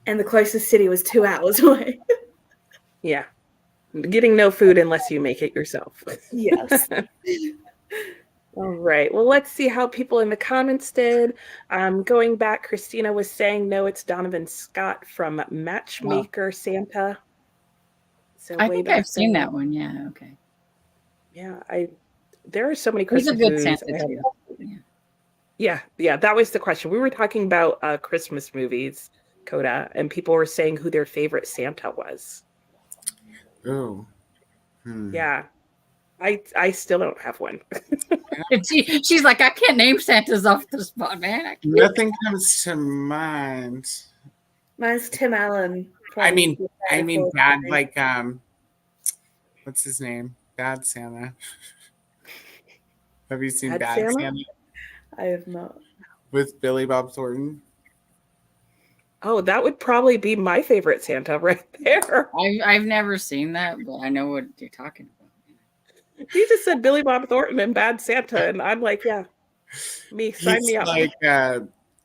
Speaker 3: And the closest city was 2 hours away.
Speaker 1: Yeah. Getting no food unless you make it yourself.
Speaker 3: Yes.
Speaker 1: All right. Well, let's see how people in the comments did. Going back, Christina was saying, no, it's Donovan Scott from Matchmaker Santa. So
Speaker 4: I
Speaker 1: way
Speaker 4: think
Speaker 1: back
Speaker 4: I've seen
Speaker 1: then.
Speaker 4: that one. Yeah, okay.
Speaker 1: Yeah, there are so many
Speaker 4: He's a
Speaker 1: Christmas
Speaker 4: good
Speaker 1: movies.
Speaker 4: Santa too.
Speaker 1: Yeah, that was the question. We were talking about Christmas movies, Coda, and people were saying who their favorite Santa was.
Speaker 5: Ooh.
Speaker 1: Yeah. I still don't have one.
Speaker 4: She's like, I can't name Santas off the spot, man.
Speaker 5: Nothing comes to mind.
Speaker 3: Mine's Tim Allen.
Speaker 5: I mean,
Speaker 3: from Santa Claus
Speaker 5: bad
Speaker 3: Day.
Speaker 5: like what's his name? Bad Santa. Have you seen
Speaker 1: Bad
Speaker 5: Bad
Speaker 1: Santa?
Speaker 5: Santa
Speaker 3: I have not.
Speaker 5: with Billy Bob Thornton?
Speaker 1: Oh, that would probably be my favorite Santa right there.
Speaker 4: I've never seen that, but I know what you're talking about.
Speaker 1: You just said Billy Bob Thornton and Bad Santa, and I'm like, yeah, sign
Speaker 5: He's
Speaker 1: me up.
Speaker 5: like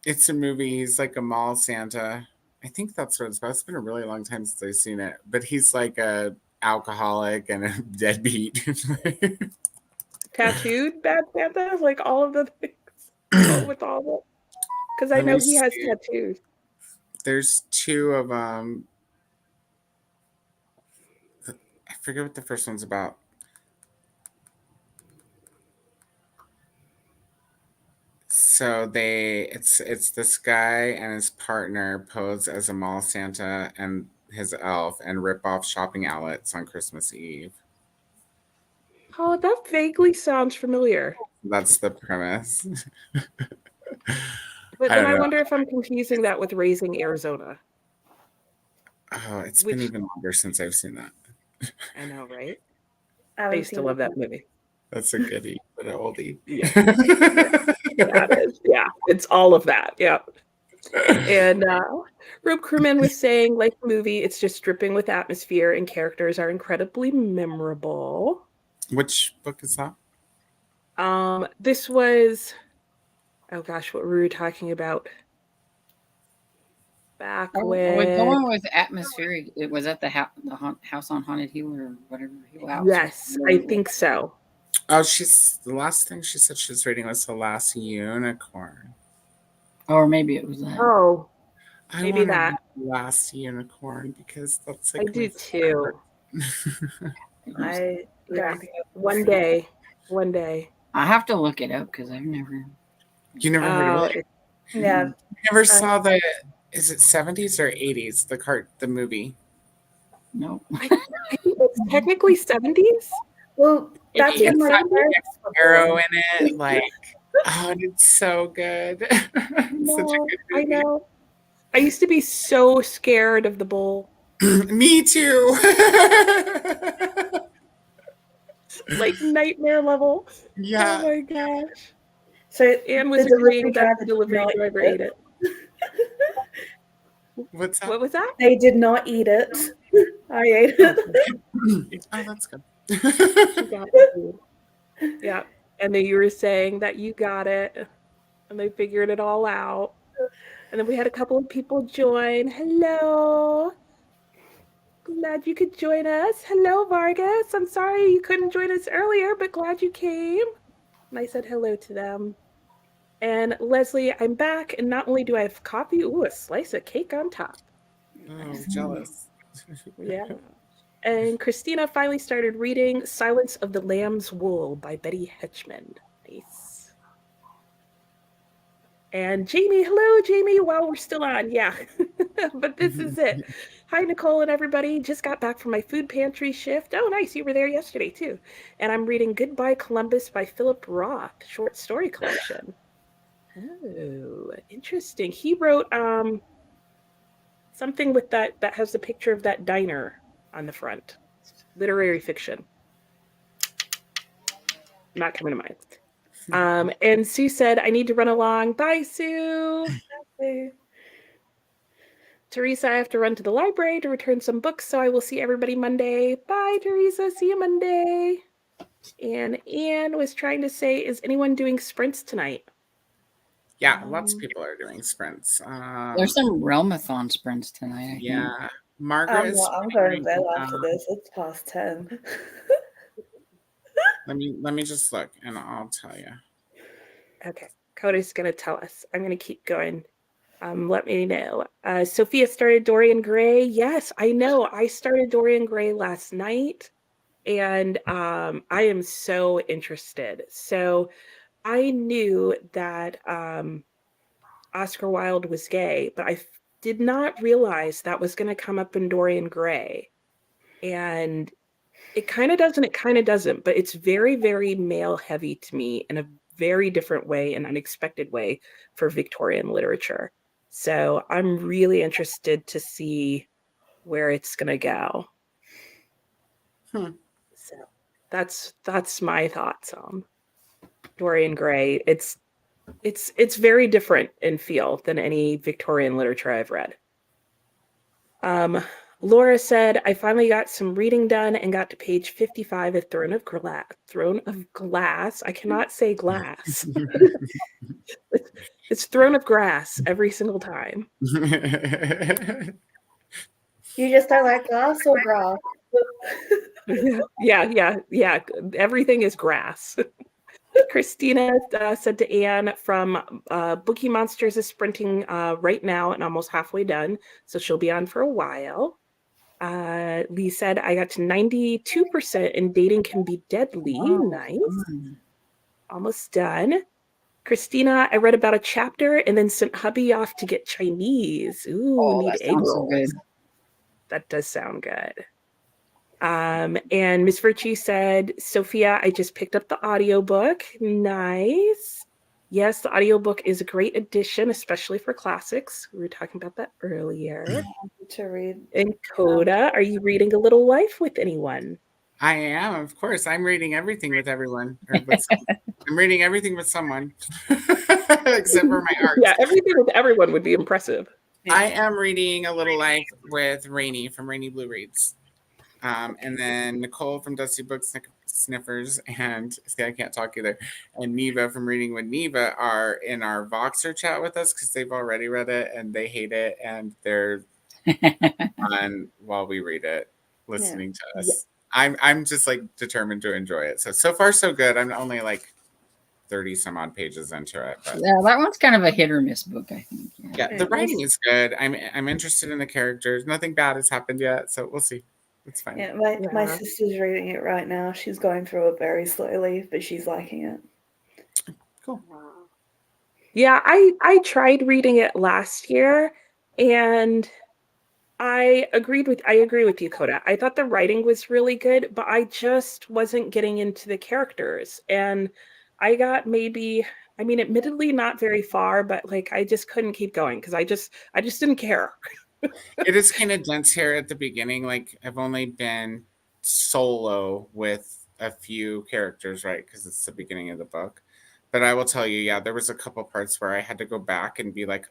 Speaker 5: it's a movie. He's like a mall Santa. I think that's what it's about. It's been a really long time since I've seen it. But he's like a alcoholic and a deadbeat.
Speaker 1: Tattooed Bad Santa, like all of the things with all of it. Because I
Speaker 5: Let
Speaker 1: know
Speaker 5: me
Speaker 1: he has
Speaker 5: see.
Speaker 1: tattoos.
Speaker 5: There's two of them. I forget what the first one's about. So it's this guy and his partner pose as a mall Santa and his elf and rip off shopping outlets on Christmas Eve.
Speaker 1: Oh, that vaguely sounds familiar.
Speaker 5: That's the premise.
Speaker 1: But
Speaker 5: I
Speaker 1: then
Speaker 5: don't
Speaker 1: I
Speaker 5: know.
Speaker 1: wonder if I'm confusing that with Raising Arizona.
Speaker 5: Oh, it's
Speaker 1: Which-
Speaker 5: been even longer since I've seen that.
Speaker 1: I know, right?
Speaker 3: I
Speaker 1: I
Speaker 3: haven't
Speaker 1: used to
Speaker 3: seen
Speaker 1: love
Speaker 3: it.
Speaker 1: that movie.
Speaker 5: That's a goodie, but an oldie.
Speaker 1: Yeah. Yeah, it is. Yeah, it's all of that. Yeah. And Rope Crewman was saying, like the movie, it's just dripping with atmosphere and characters are incredibly memorable.
Speaker 5: Which book is that?
Speaker 1: This was, oh gosh, what were we talking about? Back
Speaker 4: With
Speaker 1: when,
Speaker 4: going with atmospheric, it was at the house on Haunted Hill or whatever. Hill House.
Speaker 1: yes, I think so.
Speaker 5: Oh, the last thing she said she was reading was The Last Unicorn.
Speaker 4: Or maybe it was that.
Speaker 1: Oh,
Speaker 5: I
Speaker 1: maybe
Speaker 5: want to
Speaker 1: that.
Speaker 5: read The Last Unicorn because that's
Speaker 1: I
Speaker 5: like
Speaker 1: do
Speaker 5: my
Speaker 1: too.
Speaker 3: I
Speaker 1: Yeah,
Speaker 3: don't think I've
Speaker 1: one
Speaker 3: seen
Speaker 1: day.
Speaker 4: I have to look it up because I've never.
Speaker 5: You never heard of it?
Speaker 3: it. Yeah,
Speaker 5: You never saw is it 70s or 80s, the movie?
Speaker 4: No.
Speaker 1: I think it's technically 70s.
Speaker 3: well, that's
Speaker 5: It's
Speaker 3: when my
Speaker 5: got
Speaker 3: parents were
Speaker 5: Arrow
Speaker 3: born.
Speaker 5: in it, like, oh, and it's so good. Such a
Speaker 1: No,
Speaker 5: good
Speaker 1: I
Speaker 5: movie.
Speaker 1: know. I used to be so scared of the bull.
Speaker 5: Me too.
Speaker 1: Like nightmare level.
Speaker 5: Yeah.
Speaker 1: Oh my gosh.
Speaker 3: So
Speaker 1: Anne was
Speaker 3: the
Speaker 1: agreeing that the
Speaker 3: delivery
Speaker 1: delivery driver
Speaker 3: driver
Speaker 1: ate it.
Speaker 5: What's that?
Speaker 1: What was that?
Speaker 3: They did not eat it. I ate it.
Speaker 5: Oh, that's good.
Speaker 1: She got the food. Yeah. And then you were saying that you got it and they figured it all out. And then we had a couple of people join. Hello. Glad you could join us. Hello, Vargas. I'm sorry you couldn't join us earlier, but glad you came. And I said hello to them. And Leslie, I'm back, and not only do I have coffee, ooh, a slice of cake on top.
Speaker 5: Oh, jealous.
Speaker 1: Yeah. And Christina finally started reading Silence of the Lamb's Wool by Betty Hetchman. Nice. And Jamie, hello, Jamie, while we're still on. Yeah. But this is it. Hi, Nicole and everybody. Just got back from my food pantry shift. Oh, nice. You were there yesterday, too. And I'm reading Goodbye Columbus by Philip Roth, short story collection. Oh, interesting. He wrote something with that has the picture of that diner on the front. Literary fiction. Not coming to mind. And Sue said, I need to run along. Bye, Sue.
Speaker 3: Okay.
Speaker 1: Teresa, I have to run to the library to return some books, so I will see everybody Monday. Bye, Teresa. See you Monday. And Anne was trying to say, is anyone doing sprints tonight?
Speaker 5: Yeah, lots of people are doing sprints.
Speaker 4: There's some Realmathon sprints tonight, I think.
Speaker 5: Yeah. Margaret is
Speaker 3: I'm going to bed
Speaker 5: sprinting,
Speaker 3: after this. It's past 10.
Speaker 5: let me just look and I'll tell you.
Speaker 1: Okay. Cody's going to tell us. I'm going to keep going. Let me know. Sophia started Dorian Gray. Yes, I know. I started Dorian Gray last night, and I am so interested. So I knew that Oscar Wilde was gay, but I did not realize that was going to come up in Dorian Gray. And it kind of does and it kind of doesn't, but it's very, very male heavy to me in a very different way, an unexpected way for Victorian literature. So I'm really interested to see where it's going to go. So that's my thoughts on Dorian Gray. It's very different in feel than any Victorian literature I've read. Laura said, I finally got some reading done and got to page 55 of Throne of Glass. I cannot say glass. It's Throne of Grass every single time.
Speaker 3: You just don't like glass or grass?
Speaker 1: Yeah. Everything is grass. Christina said to Anne from Bookie Monsters is sprinting right now and almost halfway done, so she'll be on for a while. Lee said, I got to 92% and dating can be deadly.
Speaker 4: Oh,
Speaker 1: nice.
Speaker 4: fun.
Speaker 1: Almost done. Christina, I read about a chapter and then sent hubby off to get Chinese. Ooh, need
Speaker 4: that
Speaker 1: egg
Speaker 4: sounds so
Speaker 1: rolls.
Speaker 4: good.
Speaker 1: That does sound good. And Miss Virtue said, Sophia, I just picked up the audiobook. Nice. Yes, the audiobook is a great addition, especially for classics. We were talking about that earlier.
Speaker 3: To read.
Speaker 1: And Coda, are you reading A Little Life with anyone?
Speaker 5: I am, of course. I'm reading everything with everyone. I'm reading everything with someone. Except for my art.
Speaker 1: Yeah, everything with everyone would be impressive.
Speaker 5: I am reading A Little Life with Rainey from Rainey Blue Reads. And then Nicole from Dusty Book Sniffers, and see, I can't talk either. And Neva from Reading with Neva are in our Voxer chat with us because they've already read it and they hate it, and they're on while we read it, listening to us. Yeah. I'm just like determined to enjoy it. So far so good. I'm only like 30 some odd pages into it. But
Speaker 4: yeah, that one's kind of a hit or miss book, I think.
Speaker 5: Yeah, the writing is good. I'm interested in the characters. Nothing bad has happened yet, so we'll see. It's fine.
Speaker 3: Yeah, my sister's reading it right now. She's going through it very slowly, but she's liking it.
Speaker 5: Cool.
Speaker 1: Yeah, I tried reading it last year, and I agree with you, Coda. I thought the writing was really good, but I just wasn't getting into the characters. And I got admittedly not very far, but like I just couldn't keep going because I just didn't care.
Speaker 5: It is kind of dense here at the beginning. Like I've only been solo with a few characters, right? Because it's the beginning of the book. But I will tell you, yeah, there was a couple parts where I had to go back and be like,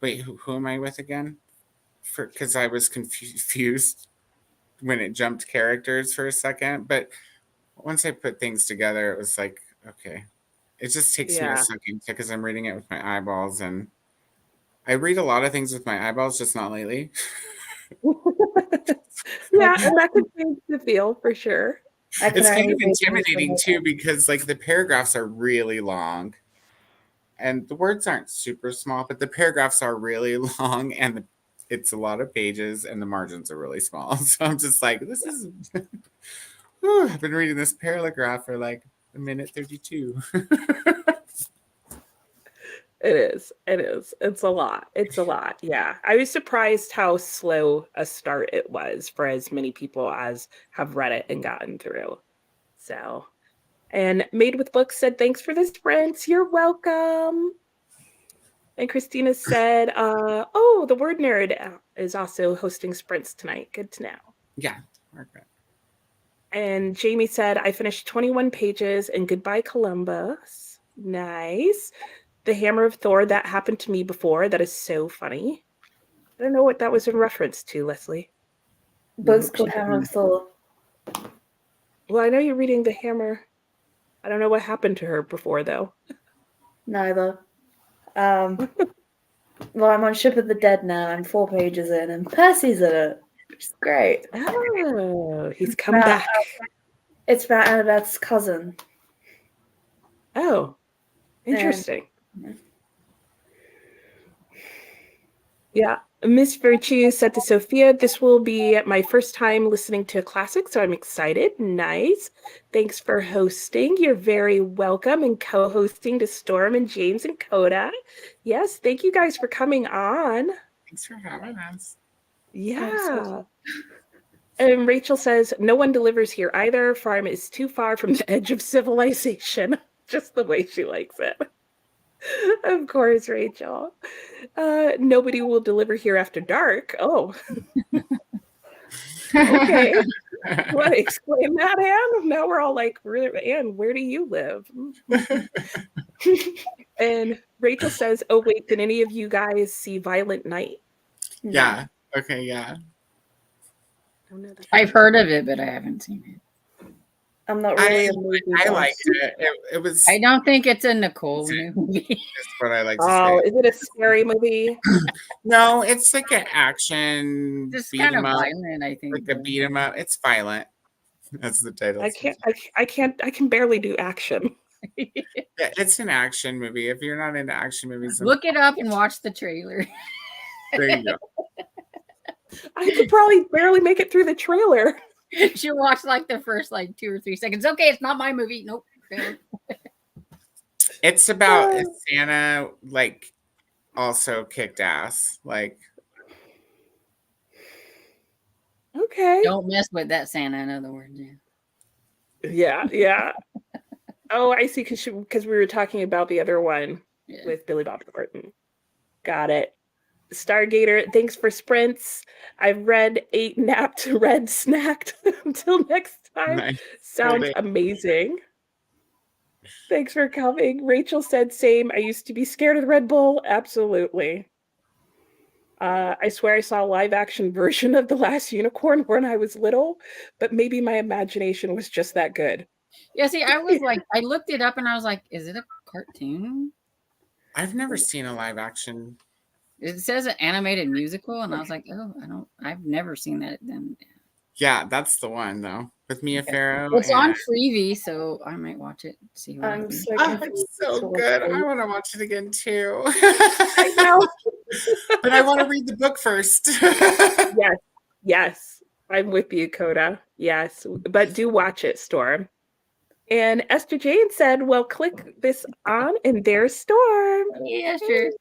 Speaker 5: wait, who am I with again? Because I was confused when it jumped characters for a second. But once I put things together, it was like, okay. It just takes me a second because I'm reading it with my eyeballs, and I read a lot of things with my eyeballs, just not lately.
Speaker 1: Yeah, and that could change the feel for sure.
Speaker 3: I can
Speaker 5: It's kind
Speaker 3: only
Speaker 5: of
Speaker 3: read these from
Speaker 5: intimidating
Speaker 3: the-
Speaker 5: too because like the paragraphs are really long, and the words aren't super small, but the paragraphs are really long, and it's a lot of pages, and the margins are really small. So I'm just like, this is. Whew, I've been reading this paragraph for like a minute 32.
Speaker 1: It is. It is. It's a lot. It's a lot. Yeah. I was surprised how slow a start it was for as many people as have read it and gotten through. So, and Made with Books said, thanks for the sprints. You're welcome. And Christina said, oh, the Word Nerd is also hosting sprints tonight. Good to know.
Speaker 5: Yeah. Okay.
Speaker 1: And Jamie said, I finished 21 pages and goodbye, Columbus. Nice. The Hammer of Thor, that happened to me before. That is so funny. I don't know what that was in reference to, Leslie.
Speaker 3: Books called Hammer of Thor.
Speaker 1: Well, I know you're reading The Hammer. I don't know what happened to her before, though.
Speaker 3: Neither. Well, I'm on Ship of the Dead now. I'm 4 pages in, and Percy's in it, which is great.
Speaker 1: Oh, he's come
Speaker 3: About-
Speaker 1: back.
Speaker 3: It's about Annabeth's cousin.
Speaker 1: Oh, interesting. Yeah. Miss Virtue said to Sophia, this will be my first time listening to a classic, so I'm excited. Nice. Thanks for hosting. You're very welcome, and co-hosting to Storm and James and Coda. Yes, thank you guys for coming on.
Speaker 5: Thanks for having us.
Speaker 1: Yeah. And Rachel says, no one delivers here either. Farm is too far from the edge of civilization. Just the way she likes it. Of course, Rachel. Nobody will deliver here after dark. Oh. Okay. Want to explain that, Anne? Now we're all like, Anne, where do you live? And Rachel says, oh, wait, did any of you guys see Violent Night?
Speaker 5: Yeah. Okay. Yeah.
Speaker 1: Oh, no, that's
Speaker 4: I've heard of it, but I haven't seen it.
Speaker 3: I'm not really
Speaker 5: I
Speaker 3: a movie
Speaker 5: I
Speaker 3: buff.
Speaker 5: liked it. It was.
Speaker 4: I don't think it's a Nicole movie.
Speaker 5: That's what I like to
Speaker 1: Oh,
Speaker 5: say.
Speaker 1: is it a scary movie?
Speaker 5: No, it's like an action
Speaker 4: Just
Speaker 5: beat
Speaker 4: kind of
Speaker 5: 'em up,
Speaker 4: violent, I think.
Speaker 5: like a beat 'em up. It's violent. That's the title.
Speaker 1: I can barely do action.
Speaker 5: Yeah, it's an action movie. If you're not into action movies, then
Speaker 4: Look it up and watch the trailer.
Speaker 5: there you go.
Speaker 1: I could probably barely make it through the trailer.
Speaker 4: She'll watch like the first like 2 or 3 seconds. Okay, it's not my movie. Nope. failed.
Speaker 5: It's about Santa, like, also kicked ass. Like,
Speaker 1: Okay.
Speaker 4: Don't mess with that Santa, in other words. Yeah.
Speaker 1: Yeah, yeah. Oh, I see. Because we were talking about the other one
Speaker 4: Yeah.
Speaker 1: with Billy Bob Thornton. Got it. Stargator, thanks for sprints. I've read, ate, napped, read, snacked. Until next time.
Speaker 5: nice.
Speaker 1: Sounds
Speaker 5: day.
Speaker 1: amazing. Thanks for coming. Rachel said same. I used to be scared of the Red Bull. Absolutely. I swear I saw a live action version of The Last Unicorn when I was little, but maybe my imagination was just that good.
Speaker 4: Yeah, see, I was like, I looked it up and I was like, is it a cartoon?
Speaker 5: I've never seen a live action.
Speaker 4: It says an animated musical, and I was like, oh, I've never seen that then.
Speaker 5: Yeah, that's the one though, with Mia Farrow.
Speaker 4: It's on
Speaker 5: and-
Speaker 4: Freevee, so I might watch it. See what I
Speaker 3: I'm
Speaker 4: think.
Speaker 3: so
Speaker 5: Oh,
Speaker 3: confused
Speaker 5: it's so
Speaker 3: as to
Speaker 5: good.
Speaker 3: what's
Speaker 5: I
Speaker 3: going-
Speaker 5: want to watch it again too.
Speaker 1: I know.
Speaker 5: But I want to read the book first.
Speaker 1: Yes, yes. I'm with you, Coda. Yes, but do watch it, Storm. And Esther Jane said, well, click this on and there's Storm.
Speaker 4: Yeah, sure.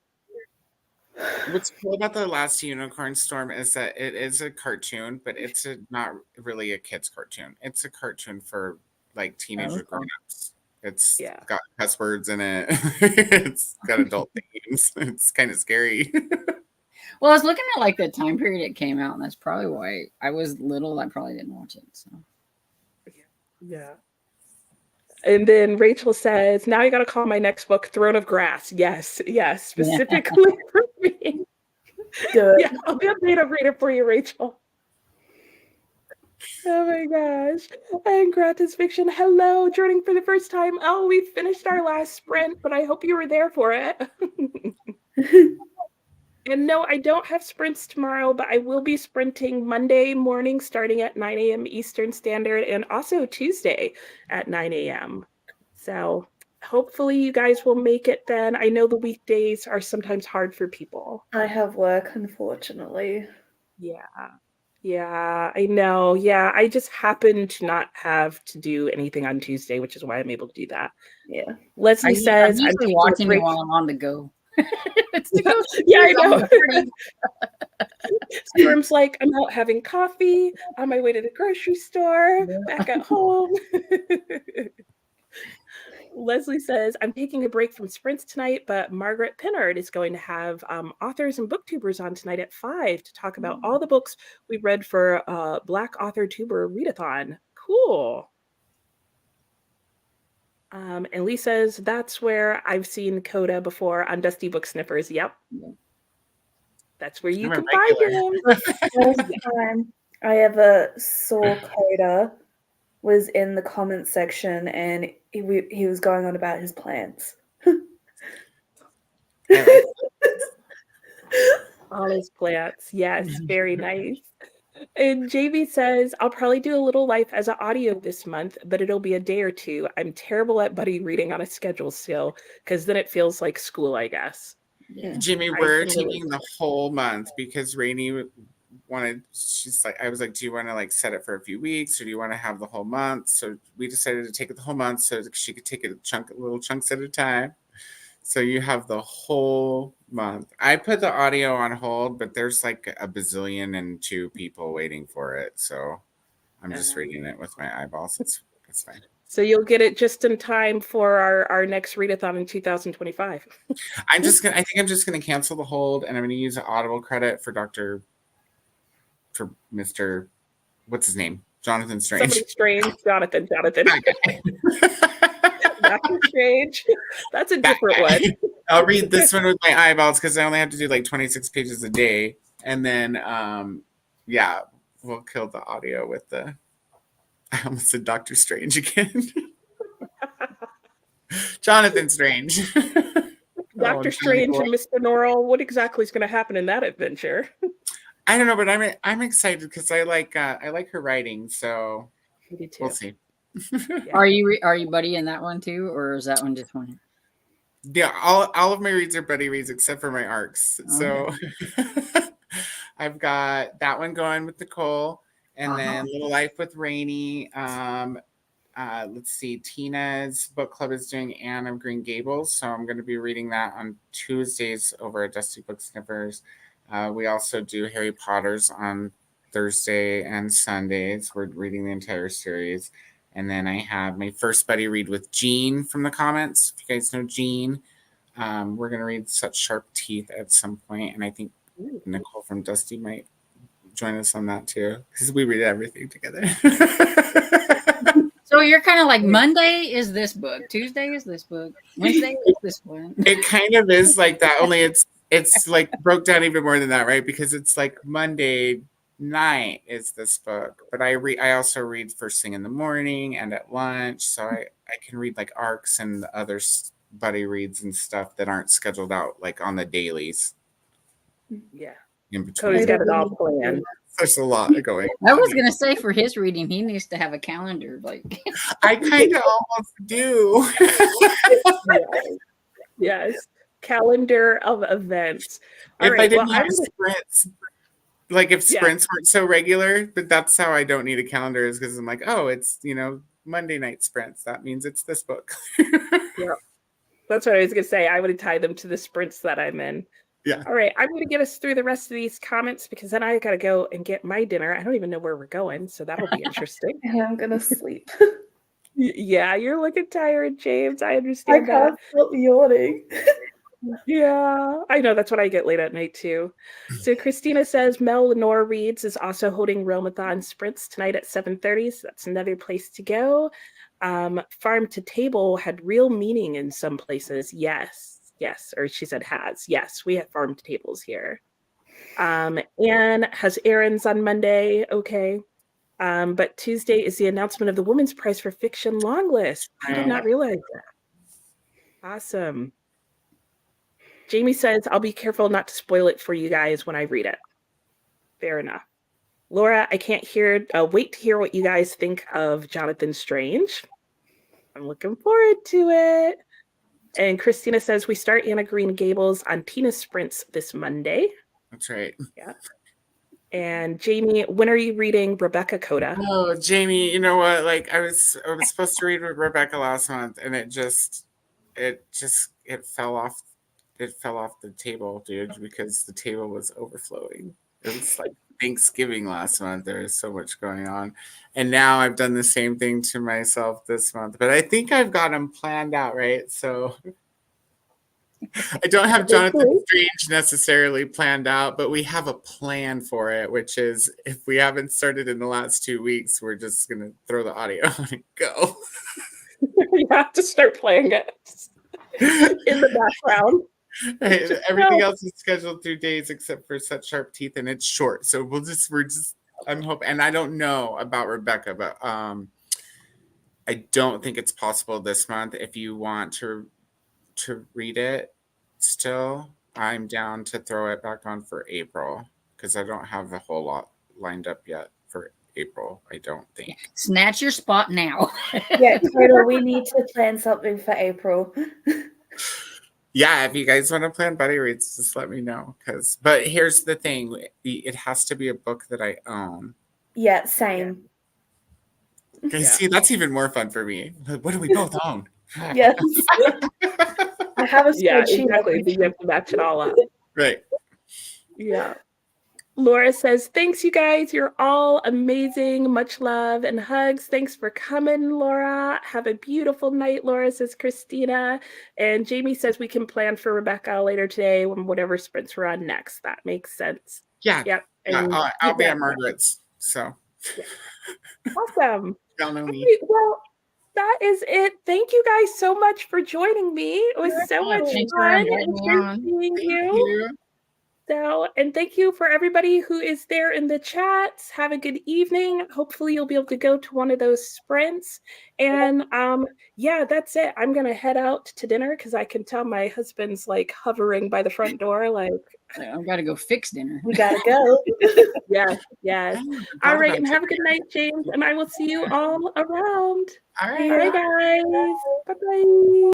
Speaker 5: What's cool about The Last Unicorn Storm is that it is a cartoon, but it's not really a kid's cartoon. It's a cartoon for like teenager
Speaker 3: Okay.
Speaker 5: grown-ups. It's
Speaker 1: Yeah.
Speaker 5: got cuss words in it. It's got adult themes. It's kind of scary.
Speaker 4: Well, I was looking at like the time period it came out, and that's probably why I was little. I probably didn't watch it. So
Speaker 1: Yeah. And then Rachel says, now you got to call my next book Throne of Grass. Yes, yes, specifically for me.
Speaker 3: Good.
Speaker 1: Yeah, I'll be a beta reader for you, Rachel. Oh my gosh. And Gratis Fiction, hello, joining for the first time. Oh, we finished our last sprint, but I hope you were there for it. And no, I don't have sprints tomorrow, but I will be sprinting Monday morning starting at 9 a.m. Eastern Standard and also Tuesday at 9 a.m. So hopefully you guys will make it then. I know the weekdays are sometimes hard for people.
Speaker 3: I have work, unfortunately.
Speaker 1: Yeah. Yeah, I know. Yeah, I just happen to not have to do anything on Tuesday, which is why I'm able to do that.
Speaker 3: Yeah.
Speaker 1: Leslie
Speaker 4: I'm
Speaker 1: says, I'm
Speaker 4: usually
Speaker 1: taking a
Speaker 4: watching you
Speaker 1: break.
Speaker 4: while I'm on the go. It's to go.
Speaker 1: Yeah, I
Speaker 4: I'm
Speaker 1: know.
Speaker 4: pretty-
Speaker 1: Storm's like, I'm out having coffee on my way to the grocery store, back at home. Leslie says, I'm taking a break from sprints tonight, but Margaret Pinnard is going to have authors and booktubers on tonight at 5 to talk about all the books we read for Black Author Tuber Readathon. Cool. And Lee says, that's where I've seen Coda before on Dusty Book Sniffers. Yep. That's where you
Speaker 5: I'm a
Speaker 1: can find
Speaker 5: regular.
Speaker 1: him.
Speaker 3: First time I ever saw Coda was in the comments section, and he was going on about his plants.
Speaker 5: I
Speaker 1: All his plants. Yes, very nice. And JV says, I'll probably do a little life as an audio this month, but it'll be a day or two. I'm terrible at buddy reading on a schedule still, because then it feels like school, I guess.
Speaker 4: Yeah.
Speaker 5: Jimmy,
Speaker 1: I
Speaker 5: we're
Speaker 1: can relate.
Speaker 5: taking the whole month because Rainey wanted, she's like, I was like, do you want to like set it for a few weeks or do you want to have the whole month? So we decided to take it the whole month so that she could take it little chunks at a time. So you have the whole month. I put the audio on hold, but there's like a bazillion and 2 people waiting for it. So I'm just reading it with my eyeballs. It's fine.
Speaker 1: So you'll get it just in time for our next readathon in 2025.
Speaker 5: I think I'm just gonna cancel the hold and I'm gonna use an Audible credit for Mr. What's his name? Jonathan Strange.
Speaker 1: Somebody Strange, Jonathan. Doctor Strange. That's a different one.
Speaker 5: I'll read this one with my eyeballs because I only have to do like 26 pages a day. And then yeah, we'll kill the audio with the I almost said Doctor Strange again. Jonathan Strange.
Speaker 1: Dr. Strange and Mr. Norrell, what exactly is going to happen in that adventure?
Speaker 5: I don't know, but I'm excited because I like her writing, so
Speaker 1: Me too.
Speaker 5: we'll see.
Speaker 1: Yeah.
Speaker 4: Are you buddy in that one too, or is that one just one?
Speaker 5: Yeah, all of my reads are buddy reads except for my arcs. So I've got that one going with Nicole, and then Little Life with Rainey. Let's see, Tina's book club is doing Anne of Green Gables, so I'm going to be reading that on Tuesdays over at Dusty Book Sniffers. We also do Harry Potter's on Thursday and Sundays. We're reading the entire series. And then I have my first buddy read with Jean from the comments. If you guys know Jean, we're going to read Such Sharp Teeth at some point. And I think Nicole from Dusty might join us on that too, because we read everything together.
Speaker 4: So you're kind of like Monday is this book, Tuesday is this book, Wednesday is this one.
Speaker 5: It kind of is like that, only it's like broke down even more than that, right? Because it's like Monday night is this book, but I also read first thing in the morning and at lunch, so I can read like arcs and other buddy reads and stuff that aren't scheduled out like on the dailies.
Speaker 1: Yeah.
Speaker 5: In between.
Speaker 1: Cody's got it all planned.
Speaker 5: There's a lot going on.
Speaker 4: I was gonna say for his reading, he needs to have a calendar. Like
Speaker 5: I kind of almost do.
Speaker 1: Yes. Calendar of events. All
Speaker 5: If
Speaker 1: right,
Speaker 5: I didn't
Speaker 1: well,
Speaker 5: have sprints, like if sprints weren't so regular, but that's how I don't need a calendar, is because I'm like, oh, it's Monday night sprints. That means it's this book.
Speaker 1: Yeah. That's what I was gonna say. I would tie them to the sprints that I'm in.
Speaker 5: Yeah.
Speaker 1: All right, I'm gonna get us through the rest of these comments because then I gotta go and get my dinner. I don't even know where we're going, so that'll be interesting.
Speaker 3: And I'm gonna sleep.
Speaker 1: Yeah, you're looking tired, James. I understand
Speaker 3: I can't stop yawning.
Speaker 1: Yeah, I know. That's what I get late at night, too. So Christina says Mel Lenore Reads is also holding Realmathon sprints tonight at 7:30, so that's another place to go. Farm to Table had real meaning in some places. Yes. Or she said has. Yes, we have farm to tables here. Anne has errands on Monday. Okay. But Tuesday is the announcement of the Women's Prize for Fiction long list. I did not realize that. Awesome. Jamie says, I'll be careful not to spoil it for you guys when I read it. Fair enough. Laura, I can't wait to hear what you guys think of Jonathan Strange. I'm looking forward to it. And Christina says, we start Anna Green Gables on Tina Sprints this Monday.
Speaker 5: That's right.
Speaker 1: Yeah. And Jamie, when are you reading Rebecca Coda?
Speaker 5: Oh, Jamie, you know what? Like I was supposed to read with Rebecca last month, and it fell off. It fell off the table, dude, because the table was overflowing. It was like Thanksgiving last month. There is so much going on, and now I've done the same thing to myself this month. But I think I've got them planned out, right? So I don't have Jonathan Strange necessarily planned out, but we have a plan for it, which is if we haven't started in the last 2 weeks, we're just going to throw the audio on and go.
Speaker 1: You have to start playing it in the background.
Speaker 5: Right. Everything else is scheduled through days except for Such Sharp Teeth, and it's short. So I'm hoping, and I don't know about Rebecca, but I don't think it's possible this month. If you want to read it still, I'm down to throw it back on for April because I don't have a whole lot lined up yet for April, I don't think.
Speaker 4: Snatch your spot now.
Speaker 3: Yeah, Taylor, we need to plan something for April.
Speaker 5: Yeah, if you guys want to plan buddy reads, just let me know. But here's the thing. It has to be a book that I own.
Speaker 3: Yeah, same.
Speaker 5: Okay, see, that's even more fun for me. What do we both own?
Speaker 3: Yes. I have a spreadsheet.
Speaker 1: Yeah, exactly. You have to match it all up.
Speaker 5: Right.
Speaker 1: Yeah. Laura says, thanks, you guys. You're all amazing. Much love and hugs. Thanks for coming, Laura. Have a beautiful night, Laura, says Christina. And Jamie says we can plan for Rebecca later today when whatever sprints we're on next. That makes sense.
Speaker 5: Yeah.
Speaker 1: Yep.
Speaker 5: Yeah, I'll be at Margaret's. So.
Speaker 1: Yeah. Awesome.
Speaker 5: Y'all know me.
Speaker 1: Right, well, that is it. Thank you guys so much for joining me. It was so much
Speaker 4: Thanks for
Speaker 1: fun.
Speaker 4: inviting
Speaker 1: It was
Speaker 4: me
Speaker 1: great
Speaker 4: on.
Speaker 1: seeing
Speaker 5: Thank
Speaker 1: you.
Speaker 5: you.
Speaker 1: So, and thank you for everybody who is there in the chats. Have a good evening. Hopefully you'll be able to go to one of those sprints. And yeah, that's it. I'm gonna head out to dinner because I can tell my husband's like hovering by the front door, like
Speaker 4: I've got to go fix dinner.
Speaker 3: We gotta go.
Speaker 1: yes. All right, and have a good night, James. And I will see you all around.
Speaker 5: All right.
Speaker 1: Bye guys. Bye-bye.